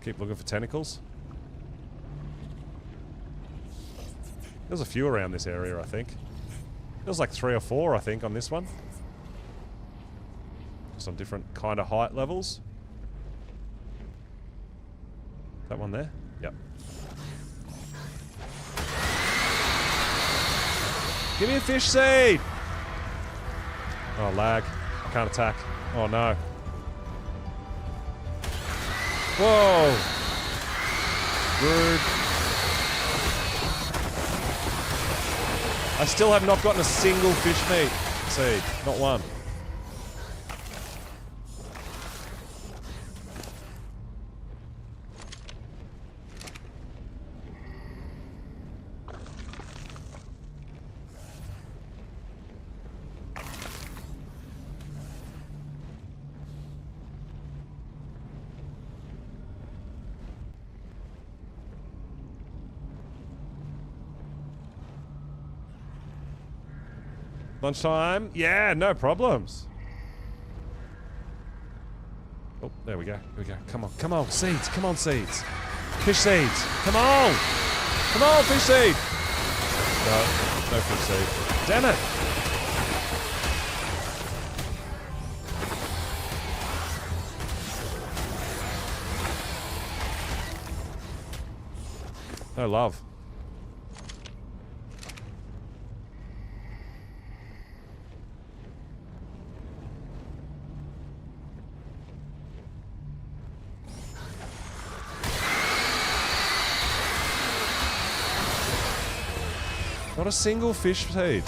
Speaker 1: Keep looking for tentacles. There's a few around this area, I think. There's like 3 or 4, I think, on this one. Some different kind of height levels. That one there? Yep. Give me a fish seed! Oh, lag. I can't attack. Oh, no. Whoa! Rude. I still have not gotten a single fish meat seed. Not one. Lunchtime? Yeah, no problems. Oh, there we go. Here we go. Come on. Come on. Seeds. Come on, seeds. Fish seeds. Come on. Come on, fish seed. No. No fish seed. Damn it. No love. Not a single fish seed.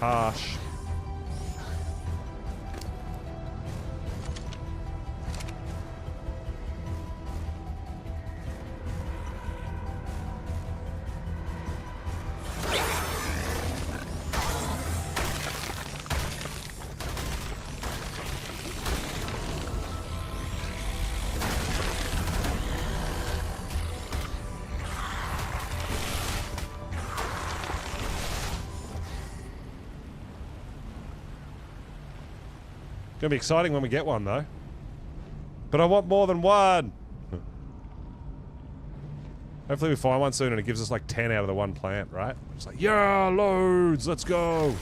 Speaker 1: Harsh. Gonna be exciting when we get one, though. But I want more than one! Hopefully we find one soon and it gives us like 10 out of the one plant, right? It's like, yeah, loads, let's go!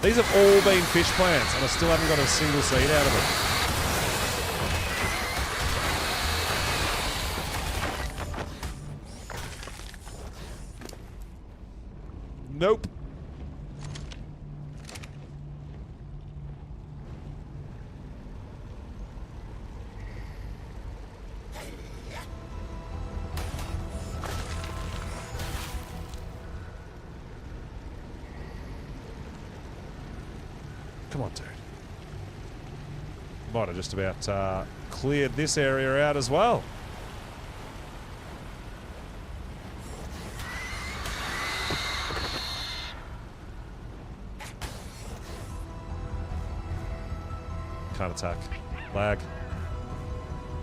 Speaker 1: These have all been fish plants and I still haven't got a single seed out of them. Nope. Come on, dude. Might have just about cleared this area out as well. Can't attack. Lag.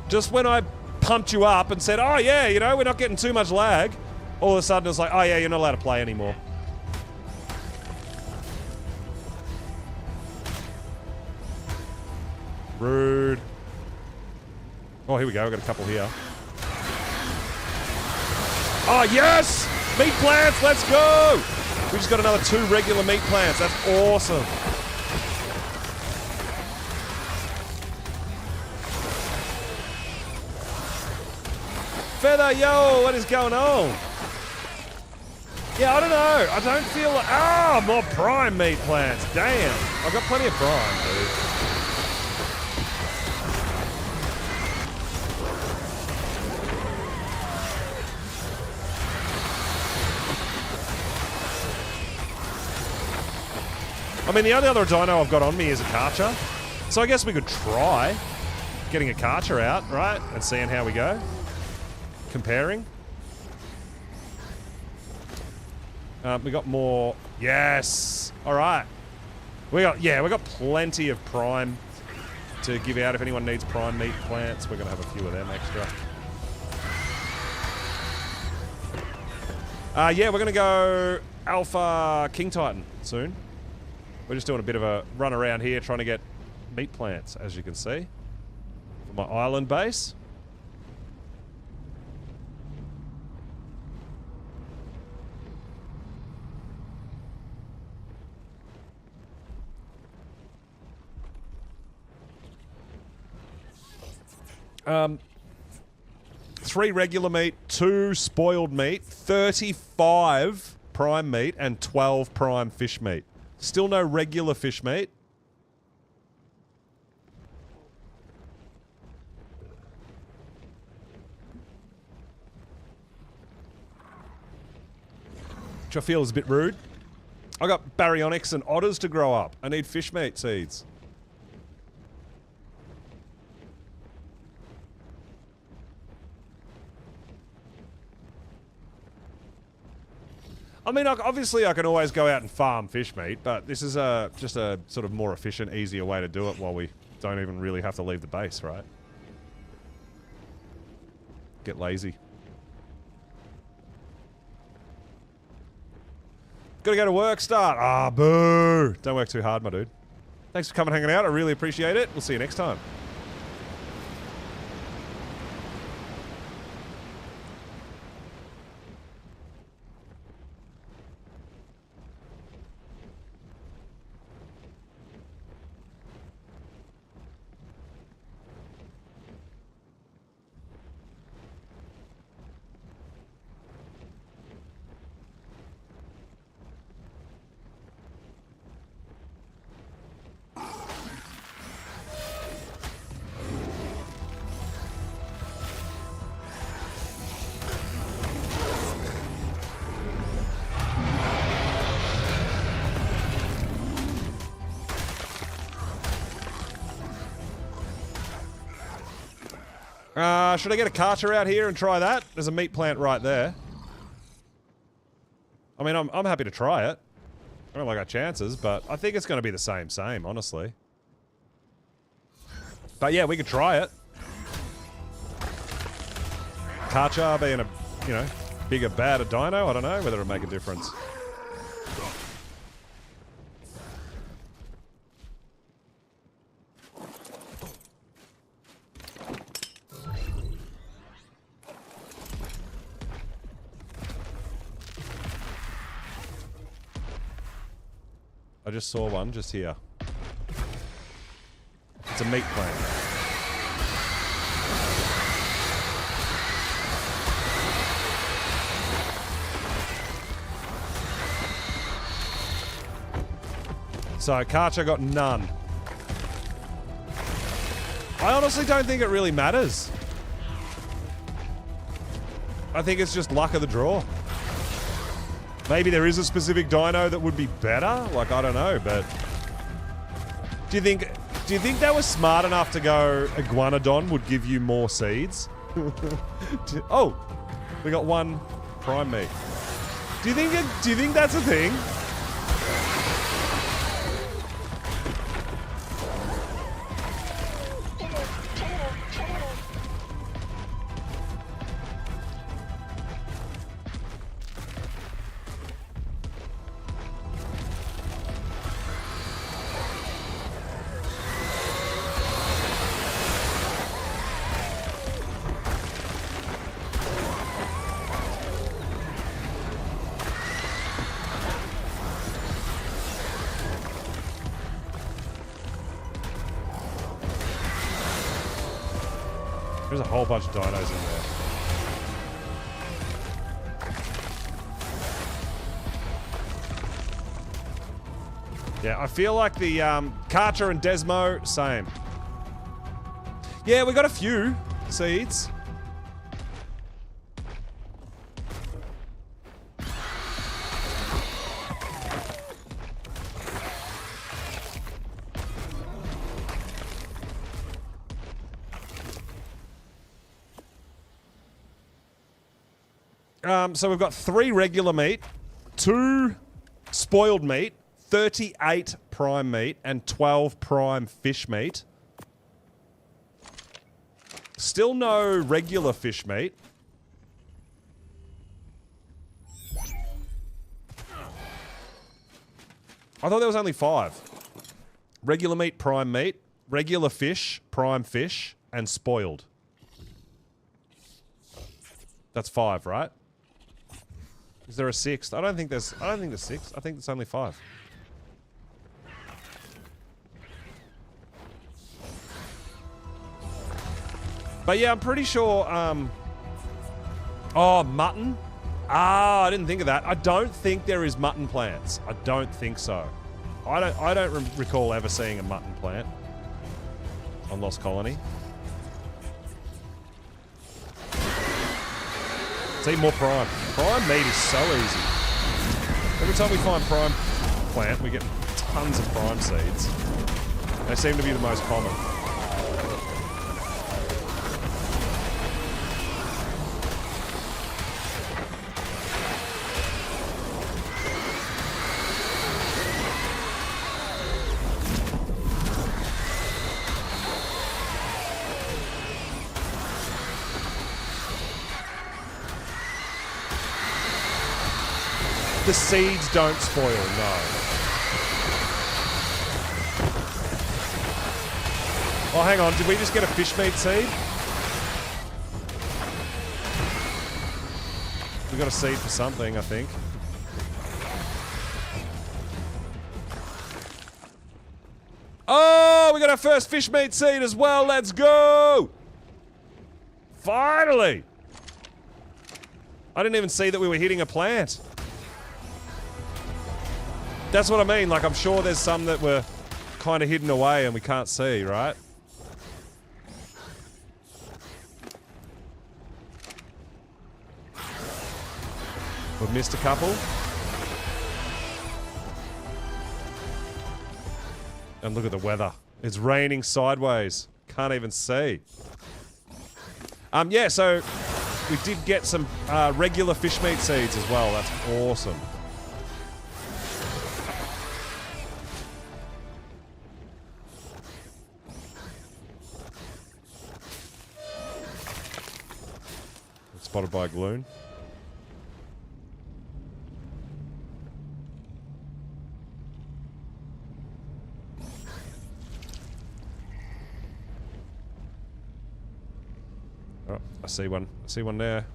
Speaker 1: Just when I pumped you up and said, oh yeah, you know, we're not getting too much lag, all of a sudden it's like, oh yeah, you're not allowed to play anymore. Rude. Oh, here we go. We've got a couple here. Oh, yes! Meat plants, let's go! We just got another 2 regular meat plants. That's awesome. Feather, yo, what is going on? Yeah, I don't know. I don't feel like... Ah, more prime meat plants. Damn. I've got plenty of prime, dude. I mean, the only other dino I've got on me is a Karcher. So I guess we could try getting a Karcher out, right? And seeing how we go. Comparing. We got more. Yes. All right. We got plenty of prime to give out if anyone needs prime meat plants. We're going to have a few of them extra. Yeah, we're going to go Alpha King Titan soon. We're just doing a bit of a run around here trying to get meat plants, as you can see. For my island base. Three regular meat, 2 spoiled meat, 35 prime meat, and 12 prime fish meat. Still no regular fish meat. Which I feel is a bit rude. I got baryonyx and otters to grow up. I need fish meat seeds. I mean, obviously I can always go out and farm fish meat, but this is just a sort of more efficient, easier way to do it while we don't even really have to leave the base, right? Get lazy. Gotta go to work, start. Ah, boo! Don't work too hard, my dude. Thanks for coming and hanging out. I really appreciate it. We'll see you next time. Should I get a Karcher out here and try that? There's a meat plant right there. I mean, I'm happy to try it. I don't like our chances, but I think it's going to be the same, honestly. But yeah, we could try it. Karcher being a, you know, bigger, badder dino, I don't know whether it'll make a difference. I just saw one just here. It's a meat plant. So Karcher got none. I honestly don't think it really matters. I think it's just luck of the draw. Maybe there is a specific dino that would be better? Like, I don't know, but... Do you think they were smart enough to go Iguanodon would give you more seeds? Oh! We got one prime meat. Do you think that's a thing? There's a whole bunch of dinos in there. Yeah, I feel like the Karcher and Desmo, same. Yeah, we got a few seeds. So we've got 3 regular meat, 2 spoiled meat, 38 prime meat, and 12 prime fish meat. Still no regular fish meat. I thought there was only 5. Regular meat, prime meat, regular fish, prime fish, and spoiled. That's 5, right? Is there a 6th? I don't think there's 6. I think it's only 5. But yeah, I'm pretty sure, oh, mutton? Ah, I didn't think of that. I don't think there is mutton plants. I don't think so. I don't recall ever seeing a mutton plant on Lost Colony. See, more prime. Prime meat is so easy. Every time we find prime plant, we get tons of prime seeds. They seem to be the most common. The seeds don't spoil, no. Oh, hang on. Did we just get a fish meat seed? We got a seed for something, I think. Oh, we got our first fish meat seed as well. Let's go! Finally! I didn't even see that we were hitting a plant. That's what I mean, like I'm sure there's some that were kind of hidden away and we can't see, right? We've missed a couple. And look at the weather. It's raining sideways. Can't even see. Yeah, so we did get some regular fish meat seeds as well. That's awesome. Spotted by a gloon. Oh, I see one. I see one there.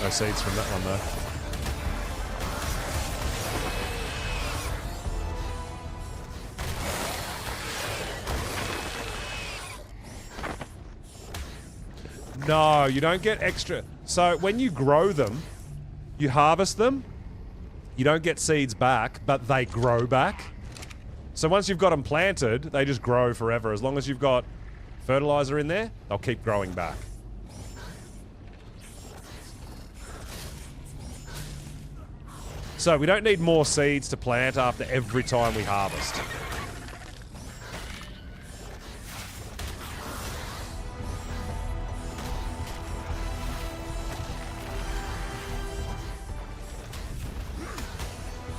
Speaker 1: No seeds from that one though. No, you don't get extra. So when you grow them, you harvest them, you don't get seeds back, but they grow back. So once you've got them planted, they just grow forever. As long as you've got fertilizer in there, they'll keep growing back. So we don't need more seeds to plant after every time we harvest.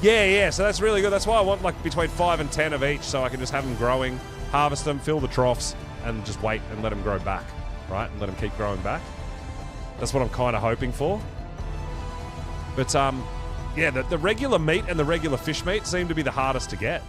Speaker 1: Yeah, so that's really good. That's why I want like between 5 and 10 of each so I can just have them growing, harvest them, fill the troughs, and just wait and let them grow back, right? And let them keep growing back. That's what I'm kind of hoping for. But, yeah, the regular meat and the regular fish meat seem to be the hardest to get.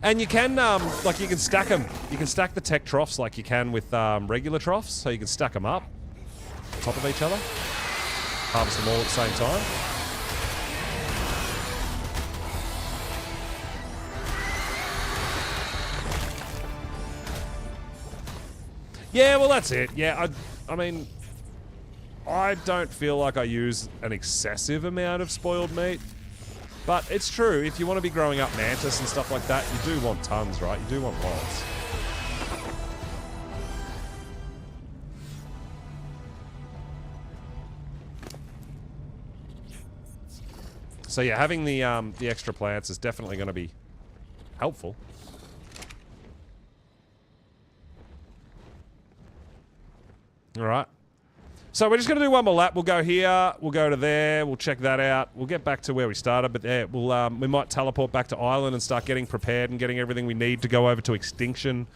Speaker 1: And you can, like, you can stack them. You can stack the tech troughs like you can with regular troughs. So you can stack them up on top of each other. Harvest them all at the same time. Yeah, well, that's it. Yeah, I mean, I don't feel like I use an excessive amount of spoiled meat. But it's true, if you want to be growing up mantis and stuff like that, you do want tons, right? You do want lots. So yeah, having the extra plants is definitely going to be helpful. All right. So we're just going to do one more lap. We'll go here. We'll go to there. We'll check that out. We'll get back to where we started. But yeah, we might teleport back to Island and start getting prepared and getting everything we need to go over to Extinction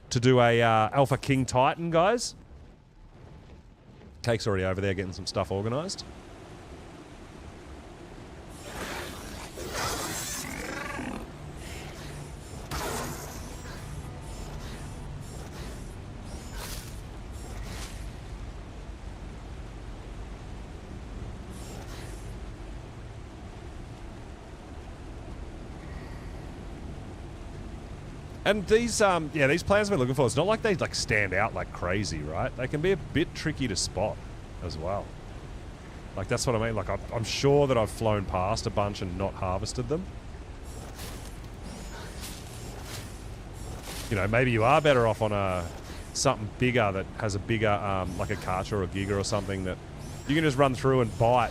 Speaker 1: to do a Alpha King Titan, guys. Cake's already over there getting some stuff organized. And these, yeah, these plans we're looking for, it's not like they, like, stand out like crazy, right? They can be a bit tricky to spot as well. Like, that's what I mean. Like, I'm sure that I've flown past a bunch and not harvested them. You know, maybe you are better off on something bigger that has a bigger, like a Karcher or a Giga or something that you can just run through and bite.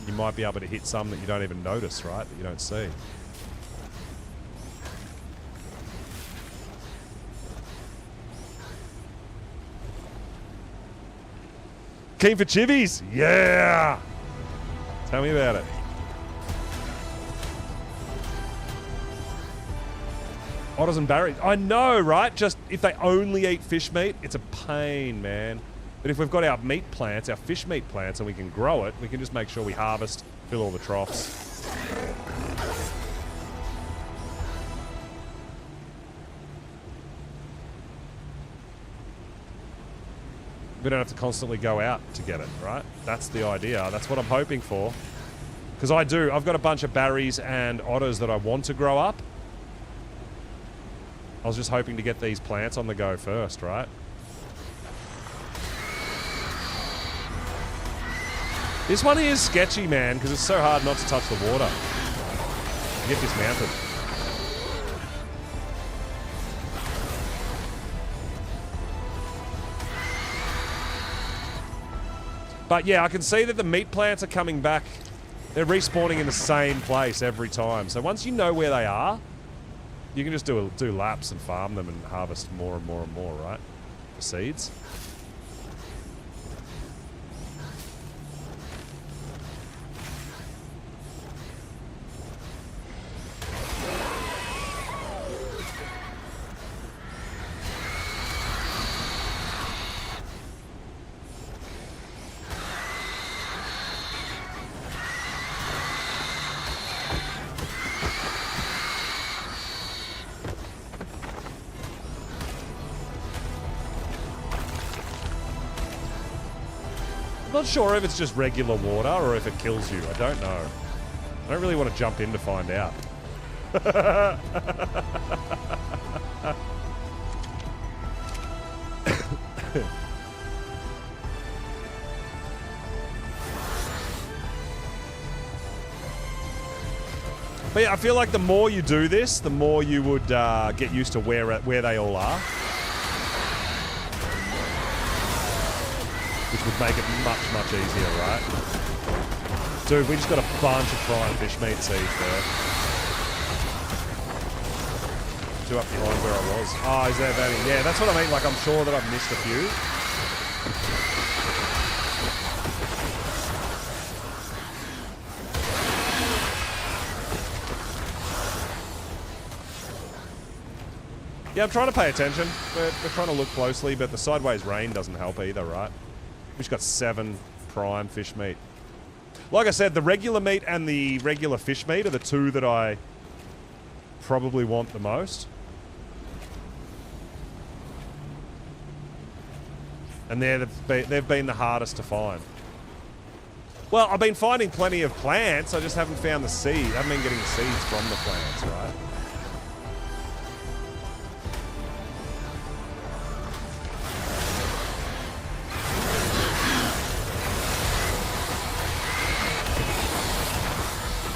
Speaker 1: You might be able to hit some that you don't even notice, right? That you don't see. Keen for chivies? Yeah! Tell me about it. Otters and berries. I know, right? Just if they only eat fish meat, it's a pain, man. But if we've got our meat plants, our fish meat plants, and we can grow it, we can just make sure we harvest, fill all the troughs. We don't have to constantly go out to get it, right? That's the idea. That's what I'm hoping for. Because I've got a bunch of berries and otters that I want to grow up. I was just hoping to get these plants on the go first, right? This one is sketchy, man, because it's so hard not to touch the water. You get dismounted. But yeah, I can see that the meat plants are coming back. They're respawning in the same place every time. So once you know where they are, you can just do laps and farm them and harvest more and more and more, right? The seeds. I'm not sure if it's just regular water or if it kills you. I don't know. I don't really want to jump in to find out. But yeah, I feel like the more you do this, the more you would get used to where they all are. Which would make it much, much easier, right? Dude, we just got a bunch of prime fish meat seeds there. Two up behind where I was. Oh, is that value? Yeah, that's what I mean. Like, I'm sure that I've missed a few. Yeah, I'm trying to pay attention. We're trying to look closely, but the sideways rain doesn't help either, right? We've just got 7 prime fish meat. Like I said, the regular meat and the regular fish meat are the two that I probably want the most. And they've been the hardest to find. Well, I've been finding plenty of plants, I just haven't found the seeds. I haven't been getting the seeds from the plants, right?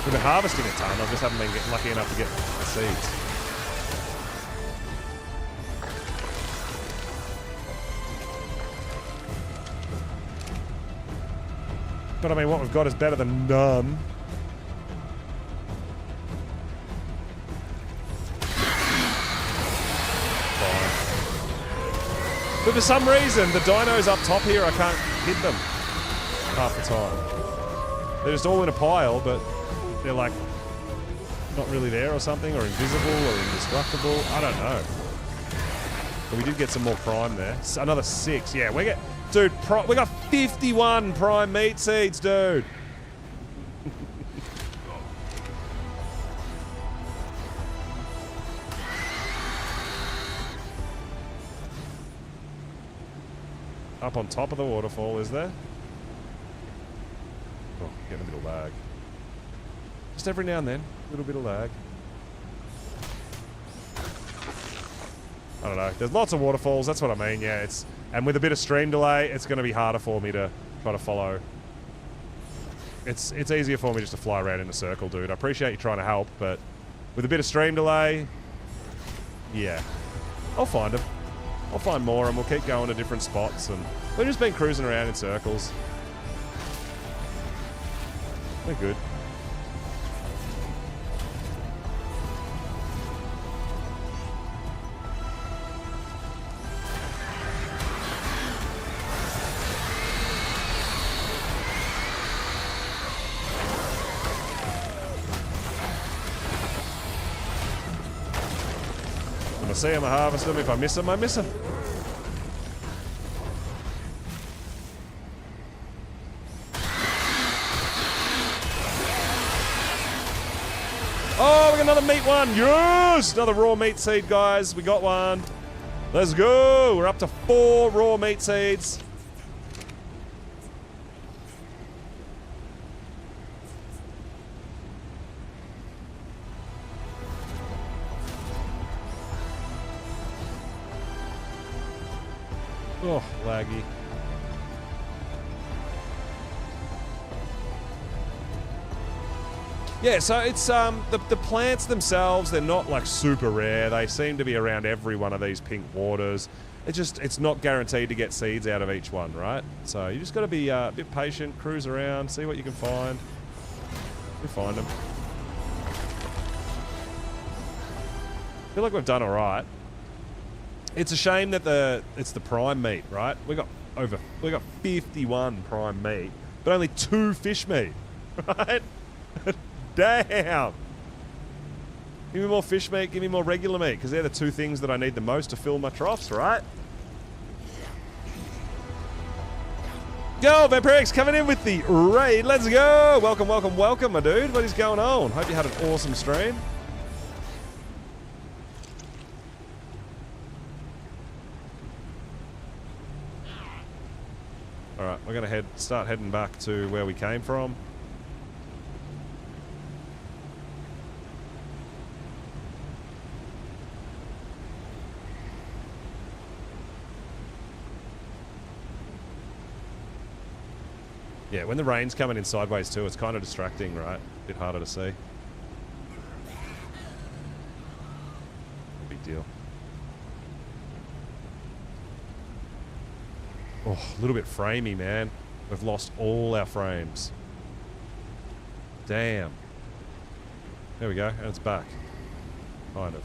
Speaker 1: We've been harvesting a ton, I just haven't been lucky enough to get the seeds. But I mean, what we've got is better than none. But for some reason, the dinos up top here, I can't hit them half the time. They're just all in a pile, but they're like not really there or something, or invisible or indestructible. I don't know. But we did get some more prime there. Another 6. Yeah, we get... Dude, we got 51 prime meat seeds, dude. Up on top of the waterfall, is there? Oh, getting a bit of lag. Just every now and then, a little bit of lag. I don't know. There's lots of waterfalls, that's what I mean, yeah. And with a bit of stream delay, it's going to be harder for me to try to follow. It's easier for me just to fly around in a circle, dude. I appreciate you trying to help, but with a bit of stream delay, yeah. I'll find them. I'll find more and we'll keep going to different spots, and we've just been cruising around in circles. We're good. When I see him, I harvest them. If I miss him, I miss him. Oh, we got another meat one. Yes! Another raw meat seed, guys. We got one. Let's go. We're up to 4 raw meat seeds. Oh, laggy. Yeah, so it's the plants themselves, they're not like super rare. They seem to be around every one of these pink waters. It's not guaranteed to get seeds out of each one, right? So you just got to be a bit patient, cruise around, see what you can find. You'll find them. I feel like we've done all right. It's a shame that it's the prime meat, right? We got 51 prime meat, but only 2 fish meat, right? Damn. Give me more fish meat, give me more regular meat, because they're the 2 things that I need the most to fill my troughs, right? Go, Vampirix coming in with the raid. Let's go. Welcome, welcome, welcome, my dude. What is going on? Hope you had an awesome stream. Alright, we're going to start heading back to where we came from. Yeah, when the rain's coming in sideways too, it's kind of distracting, right? A bit harder to see. Big deal. Oh, a little bit framey, man. We've lost all our frames. Damn. There we go, and it's back. Kind of.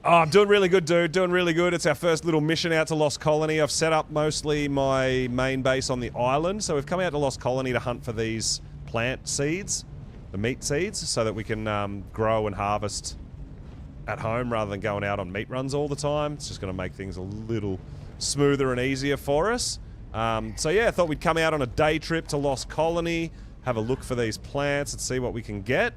Speaker 1: Oh, I'm doing really good, dude. Doing really good. It's our first little mission out to Lost Colony. I've set up mostly my main base on the island. So we've come out to Lost Colony to hunt for these plant seeds, the meat seeds, so that we can grow and harvest at home rather than going out on meat runs all the time. It's just going to make things a little smoother and easier for us. So yeah, I thought we'd come out on a day trip to Lost Colony, have a look for these plants and see what we can get.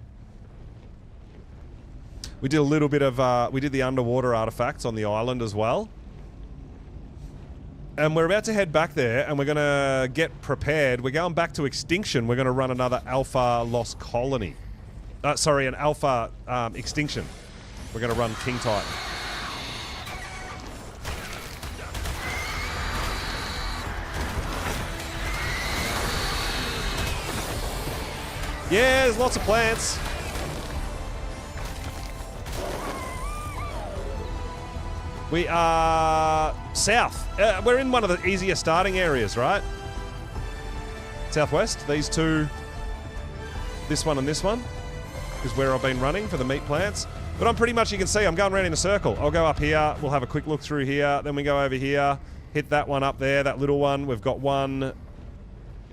Speaker 1: We did a little bit of, we did the underwater artifacts on the island as well. And we're about to head back there, and we're going to get prepared. We're going back to Extinction. We're going to run another Alpha Lost Colony. Sorry, an Alpha Extinction. We're going to run King Titan. Yeah, there's lots of plants. We are south. We're in one of the easier starting areas, right? Southwest. These two, this one and this one, is where I've been running for the meat plants. But I'm pretty much, you can see, I'm going around in a circle. I'll go up here. We'll have a quick look through here. Then we go over here. Hit that one up there, that little one. We've got one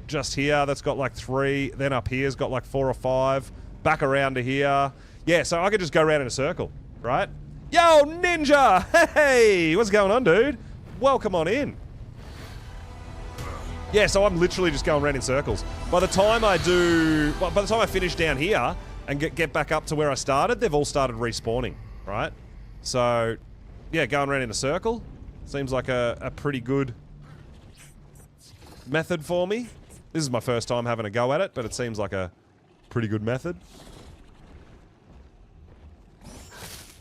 Speaker 1: just here that's got like 3. Then up here's got like 4 or 5. Back around to here. Yeah, so I could just go around in a circle, right? Yo, Ninja! Hey! What's going on, dude? Welcome on in. Yeah, so I'm literally just going around in circles. By the time I finish down here and get back up to where I started, they've all started respawning, right? So, yeah, going around in a circle seems like a pretty good method for me. This is my first time having a go at it, but it seems like a pretty good method.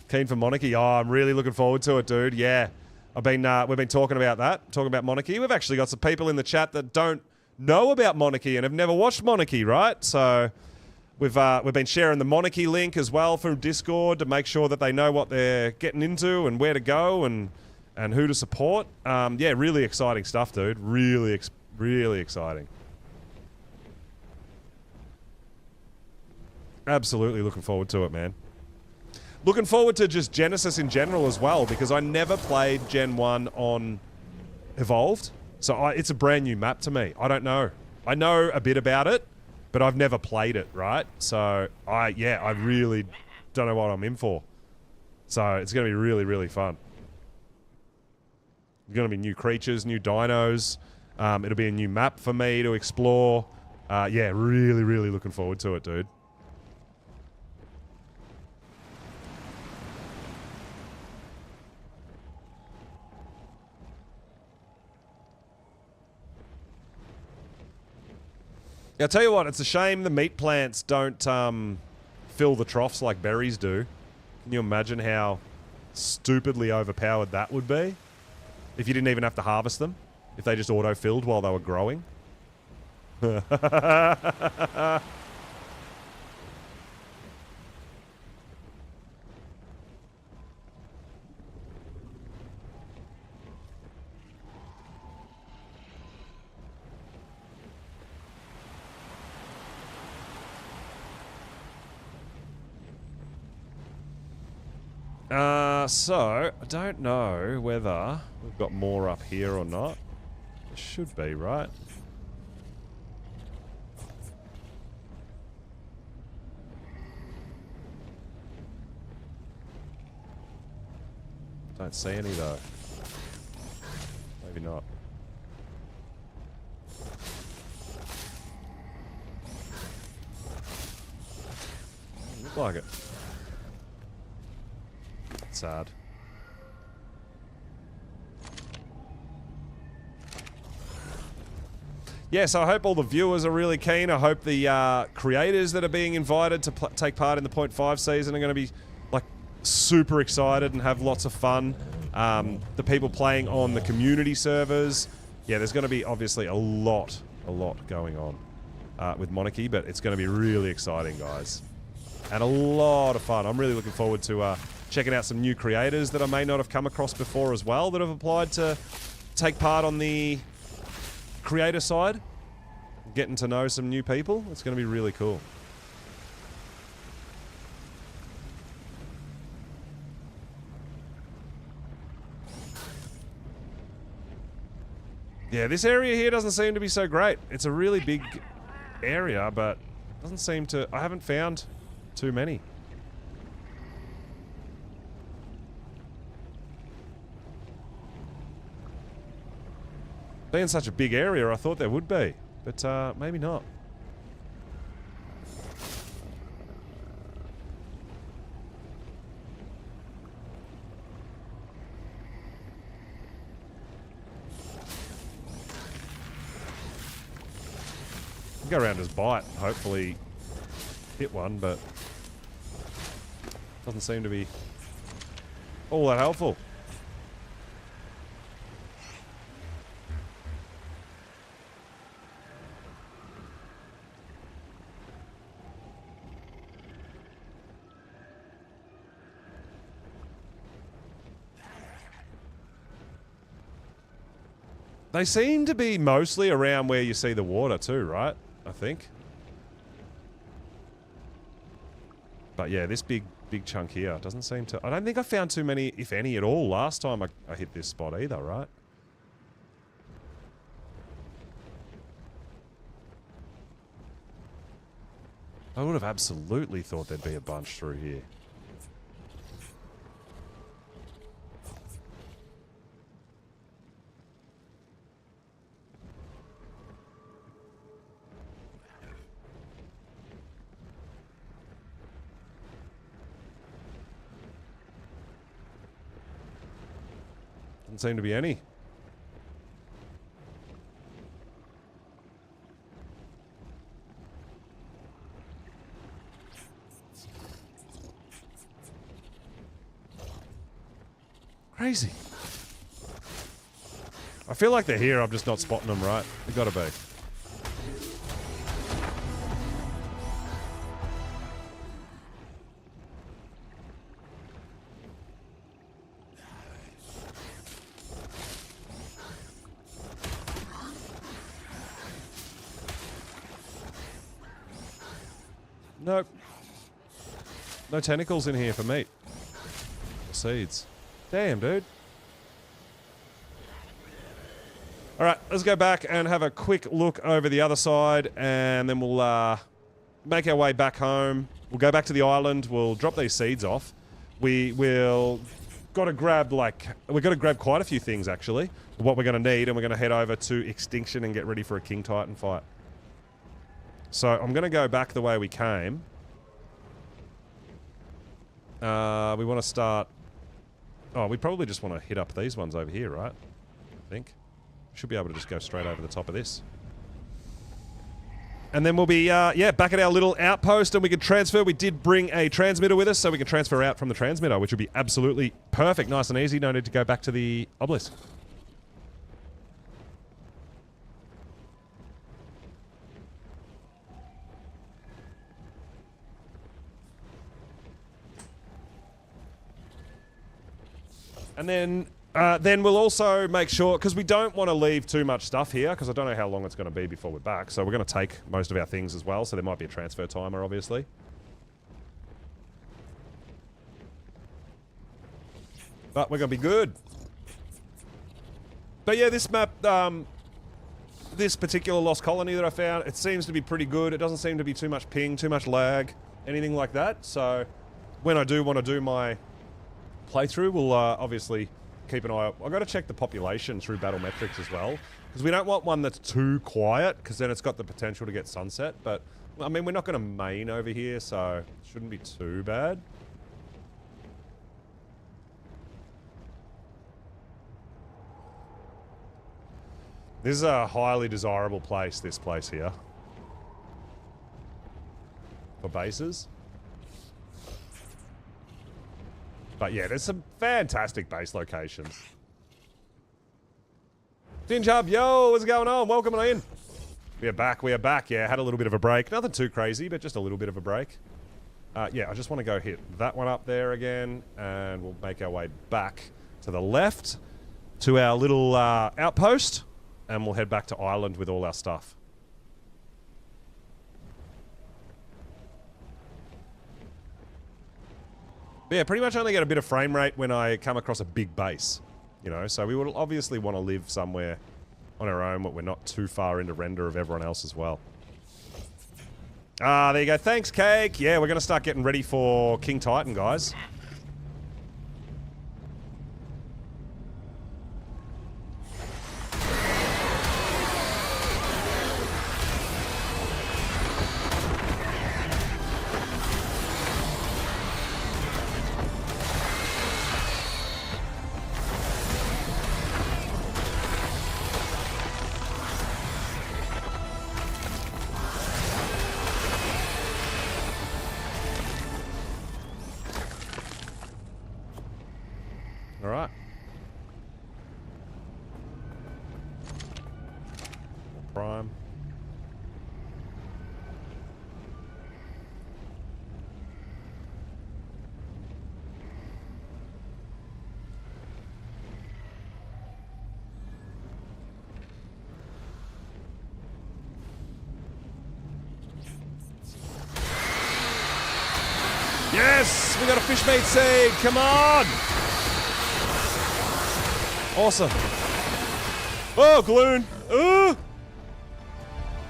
Speaker 1: Keen for Monarchy. Oh, I'm really looking forward to it, dude. Yeah. We've been talking about that. Talking about Monarchy. We've actually got some people in the chat that don't know about Monarchy and have never watched Monarchy, right? So we've been sharing the Monarchy link as well from Discord to make sure that they know what they're getting into and where to go and who to support. Yeah, really exciting stuff, dude. Really exciting. Absolutely looking forward to it, man. Looking forward to just Genesis in general as well, because I never played Gen 1 on Evolved. So it's a brand new map to me. I don't know. I know a bit about it, but I've never played it, right? So, I really don't know what I'm in for. So, it's going to be really, really fun. There's going to be new creatures, new dinos. It'll be a new map for me to explore. Yeah, really, really looking forward to it, dude. Yeah, I'll tell you what, it's a shame the meat plants don't fill the troughs like berries do. Can you imagine how stupidly overpowered that would be? If you didn't even have to harvest them? If they just auto-filled while they were growing? So, I don't know whether we've got more up here or not. It should be, right? Don't see any though. Maybe not. Look like it. Sad. Yeah, so I hope all the viewers are really keen. I hope the creators that are being invited to take part in the 0.5 season are going to be like super excited and have lots of fun. The people playing on the community servers. Yeah, there's going to be obviously a lot going on with Monarchy, but it's going to be really exciting, guys. And a lot of fun. I'm really looking forward to checking out some new creators that I may not have come across before as well that have applied to take part on the creator side. Getting to know some new people. It's going to be really cool. Yeah, this area here doesn't seem to be so great. It's a really big area, but doesn't seem to... I haven't found too many. Being such a big area, I thought there would be, but maybe not. Go around his bite, hopefully hit one, but doesn't seem to be all that helpful. They seem to be mostly around where you see the water too, right? I think. But yeah, this big chunk here doesn't seem to... I don't think I found too many, if any at all, last time I hit this spot either, right? I would have absolutely thought there'd be a bunch through here. Doesn't seem to be any. Crazy. I feel like they're here, I'm just not spotting them right. They gotta be. Nope. No tentacles in here for meat. Or seeds. Damn, dude. Alright, let's go back and have a quick look over the other side, and then we'll make our way back home. We'll go back to the island, we'll drop these seeds off. We've got to grab quite a few things actually, what we're going to need, and we're going to head over to Extinction and get ready for a King Titan fight. So I'm going to go back the way we came. We want to start... Oh, we probably just want to hit up these ones over here, right? I think. Should be able to just go straight over the top of this. And then we'll be, yeah, back at our little outpost, and we can transfer. We did bring a transmitter with us, so we can transfer out from the transmitter, which would be absolutely perfect. Nice and easy. No need to go back to the obelisk. And then we'll also make sure, because we don't want to leave too much stuff here, because I don't know how long it's going to be before we're back. So we're going to take most of our things as well, so there might be a transfer timer, obviously. But we're going to be good. But yeah, this map, this particular Lost Colony that I found, it seems to be pretty good. It doesn't seem to be too much ping, too much lag, anything like that. So when I do want to do my playthrough, we'll obviously keep an eye out. I've got to check the population through Battlemetrics as well, because we don't want one that's too quiet, because then it's got the potential to get sunset. But I mean, we're not going to main over here, so it shouldn't be too bad. This is a highly desirable place, this place here, for bases. But yeah, there's some fantastic base locations. Tinjub, yo, what's going on? Welcome on in. We are back. Yeah, had a little bit of a break. Nothing too crazy, but just a little bit of a break. Yeah, I just want to go hit that one up there again, and we'll make our way back to the left to our little outpost, and we'll head back to Island with all our stuff. But yeah, pretty much only get a bit of frame rate when I come across a big base, you know, so we would obviously want to live somewhere on our own, but we're not too far into render of everyone else as well. There you go. Thanks, Cake. Yeah, we're going to start getting ready for King Titan, guys. Alright. Prime. Yes! We got a fish meat seed! Come on! Awesome. Oh, Gloon! Ooh!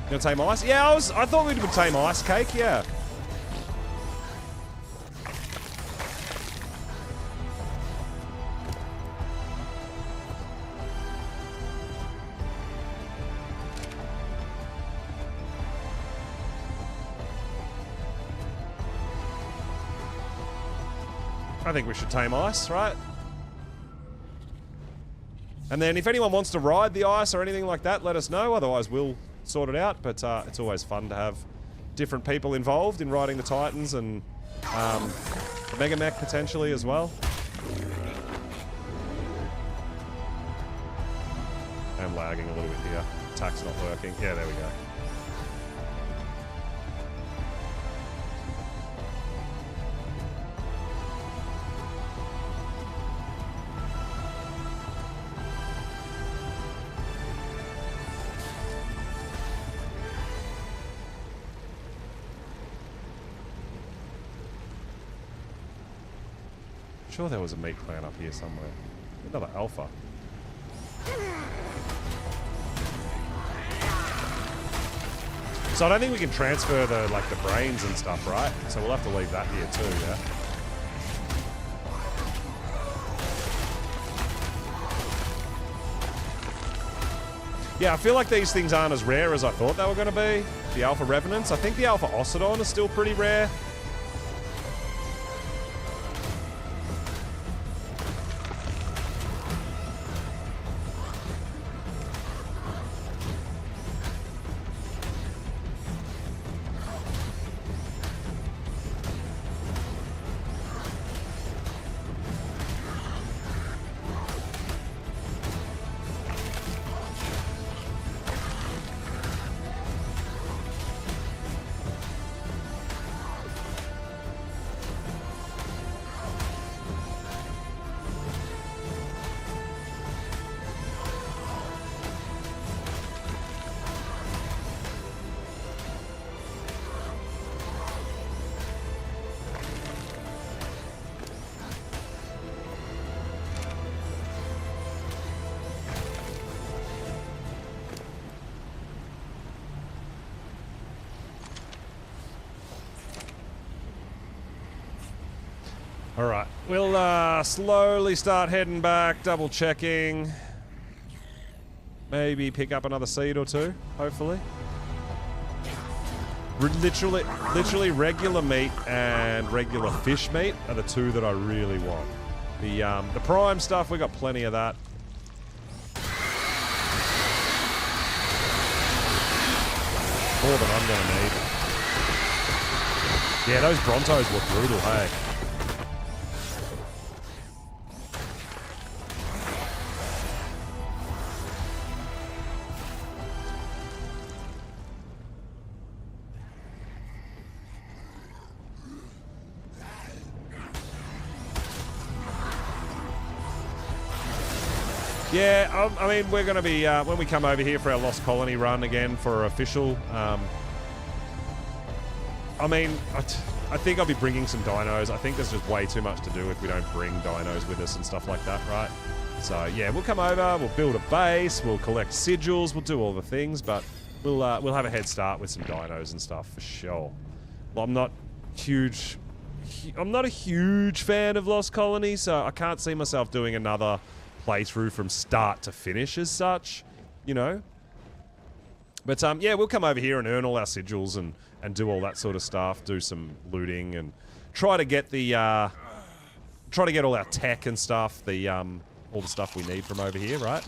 Speaker 1: Gonna tame ice? Yeah, I thought we'd tame ice cake, yeah. I think we should tame ice, right? And then if anyone wants to ride the ice or anything like that, let us know. Otherwise, we'll sort it out. But it's always fun to have different people involved in riding the Titans and the Mega Mech potentially as well. I'm lagging a little bit here. Attack's not working. Yeah, there we go. Sure there was a meat clan up here somewhere. Another alpha. So I don't think we can transfer the brains and stuff, right? So we'll have to leave that here too, yeah? Yeah, I feel like these things aren't as rare as I thought they were going to be. The Alpha Revenants. I think the Alpha Ocidon is still pretty rare. Alright, we'll slowly start heading back, double checking. Maybe pick up another seed or two, hopefully. Literally regular meat and regular fish meat are the two that I really want. The prime stuff, we got plenty of that. More than I'm gonna need. Yeah, those Brontos look brutal, hey. Yeah, I mean, we're going to be, when we come over here for our Lost Colony run again for official, I mean, I think I'll be bringing some dinos. I think there's just way too much to do if we don't bring dinos with us and stuff like that, right? So, yeah, we'll come over, we'll build a base, we'll collect sigils, we'll do all the things, but we'll have a head start with some dinos and stuff for sure. Well, I'm not a huge fan of Lost Colony, so I can't see myself doing another playthrough from start to finish as such, you know. But yeah, we'll come over here and earn all our sigils and do all that sort of stuff, do some looting and try to get all our tech and stuff, all the stuff we need from over here, right?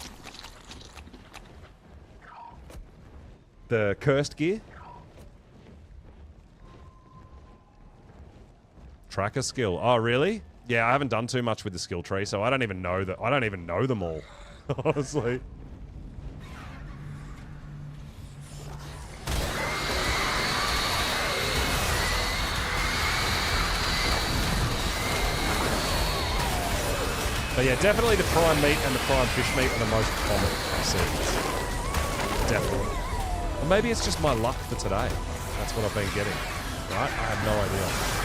Speaker 1: The cursed gear. Tracker skill. Oh, really? Yeah, I haven't done too much with the skill tree, so I don't even know that. I don't even know them all, honestly. But yeah, definitely the prime meat and the prime fish meat are the most common seeds. Definitely. Or maybe it's just my luck for today. That's what I've been getting. Right? I have no idea.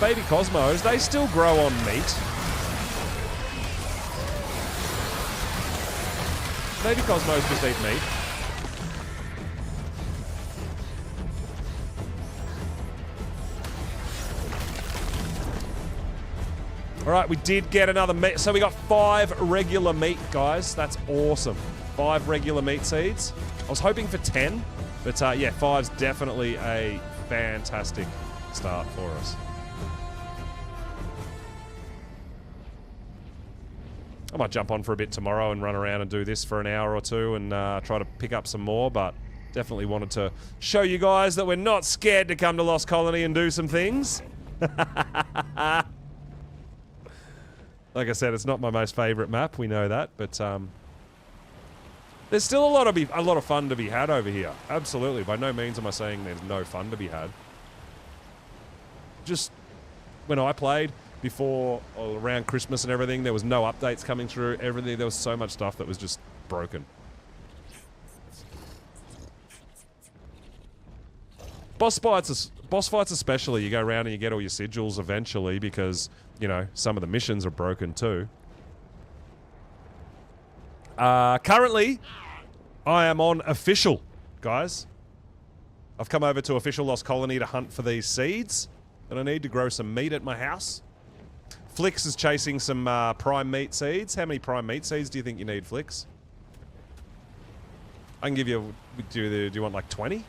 Speaker 1: Baby Cosmos, they still grow on meat. Baby Cosmos just eat meat. All right, we did get another meat. So we got 5 regular meat, guys. That's awesome. 5 regular meat seeds. I was hoping for 10, but yeah, 5's definitely a fantastic start for us. I might jump on for a bit tomorrow and run around and do this for an hour or two and try to pick up some more, but definitely wanted to show you guys that we're not scared to come to Lost Colony and do some things. Like I said, it's not my most favorite map. We know that, but there's still a lot of fun to be had over here. Absolutely. By no means am I saying there's no fun to be had. Just when I played before or around Christmas and everything, there was no updates coming through. Everything, there was so much stuff that was just broken. Boss fights especially, you go around and you get all your sigils eventually because, you know, some of the missions are broken too. Currently, I am on official, guys. I've come over to official Lost Colony to hunt for these seeds, and I need to grow some meat at my house. Flix is chasing some prime meat seeds. How many prime meat seeds do you think you need, Flix? I can give you, do you want like 20?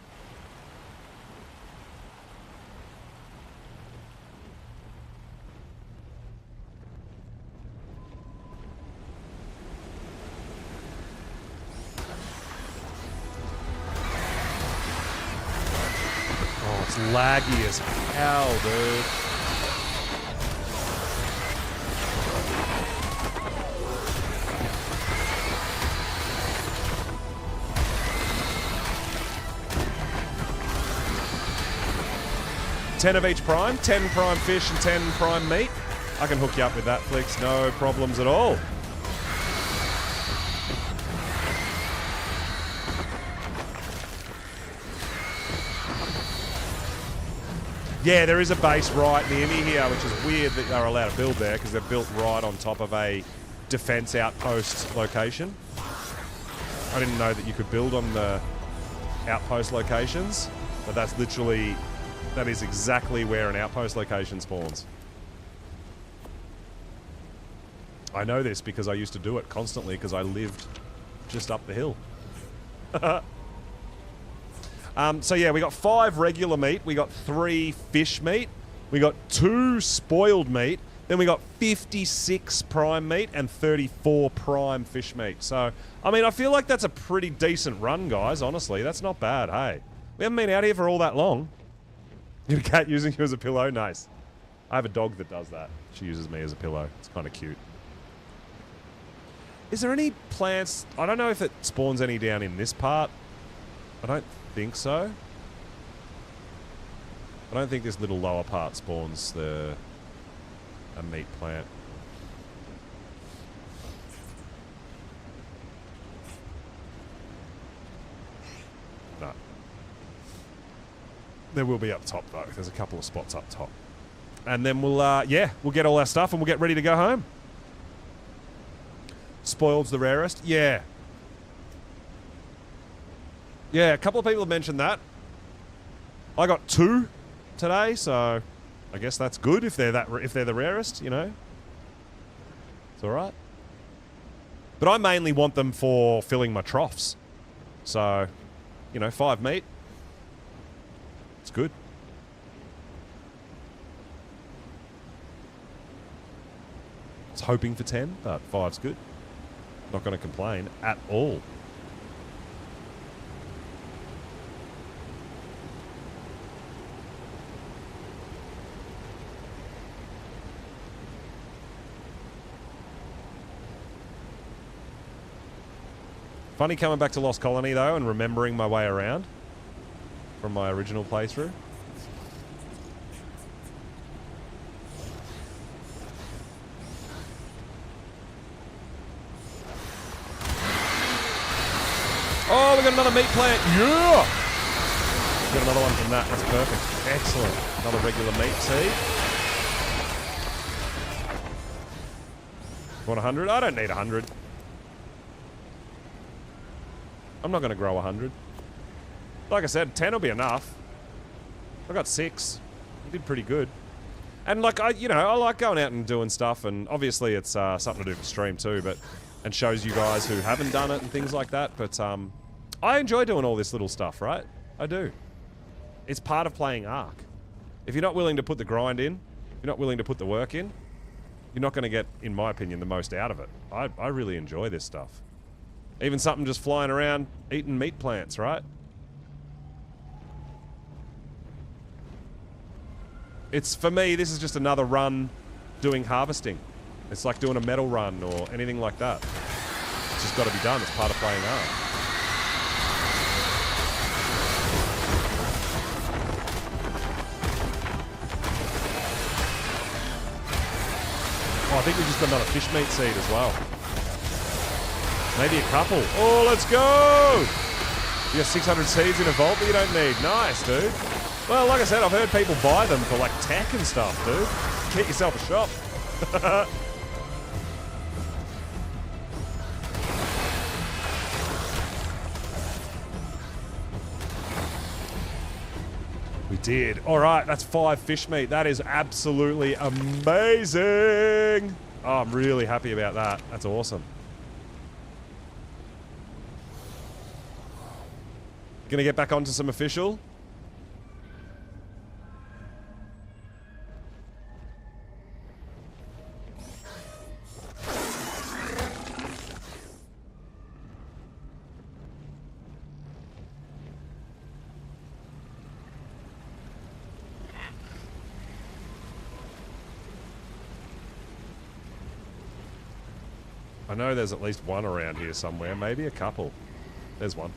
Speaker 1: Laggy as hell, dude. $10 of each prime, 10 prime fish and 10 prime meat. I can hook you up with that, Flix. No problems at all. Yeah, there is a base right near me here, which is weird that they're allowed to build there because they're built right on top of a defense outpost location. I didn't know that you could build on the outpost locations, but that's literally, that is exactly where an outpost location spawns. I know this because I used to do it constantly because I lived just up the hill. So yeah, we got 5 regular meat, we got 3 fish meat, we got 2 spoiled meat, then we got 56 prime meat and 34 prime fish meat. So, I mean, I feel like that's a pretty decent run, guys, honestly. That's not bad, hey. We haven't been out here for all that long. You got a cat using you as a pillow? Nice. I have a dog that does that. She uses me as a pillow. It's kind of cute. Is there any plants? I don't know if it spawns any down in this part. I don't think so. I don't think this little lower part spawns a meat plant. No. There will be up top though. There's a couple of spots up top. And then we'll get all our stuff and we'll get ready to go home. Spoiled's the rarest? Yeah. Yeah, a couple of people have mentioned that. I got 2 today, so I guess that's good if they're the rarest, you know. It's all right. But I mainly want them for filling my troughs. So, you know, 5 meat. It's good. I was hoping for 10, but 5's good. Not going to complain at all. Funny coming back to Lost Colony, though, and remembering my way around from my original playthrough. Oh, we got another meat plant. Yeah! Got another one from that. That's perfect. Excellent. Another regular meat seed. Want 100? I don't need 100. I'm not going to grow 100. Like I said, 10 will be enough. I got 6. I did pretty good. And like, I like going out and doing stuff, and obviously it's something to do for stream too, but and shows you guys who haven't done it and things like that. But I enjoy doing all this little stuff, right? I do. It's part of playing Ark. If you're not willing to put the grind in, you're not willing to put the work in, you're not going to get, in my opinion, the most out of it. I really enjoy this stuff. Even something just flying around eating meat plants, right? It's, for me, this is just another run doing harvesting. It's like doing a metal run or anything like that. It's just got to be done. It's part of playing Ark. Oh, I think we just got another fish meat seed as well. Maybe a couple. Oh, let's go! You got 600 seeds in a vault that you don't need. Nice, dude. Well, like I said, I've heard people buy them for like tech and stuff, dude. Get yourself a shop. We did. All right, that's 5 fish meat. That is absolutely amazing. Oh, I'm really happy about that. That's awesome. Gonna get back onto some official. I know there's at least one around here somewhere, maybe a couple. There's one.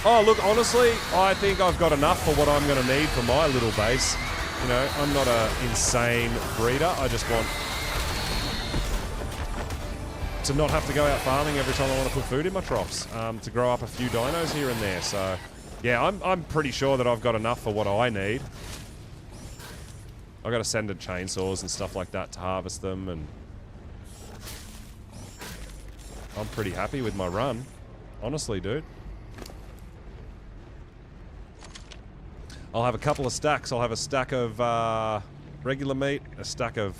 Speaker 1: Oh, look, honestly, I think I've got enough for what I'm going to need for my little base. You know, I'm not an insane breeder. I just want to not have to go out farming every time I want to put food in my troughs, to grow up a few dinos here and there. So, yeah, I'm pretty sure that I've got enough for what I need. I've got Ascended chainsaws and stuff like that to harvest them, and I'm pretty happy with my run. Honestly, dude. I'll have a couple of stacks. I'll have a stack of regular meat, a stack of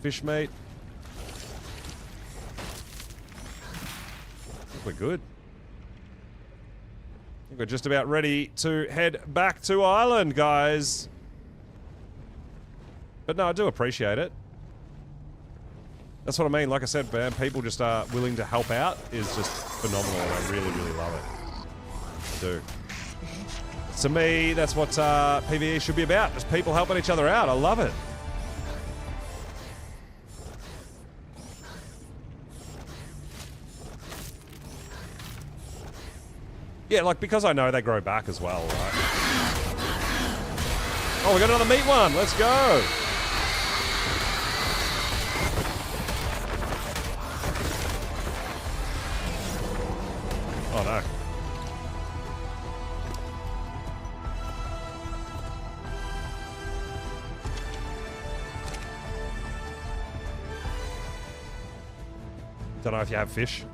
Speaker 1: fish meat. I think we're good. I think we're just about ready to head back to Ireland, guys. But no, I do appreciate it. That's what I mean. Like I said, man, people just are willing to help out is just phenomenal, and I really, really love it. I do. To me, that's what PvE should be about. Just people helping each other out. I love it. Yeah, like, because I know they grow back as well, right? Oh, we got another meat one. Let's go. Oh, no. Don't know if you have fish.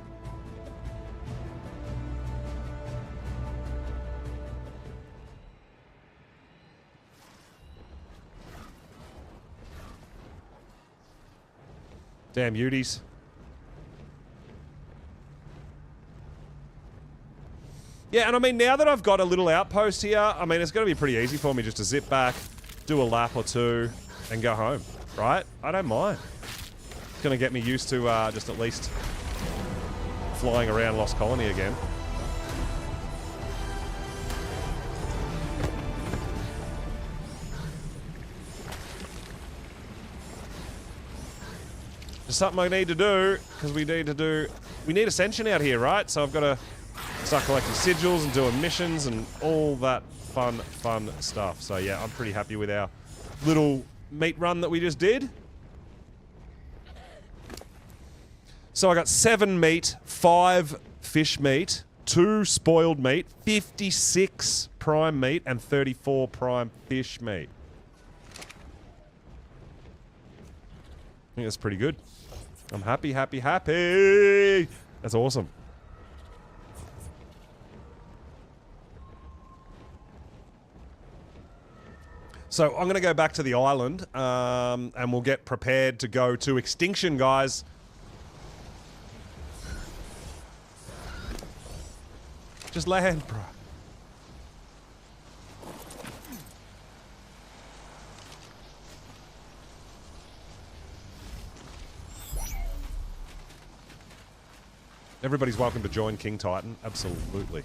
Speaker 1: Damn Uties. Yeah, and I mean, now that I've got a little outpost here, I mean, it's going to be pretty easy for me just to zip back, do a lap or two, and go home, right? I don't mind. It's going to get me used to just at least flying around Lost Colony again. Just something I need to do, because we need Ascension out here, right? So I've got to start collecting sigils and doing missions and all that fun stuff. So yeah, I'm pretty happy with our little meat run that we just did. So I got 7 meat, 5 fish meat, 2 spoiled meat, 56 prime meat, and 34 prime fish meat. I think that's pretty good. I'm happy, happy, happy! That's awesome. So I'm going to go back to the island, and we'll get prepared to go to Extinction, guys. Just land, bro. Everybody's welcome to join King Titan. Absolutely.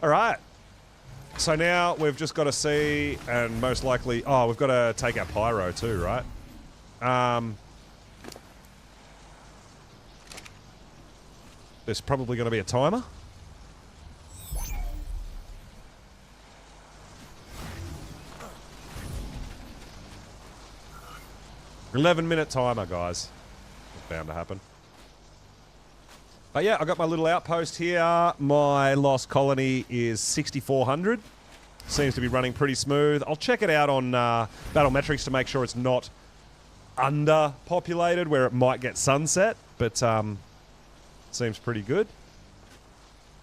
Speaker 1: All right. So now we've just got to see, and most likely... Oh, we've got to take our pyro too, right? There's probably going to be a timer. $11-minute timer, guys. It's bound to happen. But yeah, I got my little outpost here. My Lost Colony is 6,400. Seems to be running pretty smooth. I'll check it out on Battlemetrics to make sure it's not underpopulated where it might get sunset. But seems pretty good.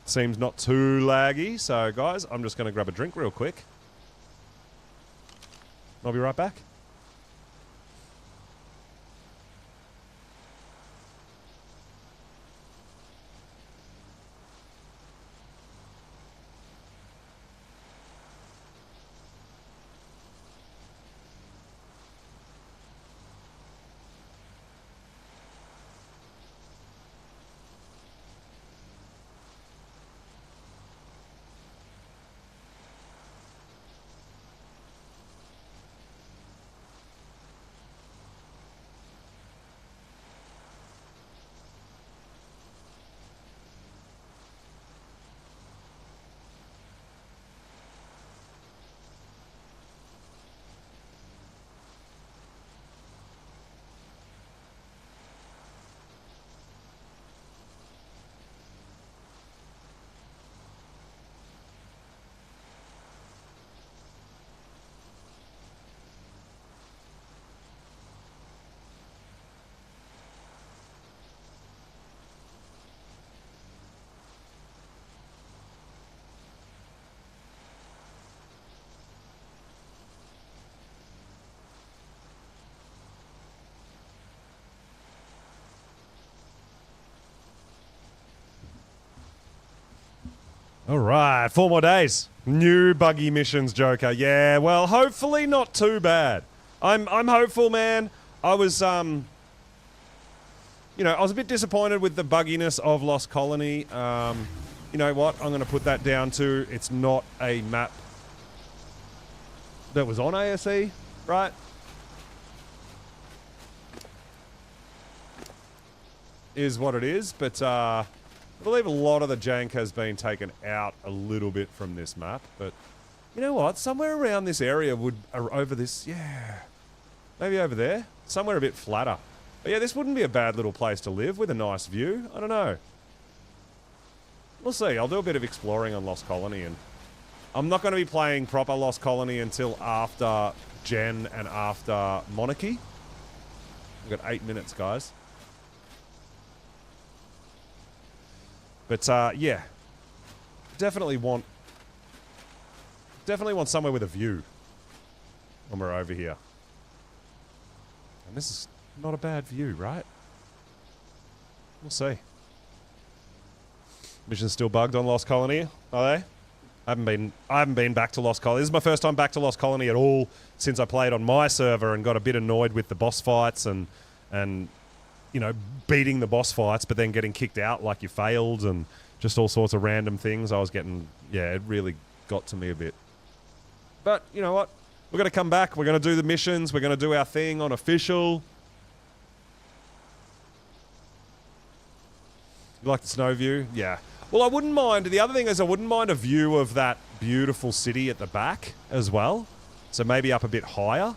Speaker 1: Seems not too laggy. So guys, I'm just going to grab a drink real quick. I'll be right back. All right, 4 more days. New buggy missions, Joker. Yeah, well, hopefully not too bad. I'm hopeful, man. I was, you know, I was a bit disappointed with the bugginess of Lost Colony. You know what? I'm going to put that down to it's not a map that was on ASE, right? Is what it is, but I believe a lot of the jank has been taken out a little bit from this map, but you know what? Somewhere around this area would, over this, yeah, maybe over there, somewhere a bit flatter. But yeah, this wouldn't be a bad little place to live with a nice view. I don't know. We'll see. I'll do a bit of exploring on Lost Colony, and I'm not going to be playing proper Lost Colony until after Gen and after Monarchy. We've got 8 minutes, guys. But yeah, definitely want somewhere with a view when we're over here. And this is not a bad view, right? We'll see. Mission's still bugged on Lost Colony, are they? I haven't been back to Lost Colony. This is my first time back to Lost Colony at all since I played on my server and got a bit annoyed with the boss fights and you know, beating the boss fights, but then getting kicked out like you failed and just all sorts of random things. I was getting, yeah, it really got to me a bit. But you know what? We're going to come back. We're going to do the missions. We're going to do our thing on official. You like the snow view? Yeah. Well, I wouldn't mind. The other thing is I wouldn't mind a view of that beautiful city at the back as well. So maybe up a bit higher.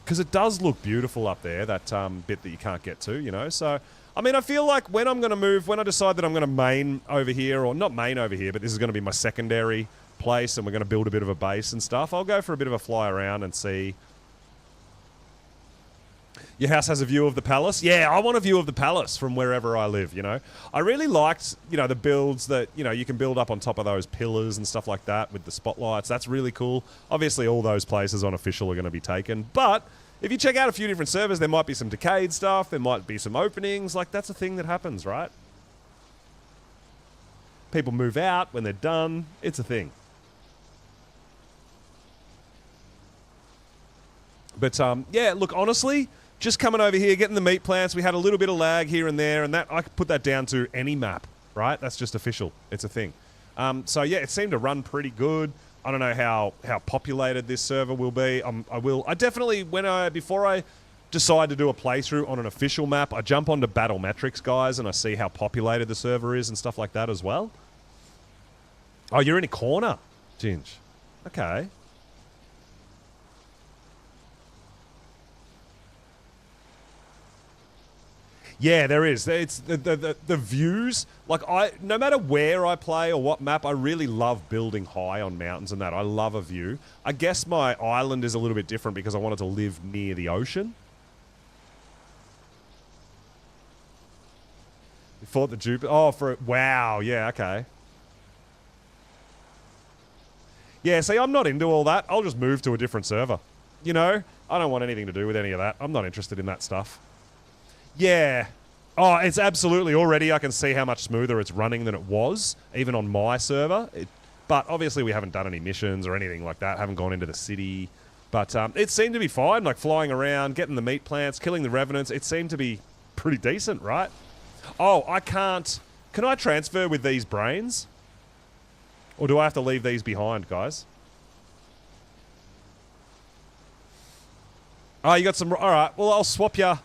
Speaker 1: Because it does look beautiful up there, that bit that you can't get to, you know. So, I mean, I feel like when I'm going to move, when I decide that I'm going to main over here, or not main over here, but this is going to be my secondary place and we're going to build a bit of a base and stuff, I'll go for a bit of a fly around and see. Your house has a view of the palace? Yeah, I want a view of the palace from wherever I live, you know. I really liked, you know, the builds that, you know, you can build up on top of those pillars and stuff like that with the spotlights. That's really cool. Obviously, all those places on official are going to be taken. But if you check out a few different servers, there might be some decayed stuff. There might be some openings. Like, that's a thing that happens, right? People move out when they're done. It's a thing. But, yeah, look, honestly, just coming over here, getting the meat plants, we had a little bit of lag here and there, and that I could put that down to any map, right? That's just official. It's a thing. So, yeah, it seemed to run pretty good. I don't know how populated this server will be. I definitely, before I decide to do a playthrough on an official map, I jump onto Battlemetrics, guys, and I see how populated the server is and stuff like that as well. Oh, you're in a corner, Ginge. Okay. Yeah, there is. It's the views. Like, no matter where I play or what map, I really love building high on mountains and that. I love a view. I guess my island is a little bit different because I wanted to live near the ocean. You fought the Jupiter. Oh, wow. Yeah, okay. Yeah, see, I'm not into all that. I'll just move to a different server. You know? I don't want anything to do with any of that. I'm not interested in that stuff. Yeah. Oh, it's absolutely already. I can see how much smoother it's running than it was, even on my server. But obviously we haven't done any missions or anything like that. Haven't gone into the city. But it seemed to be fine, like flying around, getting the meat plants, killing the revenants. It seemed to be pretty decent, right? Oh, I can't... Can I transfer with these brains? Or do I have to leave these behind, guys? Oh, you got some... All right, well, I'll swap you...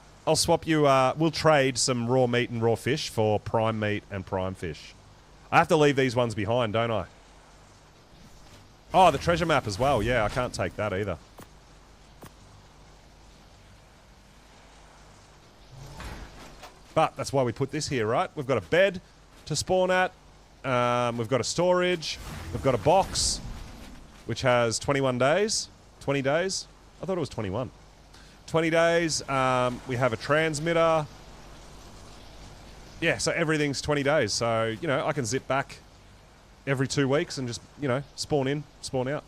Speaker 1: we'll trade some raw meat and raw fish for prime meat and prime fish. I have to leave these ones behind, don't I? Oh, the treasure map as well. Yeah, I can't take that either. But that's why we put this here, right? We've got a bed to spawn at. We've got a storage. We've got a box, which has 21 days. 20 days? I thought it was 21. 20 days. We have a transmitter. Yeah, so everything's 20 days. So, you know, I can zip back every 2 weeks and just, you know, spawn in, spawn out.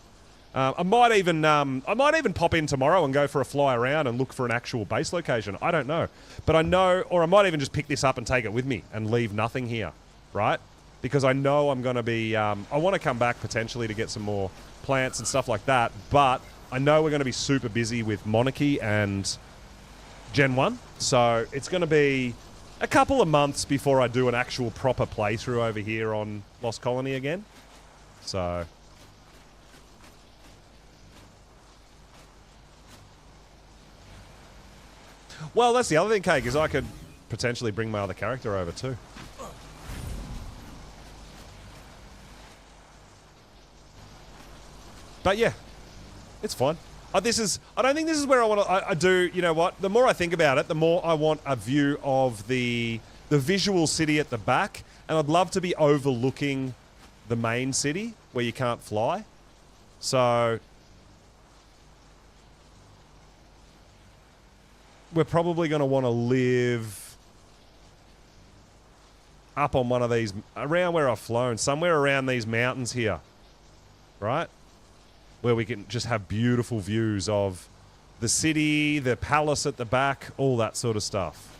Speaker 1: I might even pop in tomorrow and go for a fly around and look for an actual base location. I don't know. But I know, or I might even just pick this up and take it with me and leave nothing here, right? Because I know I'm going to be... I want to come back potentially to get some more plants and stuff like that, but I know we're going to be super busy with Monarchy and Gen 1, so it's going to be a couple of months before I do an actual proper playthrough over here on Lost Colony again. So... Well, that's the other thing, Cake, is I could potentially bring my other character over too. But yeah, it's fine. I don't think this is where I want to... I do, you know what? The more I think about it, the more I want a view of the visual city at the back. And I'd love to be overlooking the main city where you can't fly. So... we're probably going to want to live up on one of these... around where I've flown. Somewhere around these mountains here. Right? Where we can just have beautiful views of the city, the palace at the back, all that sort of stuff.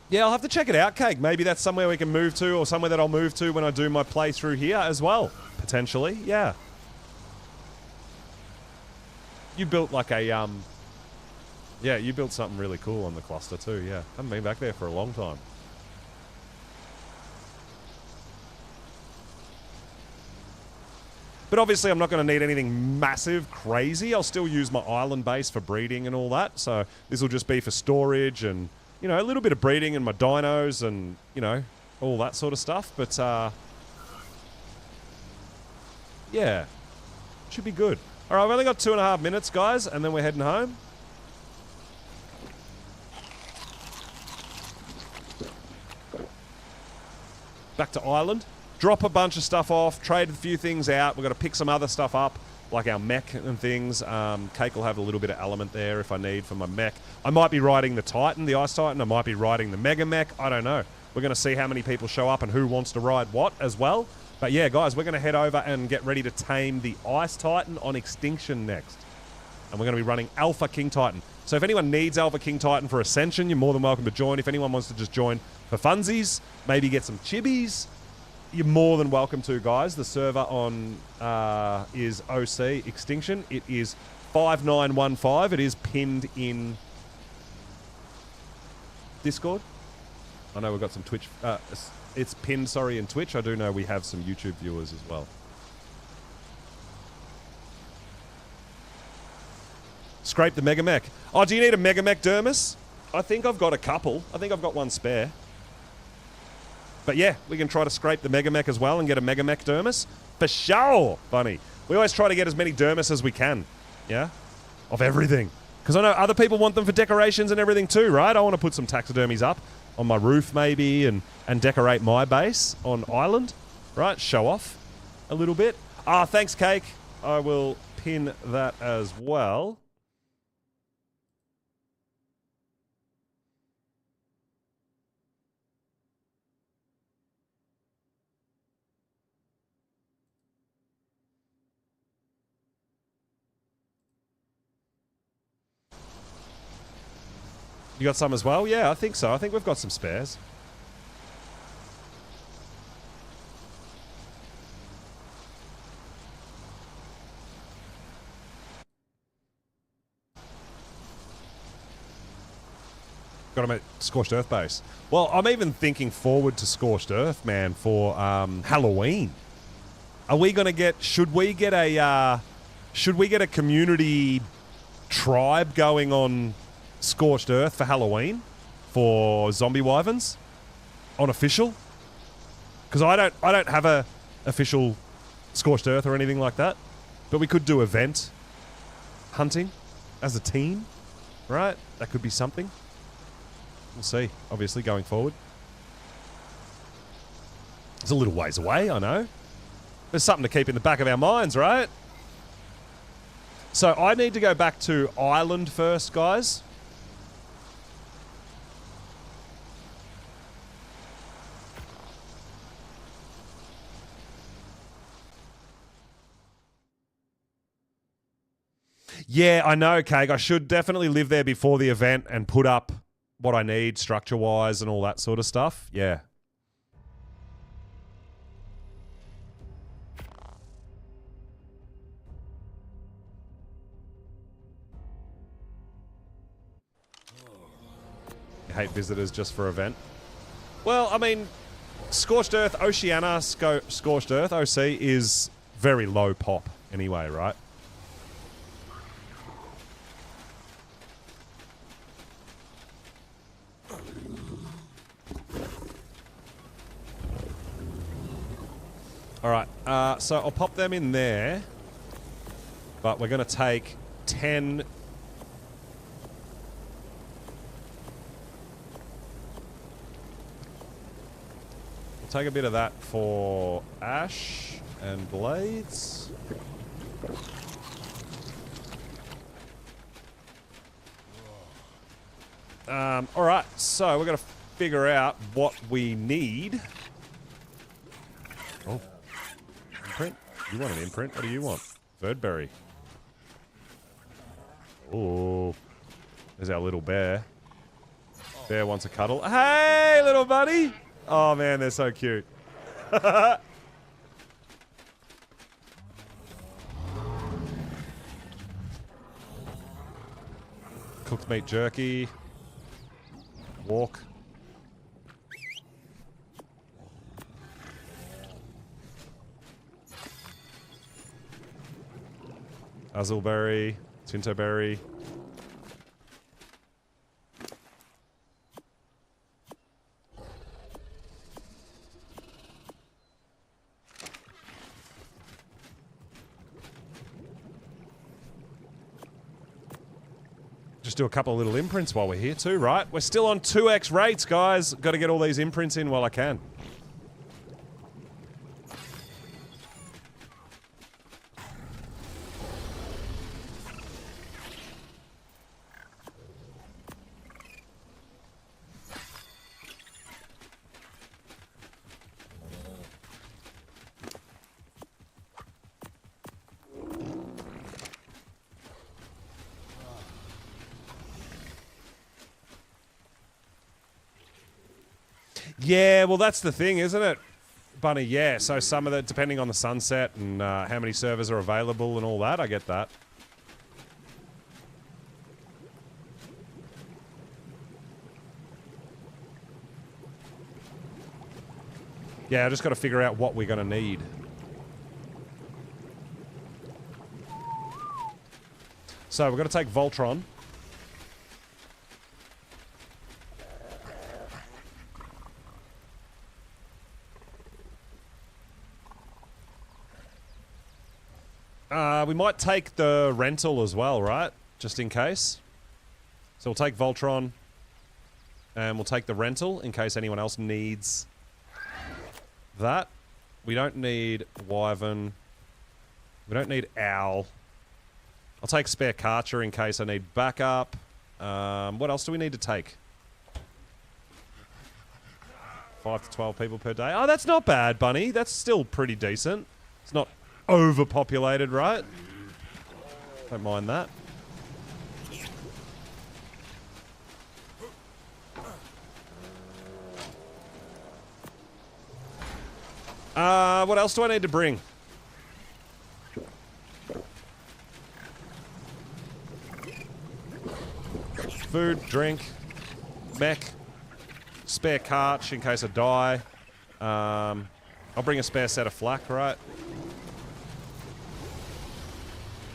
Speaker 1: Yeah, I'll have to check it out, Cake. Maybe that's somewhere we can move to, or somewhere that I'll move to when I do my playthrough here as well. Potentially, yeah. You built like a, yeah, you built something really cool on the cluster too, yeah. I haven't been back there for a long time. But obviously I'm not going to need anything massive, crazy. I'll still use my island base for breeding and all that. So this will just be for storage and, you know, a little bit of breeding and my dinos and, you know, all that sort of stuff. But, yeah, should be good. All right, I've only got 2.5 minutes, guys, and then we're heading home. Back to Ireland. Drop a bunch of stuff off, trade a few things out. We've got to pick some other stuff up, like our mech and things. Cake will have a little bit of element there if I need for my mech. I might be riding the Titan, the Ice Titan. I might be riding the Mega Mech. I don't know. We're going to see how many people show up and who wants to ride what as well. But yeah, guys, we're going to head over and get ready to tame the Ice Titan on Extinction next. And we're going to be running Alpha King Titan. So if anyone needs Alpha King Titan for Ascension, you're more than welcome to join. If anyone wants to just join for funsies, maybe get some chibbies, you're more than welcome to, guys. The server on is OC Extinction. It is 5915. It is pinned in Discord. I know we've got some Twitch. It's pinned, sorry, in Twitch. I do know we have some YouTube viewers as well. Scrape the Mega Mech. Oh, do you need a Mega Mech Dermis? I think I've got a couple. I think I've got one spare. But yeah, we can try to scrape the Mega Mech as well and get a Mega Mech Dermis. For sure, Bunny. We always try to get as many Dermis as we can. Yeah? Of everything. Because I know other people want them for decorations and everything too, right? I want to put some taxidermies up on my roof maybe and decorate my base on Island. Right? Show off a little bit. Ah, thanks, Cake. I will pin that as well. You got some as well? Yeah, I think so. I think we've got some spares. Got them at Scorched Earth base. Well, I'm even thinking forward to Scorched Earth, man, for Halloween. Are we going to get... Should we get a community tribe going on Scorched Earth for Halloween for zombie wyverns on official? Because I don't have a official Scorched Earth or anything like that, but we could do event hunting as a team, right? That could be something. We'll see, obviously, going forward. It's a little ways away, I know. There's something to keep in the back of our minds, right? So I need to go back to Ireland first, guys. Yeah, I know, Cake. I should definitely live there before the event and put up what I need structure-wise and all that sort of stuff. Yeah. I hate visitors just for event. Well, I mean, Scorched Earth, Oceania, Scorched Earth, OC, is very low pop anyway, right? Alright, so I'll pop them in there. But we're going to take 10... We'll take a bit of that for ash and blades. Alright, so we're going to figure out what we need. Oh. Imprint? You want an imprint? What do you want? Birdberry. Oh. There's our little bear. Bear wants a cuddle. Hey, little buddy! Oh man, they're so cute. Cooked meat jerky. Walk. Azelberry. Tintoberry. Just do a couple of little imprints while we're here too, right? We're still on 2x rates, guys. Got to get all these imprints in while I can. Yeah, well, that's the thing, isn't it, Bunny? Yeah, so some of the, depending on the sunset and how many servers are available and all that, I get that. Yeah, I just got to figure out what we're going to need. So we're going to take Voltron. We might take the rental as well, right? Just in case. So we'll take Voltron. And we'll take the rental in case anyone else needs that. We don't need Wyvern. We don't need Owl. I'll take Spare Karcher in case I need backup. What else do we need to take? 5 to 12 people per day. Oh, that's not bad, Bunny. That's still pretty decent. It's not overpopulated, right? Don't mind that. What else do I need to bring? Food, drink, mech, spare carch in case I die. I'll bring a spare set of flak, right?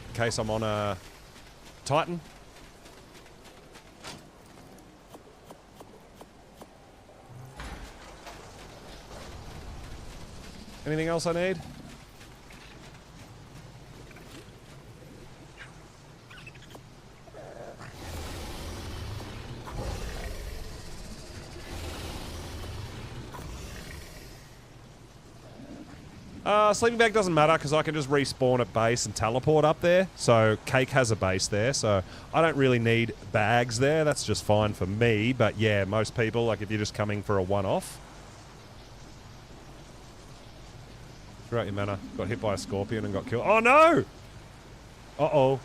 Speaker 1: In case I'm on a Titan. Anything else I need? Sleeping bag doesn't matter because I can just respawn at base and teleport up there. So Cake has a base there, so I don't really need bags there. That's just fine for me. But yeah, most people, like if you're just coming for a one-off. Throughout your mana. Got hit by a scorpion and got killed. Oh no! Uh-oh.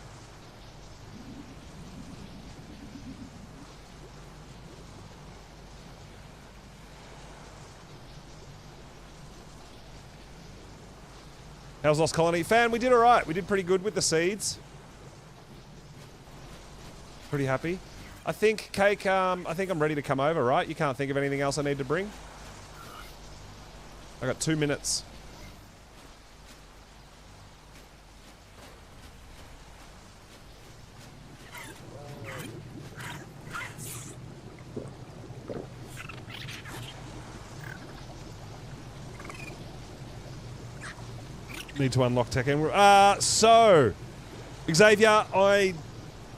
Speaker 1: How's Lost Colony? Fan, we did alright. We did pretty good with the seeds. Pretty happy. I think, Cake, I think I'm ready to come over, right? You can't think of anything else I need to bring? I got 2 minutes. Need to unlock tech. So, Xavier, I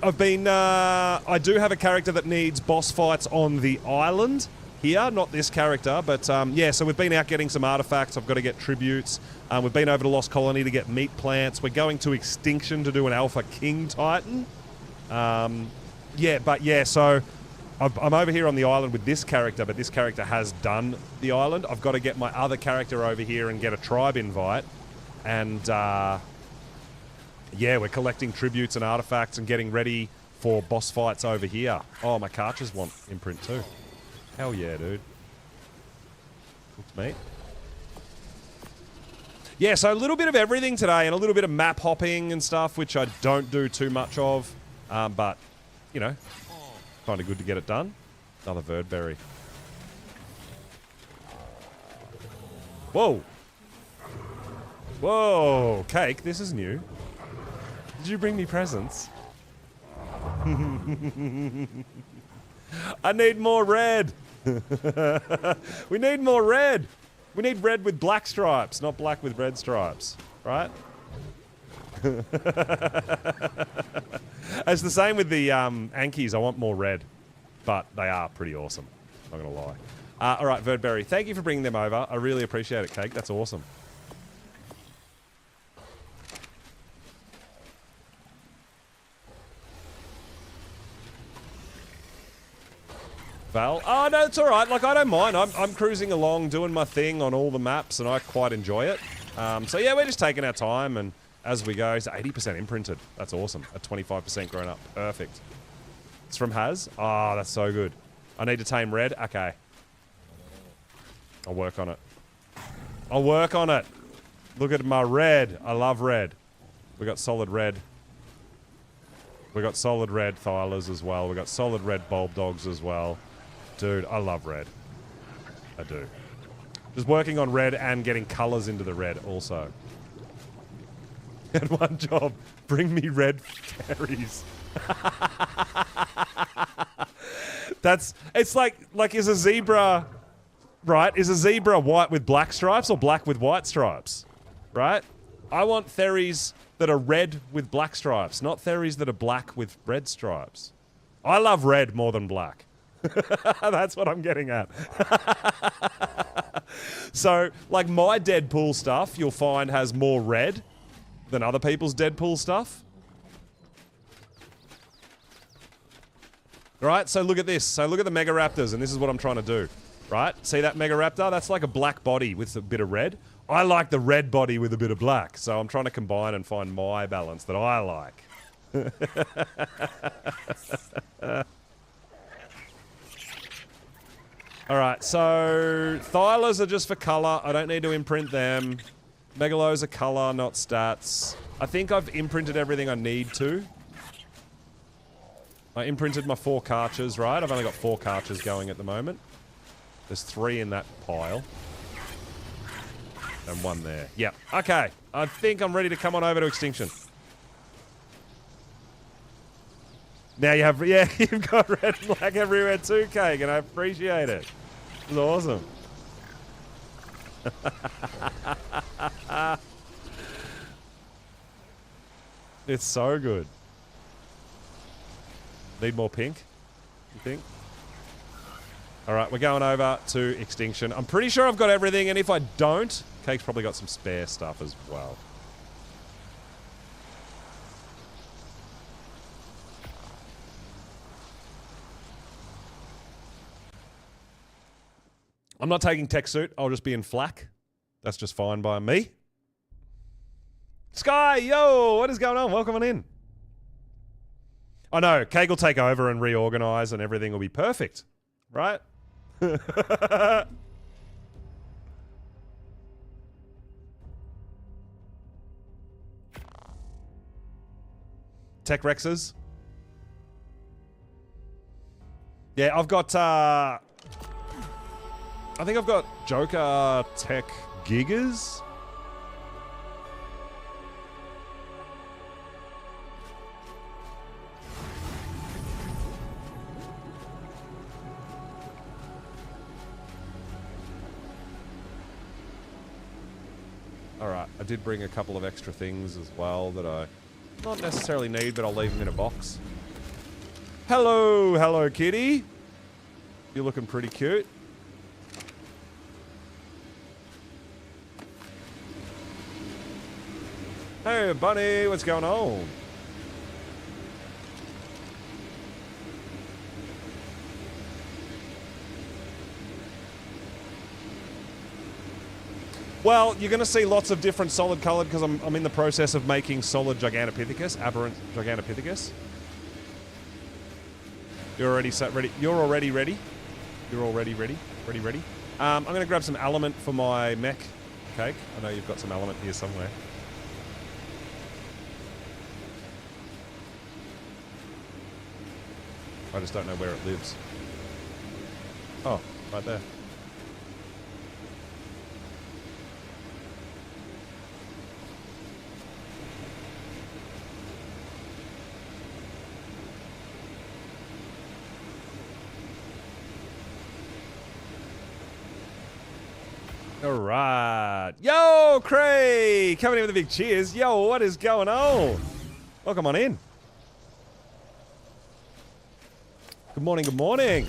Speaker 1: do have a character that needs boss fights on the island here, not this character, but yeah, so we've been out getting some artifacts. I've got to get tributes. We've been over to Lost Colony to get meat plants. We're going to Extinction to do an Alpha King Titan. Yeah, so I'm over here on the island with this character, but this character has done the island. I've got to get my other character over here and get a tribe invite. And, yeah, we're collecting tributes and artifacts and getting ready for boss fights over here. Oh, my cartridges want imprint too. Hell yeah, dude. Cooked meat. Yeah, so a little bit of everything today and a little bit of map hopping and stuff, which I don't do too much of. But, you know, kind of good to get it done. Another Verdberry. Whoa. Whoa. Cake, this is new. Did you bring me presents? I need more red. We need more red. We need red with black stripes, not black with red stripes, right? It's the same with the Ankies. I want more red, but they are pretty awesome. Not gonna lie. All right, Verdberry, thank you for bringing them over. I really appreciate it, Cake. That's awesome. Val? Oh, no, it's all right. Like, I don't mind. I'm cruising along, doing my thing on all the maps, and I quite enjoy it. So, yeah, we're just taking our time, and as we go, it's 80% imprinted. That's awesome. At 25% grown up. Perfect. It's from Haz? Oh, that's so good. I need to tame red? Okay. I'll work on it. I'll work on it. Look at my red. I love red. We got solid red. We got solid red Thylas as well. We got solid red Bulb Dogs as well. Dude, I love red. I do. Just working on red and getting colors into the red also. And one job, bring me red fairies. It's like is a zebra, right? Is a zebra white with black stripes or black with white stripes, right? I want theries that are red with black stripes, not theries that are black with red stripes. I love red more than black. That's what I'm getting at. So, like, my Deadpool stuff, you'll find has more red than other people's Deadpool stuff. Right? So look at this. So look at the Mega Raptors, and this is what I'm trying to do. Right? See that Mega Raptor? That's like a black body with a bit of red. I like the red body with a bit of black. So I'm trying to combine and find my balance that I like. Alright, so Thylas are just for colour. I don't need to imprint them. Megalos are colour, not stats. I think I've imprinted everything I need to. I imprinted my 4 cartridges, right? I've only got 4 cartridges going at the moment. There's 3 in that pile. And 1 there. Yep. Okay. I think I'm ready to come on over to Extinction. Now you have... Yeah, you've got red and black everywhere too, Cake, and I appreciate it. It's awesome. It's so good. Need more pink, you think? Alright, we're going over to Extinction. I'm pretty sure I've got everything, and if I don't, Cake's probably got some spare stuff as well. I'm not taking tech suit. I'll just be in flak. That's just fine by me. Sky, yo, what is going on? Welcome on in. I know, Cake will take over and reorganize and everything will be perfect, right? Tech Rexes. Yeah, I've got, I think I've got Joker Tech Gigas. Alright, I did bring a couple of extra things as well that I not necessarily need, but I'll leave them in a box. Hello, hello kitty. You're looking pretty cute. Hey, bunny, what's going on? Well, you're going to see lots of different solid coloured because I'm in the process of making solid Gigantopithecus, aberrant Gigantopithecus. You're already set ready. You're already ready. You're already ready. Ready. I'm going to grab some element for my mech cake. I know you've got some element here somewhere. I just don't know where it lives. Oh, right there. All right. Yo, Cray! Coming in with a big cheers. Yo, what is going on? Welcome on in. Good morning, good morning.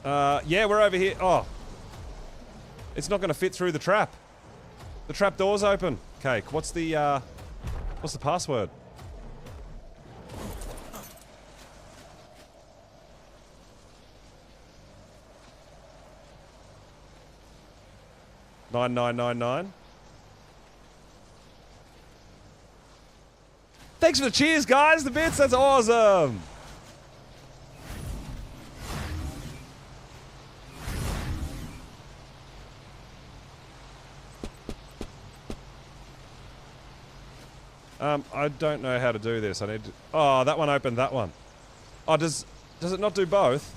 Speaker 1: Yeah, we're over here. Oh. It's not going to fit through the trap. The trap door's open. Okay, what's the password? $9,999. Thanks for the cheers, guys. The bits. That's awesome. I don't know how to do this. I need to... Oh, that one opened that one. Oh, does it not do both?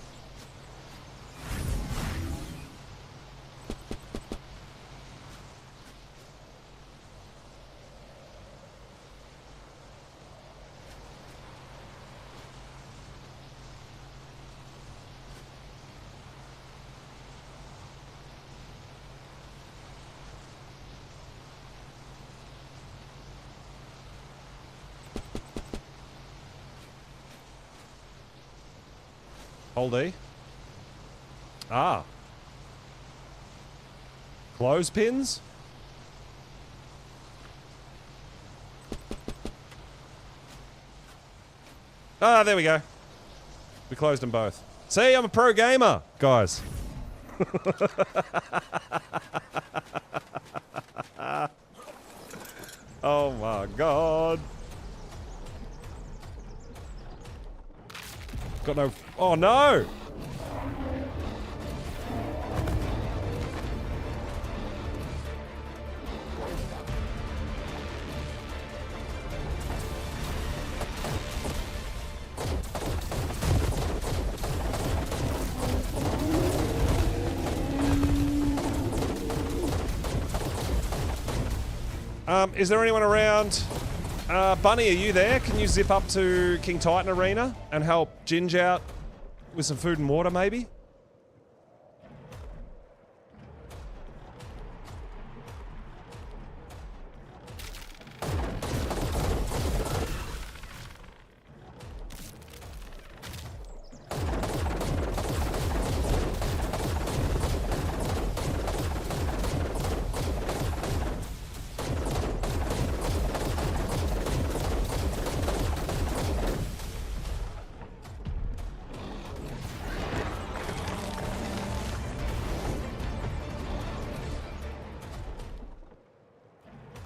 Speaker 1: Hold E. Ah. Clothespins? Ah, there we go. We closed them both. See, I'm a pro gamer, guys. Oh my god. Got no... Oh no! Is there anyone around? Bunny, are you there? Can you zip up to King Titan Arena and help Ginge out with some food and water, maybe?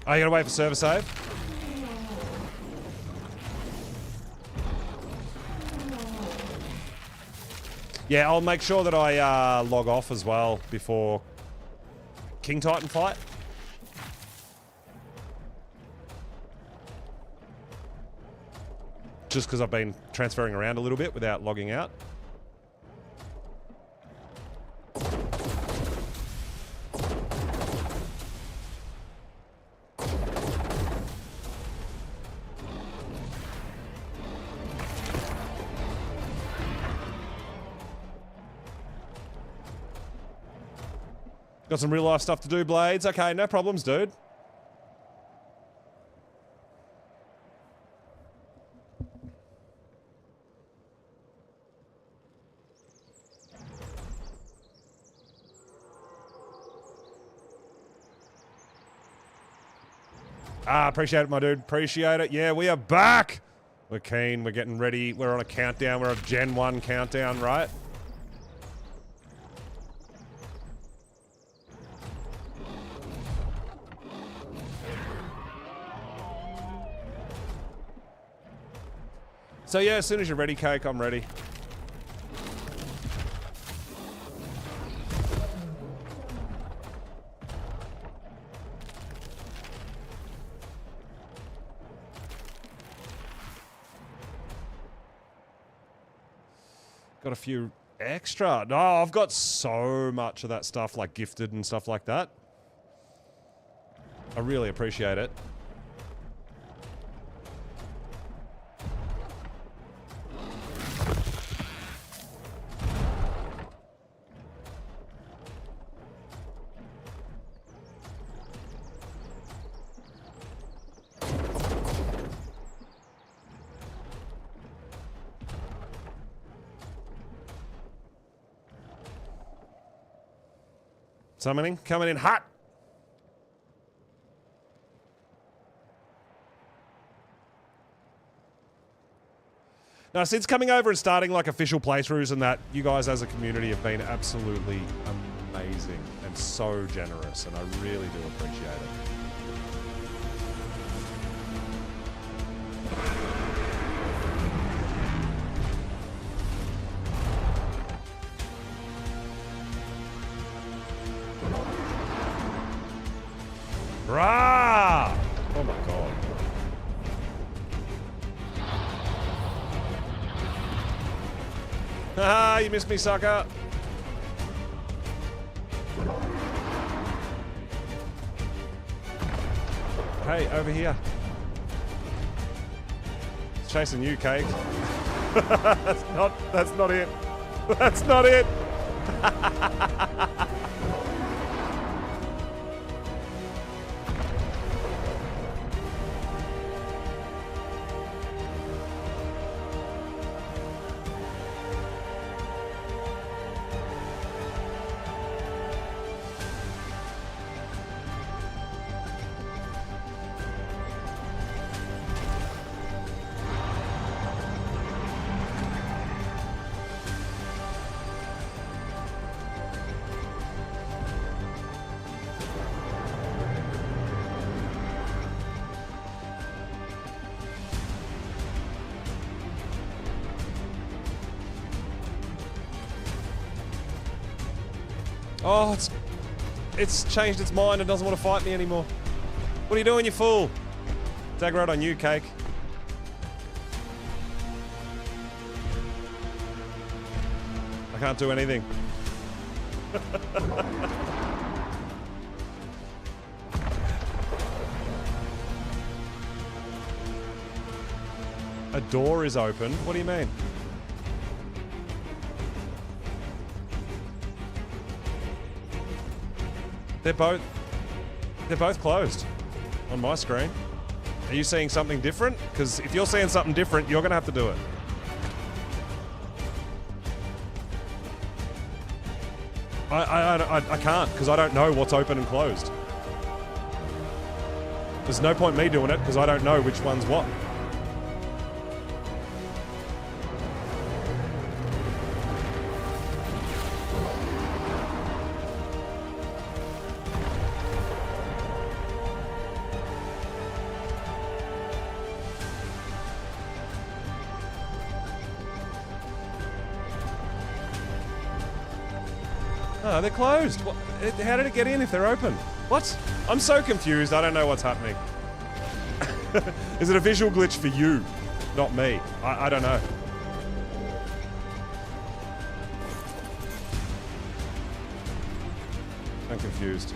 Speaker 1: Oh, you gotta wait for server save? Yeah, I'll make sure that I log off as well before King Titan fight. Just because I've been transferring around a little bit without logging out. Got some real life stuff to do, Blades. Okay, no problems, dude. Ah, appreciate it, my dude. Appreciate it. Yeah, we are back. We're keen. We're getting ready. We're on a countdown. We're on a Gen 1 countdown, right? So yeah, as soon as you're ready, Cake, I'm ready. Got a few extra. No, I've got so much of that stuff, like gifted and stuff like that. I really appreciate it. Summoning, coming in hot. Now, since coming over and starting like official playthroughs and that, you guys as a community have been absolutely amazing and so generous, and I really do appreciate it. Rah! Oh my god. Haha, you missed me, sucker. Hey, over here. It's chasing you, Cake. That's not it. That's not it. Oh, it's changed its mind and doesn't want to fight me anymore. What are you doing, you fool? Dagger out on you, Cake. I can't do anything. A door is open? What do you mean? They're both closed on my screen. Are you seeing something different? Because if you're seeing something different, you're going to have to do it. I can't, because I don't know what's open and closed. There's no point me doing it, because I don't know which one's what. Oh, they're closed. What? How did it get in if they're open? What? I'm so confused. I don't know what's happening. Is it a visual glitch for you? Not me. I don't know. I'm confused.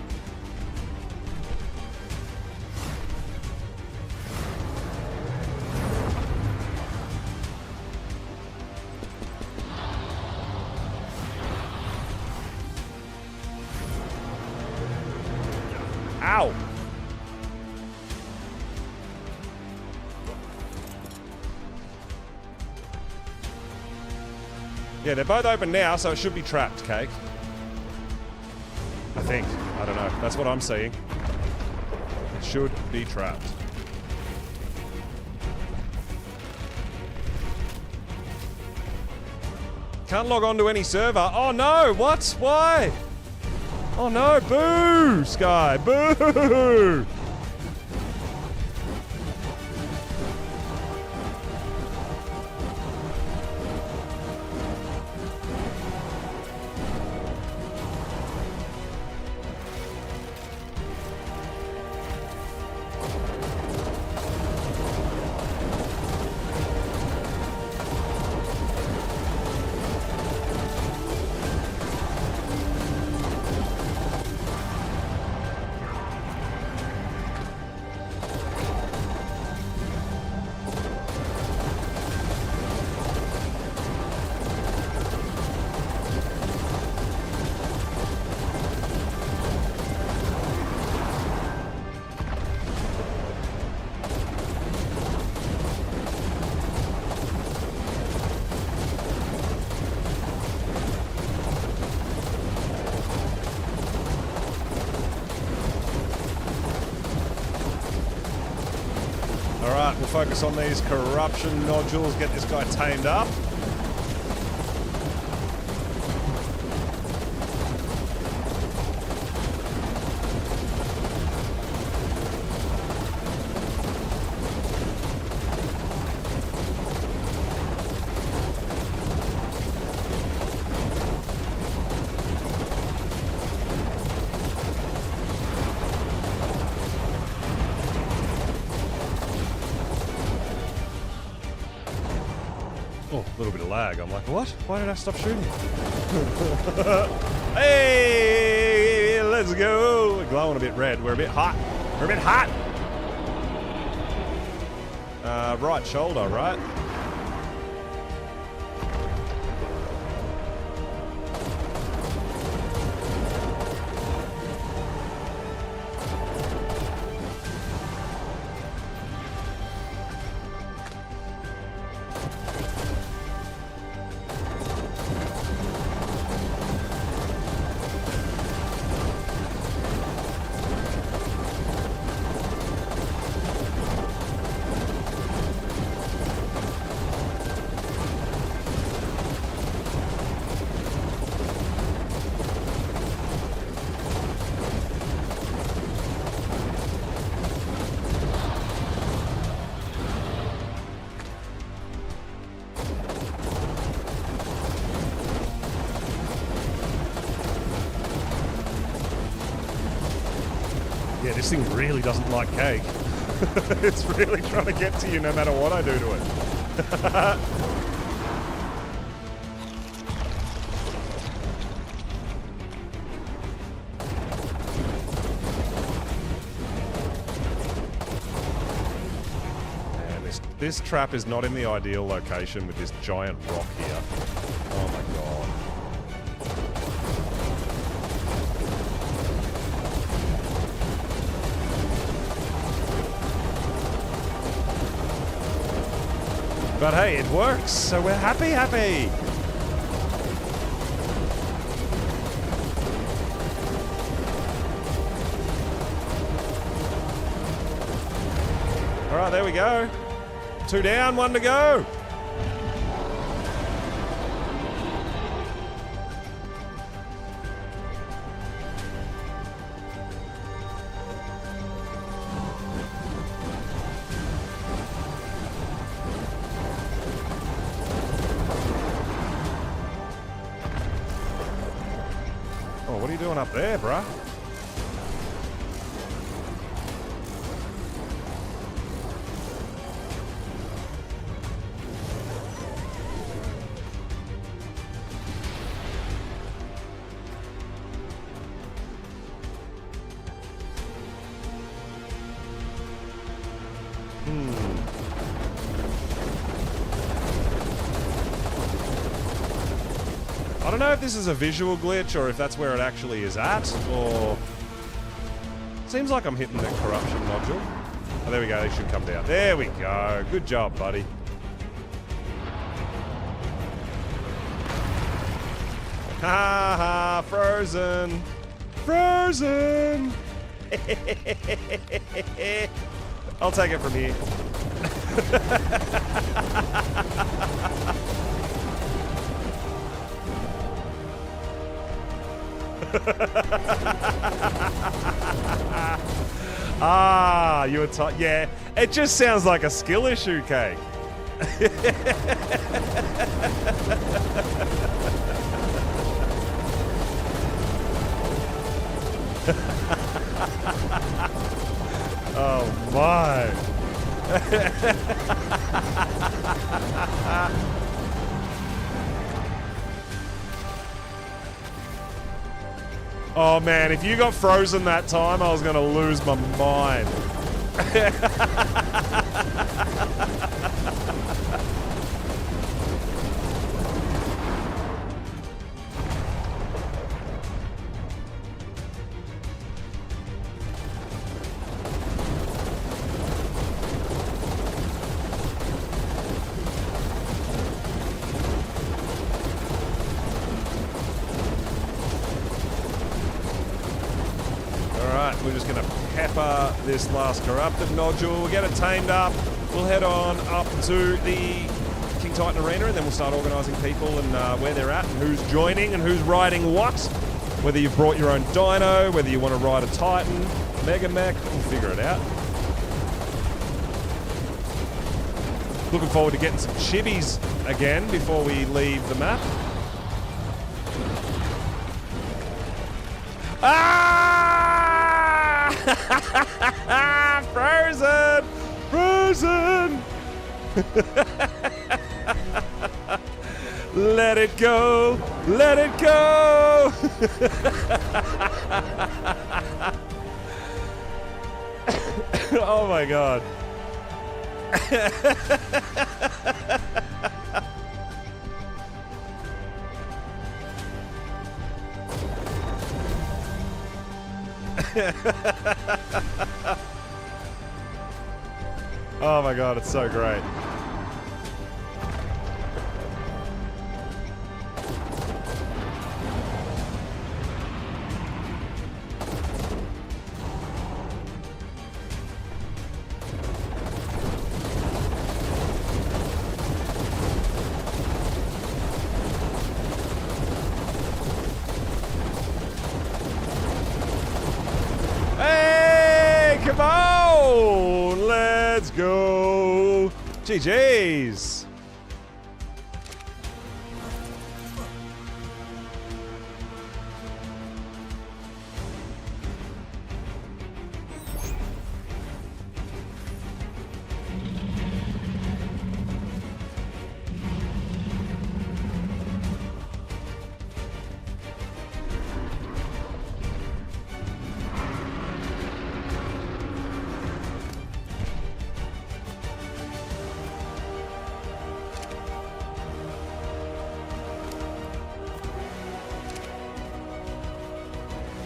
Speaker 1: Ow! Yeah, they're both open now, so it should be trapped, Cake. I think. I don't know. That's what I'm seeing. It should be trapped. Can't log on to any server. Oh no! What? Why? Oh no! Boo! Sky! Boo! We'll focus on these corruption nodules, get this guy tamed up. Oh, a little bit of lag. I'm like, what? Why did I stop shooting? Hey, let's go. We're glowing a bit red. We're a bit hot. We're a bit hot. Right shoulder, right? Yeah, this thing really doesn't like cake. It's really trying to get to you no matter what I do to it. This trap is not in the ideal location with this giant rock here. Oh my god. But hey, it works, so we're happy. Alright, there we go. 2 down, 1 to go. Oh, what are you doing up there, bruh? I don't know if this is a visual glitch or if that's where it actually is at, or... Seems like I'm hitting the corruption nodule. Oh, there we go, they should come down. There we go. Good job, buddy. Ha ha, frozen. Frozen! I'll take it from here. Ah, you were yeah, it just sounds like a skill issue, Cake. Oh my. Oh man, if you got frozen that time, I was gonna lose my mind. We're just going to pepper this last corrupted nodule. We'll get it tamed up. we'll head on up to the King Titan Arena, and then we'll start organising people and where they're at and who's joining and who's riding what. Whether you've brought your own dino, whether you want to ride a Titan, Mega Mech, we'll figure it out. Looking forward to getting some chibis again before we leave the map. Ah! Frozen! Frozen! Let it go! Let it go! Oh my god. Oh my god, it's so great. Come on! Let's go! GG's!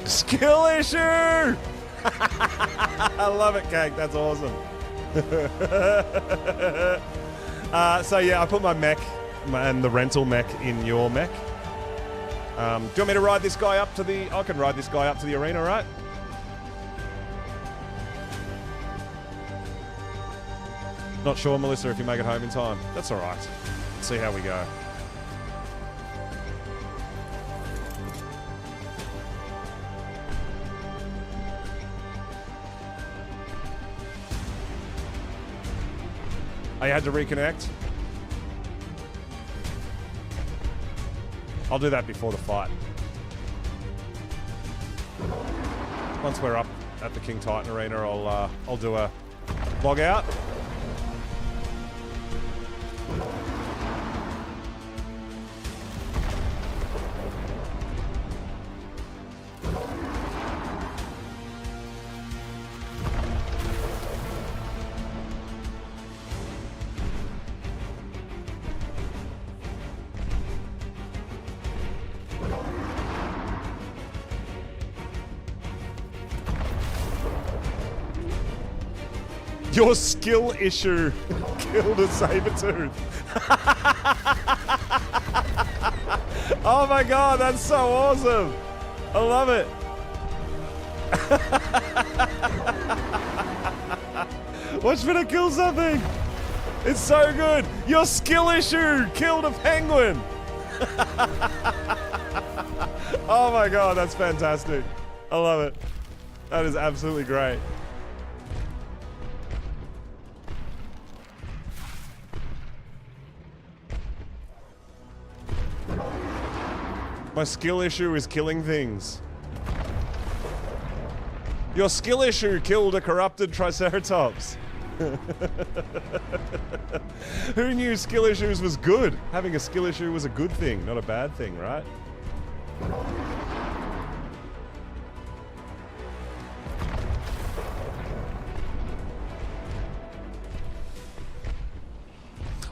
Speaker 1: Skill issue! I love it, Cake. That's awesome. So yeah, I put my mech and the rental mech in your mech. Do you want me to ride this guy up to the... I can ride this guy up to the arena, right? Not sure, Melissa, if you make it home in time. That's alright. Let's see how we go. I had to reconnect. I'll do that before the fight. Once we're up at the King Titan Arena, I'll do a log out. Your skill issue killed a saber-tooth. Oh my god, that's so awesome. I love it. Watch me to kill something. It's so good. Your skill issue killed a penguin. Oh my god, that's fantastic. I love it. That is absolutely great. My skill issue is killing things. Your skill issue killed a corrupted Triceratops. Who knew skill issues was good? Having a skill issue was a good thing, not a bad thing, right?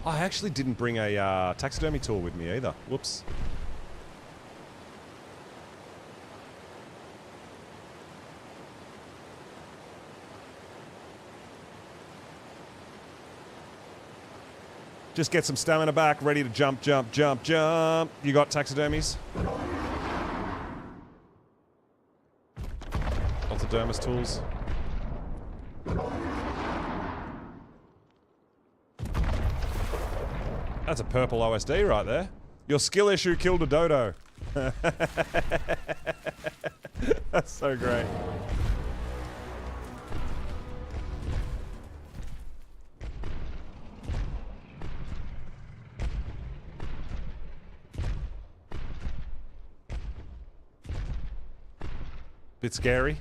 Speaker 1: I actually didn't bring a taxidermy tool with me either. Whoops. Just get some stamina back, ready to jump, jump, jump, jump. You got taxidermies? Lots of dermis tools. That's a purple OSD right there. Your skill issue killed a dodo. That's so great. Bit scary.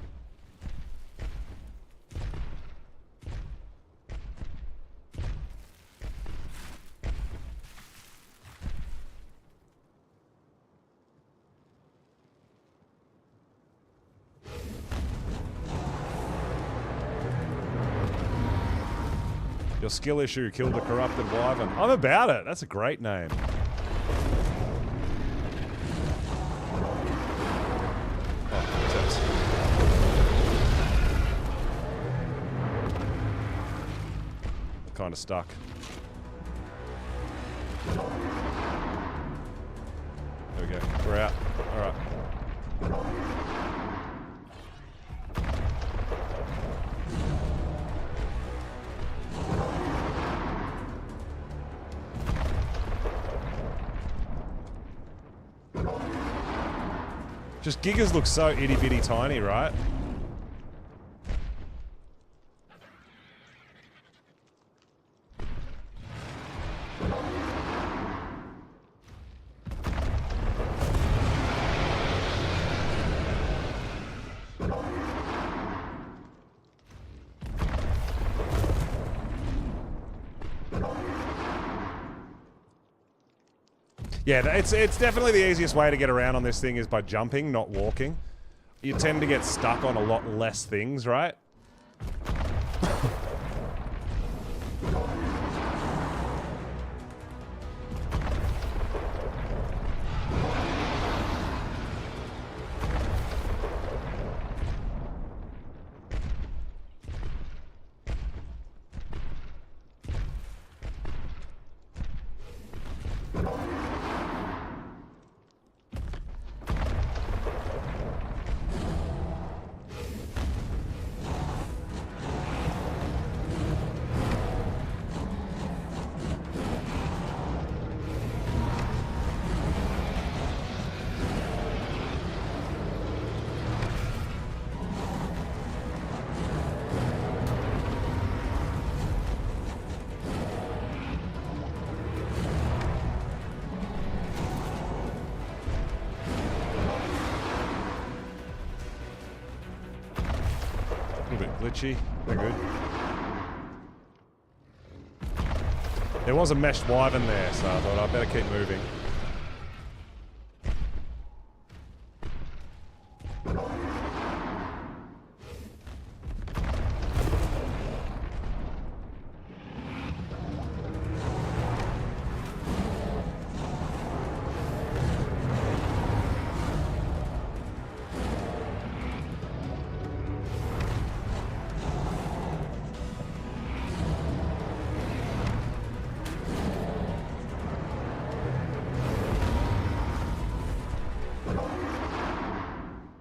Speaker 1: Your skill issue killed a corrupted wyvern. I'm about it. That's a great name. Kind of stuck. There we go. We're out. All right. Just Gigas look so itty bitty tiny, right? Yeah, it's definitely the easiest way to get around on this thing is by jumping, not walking. You tend to get stuck on a lot less things, right? A little bit glitchy. We're good. There was a meshed wyvern there, so I thought I'd better keep moving.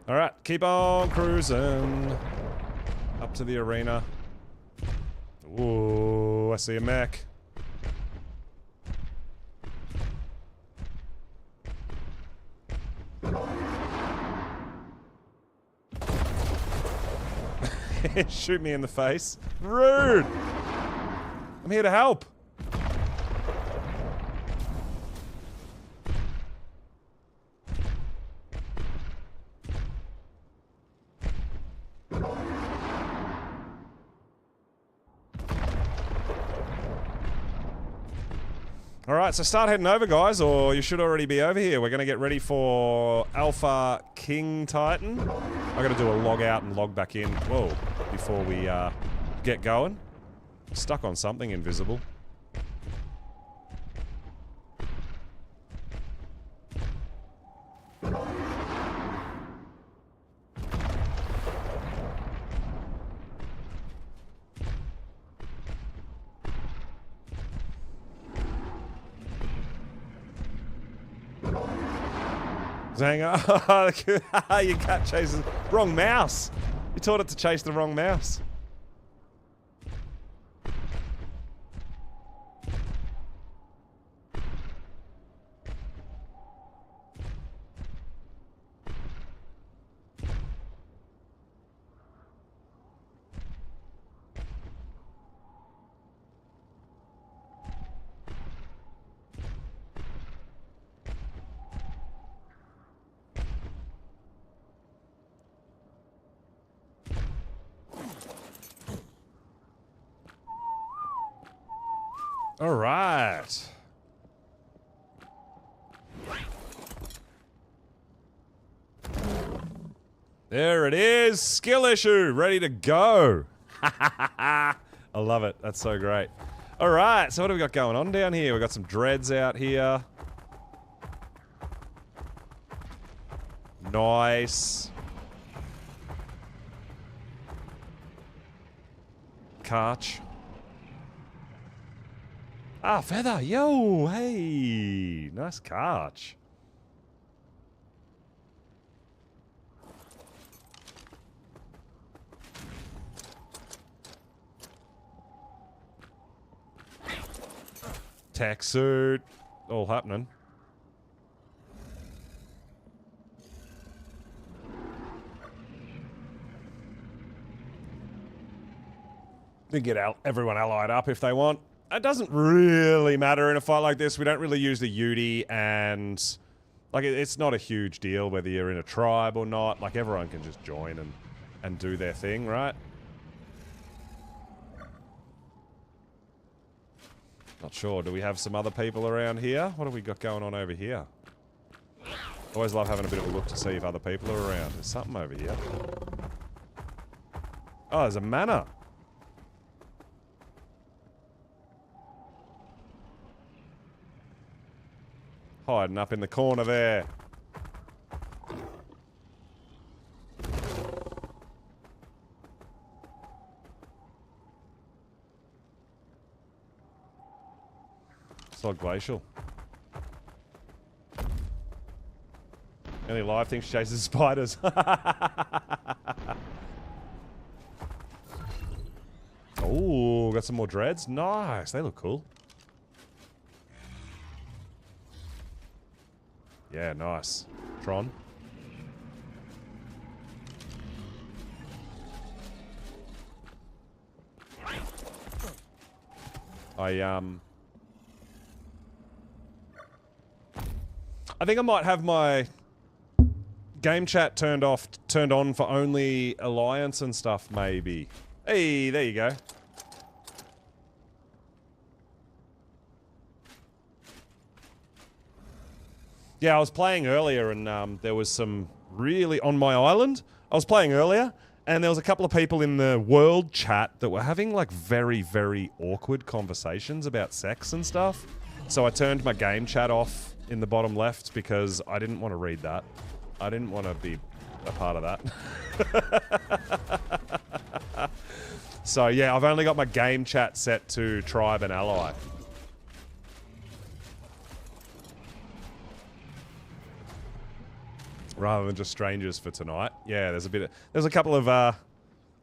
Speaker 1: Alright, keep on cruising. Up to the arena. Ooh, I see a mech. Shoot me in the face. Rude! I'm here to help. Alright, so start heading over, guys, or you should already be over here. We're going to get ready for Alpha King Titan. I've got to do a log out and log back in, whoa, before we get going. Stuck on something invisible. Saying, oh, your cat chases wrong mouse. You taught it to chase the wrong mouse. All right. There it is. Skill issue. Ready to go. I love it. That's so great. All right. So what have we got going on down here? We've got some dreads out here. Nice. Karch. Ah, feather. Yo, hey. Nice Karch. Tech suit. All happening. They get everyone allied up if they want. It doesn't really matter in a fight like this. We don't really use the Yudi, and like it's not a huge deal whether you're in a tribe or not. Like everyone can just join and do their thing, right? Not sure. Do we have some other people around here? What have we got going on over here? Always love having a bit of a look to see if other people are around. There's something over here. Oh, there's a manor. Hiding up in the corner there. It's like glacial. Any live things chases spiders. Oh, got some more dreads. Nice. They look cool. Yeah, nice. Tron. I think I might have my game chat turned on for only Alliance and stuff, maybe. Hey, there you go. Yeah, I was playing earlier and there was some really... On my island, I was playing earlier and there was a couple of people in the world chat that were having like very, very awkward conversations about sex and stuff. So I turned my game chat off in the bottom left because I didn't want to read that. I didn't want to be a part of that. So yeah, I've only got my game chat set to tribe and ally. Rather than just strangers for tonight. Yeah, there's a couple of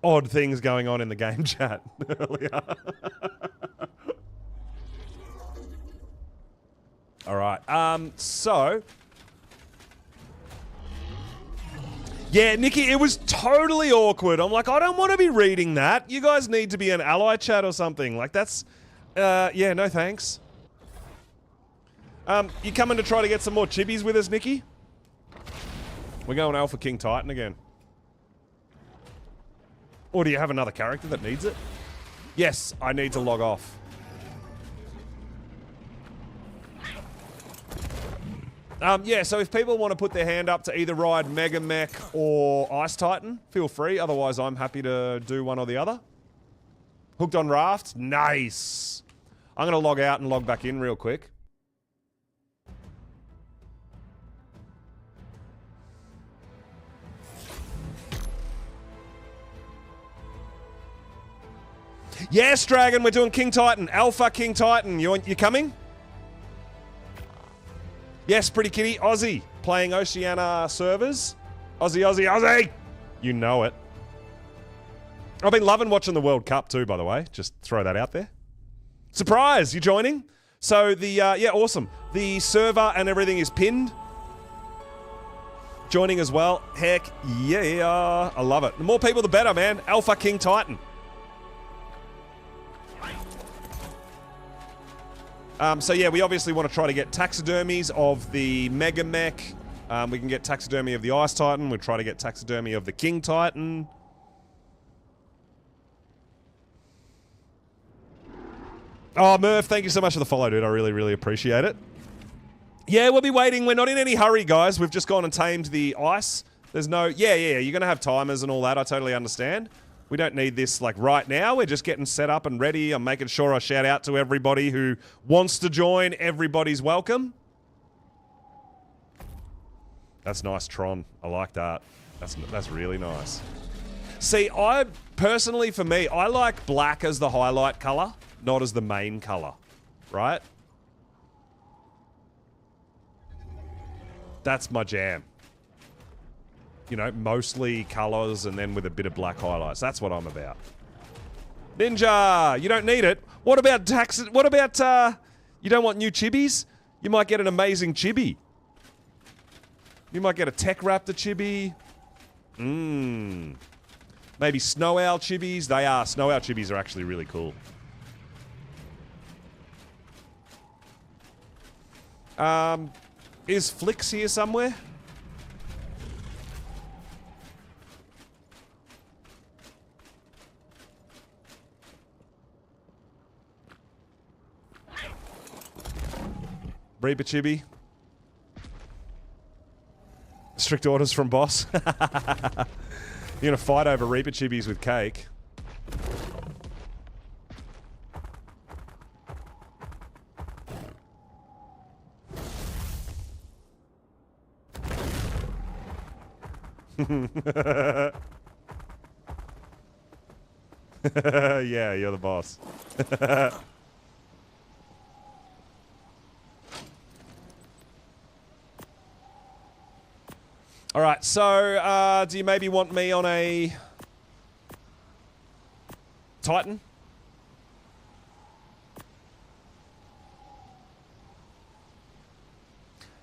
Speaker 1: odd things going on in the game chat earlier. All right. So yeah, Nikki, it was totally awkward. I'm like, I don't want to be reading that. You guys need to be an ally chat or something. Like that's yeah, no thanks. You coming to try to get some more chibbies with us, Nikki? We're going Alpha King Titan again. Or do you have another character that needs it? Yes, I need to log off. Yeah, so if people want to put their hand up to either ride Mega Mech or Ice Titan, feel free. Otherwise, I'm happy to do one or the other. Hooked on Raft? Nice. I'm going to log out and log back in real quick. Yes, Dragon, we're doing King Titan. Alpha King Titan. You coming? Yes, Pretty Kitty. Aussie. Playing Oceania servers. Aussie, Aussie, Aussie! You know it. I've been loving watching the World Cup too, by the way. Just throw that out there. Surprise! You joining? So the, yeah, awesome. The server and everything is pinned. Joining as well. Heck yeah. I love it. The more people, the better, man. Alpha King Titan. So yeah, we obviously want to try to get taxidermies of the Mega Mech. We can get taxidermy of the Ice Titan. We'll try to get taxidermy of the King Titan. Oh, Murph, thank you so much for the follow, dude. I really, really appreciate it. Yeah, we'll be waiting. We're not in any hurry, guys. We've just gone and tamed the ice. There's no... Yeah, you're going to have timers and all that. I totally understand. We don't need this, like, right now. We're just getting set up and ready. I'm making sure I shout out to everybody who wants to join. Everybody's welcome. That's nice, Tron. I like that. That's really nice. See, personally, for me, I like black as the highlight color, not as the main color, right? That's my jam. You know, mostly colors and then with a bit of black highlights. That's what I'm about. Ninja, you don't need it. What about taxes? What about, you don't want new chibis? You might get an amazing chibi. You might get a Tech Raptor chibi. Maybe Snow Owl chibis. Snow Owl chibis are actually really cool. Is Flix here somewhere? Reaper chibi. Strict orders from boss. You're gonna fight over Reaper chibis with cake. Yeah, you're the boss. Alright, so, do you maybe want me on a Titan?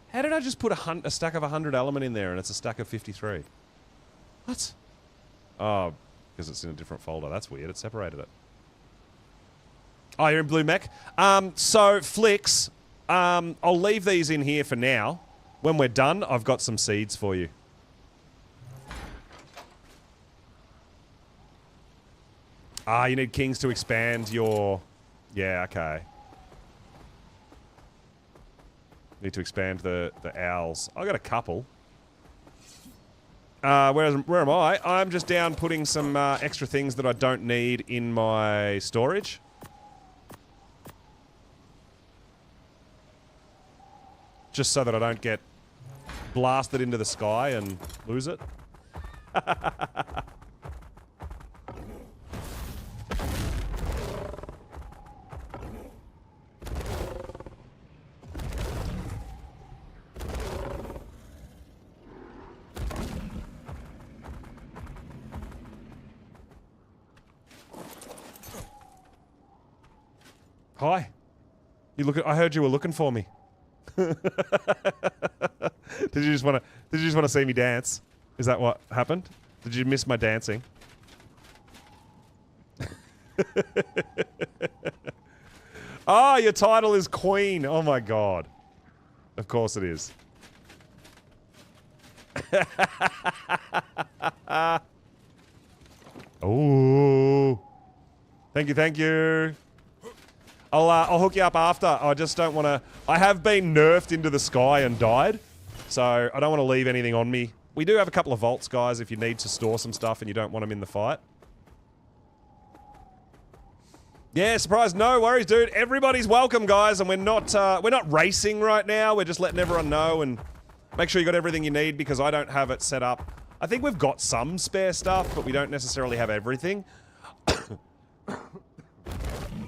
Speaker 1: How did I just put a stack of 100 element in there and it's a stack of 53? What? Oh, because it's in a different folder. That's weird. It separated it. Oh, you're in blue mech? So, Flix, I'll leave these in here for now. When we're done, I've got some seeds for you. Ah, you need kings to expand your... Yeah, okay. Need to expand the owls. I got a couple. Where am I? I'm just down putting some extra things that I don't need in my storage. Just so that I don't get blasted into the sky and lose it. Hi. I heard you were looking for me. Did you just want to see me dance? Is that what happened? Did you miss my dancing? Oh, your title is Queen. Oh my god. Of course it is. Oh. Thank you, thank you. I'll hook you up after. I just don't want to... I have been nerfed into the sky and died, so I don't want to leave anything on me. We do have a couple of vaults, guys, if you need to store some stuff and you don't want them in the fight. Yeah, surprise. No worries, dude. Everybody's welcome, guys, and we're not racing right now. We're just letting everyone know and make sure you got everything you need because I don't have it set up. I think we've got some spare stuff, but we don't necessarily have everything.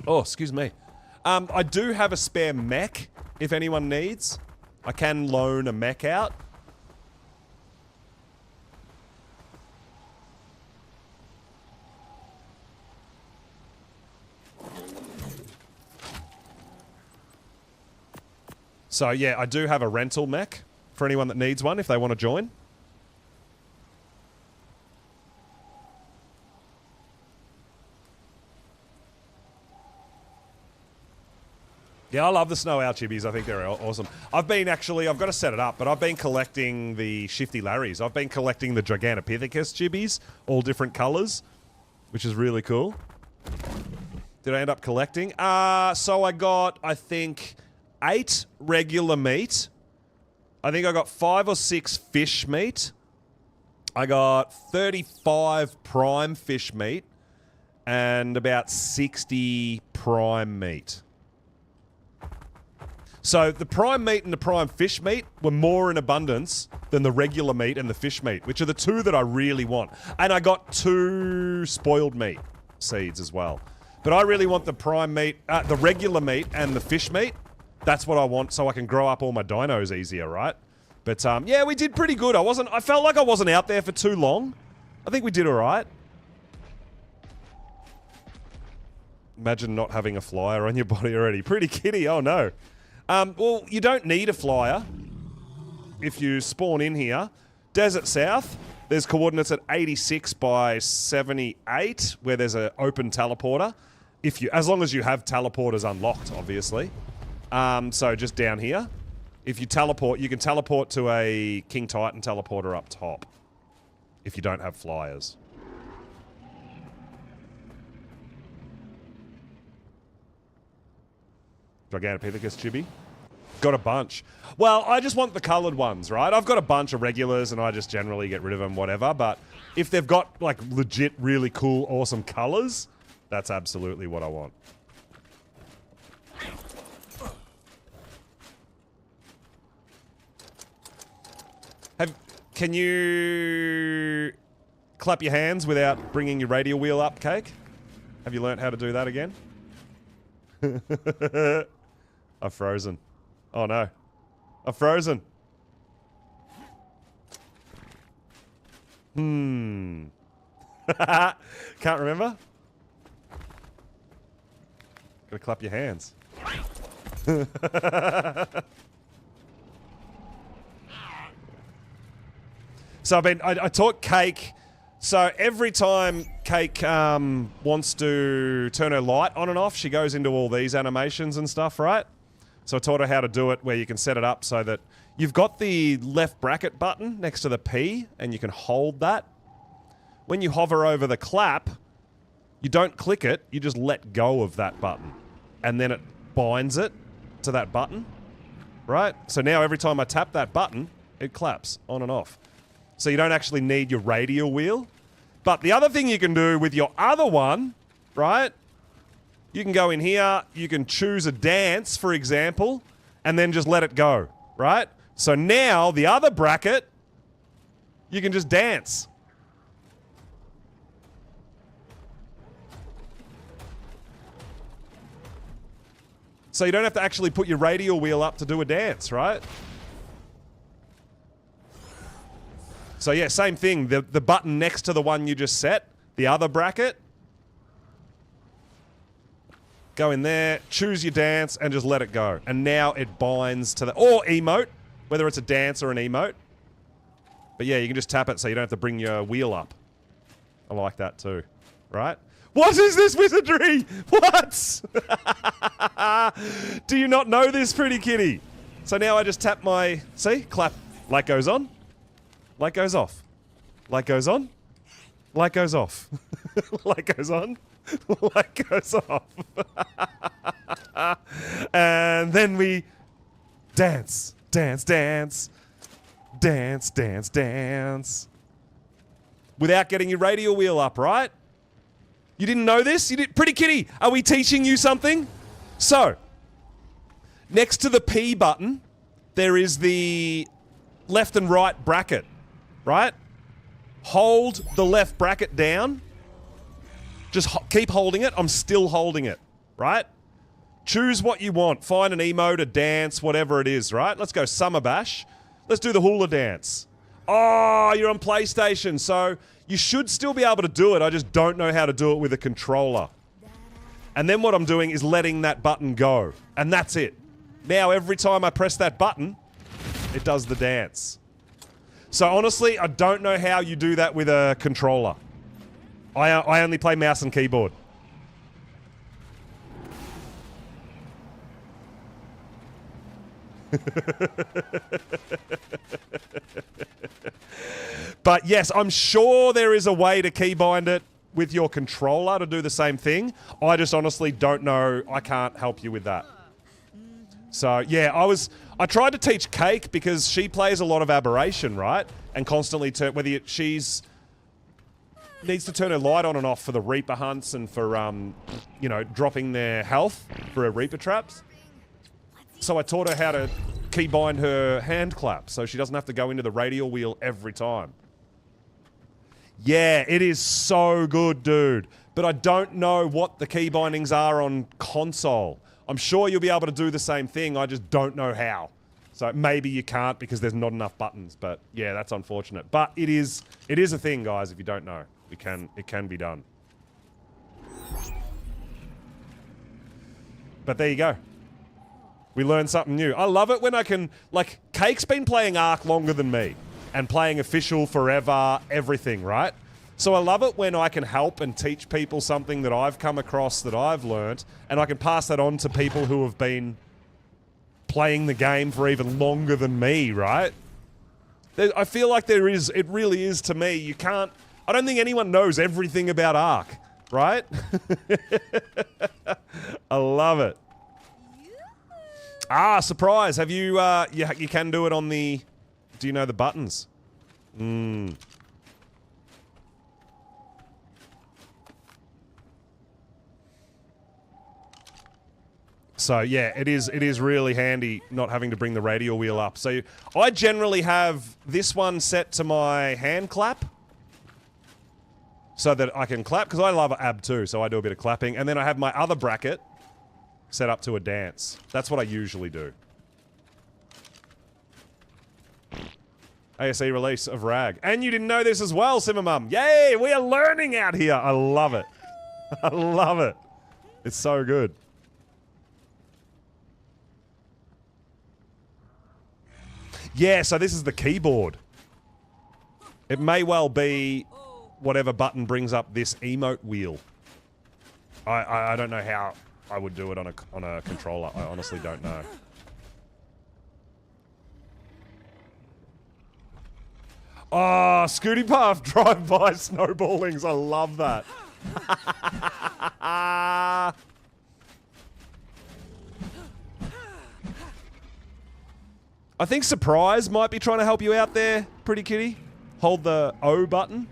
Speaker 1: Oh, excuse me. I do have a spare mech, if anyone needs. I can loan a mech out. So yeah, I do have a rental mech for anyone that needs one if they want to join. Yeah, I love the Snow Owl chibis. I think they're awesome. I've got to set it up, but I've been collecting the Shifty Larrys. I've been collecting the Gigantopithecus chibis, all different colors, which is really cool. did I end up collecting? So I got, I think, 8 regular meat. I think I got 5 or 6 fish meat. I got 35 prime fish meat and about 60 prime meat. So the prime meat and the prime fish meat were more in abundance than the regular meat and the fish meat, which are the 2 that I really want. And I got 2 spoiled meat seeds as well. But I really want the prime meat, the regular meat and the fish meat. That's what I want so I can grow up all my dinos easier, right? But yeah, we did pretty good. I felt like I wasn't out there for too long. I think we did all right. Imagine not having a flyer on your body already. Pretty kitty, oh no. Well, you don't need a flyer if you spawn in here. Desert South, there's coordinates at 86 by 78, where there's an open teleporter. As long as you have teleporters unlocked, obviously. So just down here. If you teleport, you can teleport to a King Titan teleporter up top. If you don't have flyers. Gigantopithecus chibi. Got a bunch. Well, I just want the coloured ones, right? I've got a bunch of regulars and I just generally get rid of them, whatever. But if they've got, like, legit, really cool, awesome colours, that's absolutely what I want. Can you clap your hands without bringing your radial wheel up, Cake? Have you learnt how to do that again? I've frozen. Oh no. I've frozen. Can't remember? Gotta clap your hands. So I taught Cake. So every time Cake wants to turn her light on and off, she goes into all these animations and stuff, right? So I taught her how to do it where you can set it up so that you've got the left bracket button next to the P and you can hold that. When you hover over the clap, you don't click it, you just let go of that button. And then it binds it to that button, right? So now every time I tap that button, it claps on and off. So you don't actually need your radial wheel. But the other thing you can do with your other one, right? You can go in here, you can choose a dance, for example, and then just let it go, right? So now, the other bracket, you can just dance. So you don't have to actually put your radial wheel up to do a dance, right? So yeah, same thing. The button next to the one you just set, the other bracket. Go in there, choose your dance, and just let it go. And now it binds to the... Or emote, whether it's a dance or an emote. But yeah, you can just tap it so you don't have to bring your wheel up. I like that too. Right? What is this wizardry? What? Do you not know this, pretty kitty? So now I just tap my... See? Clap. Light goes on. Light goes off. Light goes on. Light goes off. Light goes on. Light goes off. And then we dance. Dance, dance. Dance, dance, dance. Without getting your radial wheel up, right? You didn't know this? You did. Pretty kitty, are we teaching you something? So, next to the P button, there is the left and right bracket, right? Hold the left bracket down. Just keep holding it. I'm still holding it, right? Choose what you want. Find an emote, a dance, whatever it is, right? Let's go Summer Bash. Let's do the hula dance. Oh, you're on PlayStation, so you should still be able to do it. I just don't know how to do it with a controller. And then what I'm doing is letting that button go. And that's it. Now, every time I press that button, it does the dance. So honestly, I don't know how you do that with a controller. I only play mouse and keyboard. But yes, I'm sure there is a way to keybind it with your controller to do the same thing. I just honestly don't know. I can't help you with that. So, yeah, I tried to teach Cake because she plays a lot of Aberration, right? And constantly, she's needs to turn her light on and off for the Reaper hunts and for, you know, dropping their health for her Reaper traps. So I taught her how to keybind her hand clap so she doesn't have to go into the radial wheel every time. Yeah, it is so good, dude. But I don't know what the key bindings are on console. I'm sure you'll be able to do the same thing. I just don't know how. So maybe you can't because there's not enough buttons. But yeah, that's unfortunate. But it is a thing, guys, if you don't know. It can be done. But there you go. We learned something new. I love it when I can... Like, Cake's been playing Ark longer than me. And playing official forever, everything, right? So I love it when I can help and teach people something that I've come across, that I've learnt, and I can pass that on to people who have been playing the game for even longer than me, right? I feel like it really is to me. You can't... I don't think anyone knows everything about Ark, right? I love it. Ah, surprise. Have you, you can do it on the... Do you know the buttons? So yeah, it is really handy not having to bring the radial wheel up. So I generally have this one set to my hand clap so that I can clap, because I love ab too, so I do a bit of clapping. And then I have my other bracket set up to a dance. That's what I usually do. ASE release of Rag. And you didn't know this as well, Simmermum. Yay, we are learning out here. I love it. I love it. It's so good. Yeah, so this is the keyboard. It may well be whatever button brings up this emote wheel. I don't know how I would do it on a controller. I honestly don't know. Oh, Scooty Puff drive-by snowballings. I love that. I think Surprise might be trying to help you out there, Pretty Kitty. Hold the O button.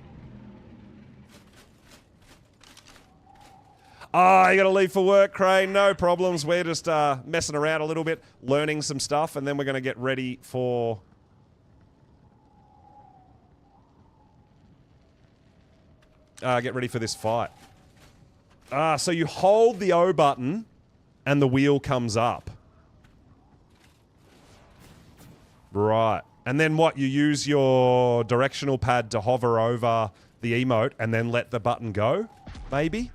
Speaker 1: Ah, you gotta leave for work, Crane. No problems. We're just messing around a little bit, learning some stuff, and then we're gonna get ready for... get ready for this fight. So you hold the O button and the wheel comes up. Right. And then what? You use your directional pad to hover over the emote and then let the button go? Maybe?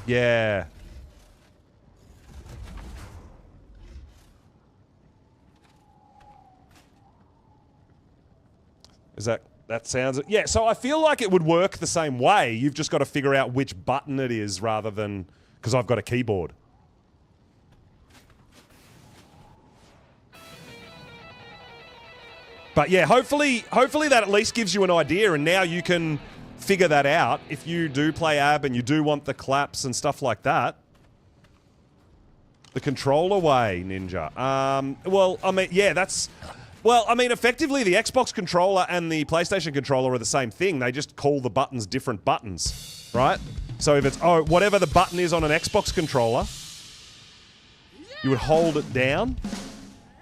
Speaker 1: Yeah. Is that... That sounds... Yeah, so I feel like it would work the same way. You've just got to figure out which button it is rather than... Because I've got a keyboard. But yeah, hopefully that at least gives you an idea, and now you can figure that out if you do play AB and you do want the claps and stuff like that. The controller way, Ninja. Well, I mean, yeah, that's... Well, I mean, effectively, the Xbox controller and the PlayStation controller are the same thing. They just call the buttons different buttons, right? So if it's, whatever the button is on an Xbox controller, you would hold it down.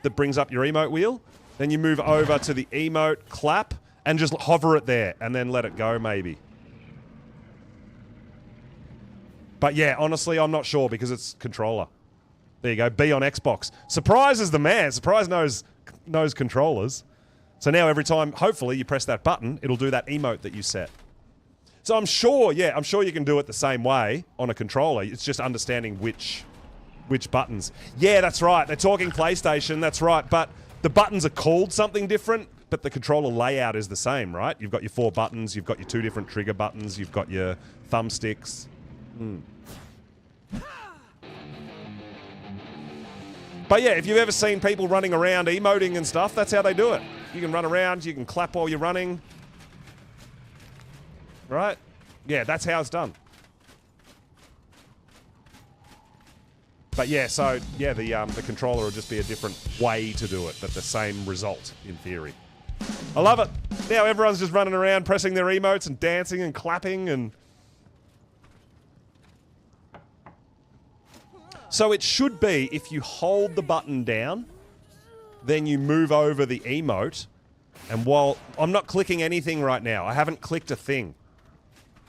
Speaker 1: That brings up your emote wheel. Then you move over to the emote clap and just hover it there and then let it go, maybe. But yeah, honestly, I'm not sure because it's controller. There you go, B on Xbox. Surprise is the man. Surprise knows controllers. So now every time, hopefully, you press that button, it'll do that emote that you set. So I'm sure, yeah, I'm sure you can do it the same way on a controller. It's just understanding which buttons. Yeah, that's right. They're talking PlayStation, that's right. But the buttons are called something different, but the controller layout is the same, right? You've got your 4 buttons, you've got your 2 different trigger buttons, you've got your thumbsticks. But yeah, if you've ever seen people running around emoting and stuff, that's how they do it. You can run around, you can clap while you're running. Right? Yeah, that's how it's done. But yeah, so yeah, the controller will just be a different way to do it, but the same result in theory. I love it. Now everyone's just running around pressing their emotes and dancing and clapping and... So it should be, if you hold the button down, then you move over the emote, and while... I'm not clicking anything right now. I haven't clicked a thing.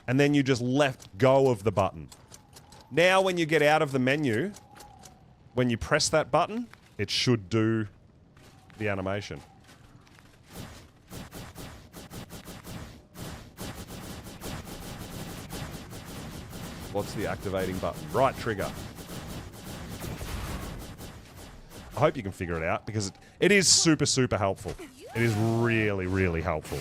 Speaker 1: And then you just left go of the button. Now when you get out of the menu, when you press that button, it should do the animation. What's the activating button? Right trigger. I hope you can figure it out, because it is super, super helpful. It is really, really helpful.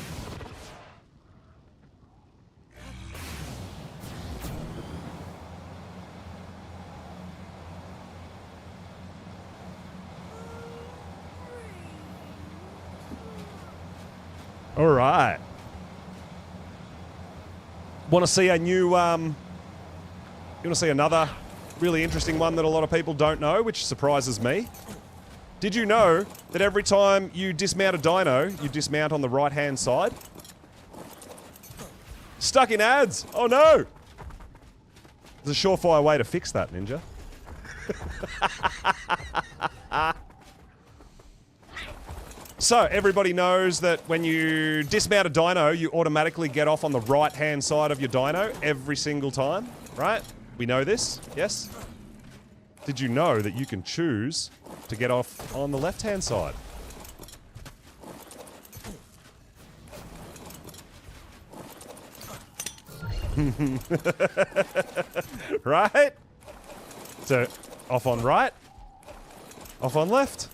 Speaker 1: All right. Want to see a new, you want to see another really interesting one that a lot of people don't know, which surprises me? Did you know that every time you dismount a dino, you dismount on the right-hand side? Stuck in ads! Oh no! There's a surefire way to fix that, Ninja. So, everybody knows that when you dismount a dino, you automatically get off on the right-hand side of your dino every single time, right? We know this, yes? Did you know that you can choose to get off on the left-hand side? Right? So, off on right, off on left.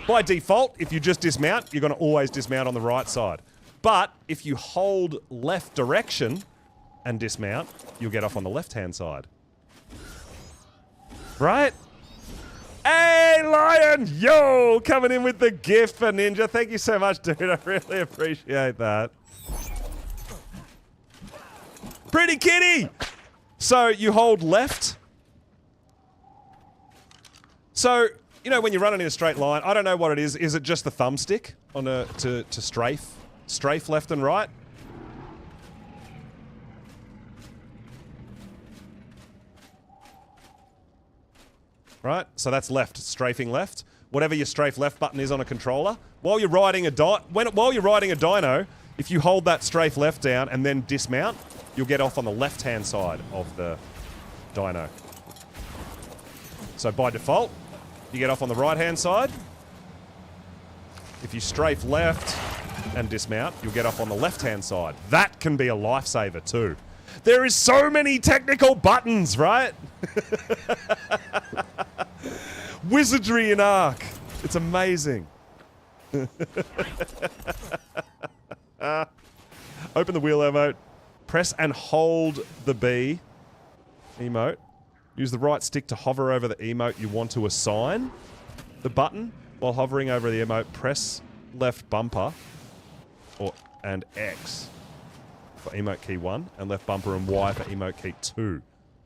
Speaker 1: By default, if you just dismount, you're going to always dismount on the right side. But if you hold left direction and dismount, you'll get off on the left-hand side. Right? Hey, Lion! Yo! Coming in with the gift for Ninja. Thank you so much, dude. I really appreciate that. Pretty kitty! So, you hold left. So, you know when you're running in a straight line, I don't know what it is. Is it just the thumbstick on to strafe left and right? Right? So that's left, strafing left. Whatever your strafe left button is on a controller. While you're riding a dino, if you hold that strafe left down and then dismount, you'll get off on the left-hand side of the dino. So by default, you get off on the right-hand side. If you strafe left and dismount, you'll get off on the left-hand side. That can be a lifesaver too. There is so many technical buttons, right? Wizardry in Ark. It's amazing. Open the wheel emote. Press and hold the B emote. Use the right stick to hover over the emote you want to assign the button. While hovering over the emote, press left bumper and X for emote key 1 and left bumper and Y for emote key 2.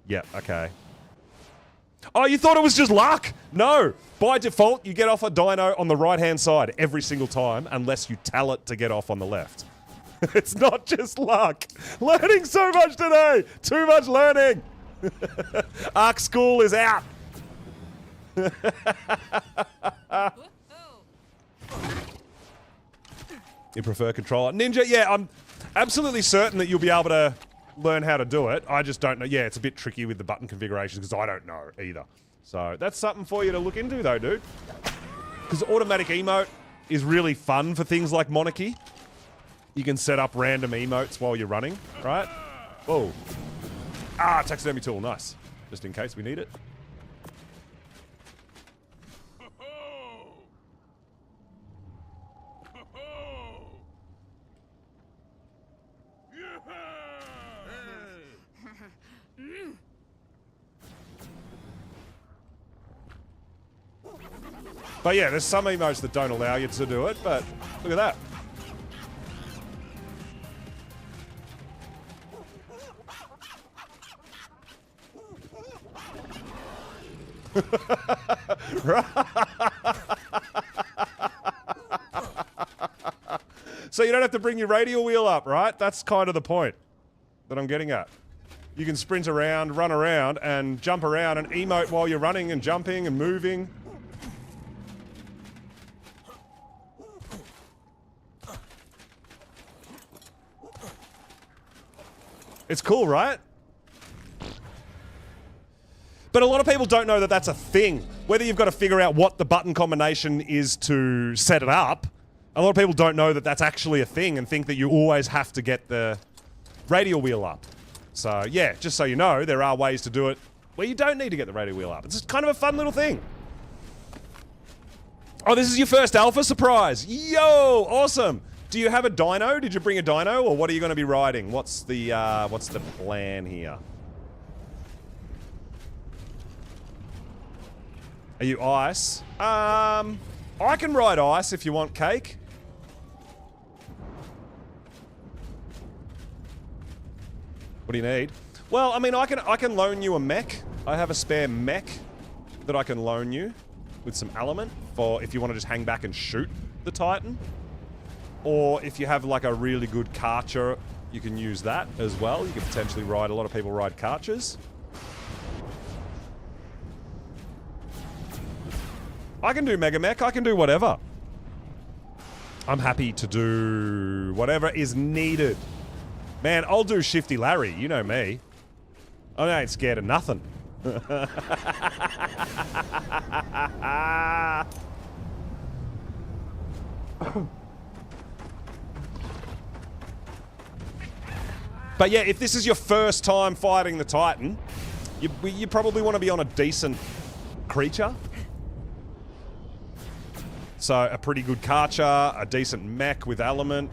Speaker 1: Yep, okay. Oh, you thought it was just luck? No. By default, you get off a dino on the right-hand side every single time unless you tell it to get off on the left. It's not just luck. Learning so much today. Too much learning. Ark School is out. You prefer controller? Ninja, yeah, I'm absolutely certain that you'll be able to learn how to do it. I just don't know. Yeah, it's a bit tricky with the button configurations because I don't know either. So that's something for you to look into though, dude. Because automatic emote is really fun for things like Monarchy. You can set up random emotes while you're running, right? Whoa. Ah, taxidermy tool, nice. Just in case we need it. But yeah, there's some emotes that don't allow you to do it, but look at that. So you don't have to bring your radial wheel up, right? That's kind of the point that I'm getting at. You can sprint around, run around, and jump around and emote while you're running and jumping and moving. It's cool, right? But a lot of people don't know that that's a thing. Whether you've got to figure out what the button combination is to set it up, a lot of people don't know that that's actually a thing and think that you always have to get the radial wheel up. So, yeah, just so you know, there are ways to do it where you don't need to get the radial wheel up. It's just kind of a fun little thing. Oh, this is your first alpha surprise. Yo, awesome. Do you have a dino? Did you bring a dino, or what are you going to be riding? What's the plan here? Are you ice? I can ride ice if you want, Cake. What do you need? Well, I mean, I can loan you a mech. I have a spare mech that I can loan you with some element for if you want to just hang back and shoot the Titan. Or if you have like a really good Karcher, you can use that as well. You can potentially ride, a lot of people ride Karchers. I can do Mega Mech, I can do whatever. I'm happy to do whatever is needed. Man, I'll do Shifty Larry, you know me. I ain't scared of nothing. But yeah, if this is your first time fighting the Titan, you probably want to be on a decent creature. So a pretty good Karcher, a decent mech with element.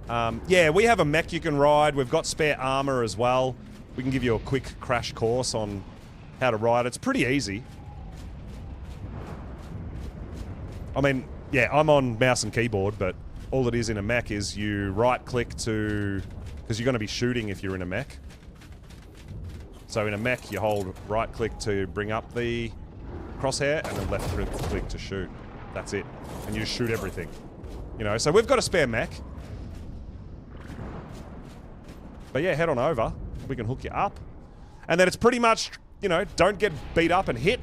Speaker 1: Yeah, we have a mech you can ride. We've got spare armor as well. We can give you a quick crash course on how to ride. It's pretty easy. I mean, yeah, I'm on mouse and keyboard, but all it is in a mech is you right-click to... Because you're going to be shooting if you're in a mech. So in a mech, you hold right-click to bring up the crosshair, and then left-click to shoot. That's it. And you just shoot everything. You know, so we've got a spare mech. But yeah, head on over. We can hook you up. And then it's pretty much, you know, don't get beat up and hit.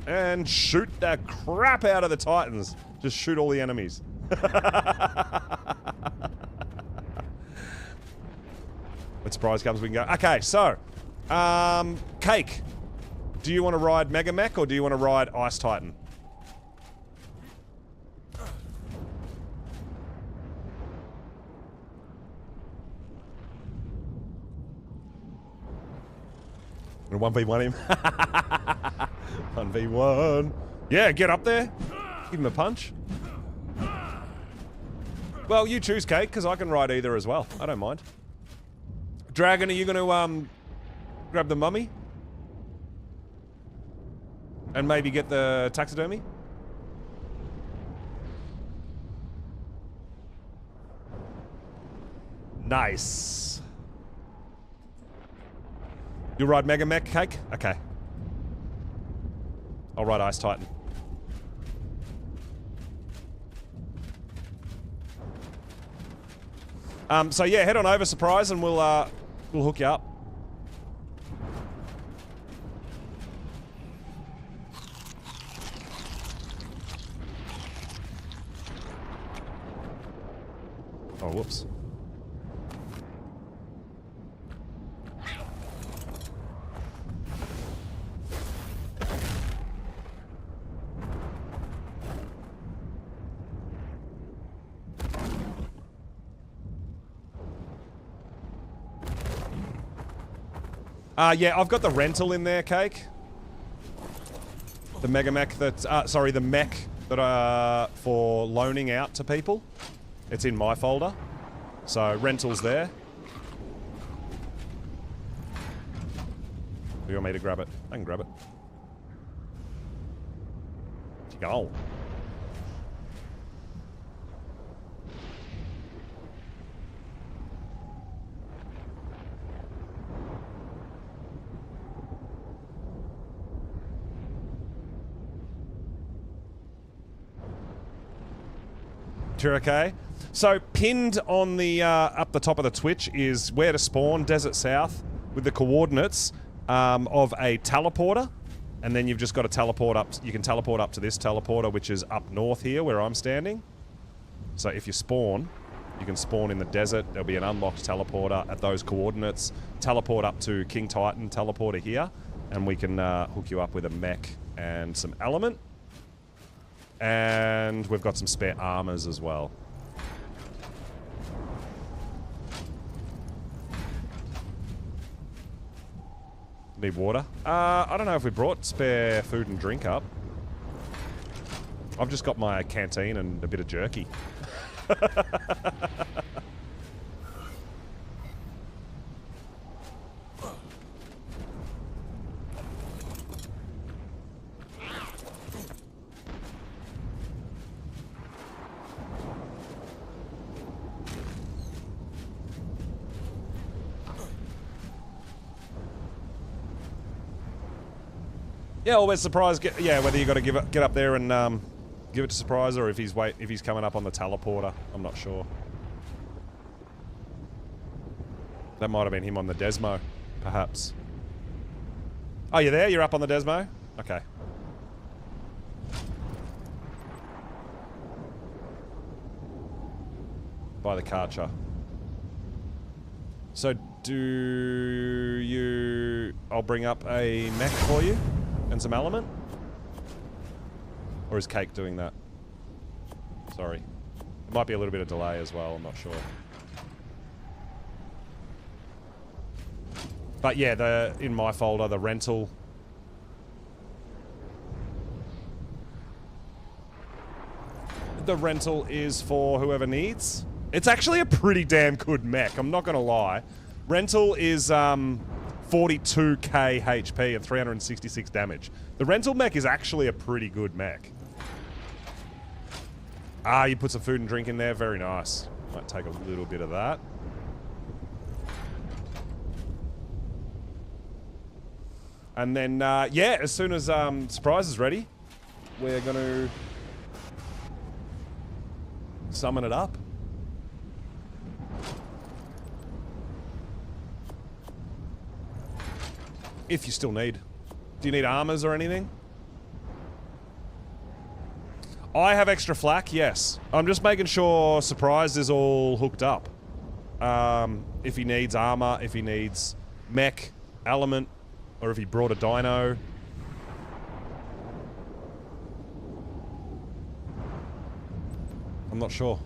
Speaker 1: And shoot the crap out of the Titans. Just shoot all the enemies. When surprise comes, we can go. Okay, so. Cake. Do you want to ride Mega Mech or do you want to ride Ice Titan? Gonna 1v1 him. 1v1. Yeah, get up there. Give him a punch. Well, you choose, Cake, because I can ride either as well. I don't mind. Dragon, are you gonna grab the mummy? And maybe get the taxidermy? Nice. You'll ride Mega Mech, Cake? Okay. I'll ride Ice Titan. So yeah, head on over, Surprise, and we'll hook you up. Oh, whoops. Yeah, I've got the rental in there, Cake. The Mega Mech that, sorry, the mech that, for loaning out to people. It's in my folder. So, rental's there. Do you want me to grab it? I can grab it. Go. You're okay? So, pinned on the, up the top of the Twitch is where to spawn, Desert South, with the coordinates of a teleporter. And then you've just got to teleport up, you can teleport up to this teleporter, which is up north here, where I'm standing. So if you spawn, you can spawn in the desert. There'll be an unlocked teleporter at those coordinates. Teleport up to King Titan teleporter here, and we can hook you up with a mech and some element. And we've got some spare armors as well. Need water? I don't know if we brought spare food and drink up. I've just got my canteen and a bit of jerky. Yeah, always surprised. Yeah, whether you got to get up there and give it to Surprise, or if he's coming up on the teleporter. I'm not sure. That might have been him on the Desmo, perhaps. Oh, you're there? You're up on the Desmo? Okay. By the Karcher. So do you... I'll bring up a mech for you and some element? Or is Cake doing that? Sorry. It might be a little bit of delay as well, I'm not sure. But yeah, in my folder, the rental... The rental is for whoever needs. It's actually a pretty damn good mech, I'm not gonna lie. Rental is 42k HP and 366 damage. The rental mech is actually a pretty good mech. Ah, you put some food and drink in there, very nice. Might take a little bit of that. And then, yeah, as soon as Surprise is ready, we're gonna summon it up. If you still need. Do you need armors or anything? I have extra flak, yes. I'm just making sure Surprise is all hooked up. If he needs armor, if he needs mech, element, or if he brought a dino. I'm not sure.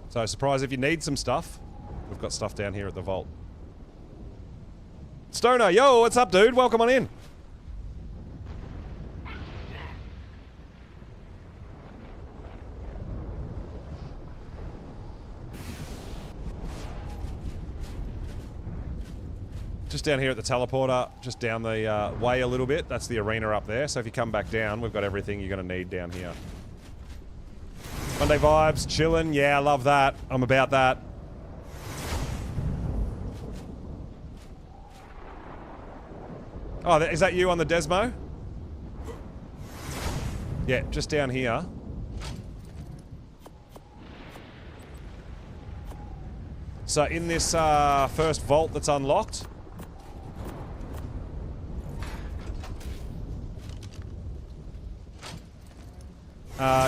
Speaker 1: So, Surprise, if you need some stuff, we've got stuff down here at the vault. Stoner, yo, what's up, dude? Welcome on in. Just down here at the teleporter, just down the way a little bit. That's the arena up there. So if you come back down, we've got everything you're going to need down here. Monday vibes, chilling. Yeah, I love that. I'm about that. Oh, is that you on the Desmo? Yeah, just down here. So in this first vault that's unlocked,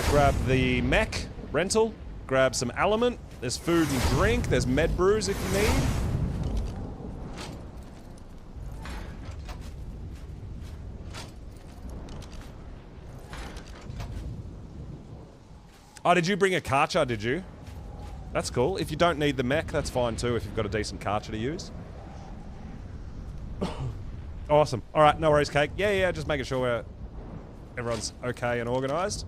Speaker 1: grab the mech rental, grab some element. There's food and drink. There's med brews if you need. Oh, did you bring a Karcher, did you? That's cool. If you don't need the mech, that's fine too, if you've got a decent Karcher to use. Awesome. Alright, no worries, Cake. Yeah, just making sure everyone's okay and organised.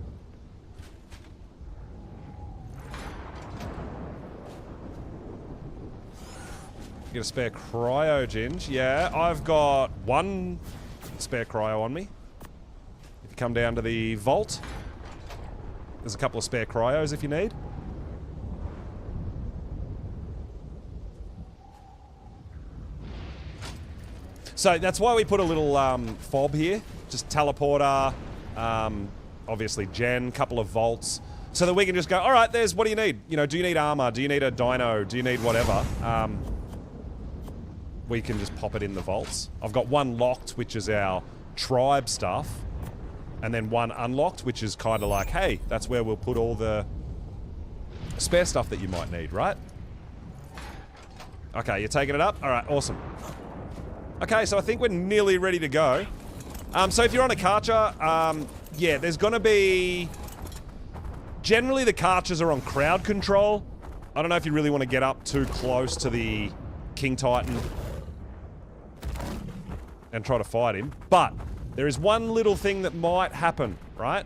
Speaker 1: Get a spare cryo, Ginge. Yeah, I've got one spare cryo on me. If you come down to the vault, there's a couple of spare cryos if you need. So that's why we put a little fob here. Just teleporter, obviously gen, couple of vaults. So that we can just go, all right, there's, what do you need? You know, do you need armor? Do you need a dino? Do you need whatever? We can just pop it in the vaults. I've got one locked, which is our tribe stuff. And then one unlocked, which is kind of like, hey, that's where we'll put all the spare stuff that you might need, right? Okay, you're taking it up? All right, awesome. Okay, so I think we're nearly ready to go. So if you're on a Karcher, yeah, there's gonna be... Generally, the Karchers are on crowd control. I don't know if you really want to get up too close to the King Titan and try to fight him. But there is one little thing that might happen, right?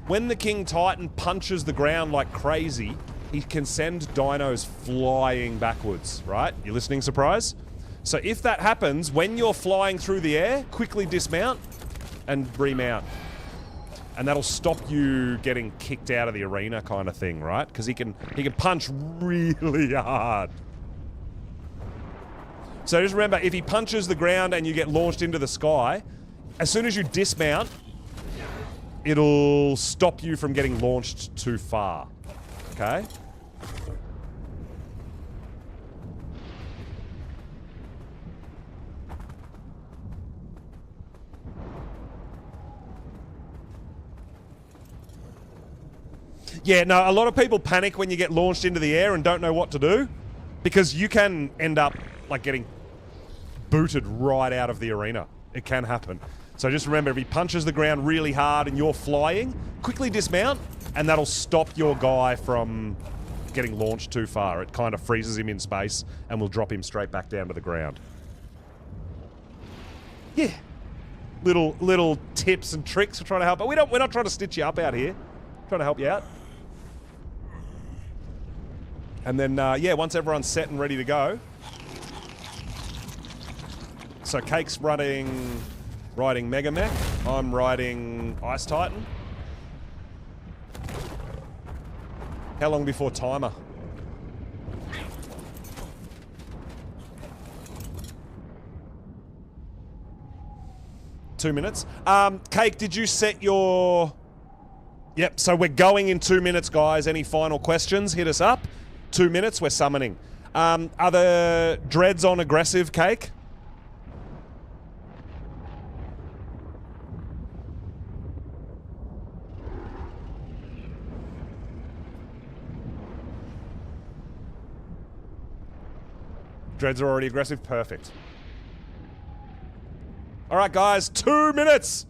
Speaker 1: When the King Titan punches the ground like crazy, he can send dinos flying backwards, right? You listening, surprise? So if that happens, when you're flying through the air, quickly dismount and remount. And that'll stop you getting kicked out of the arena kind of thing, right? Because he can punch really hard. So just remember, if he punches the ground and you get launched into the sky, as soon as you dismount, it'll stop you from getting launched too far. Okay? Yeah, no, a lot of people panic when you get launched into the air and don't know what to do, because you can end up, like, getting booted right out of the arena. It can happen. So just remember, if he punches the ground really hard and you're flying, quickly dismount, and that'll stop your guy from getting launched too far. It kind of freezes him in space and will drop him straight back down to the ground. Yeah. Little tips and tricks for trying to help. But we're not trying to stitch you up out here. We're trying to help you out. And then, yeah, once everyone's set and ready to go. So Cake's riding Mega Mech. I'm riding Ice Titan. How long before timer? Two minutes. Cake, did you set your... Yep, so we're going in 2 minutes, guys. Any final questions? Hit us up. 2 minutes, we're summoning. Are the dreads on aggressive, Cake? Dreads are already aggressive? Perfect. Alright, guys, 2 minutes!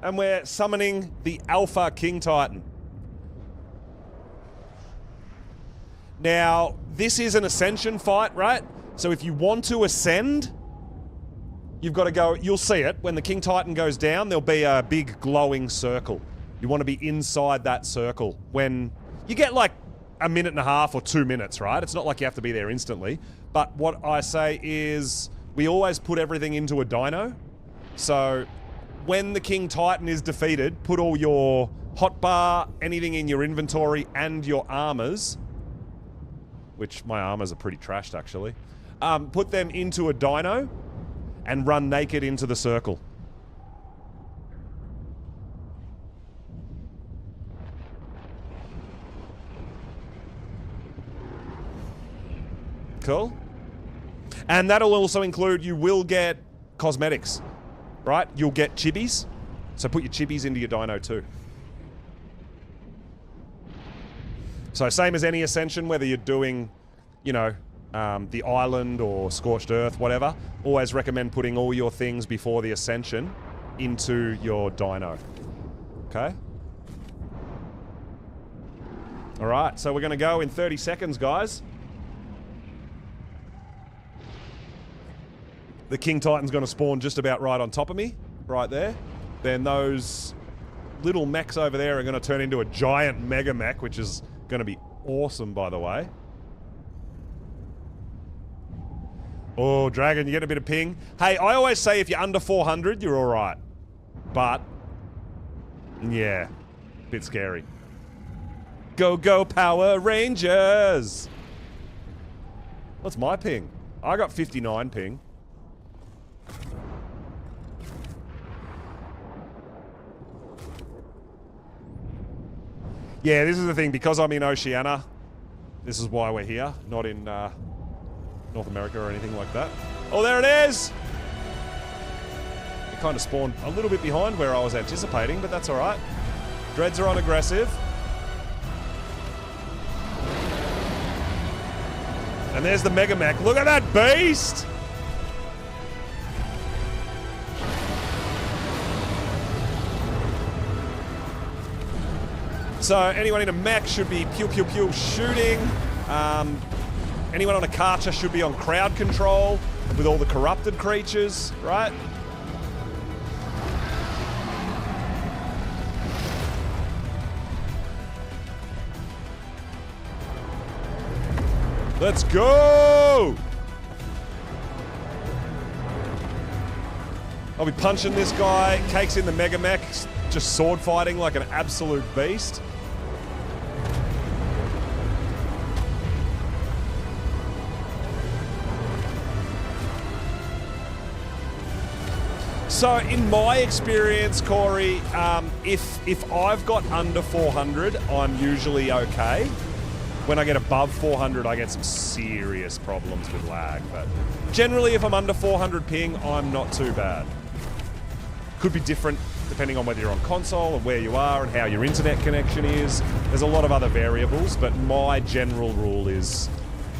Speaker 1: And we're summoning the Alpha King Titan. Now, this is an ascension fight, right? So if you want to ascend, you've got to go... You'll see it. When the King Titan goes down, there'll be a big glowing circle. You want to be inside that circle. When you get like a minute and a half or 2 minutes, right? It's not like you have to be there instantly. But what I say is, we always put everything into a dino. So when the King Titan is defeated, put all your hotbar, anything in your inventory, and your armors, which my armors are pretty trashed actually, put them into a dino and run naked into the circle. Cool. And that'll also include, you will get cosmetics, right? You'll get chibis. So put your chibis into your dino too. So same as any ascension, whether you're doing, you know, the island or scorched earth, whatever, always recommend putting all your things before the ascension into your dino. Okay? Alright, so we're going to go in 30 seconds, guys. The King Titan's going to spawn just about right on top of me, right there. Then those little mechs over there are going to turn into a giant mega mech, which is going to be awesome, by the way. Oh, Dragon, you get a bit of ping. Hey, I always say if you're under 400, you're alright. But, yeah, bit scary. Go, go, Power Rangers! What's my ping? I got 59 ping. Yeah, this is the thing. Because I'm in Oceania, this is why we're here, not in North America or anything like that. Oh, there it is! It kind of spawned a little bit behind where I was anticipating, but that's alright. Dreads are on aggressive. And there's the Mega Mech. Look at that beast! So anyone in a mech should be pew pew pew shooting. Anyone on a Karcher should be on crowd control with all the corrupted creatures, right? Let's go! I'll be punching this guy. Cake's in the Mega Mech, just sword fighting like an absolute beast. So, in my experience, Corey, if I've got under 400, I'm usually okay. When I get above 400, I get some serious problems with lag. But generally, if I'm under 400 ping, I'm not too bad. Could be different depending on whether you're on console and where you are and how your internet connection is. There's a lot of other variables, but my general rule is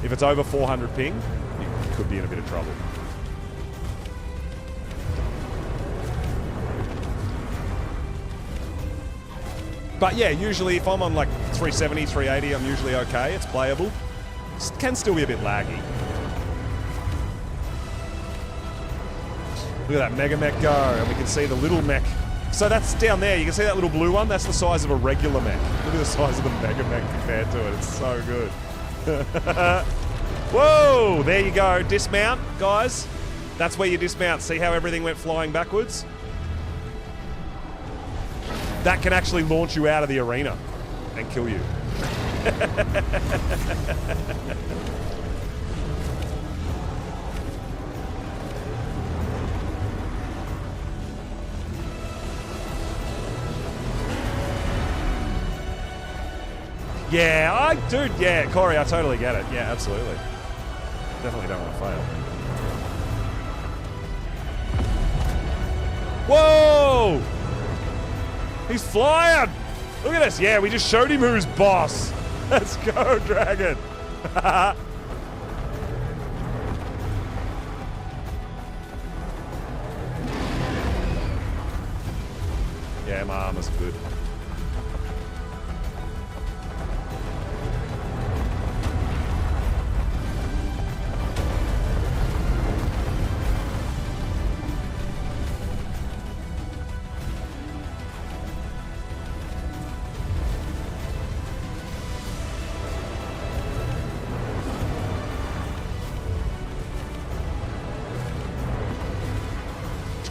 Speaker 1: if it's over 400 ping, you could be in a bit of trouble. But yeah, usually if I'm on like 370, 380, I'm usually okay. It's playable. It can still be a bit laggy. Look at that Mega Mech go, and we can see the little mech. So that's down there. You can see that little blue one? That's the size of a regular mech. Look at the size of the Mega Mech compared to it. It's so good. Whoa! There you go. Dismount, guys. That's where you dismount. See how everything went flying backwards? That can actually launch you out of the arena and kill you. Yeah, dude, yeah, Corey, I totally get it. Yeah, absolutely. Definitely don't want to fail. Whoa! He's flying! Look at this. Yeah, we just showed him who's boss. Let's go, Dragon. Yeah, my armor's good.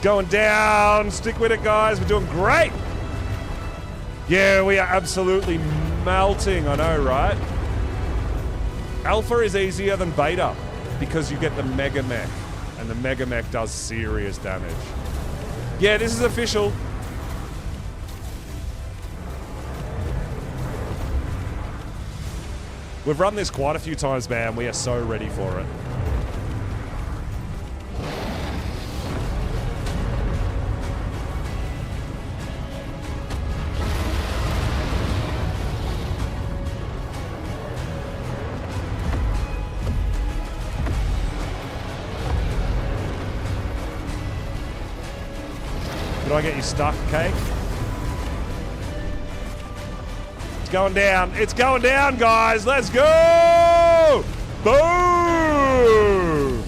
Speaker 1: Going down. Stick with it, guys. We're doing great. Yeah, we are absolutely melting. I know, right? Alpha is easier than beta because you get the Mega Mech, and the Mega Mech does serious damage. Yeah, this is official. We've run this quite a few times, man. We are so ready for it. Did I get you stuck, Cake? It's going down. It's going down, guys. Let's go! Boom!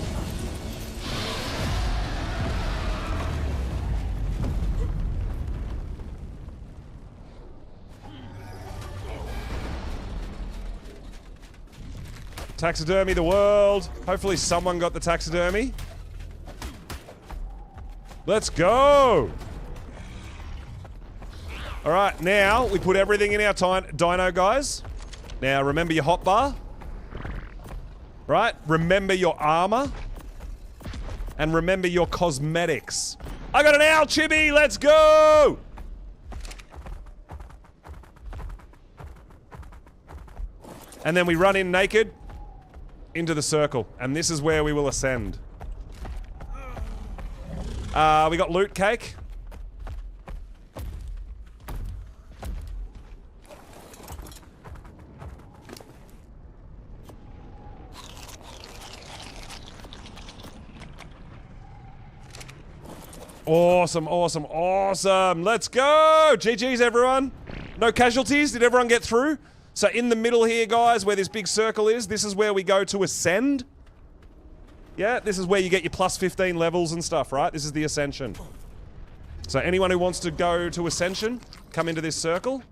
Speaker 1: Taxidermy the world. Hopefully someone got the taxidermy. Let's go! All right, now we put everything in our dino, guys. Now remember your hotbar. Right? Remember your armor. And remember your cosmetics. I got an owl, Chibi! Let's go! And then we run in naked into the circle. And this is where we will ascend. We got loot cake. Awesome, awesome, awesome. Let's go. GG's, everyone. No casualties. Did everyone get through? So in the middle here, guys, where this big circle is, this is where we go to ascend. Yeah, this is where you get your plus 15 levels and stuff, right? This is the ascension. So anyone who wants to go to ascension, come into this circle.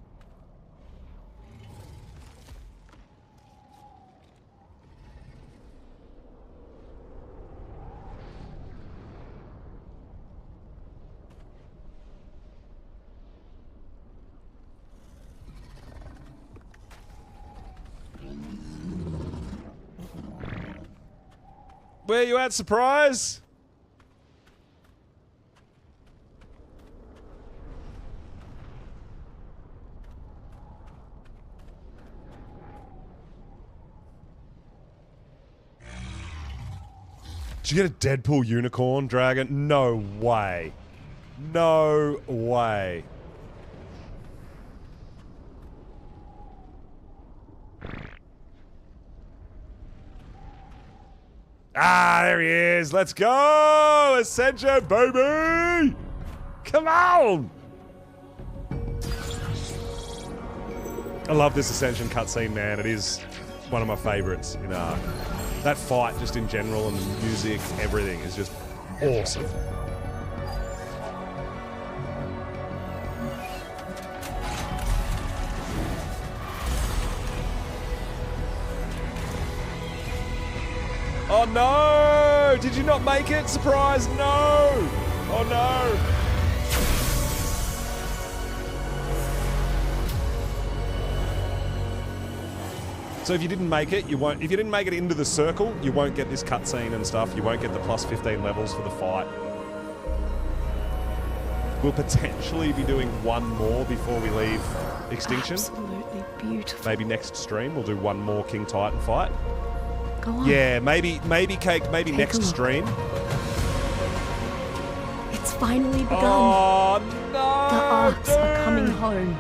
Speaker 1: Where you at, surprise? Did you get a Deadpool unicorn, dragon? No way. No way. Ah, there he is. Let's go! Ascension, baby! Come on! I love this Ascension cutscene, man. It is one of my favorites in Ark. That fight, just in general, and the music, everything is just awesome. Oh no! Did you not make it? Surprise, no! Oh no! So if you didn't make it, you won't. If you didn't make it into the circle, you won't get this cutscene and stuff. You won't get the plus 15 levels for the fight. We'll potentially be doing one more before we leave Extinction.
Speaker 4: Absolutely beautiful.
Speaker 1: Maybe next stream we'll do one more King Titan fight.
Speaker 4: Go on.
Speaker 1: Yeah, maybe Cake, maybe next stream.
Speaker 4: It's finally begun.
Speaker 1: Oh no!
Speaker 4: The Arks are coming home.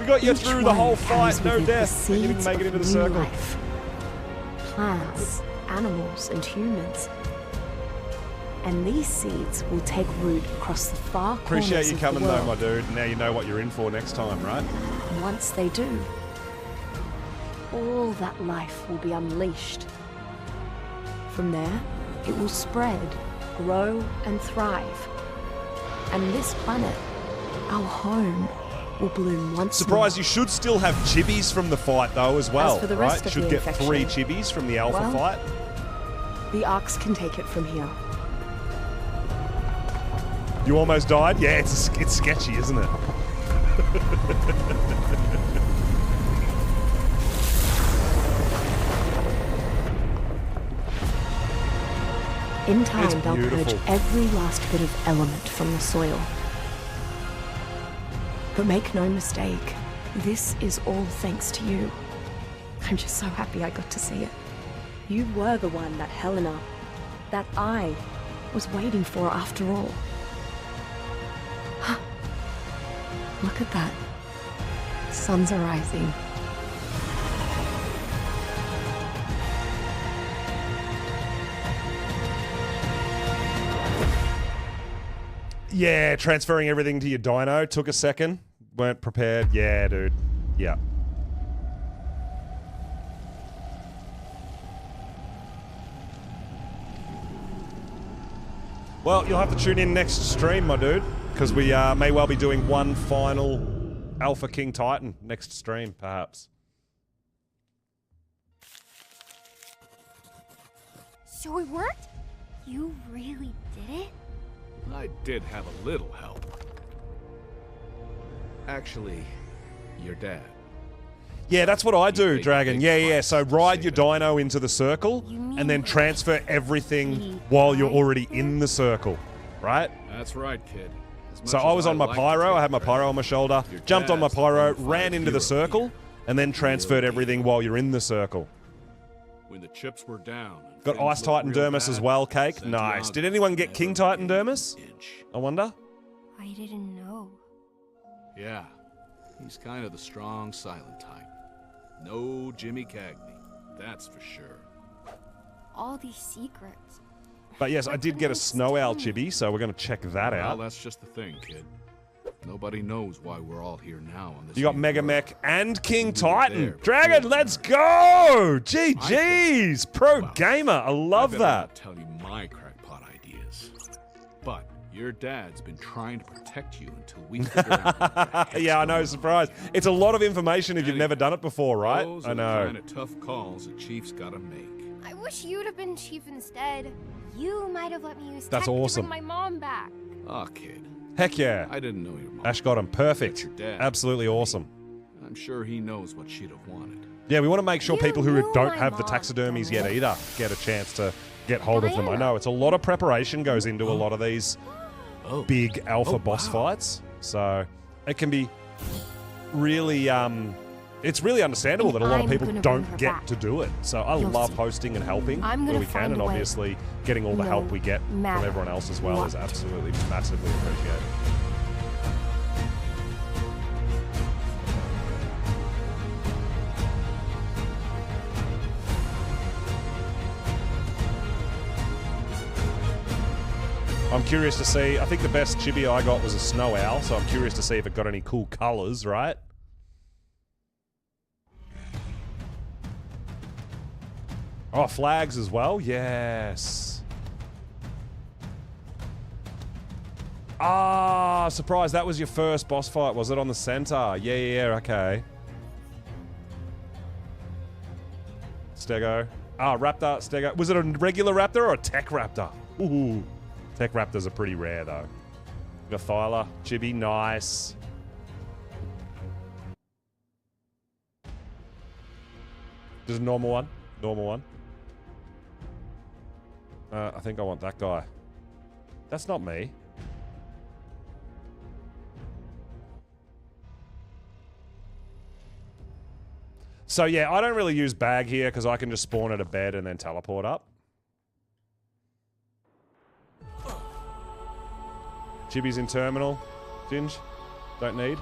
Speaker 1: We got you
Speaker 4: Each
Speaker 1: through the
Speaker 4: one
Speaker 1: whole fight,
Speaker 4: carries
Speaker 1: no
Speaker 4: with it the
Speaker 1: death. You didn't
Speaker 4: seeds
Speaker 1: make it
Speaker 4: of
Speaker 1: into the
Speaker 4: new
Speaker 1: circle.
Speaker 4: life. Plants, animals, and humans. And these seeds will take root across the far corners
Speaker 1: Appreciate you
Speaker 4: of
Speaker 1: coming
Speaker 4: the
Speaker 1: though,
Speaker 4: world.
Speaker 1: my dude. Now you know what you're in for next time, right?
Speaker 4: And once they do, all that life will be unleashed. From there, it will spread, grow, and thrive. And this planet, our home, will bloom once
Speaker 1: Surprise,
Speaker 4: more.
Speaker 1: you should still have chibis from the fight though as well,
Speaker 4: for the
Speaker 1: right?
Speaker 4: rest of
Speaker 1: Should
Speaker 4: the
Speaker 1: get
Speaker 4: infection,
Speaker 1: 3 chibis from the alpha
Speaker 4: well,
Speaker 1: fight.
Speaker 4: The Arks can take it from here.
Speaker 1: You almost died? Yeah, it's sketchy, isn't it?
Speaker 4: In time,
Speaker 1: It's
Speaker 4: they'll purge
Speaker 1: beautiful.
Speaker 4: every last bit of element from the soil. But make no mistake, this is all thanks to you. I'm just so happy I got to see it. You were the one that Helena, that I, was waiting for after all. Look at that. Suns are rising.
Speaker 1: Yeah, transferring everything to your dyno took a second. Weren't prepared. Yeah, dude. Yeah. Well, you'll have to tune in next stream, my dude, because we may well be doing one final Alpha King Titan next stream, perhaps.
Speaker 5: So it worked? You really did it?
Speaker 6: I did have a little help. Actually, your dad.
Speaker 1: Yeah, that's what I do,
Speaker 6: Big,
Speaker 1: Dragon.
Speaker 6: big
Speaker 1: Yeah, yeah.
Speaker 6: fucks
Speaker 1: So ride
Speaker 6: say
Speaker 1: your
Speaker 6: that.
Speaker 1: dyno into the circle
Speaker 5: You mean
Speaker 1: and then transfer everything
Speaker 5: the
Speaker 1: while you're
Speaker 5: guy?
Speaker 1: already in the circle, right?
Speaker 6: That's right, kid. As
Speaker 1: So
Speaker 6: much
Speaker 1: I
Speaker 6: as
Speaker 1: was on my
Speaker 6: like to
Speaker 1: pyro,
Speaker 6: take
Speaker 1: I had my
Speaker 6: credit,
Speaker 1: pyro on my shoulder,
Speaker 6: your
Speaker 1: jumped on my
Speaker 6: dad's the
Speaker 1: pyro,
Speaker 6: bona
Speaker 1: ran
Speaker 6: fide
Speaker 1: into the
Speaker 6: hero
Speaker 1: circle,
Speaker 6: here.
Speaker 1: and then transferred everything while you're in the circle.
Speaker 6: When the chips were down. and
Speaker 1: Got
Speaker 6: things
Speaker 1: Ice
Speaker 6: looked real
Speaker 1: Titandermis as
Speaker 6: bad,
Speaker 1: well, Cake.
Speaker 6: Santiago
Speaker 1: Nice. Did anyone get
Speaker 6: never
Speaker 1: King
Speaker 6: moved
Speaker 1: Titandermis?
Speaker 6: an inch.
Speaker 1: I wonder.
Speaker 5: I didn't know.
Speaker 6: Yeah, he's kind of the strong, silent type. No Jimmy Cagney, that's for sure.
Speaker 5: All these secrets.
Speaker 1: But yes, I did get a Snow Owl chibi, so we're going to check that
Speaker 6: Well,
Speaker 1: out.
Speaker 6: that's just the thing, kid. Nobody knows why we're all here now on this.
Speaker 1: You got
Speaker 6: new
Speaker 1: Mega
Speaker 6: world.
Speaker 1: Mech and King
Speaker 6: We were
Speaker 1: Titan.
Speaker 6: there
Speaker 1: Dragon,
Speaker 6: before.
Speaker 1: let's go! GG's! Pro
Speaker 6: Well,
Speaker 1: gamer. I love
Speaker 6: better
Speaker 1: that.
Speaker 6: not tell you my crackpot ideas. But your dad's been trying to protect you until we figure out. what the heck's
Speaker 1: Yeah, I know,
Speaker 6: going on.
Speaker 1: surprise. It's a lot of information if you've never done it before, right?
Speaker 6: Those
Speaker 1: I
Speaker 6: are the
Speaker 1: know.
Speaker 6: kind of tough calls a chief's gotta make.
Speaker 5: I wish you'd have been chief instead. You might have let me use
Speaker 1: That's
Speaker 5: tech
Speaker 1: awesome.
Speaker 5: to bring my mom back.
Speaker 6: Ah, kid.
Speaker 1: Heck yeah.
Speaker 6: I didn't know your mom.
Speaker 1: Ash got him. Perfect.
Speaker 6: Your dad.
Speaker 1: Absolutely awesome.
Speaker 6: I'm sure he knows what she'd have wanted.
Speaker 1: Yeah, we want to make sure
Speaker 5: You
Speaker 1: people who
Speaker 5: knew
Speaker 1: don't
Speaker 5: my
Speaker 1: have the
Speaker 5: mom,
Speaker 1: taxidermies yet
Speaker 5: Dominic.
Speaker 1: either get a chance to get hold of them. I
Speaker 5: Diana.
Speaker 1: know it's a lot of preparation goes into a lot of these
Speaker 6: Oh.
Speaker 1: big alpha
Speaker 6: Oh,
Speaker 1: boss
Speaker 6: wow.
Speaker 1: fights. So it can be really it's really understandable
Speaker 5: And
Speaker 1: that a lot of
Speaker 5: I'm
Speaker 1: people
Speaker 5: gonna bring
Speaker 1: don't
Speaker 5: her
Speaker 1: get
Speaker 5: back.
Speaker 1: to do it. So I
Speaker 5: You'll
Speaker 1: love
Speaker 5: see.
Speaker 1: hosting and helping
Speaker 5: I'm
Speaker 1: where
Speaker 5: gonna
Speaker 1: we can,
Speaker 5: find
Speaker 1: and
Speaker 5: a way.
Speaker 1: obviously getting all the help
Speaker 5: No
Speaker 1: we get from
Speaker 5: matter
Speaker 1: everyone else as well is
Speaker 5: what.
Speaker 1: absolutely massively appreciated. I'm curious to see, I think the best chibi I got was a Snow Owl, so I'm curious to see if it got any cool colors, right? Oh, flags as well? Yes. Ah, surprise, that was your first boss fight, was it, on the center? Yeah, okay. Stego. Ah, Raptor, Stego. Was it a regular Raptor or a Tech Raptor? Ooh. Tech Raptors are pretty rare, though. Gathyla, Chibi, nice. Just a normal one? Normal one. I think I want that guy. That's not me. So yeah, I don't really use bag here because I can just spawn at a bed and then teleport up. Chibi's in terminal. Ginge. Don't need.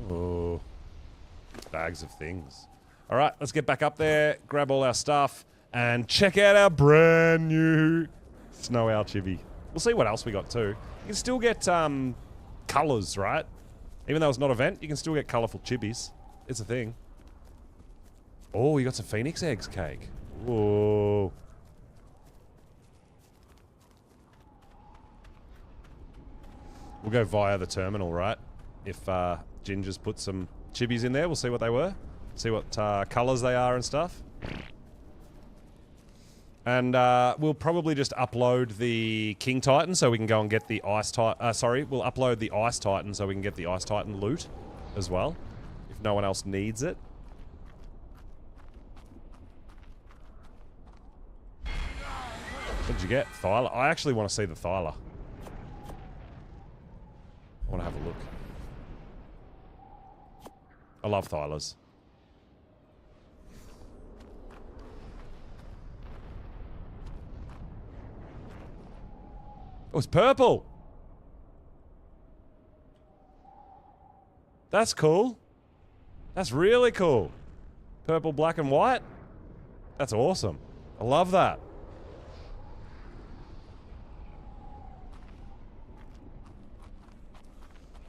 Speaker 1: Oh. Bags of things. All right, let's get back up there, grab all our stuff, and check out our brand new Snow Owl chibi. We'll see what else we got too. You can still get colors, right? Even though it's not an event, you can still get colorful chibis. It's a thing. Oh, you got some phoenix eggs, Cake. Whoa. We'll go via the terminal, right? If Ginger's put some chibis in there, we'll see what they were. See what colors they are and stuff. And we'll probably just upload the King Titan so we can go and get the Ice Titan. Sorry, we'll upload the Ice Titan so we can get the Ice Titan loot as well. If no one else needs it. What did you get? Thyla? I actually want to see the Thyla. I want to have a look. I love Thylas. Oh, it's purple! That's cool. That's really cool. Purple, black, and white? That's awesome. I love that.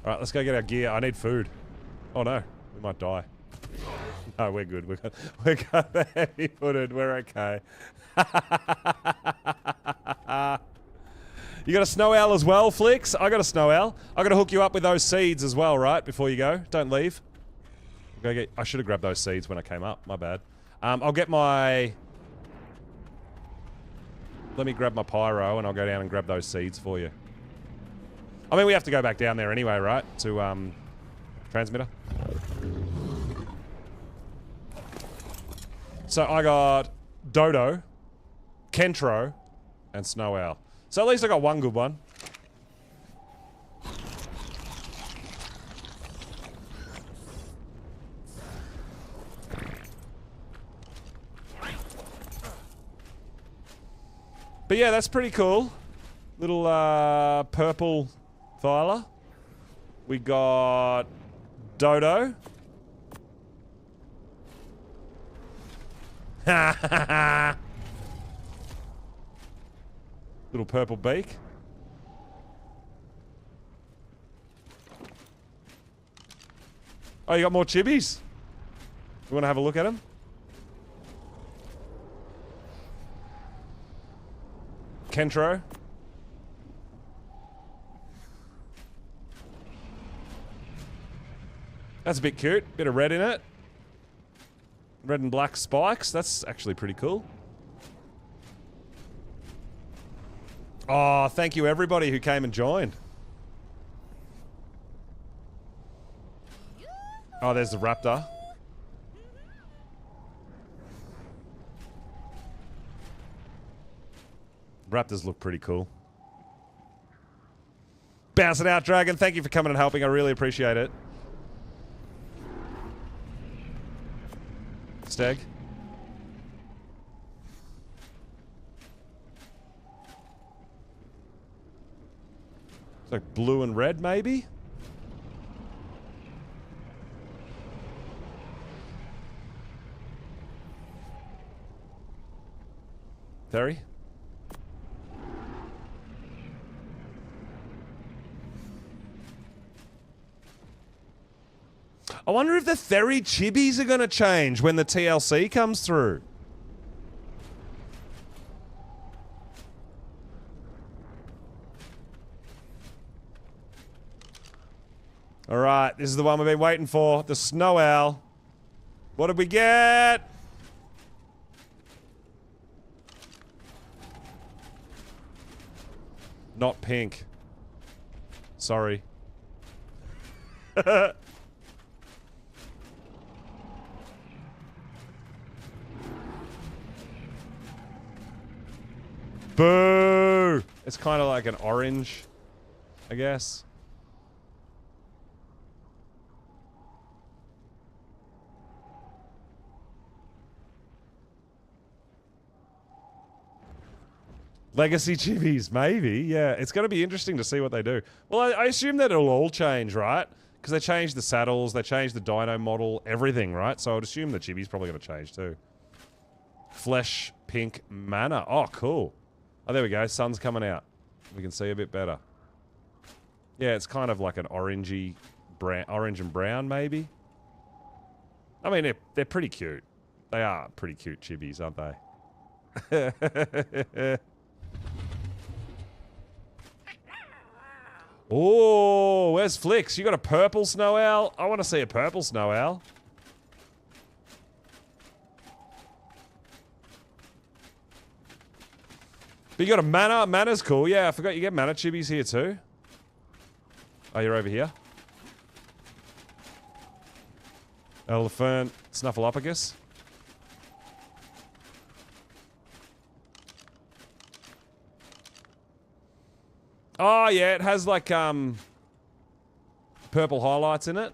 Speaker 1: Alright, let's go get our gear. I need food. Oh no, we might die. No, we're good. We're got the heavy footed. We're okay. You got a Snow Owl as well, Flix? I got a Snow Owl. I got to hook you up with those seeds as well, right? Before you go. Don't leave. Go get. I should have grabbed those seeds when I came up. My bad. I'll get my... let me grab my pyro and I'll go down and grab those seeds for you. I mean, we have to go back down there anyway, right? To, transmitter. So I got Dodo, Kentro, and Snow Owl. So at least I got one good one. But yeah, that's pretty cool. Little purple Thyla. We got Dodo. Little purple beak. Oh, you got more chibis? You want to have a look at them? Kentro. That's a bit cute. Bit of red in it. Red and black spikes. That's actually pretty cool. Oh, thank you everybody who came and joined. Oh, there's the raptor. Raptors look pretty cool. Bounce it out, Dragon. Thank you for coming and helping. I really appreciate it. Stag. It's like blue and red, maybe? Theory? I wonder if the Theory chibis are going to change when the TLC comes through. Alright, this is the one we've been waiting for. The Snow Owl. What did we get? Not pink. Sorry. Boo! It's kind of like an orange, I guess. Legacy chibis, maybe. Yeah, it's going to be interesting to see what they do. Well, I assume that it'll all change, right? Because they changed the saddles, they changed the dino model, everything, right? So I would assume the chibi's probably going to change too. Flesh, pink, mana. Oh, cool. Oh, there we go. Sun's coming out. We can see a bit better. Yeah, it's kind of like an orangey, orange and brown, maybe. I mean, they're pretty cute. They are pretty cute chibis, aren't they? Oh, where's Flix? You got a purple Snow Owl? I want to see a purple Snow Owl. But you got a mana. Mana's cool. Yeah, I forgot you get mana chibis here too. Oh, you're over here. Elephant. Snuffleupagus. Oh, yeah, it has like, purple highlights in it.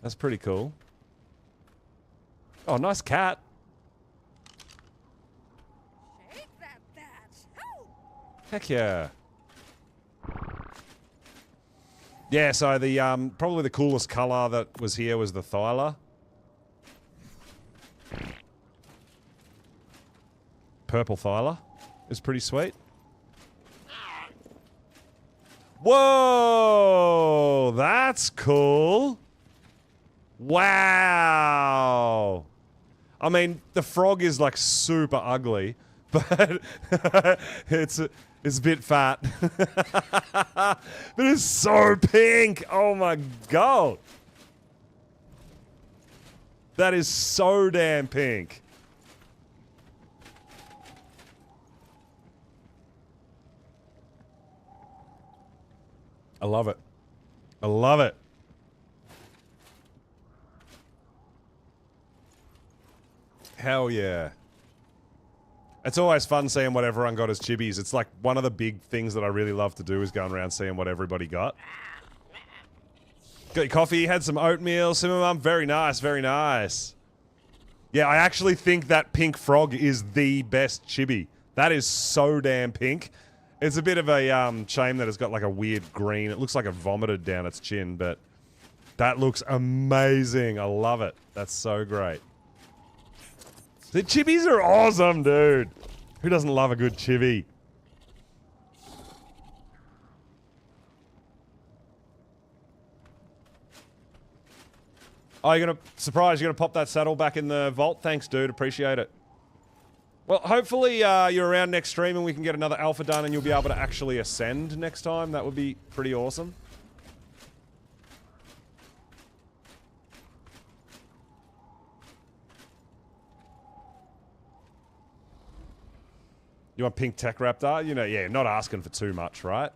Speaker 1: That's pretty cool. Oh, nice cat.
Speaker 5: Shake that batch.
Speaker 1: Heck yeah. Yeah, so the, probably the coolest color that was here was the Thyla. Purple Thyla is pretty sweet. Whoa! That's cool. Wow. I mean, the frog is like super ugly, but it's a bit fat. But it's so pink. Oh my god. That is so damn pink. I love it. I love it. Hell yeah. It's always fun seeing what everyone got as chibis. It's like one of the big things that I really love to do is going around seeing what everybody got. Got your coffee, had some oatmeal, Simmermum. Very nice, very nice. Yeah, I actually think that pink frog is the best chibi. That is so damn pink. It's a bit of a shame that it's got like a weird green. It looks like it vomited down its chin, but that looks amazing. I love it. That's so great. The chibis are awesome, dude. Who doesn't love a good chibi? Oh, you're gonna surprise? You're gonna pop that saddle back in the vault? Thanks, dude. Appreciate it. Well, hopefully you're around next stream and we can get another alpha done and you'll be able to actually ascend next time. That would be pretty awesome. You want pink tech raptor? You know, yeah, not asking for too much, right?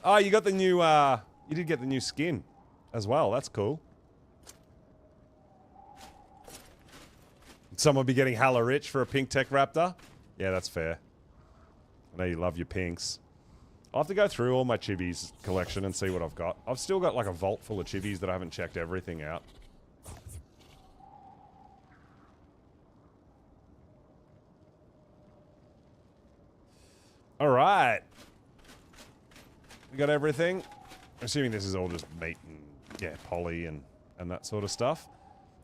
Speaker 1: Oh, you got the new, you did get the new skin as well. That's cool. Someone be getting hella rich for a pink tech raptor? Yeah, that's fair. I know you love your pinks. I'll have to go through all my chibis collection and see what I've got. I've still got like a vault full of chibis that I haven't checked everything out. Alright. We got everything. I'm assuming this is all just meat and, yeah, poly and that sort of stuff.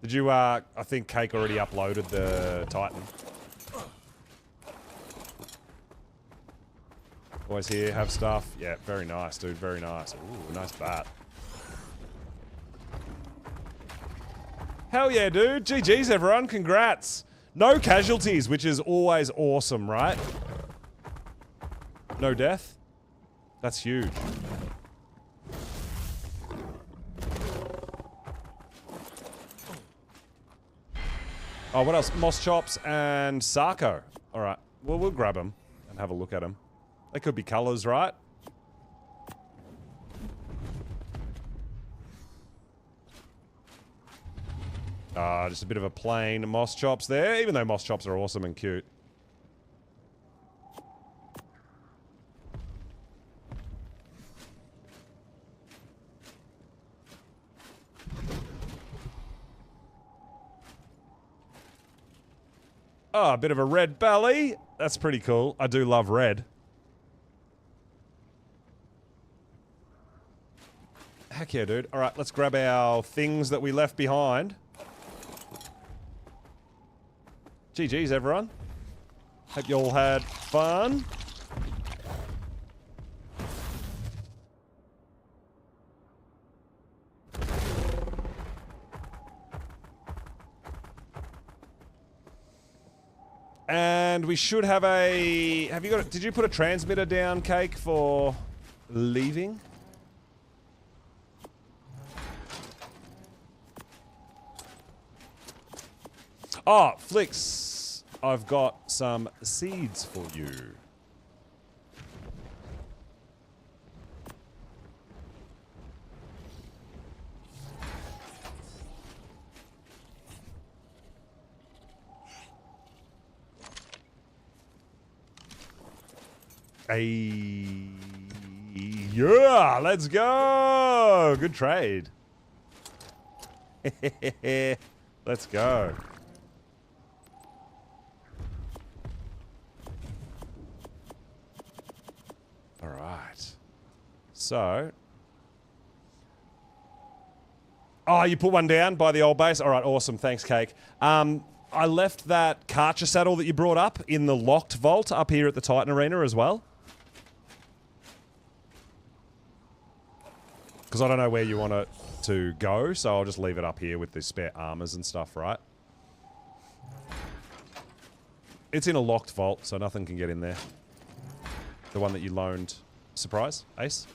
Speaker 1: Did you, I think Cake already uploaded the Titan. Always here, have stuff. Yeah, very nice, dude, very nice. Ooh, nice bat. Hell yeah, dude. GG's, everyone. Congrats. No casualties, which is always awesome, right? No death? That's huge. Oh, what else? Moss Chops and Sarko. Alright. Well, we'll grab them and have a look at them. They could be colors, right? Just a bit of a plain Moss Chops there, even though Moss Chops are awesome and cute. Oh, a bit of a red belly. That's pretty cool. I do love red. Heck yeah, dude. Alright, let's grab our things that we left behind. GG's, everyone. Hope you all had fun. And we should have a... Have you got... Did you put a transmitter down, Cake, for leaving? Oh, Flix. I've got some seeds for you. Yeah, let's go. Good trade. Let's go. All right. So. Oh, you put one down by the old base? All right, awesome. Thanks, Cake. I left that Karcher saddle that you brought up in the locked vault up here at the Titan Arena as well. Because I don't know where you want it to go, so I'll just leave it up here with the spare armors and stuff, right? It's in a locked vault, so nothing can get in there. The one that you loaned. Surprise, Ace?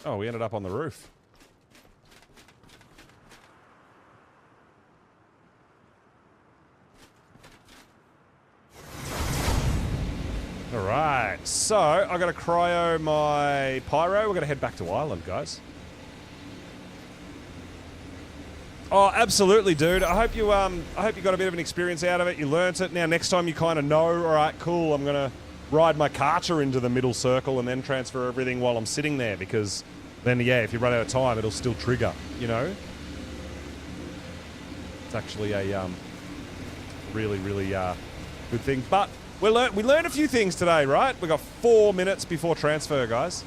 Speaker 1: Oh, we ended up on the roof. Alright, so I gotta cryo my pyro. We're gonna head back to Ireland, guys. Oh, absolutely, dude. I hope you got a bit of an experience out of it. You learnt it. Now, next time you kind of know, all right, cool, I'm going to ride my Karcher into the middle circle and then transfer everything while I'm sitting there, because then, yeah, if you run out of time, it'll still trigger, you know? It's actually a really, really good thing. But we learned a few things today, right? We got 4 minutes before transfer, guys.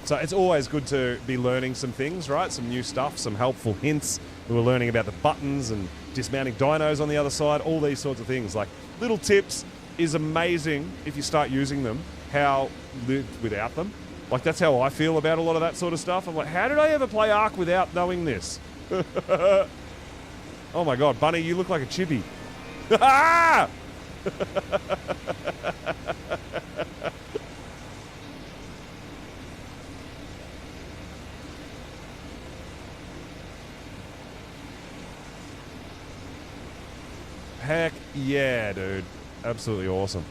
Speaker 1: So it's always good to be learning some things, right? Some new stuff, some helpful hints. We were learning about the buttons and dismounting dinos on the other side, all these sorts of things. Like, little tips is amazing if you start using them, how live without them. Like, that's how I feel about a lot of that sort of stuff. I'm like, how did I ever play Ark without knowing this? Oh my god, Bunny, you look like a chibi. Ah! Heck yeah, dude. Absolutely awesome.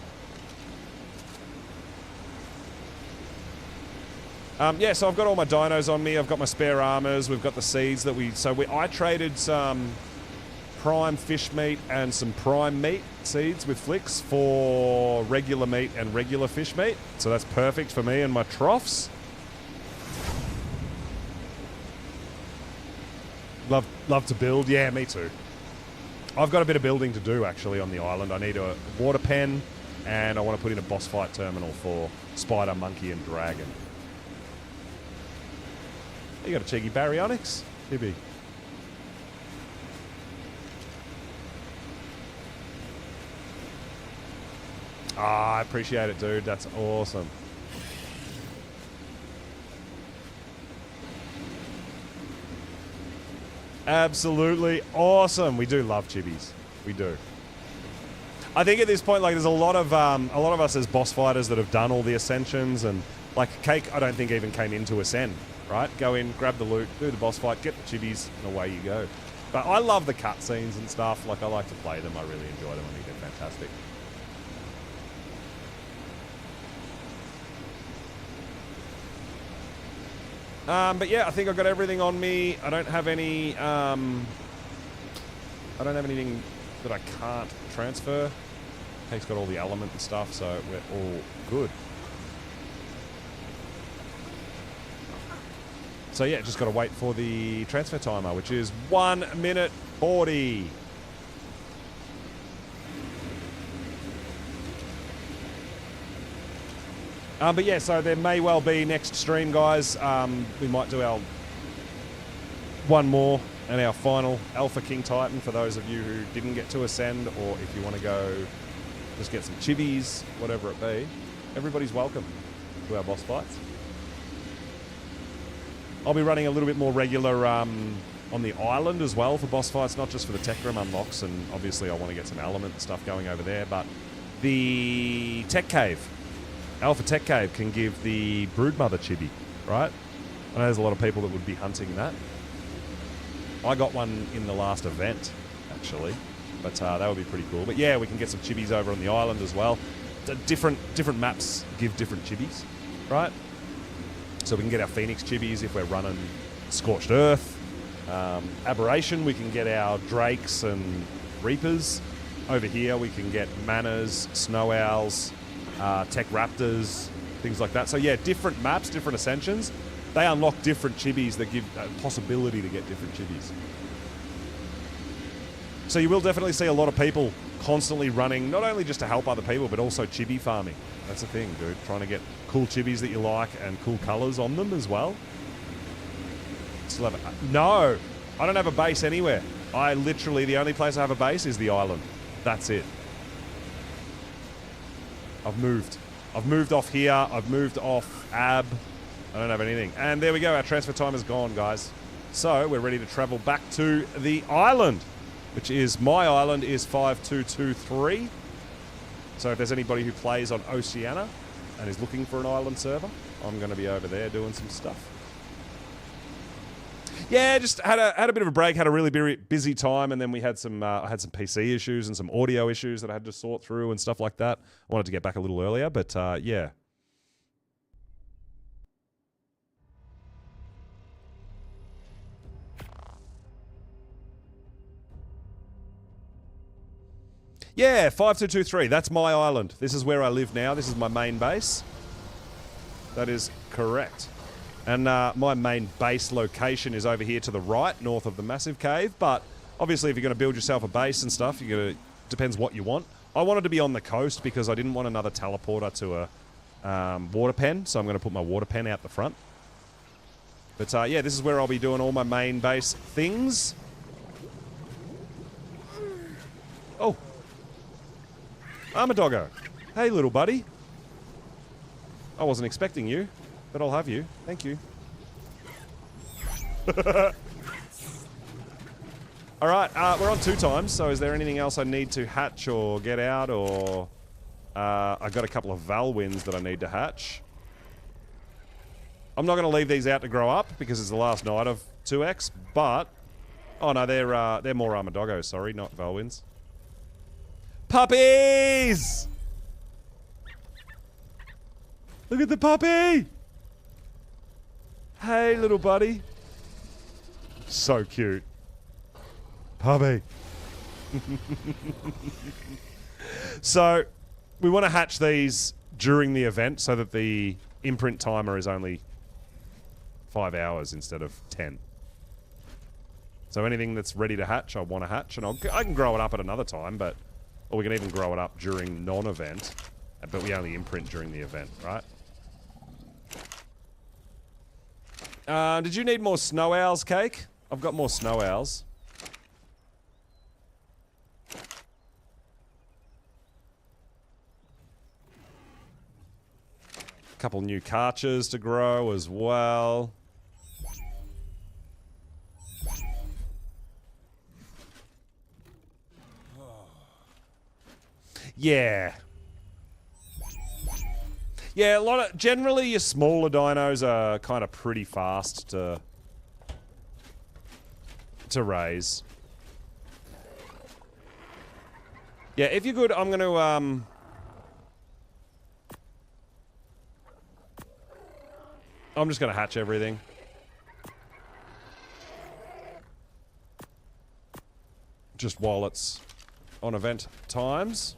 Speaker 1: Yeah, so I've got all my dinos on me. I've got my spare armors. We've got the seeds that I traded some prime fish meat and some prime meat seeds with Flicks for regular meat and regular fish meat. So that's perfect for me and my troughs. Love to build. Yeah, me too. I've got a bit of building to do, actually, on the island. I need a water pen, and I want to put in a boss fight terminal for Spider, Monkey, and Dragon. You got a cheeky baryonyx? Hibby. Ah, I appreciate it, dude. That's awesome. Absolutely awesome. We do love chibis. We do. I think at this point, like, there's a lot of us as boss fighters that have done all the ascensions, and like Cake, I don't think even came into Ascend. Right? Go in, grab the loot, do the boss fight, get the chibis, and away you go. But I love the cutscenes and stuff. Like, I like to play them. I really enjoy them. I think they're fantastic. But yeah, I think I've got everything on me. I don't have any. I don't have anything that I can't transfer. Cake's got all the element and stuff, so we're all good. So yeah, just got to wait for the transfer timer, which is 1 minute 40. But yeah, so there may well be next stream, guys. We might do our one more and our final Alpha King Titan for those of you who didn't get to Ascend, or if you want to go just get some chibis, whatever it be. Everybody's welcome to our boss fights. I'll be running a little bit more regular on the island as well for boss fights, not just for the tech room unlocks, and obviously I want to get some element stuff going over there, but the tech cave, Alpha Tech Cave, can give the Broodmother chibi, right? I know there's a lot of people that would be hunting that. I got one in the last event, actually, but that would be pretty cool. But yeah, we can get some chibis over on the island as well. Different maps give different chibis, right? So we can get our Phoenix chibis if we're running Scorched Earth. Aberration, we can get our Drakes and Reapers. Over here, we can get Manas, Snow Owls, Tech Raptors, things like that. So yeah, different maps, different ascensions. They unlock different chibis that give a possibility to get different chibis. So you will definitely see a lot of people constantly running, not only just to help other people, but also chibi farming. That's the thing, dude. Trying to get cool chibis that you like and cool colours on them as well. Still have no, I don't have a base anywhere. I literally, the only place I have a base is the island. That's it. I've moved. I've moved off here. I've moved off Ab. I don't have anything. And there we go. Our transfer time is gone, guys. So we're ready to travel back to the island, which is, my island is 5223. So if there's anybody who plays on Oceania, and is looking for an island server, I'm going to be over there doing some stuff. Yeah, just had a bit of a break, had a really busy time, and then we had some I had some PC issues and some audio issues that I had to sort through and stuff like that. I wanted to get back a little earlier, but yeah. Yeah, 5223. That's my island. This is where I live now. This is my main base. That is correct. And my main base location is over here to the right, north of the massive cave. But obviously, if you're going to build yourself a base and stuff, depends what you want. I wanted to be on the coast because I didn't want another teleporter to a water pen. So I'm going to put my water pen out the front. But yeah, this is where I'll be doing all my main base things. Oh. Armadoggo. Hey, little buddy. I wasn't expecting you, but I'll have you. Thank you. Alright, we're on 2 times, so is there anything else I need to hatch or get out, or... I got a couple of Valwins that I need to hatch. I'm not going to leave these out to grow up, because it's the last night of 2X, but... Oh no, they're more Armadoggos, sorry, not Valwins. Puppies! Look at the puppy! Hey, little buddy. So cute. Puppy. So, we want to hatch these during the event so that the imprint timer is only 5 hours instead of 10. So anything that's ready to hatch, I want to hatch. And I can grow it up at another time, but... Or we can even grow it up during non-event, but we only imprint during the event, right? Did you need more snow owls, Cake? I've got more snow owls. Couple new carchers to grow as well. Yeah. Yeah, generally your smaller dinos are kind of pretty fast to raise. Yeah, if you're good, I'm going to I'm just going to hatch everything. Just while it's on event times.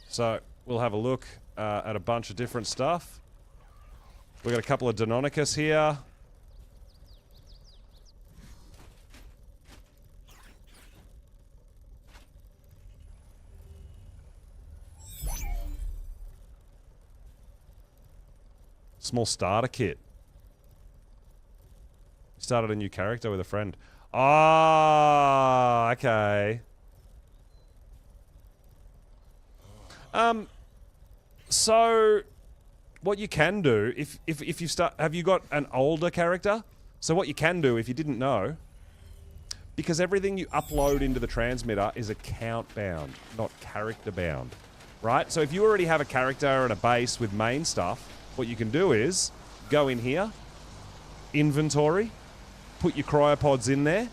Speaker 1: So, we'll have a look at a bunch of different stuff. We've got a couple of Deinonychus here. Small starter kit. Started a new character with a friend. Ah, okay. So what you can do if you start, have you got an older character? So what you can do if you didn't know, because everything you upload into the transmitter is account bound, not character bound, right? So if you already have a character and a base with main stuff, what you can do is go in here, inventory, put your cryopods in there,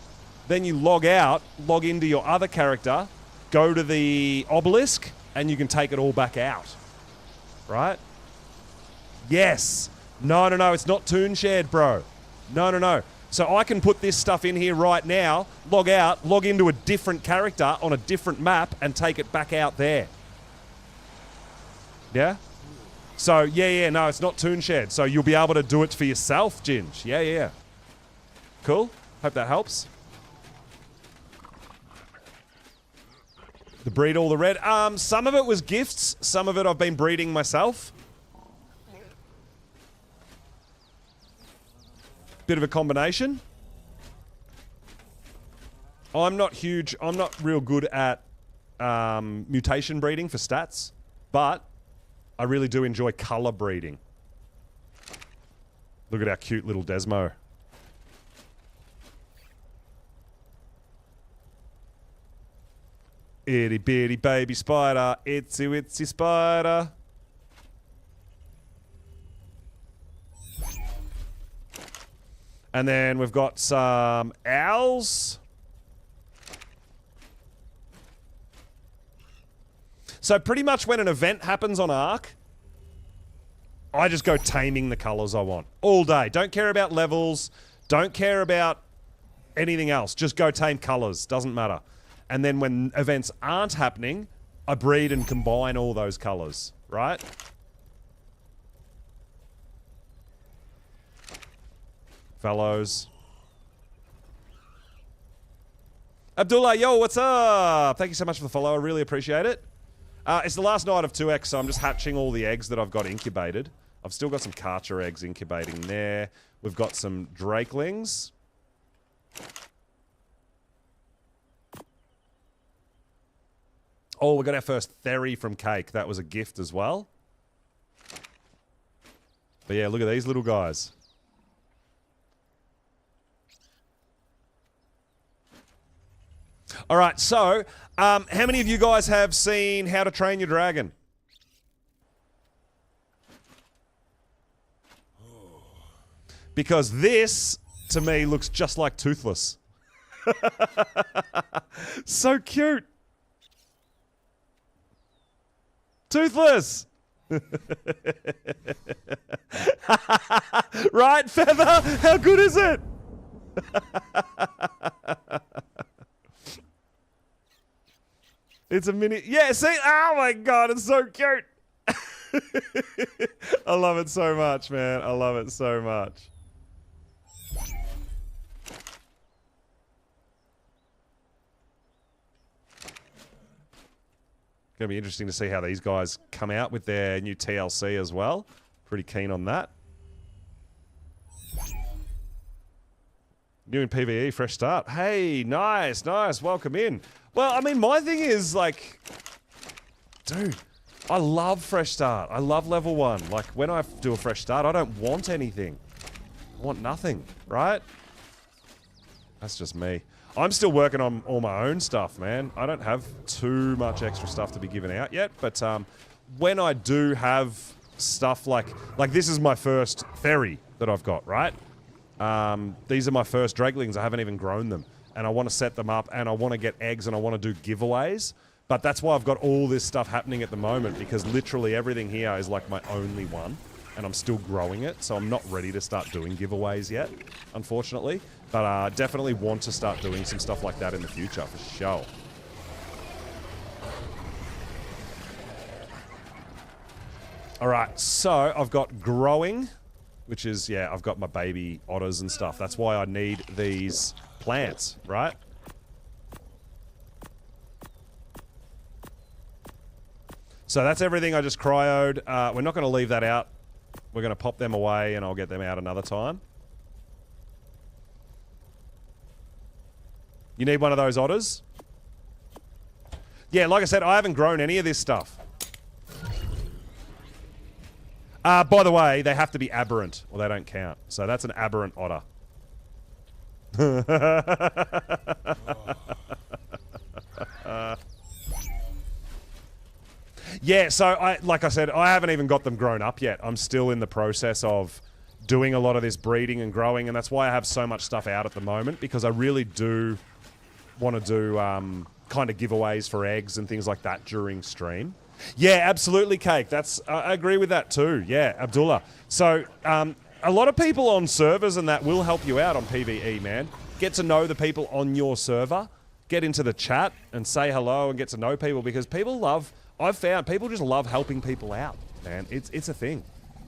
Speaker 1: then you log out, log into your other character, go to the obelisk, and you can take it all back out. Right? Yes. No, it's not toon shared, bro. No. So I can put this stuff in here right now, log out, log into a different character on a different map, and take it back out there. Yeah? So, no, it's not toon shared. So you'll be able to do it for yourself, Ginge. Yeah. Cool. Hope that helps. The breed all the red. Some of it was gifts. Some of it I've been breeding myself. Bit of a combination. I'm not real good at mutation breeding for stats, but I really do enjoy color breeding. Look at our cute little Desmo. Itty bitty baby spider, itsy witsy spider. And then we've got some owls. So pretty much when an event happens on Ark, I just go taming the colors I want all day. Don't care about levels. Don't care about anything else. Just go tame colors. Doesn't matter. And then when events aren't happening, I breed and combine all those colors, right? Fellows. Abdullah, yo, what's up? Thank you so much for the follow. I really appreciate it. It's the last night of 2X, so I'm just hatching all the eggs that I've got incubated. I've still got some Karcher eggs incubating there. We've got some Drakelings. Oh, we got our first Theory from Cake. That was a gift as well. But yeah, look at these little guys. All right, so how many of you guys have seen How to Train Your Dragon? Because this, to me, looks just like Toothless. So cute. Toothless. Right, Feather? How good is it? It's a mini... Yeah, see? Oh my god, it's so cute. I love it so much, man. I love it so much. Going to be interesting to see how these guys come out with their new TLC as well. Pretty keen on that. New in PvE, fresh start. Hey, nice, nice. Welcome in. Well, I mean, my thing is, like... Dude, I love fresh start. I love level 1. Like, when I do a fresh start, I don't want anything. I want nothing, right? That's just me. I'm still working on all my own stuff, man. I don't have too much extra stuff to be given out yet, but when I do have stuff like this is my first Theory that I've got, right? These are my first Draglings. I haven't even grown them, and I want to set them up, and I want to get eggs, and I want to do giveaways. But that's why I've got all this stuff happening at the moment, because literally everything here is like my only one, and I'm still growing it, so I'm not ready to start doing giveaways yet, unfortunately. But definitely want to start doing some stuff like that in the future, for sure. Alright, so I've got growing, which is, yeah, I've got my baby otters and stuff. That's why I need these plants, right? So that's everything I just cryoed. We're not going to leave that out. We're going to pop them away and I'll get them out another time. You need one of those otters? Yeah, like I said, I haven't grown any of this stuff. By the way, they have to be aberrant, or they don't count. So that's an aberrant otter. Yeah, so like I said, I haven't even got them grown up yet. I'm still in the process of doing a lot of this breeding and growing, and that's why I have so much stuff out at the moment, because I really do want to do kind of giveaways for eggs and things like that during stream. Yeah, absolutely, Cake. I agree with that too. Yeah, Abdullah. So a lot of people on servers and that will help you out on PvE, man. Get to know the people on your server. Get into the chat and say hello and get to know people, because people love... I've found people just love helping people out, man. It's a thing,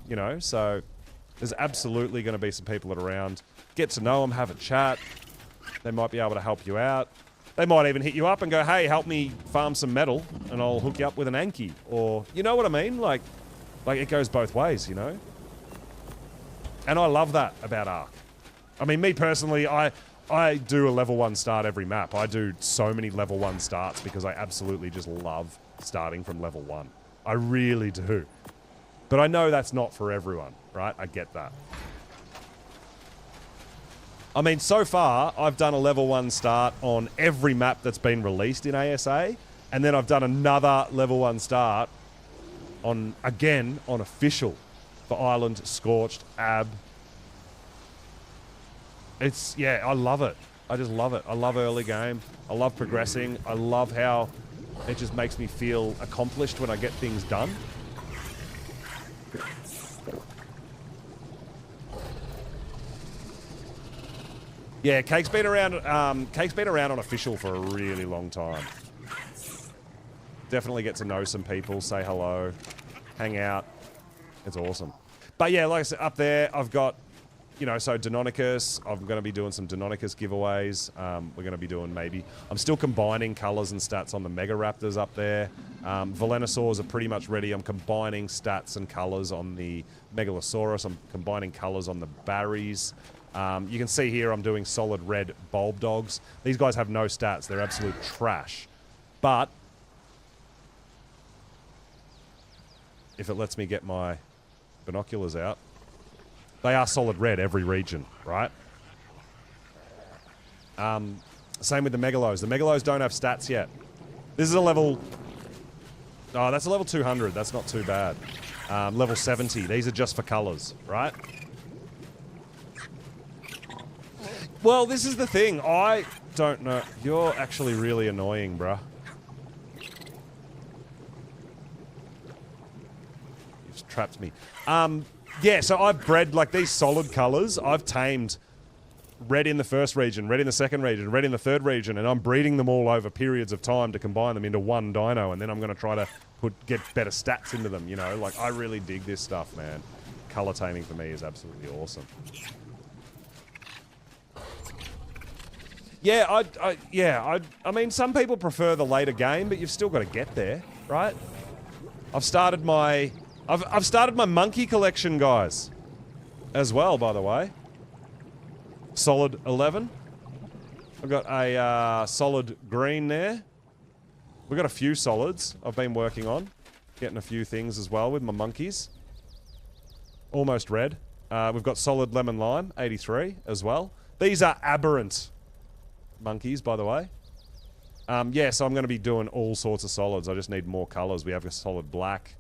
Speaker 1: you know? So there's absolutely going to be some people that are around. Get to know them, have a chat. They might be able to help you out. They might even hit you up and go, hey, help me farm some metal and I'll hook you up with an Anki. Or, you know what I mean? Like it goes both ways, you know? And I love that about Ark. I mean, me personally, I do a level 1 start every map. I do so many level 1 starts because I absolutely just love starting from level 1. I really do. But I know that's not for everyone, right? I get that. I mean, so far, I've done a level 1 start on every map that's been released in ASA, And then I've done another level 1 start on official for Island Scorched Ab. It's, yeah, I love it. I just love it. I love early game. I love progressing. I love how it just makes me feel accomplished when I get things done. Yeah, Cake's been around on official for a really long time. Definitely get to know some people, say hello, hang out. It's awesome. But yeah, like I said, up there, I've got, you know, so Deinonychus. I'm going to be doing some Deinonychus giveaways. We're going to be doing maybe... I'm still combining colours and stats on the Mega Raptors up there. Volenosaurs are pretty much ready. I'm combining stats and colours on the Megalosaurus. I'm combining colours on the Barrys. You can see here I'm doing solid red Bulb Dogs. These guys have no stats. They're absolute trash. But if it lets me get my binoculars out, they are solid red every region, right? Same with the Megalos. The Megalos don't have stats yet. This is a level... Oh, that's a level 200. That's not too bad. Level 70. These are just for colours, right? Well, this is the thing. I don't know. You're actually really annoying, bruh. You've trapped me. Yeah, so I've bred, like, these solid colours. I've tamed red in the first region, red in the second region, red in the third region, and I'm breeding them all over periods of time to combine them into one dino, and then I'm going to try to get better stats into them, you know? Like, I really dig this stuff, man. Colour taming for me is absolutely awesome. Yeah, I mean, some people prefer the later game, but you've still got to get there, right? I've started my monkey collection, guys, as well, by the way. Solid 11. I've got a solid green there. We've got a few solids I've been working on. Getting a few things as well with my monkeys. Almost red. We've got solid lemon lime, 83 as well. These are aberrant monkeys, by the way. Yeah, so I'm going to be doing all sorts of solids. I just need more colours. We have a solid black.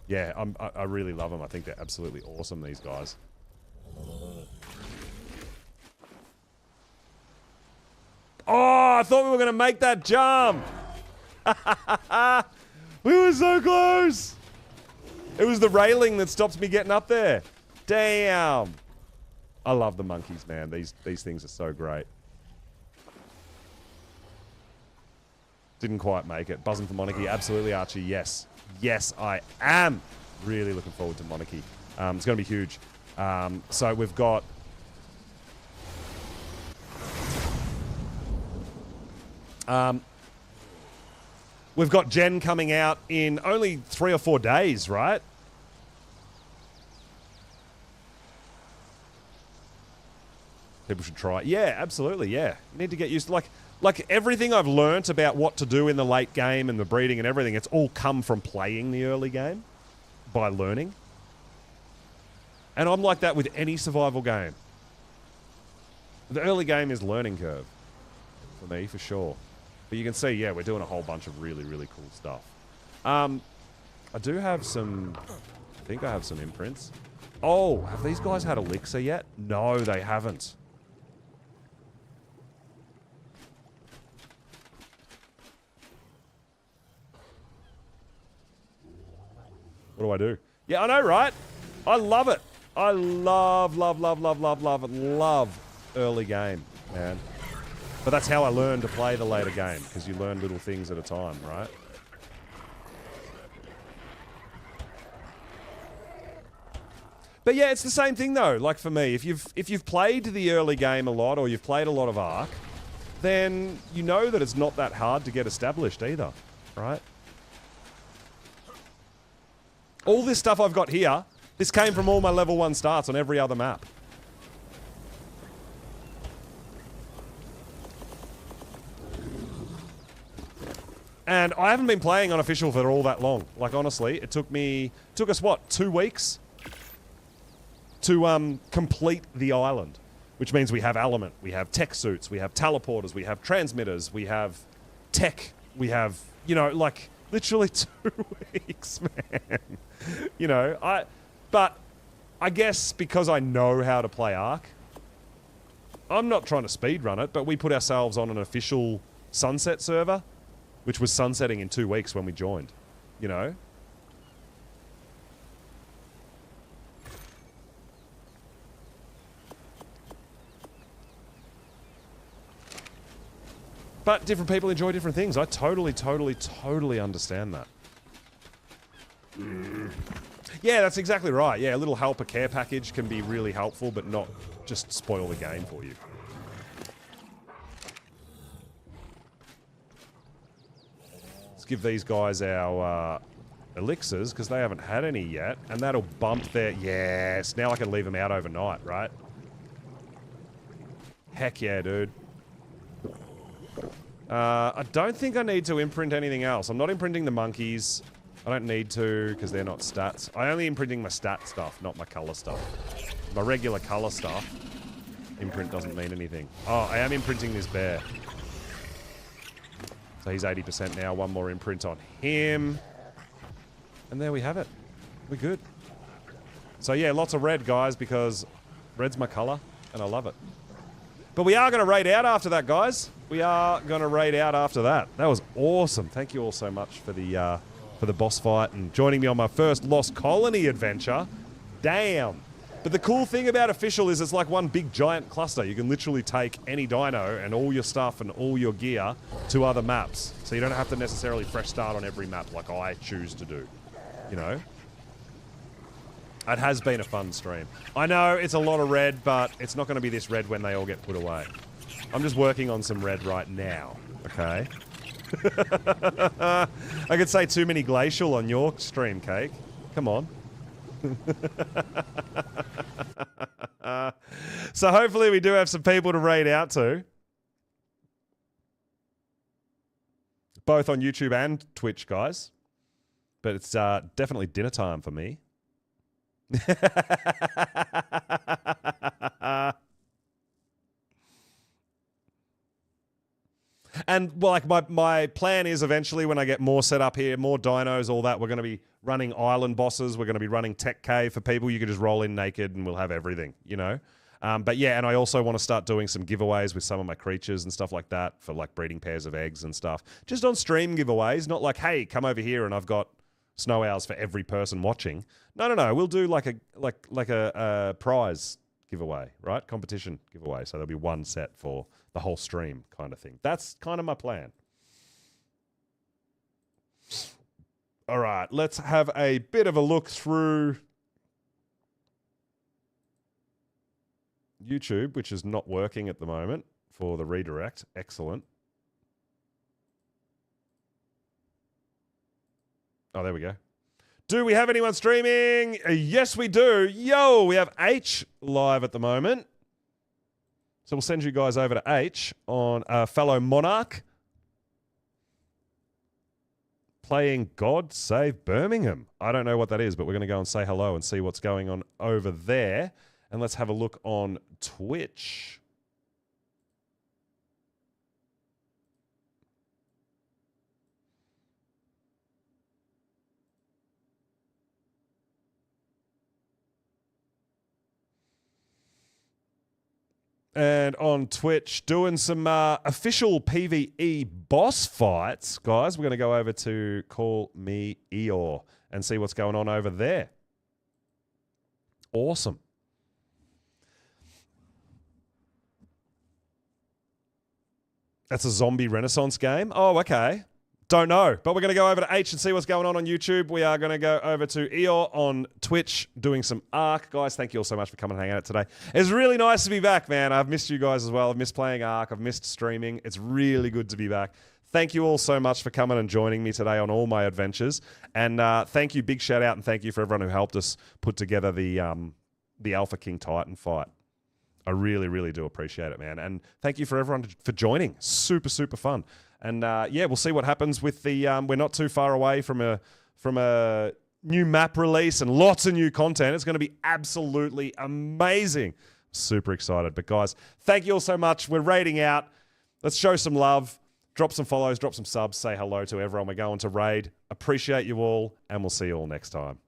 Speaker 1: Yeah, I really love them. I think they're absolutely awesome, these guys. Oh, I thought we were going to make that jump. We were so close. It was the railing that stops me getting up there. Damn. I love the monkeys, man. These things are so great. Didn't quite make it. Buzzing for Monarchy. Absolutely, Archie. Yes. Yes, I am really looking forward to Monarchy. It's going to be huge. So we've got... we've got Gen coming out in only 3 or 4 days, right? People should try it. Yeah, absolutely, yeah. You need to get used to, like everything I've learnt about what to do in the late game and the breeding and everything, it's all come from playing the early game by learning. And I'm like that with any survival game. The early game is learning curve for me, for sure. But you can see, yeah, we're doing a whole bunch of really, really cool stuff. I do have some... I think I have some imprints. Oh, have these guys had Elixir yet? No, they haven't. What do I do? Yeah, I know, right? I love it. I love early game, man. But that's how I learned to play the later game, because you learn little things at a time, right? But yeah, it's the same thing though. Like for me, if you've played the early game a lot, or you've played a lot of Ark, then you know that it's not that hard to get established either, right? All this stuff I've got here, this came from all my level 1 starts on every other map. And I haven't been playing on official for all that long. Like honestly, it took us what, 2 weeks to complete the island, which means we have element, we have tech suits, we have teleporters, we have transmitters, we have tech we have, you know, like literally 2 weeks, man. You know, but I guess because I know how to play Ark, I'm not trying to speedrun it, but we put ourselves on an official sunset server, which was sunsetting in 2 weeks when we joined, you know? But different people enjoy different things. I totally understand that. Yeah, that's exactly right. Yeah, a little helper care package can be really helpful, but not just spoil the game for you. Let's give these guys our elixirs, because they haven't had any yet, and that'll bump their... Yes, now I can leave them out overnight, right? Heck yeah, dude. I don't think I need to imprint anything else. I'm not imprinting the monkeys. I don't need to, because they're not stats. I only imprinting my stat stuff, not my color stuff. My regular color stuff, imprint doesn't mean anything. Oh, I am imprinting this bear. So he's 80% now. One more imprint on him. And there we have it. We're good. So yeah, lots of red, guys, because red's my color, and I love it. But we are going to raid out after that, guys. We are going to raid out after that. That was awesome. Thank you all so much for the boss fight and joining me on my first Lost Colony adventure. Damn. But the cool thing about Official is it's like one big giant cluster. You can literally take any dino and all your stuff and all your gear to other maps. So you don't have to necessarily fresh start on every map like I choose to do. You know? It has been a fun stream. I know it's a lot of red, but it's not going to be this red when they all get put away. I'm just working on some red right now, okay? I could say too many glacial on your stream, Cake. Come on. So hopefully we do have some people to raid out to. Both on YouTube and Twitch, guys. But it's definitely dinner time for me. And like my plan is eventually when I get more set up here, more dinos, all that, we're going to be running island bosses. We're going to be running tech cave for people. You can just roll in naked and we'll have everything, you know? But yeah, and I also want to start doing some giveaways with some of my creatures and stuff like that for like breeding pairs of eggs and stuff. Just on stream giveaways, not like, hey, come over here and I've got snow owls for every person watching. No. We'll do like a prize giveaway, right? Competition giveaway. So there'll be one set for the whole stream kind of thing. That's kind of my plan. All right, let's have a bit of a look through YouTube, which is not working at the moment for the redirect. Excellent. Oh, there we go. Do we have anyone streaming? Yes, we do. Yo, we have H live at the moment. So we'll send you guys over to H on fellow Monarch. Playing God Save Birmingham. I don't know what that is, but we're going to go and say hello and see what's going on over there. And let's have a look on Twitch. And on Twitch, doing some official PvE boss fights. Guys, we're going to go over to Call Me Eeyore and see what's going on over there. Awesome. That's a zombie renaissance game? Oh, okay. Don't know, but we're going to go over to H and see what's going on YouTube. We are going to go over to Eeyore on Twitch doing some Ark. Guys, thank you all so much for coming and hanging out today. It's really nice to be back, man. I've missed you guys as well. I've missed playing Ark. I've missed streaming. It's really good to be back. Thank you all so much for coming and joining me today on all my adventures. And thank you, big shout out, and thank you for everyone who helped us put together the Alpha King Titan fight. I really, really do appreciate it, man. And thank you for everyone for joining. Super, super fun. And yeah, we'll see what happens with the. We're not too far away from a new map release and lots of new content. It's going to be absolutely amazing. Super excited. But guys, thank you all so much. We're raiding out. Let's show some love. Drop some follows, drop some subs, say hello to everyone we're going to raid. Appreciate you all, and we'll see you all next time.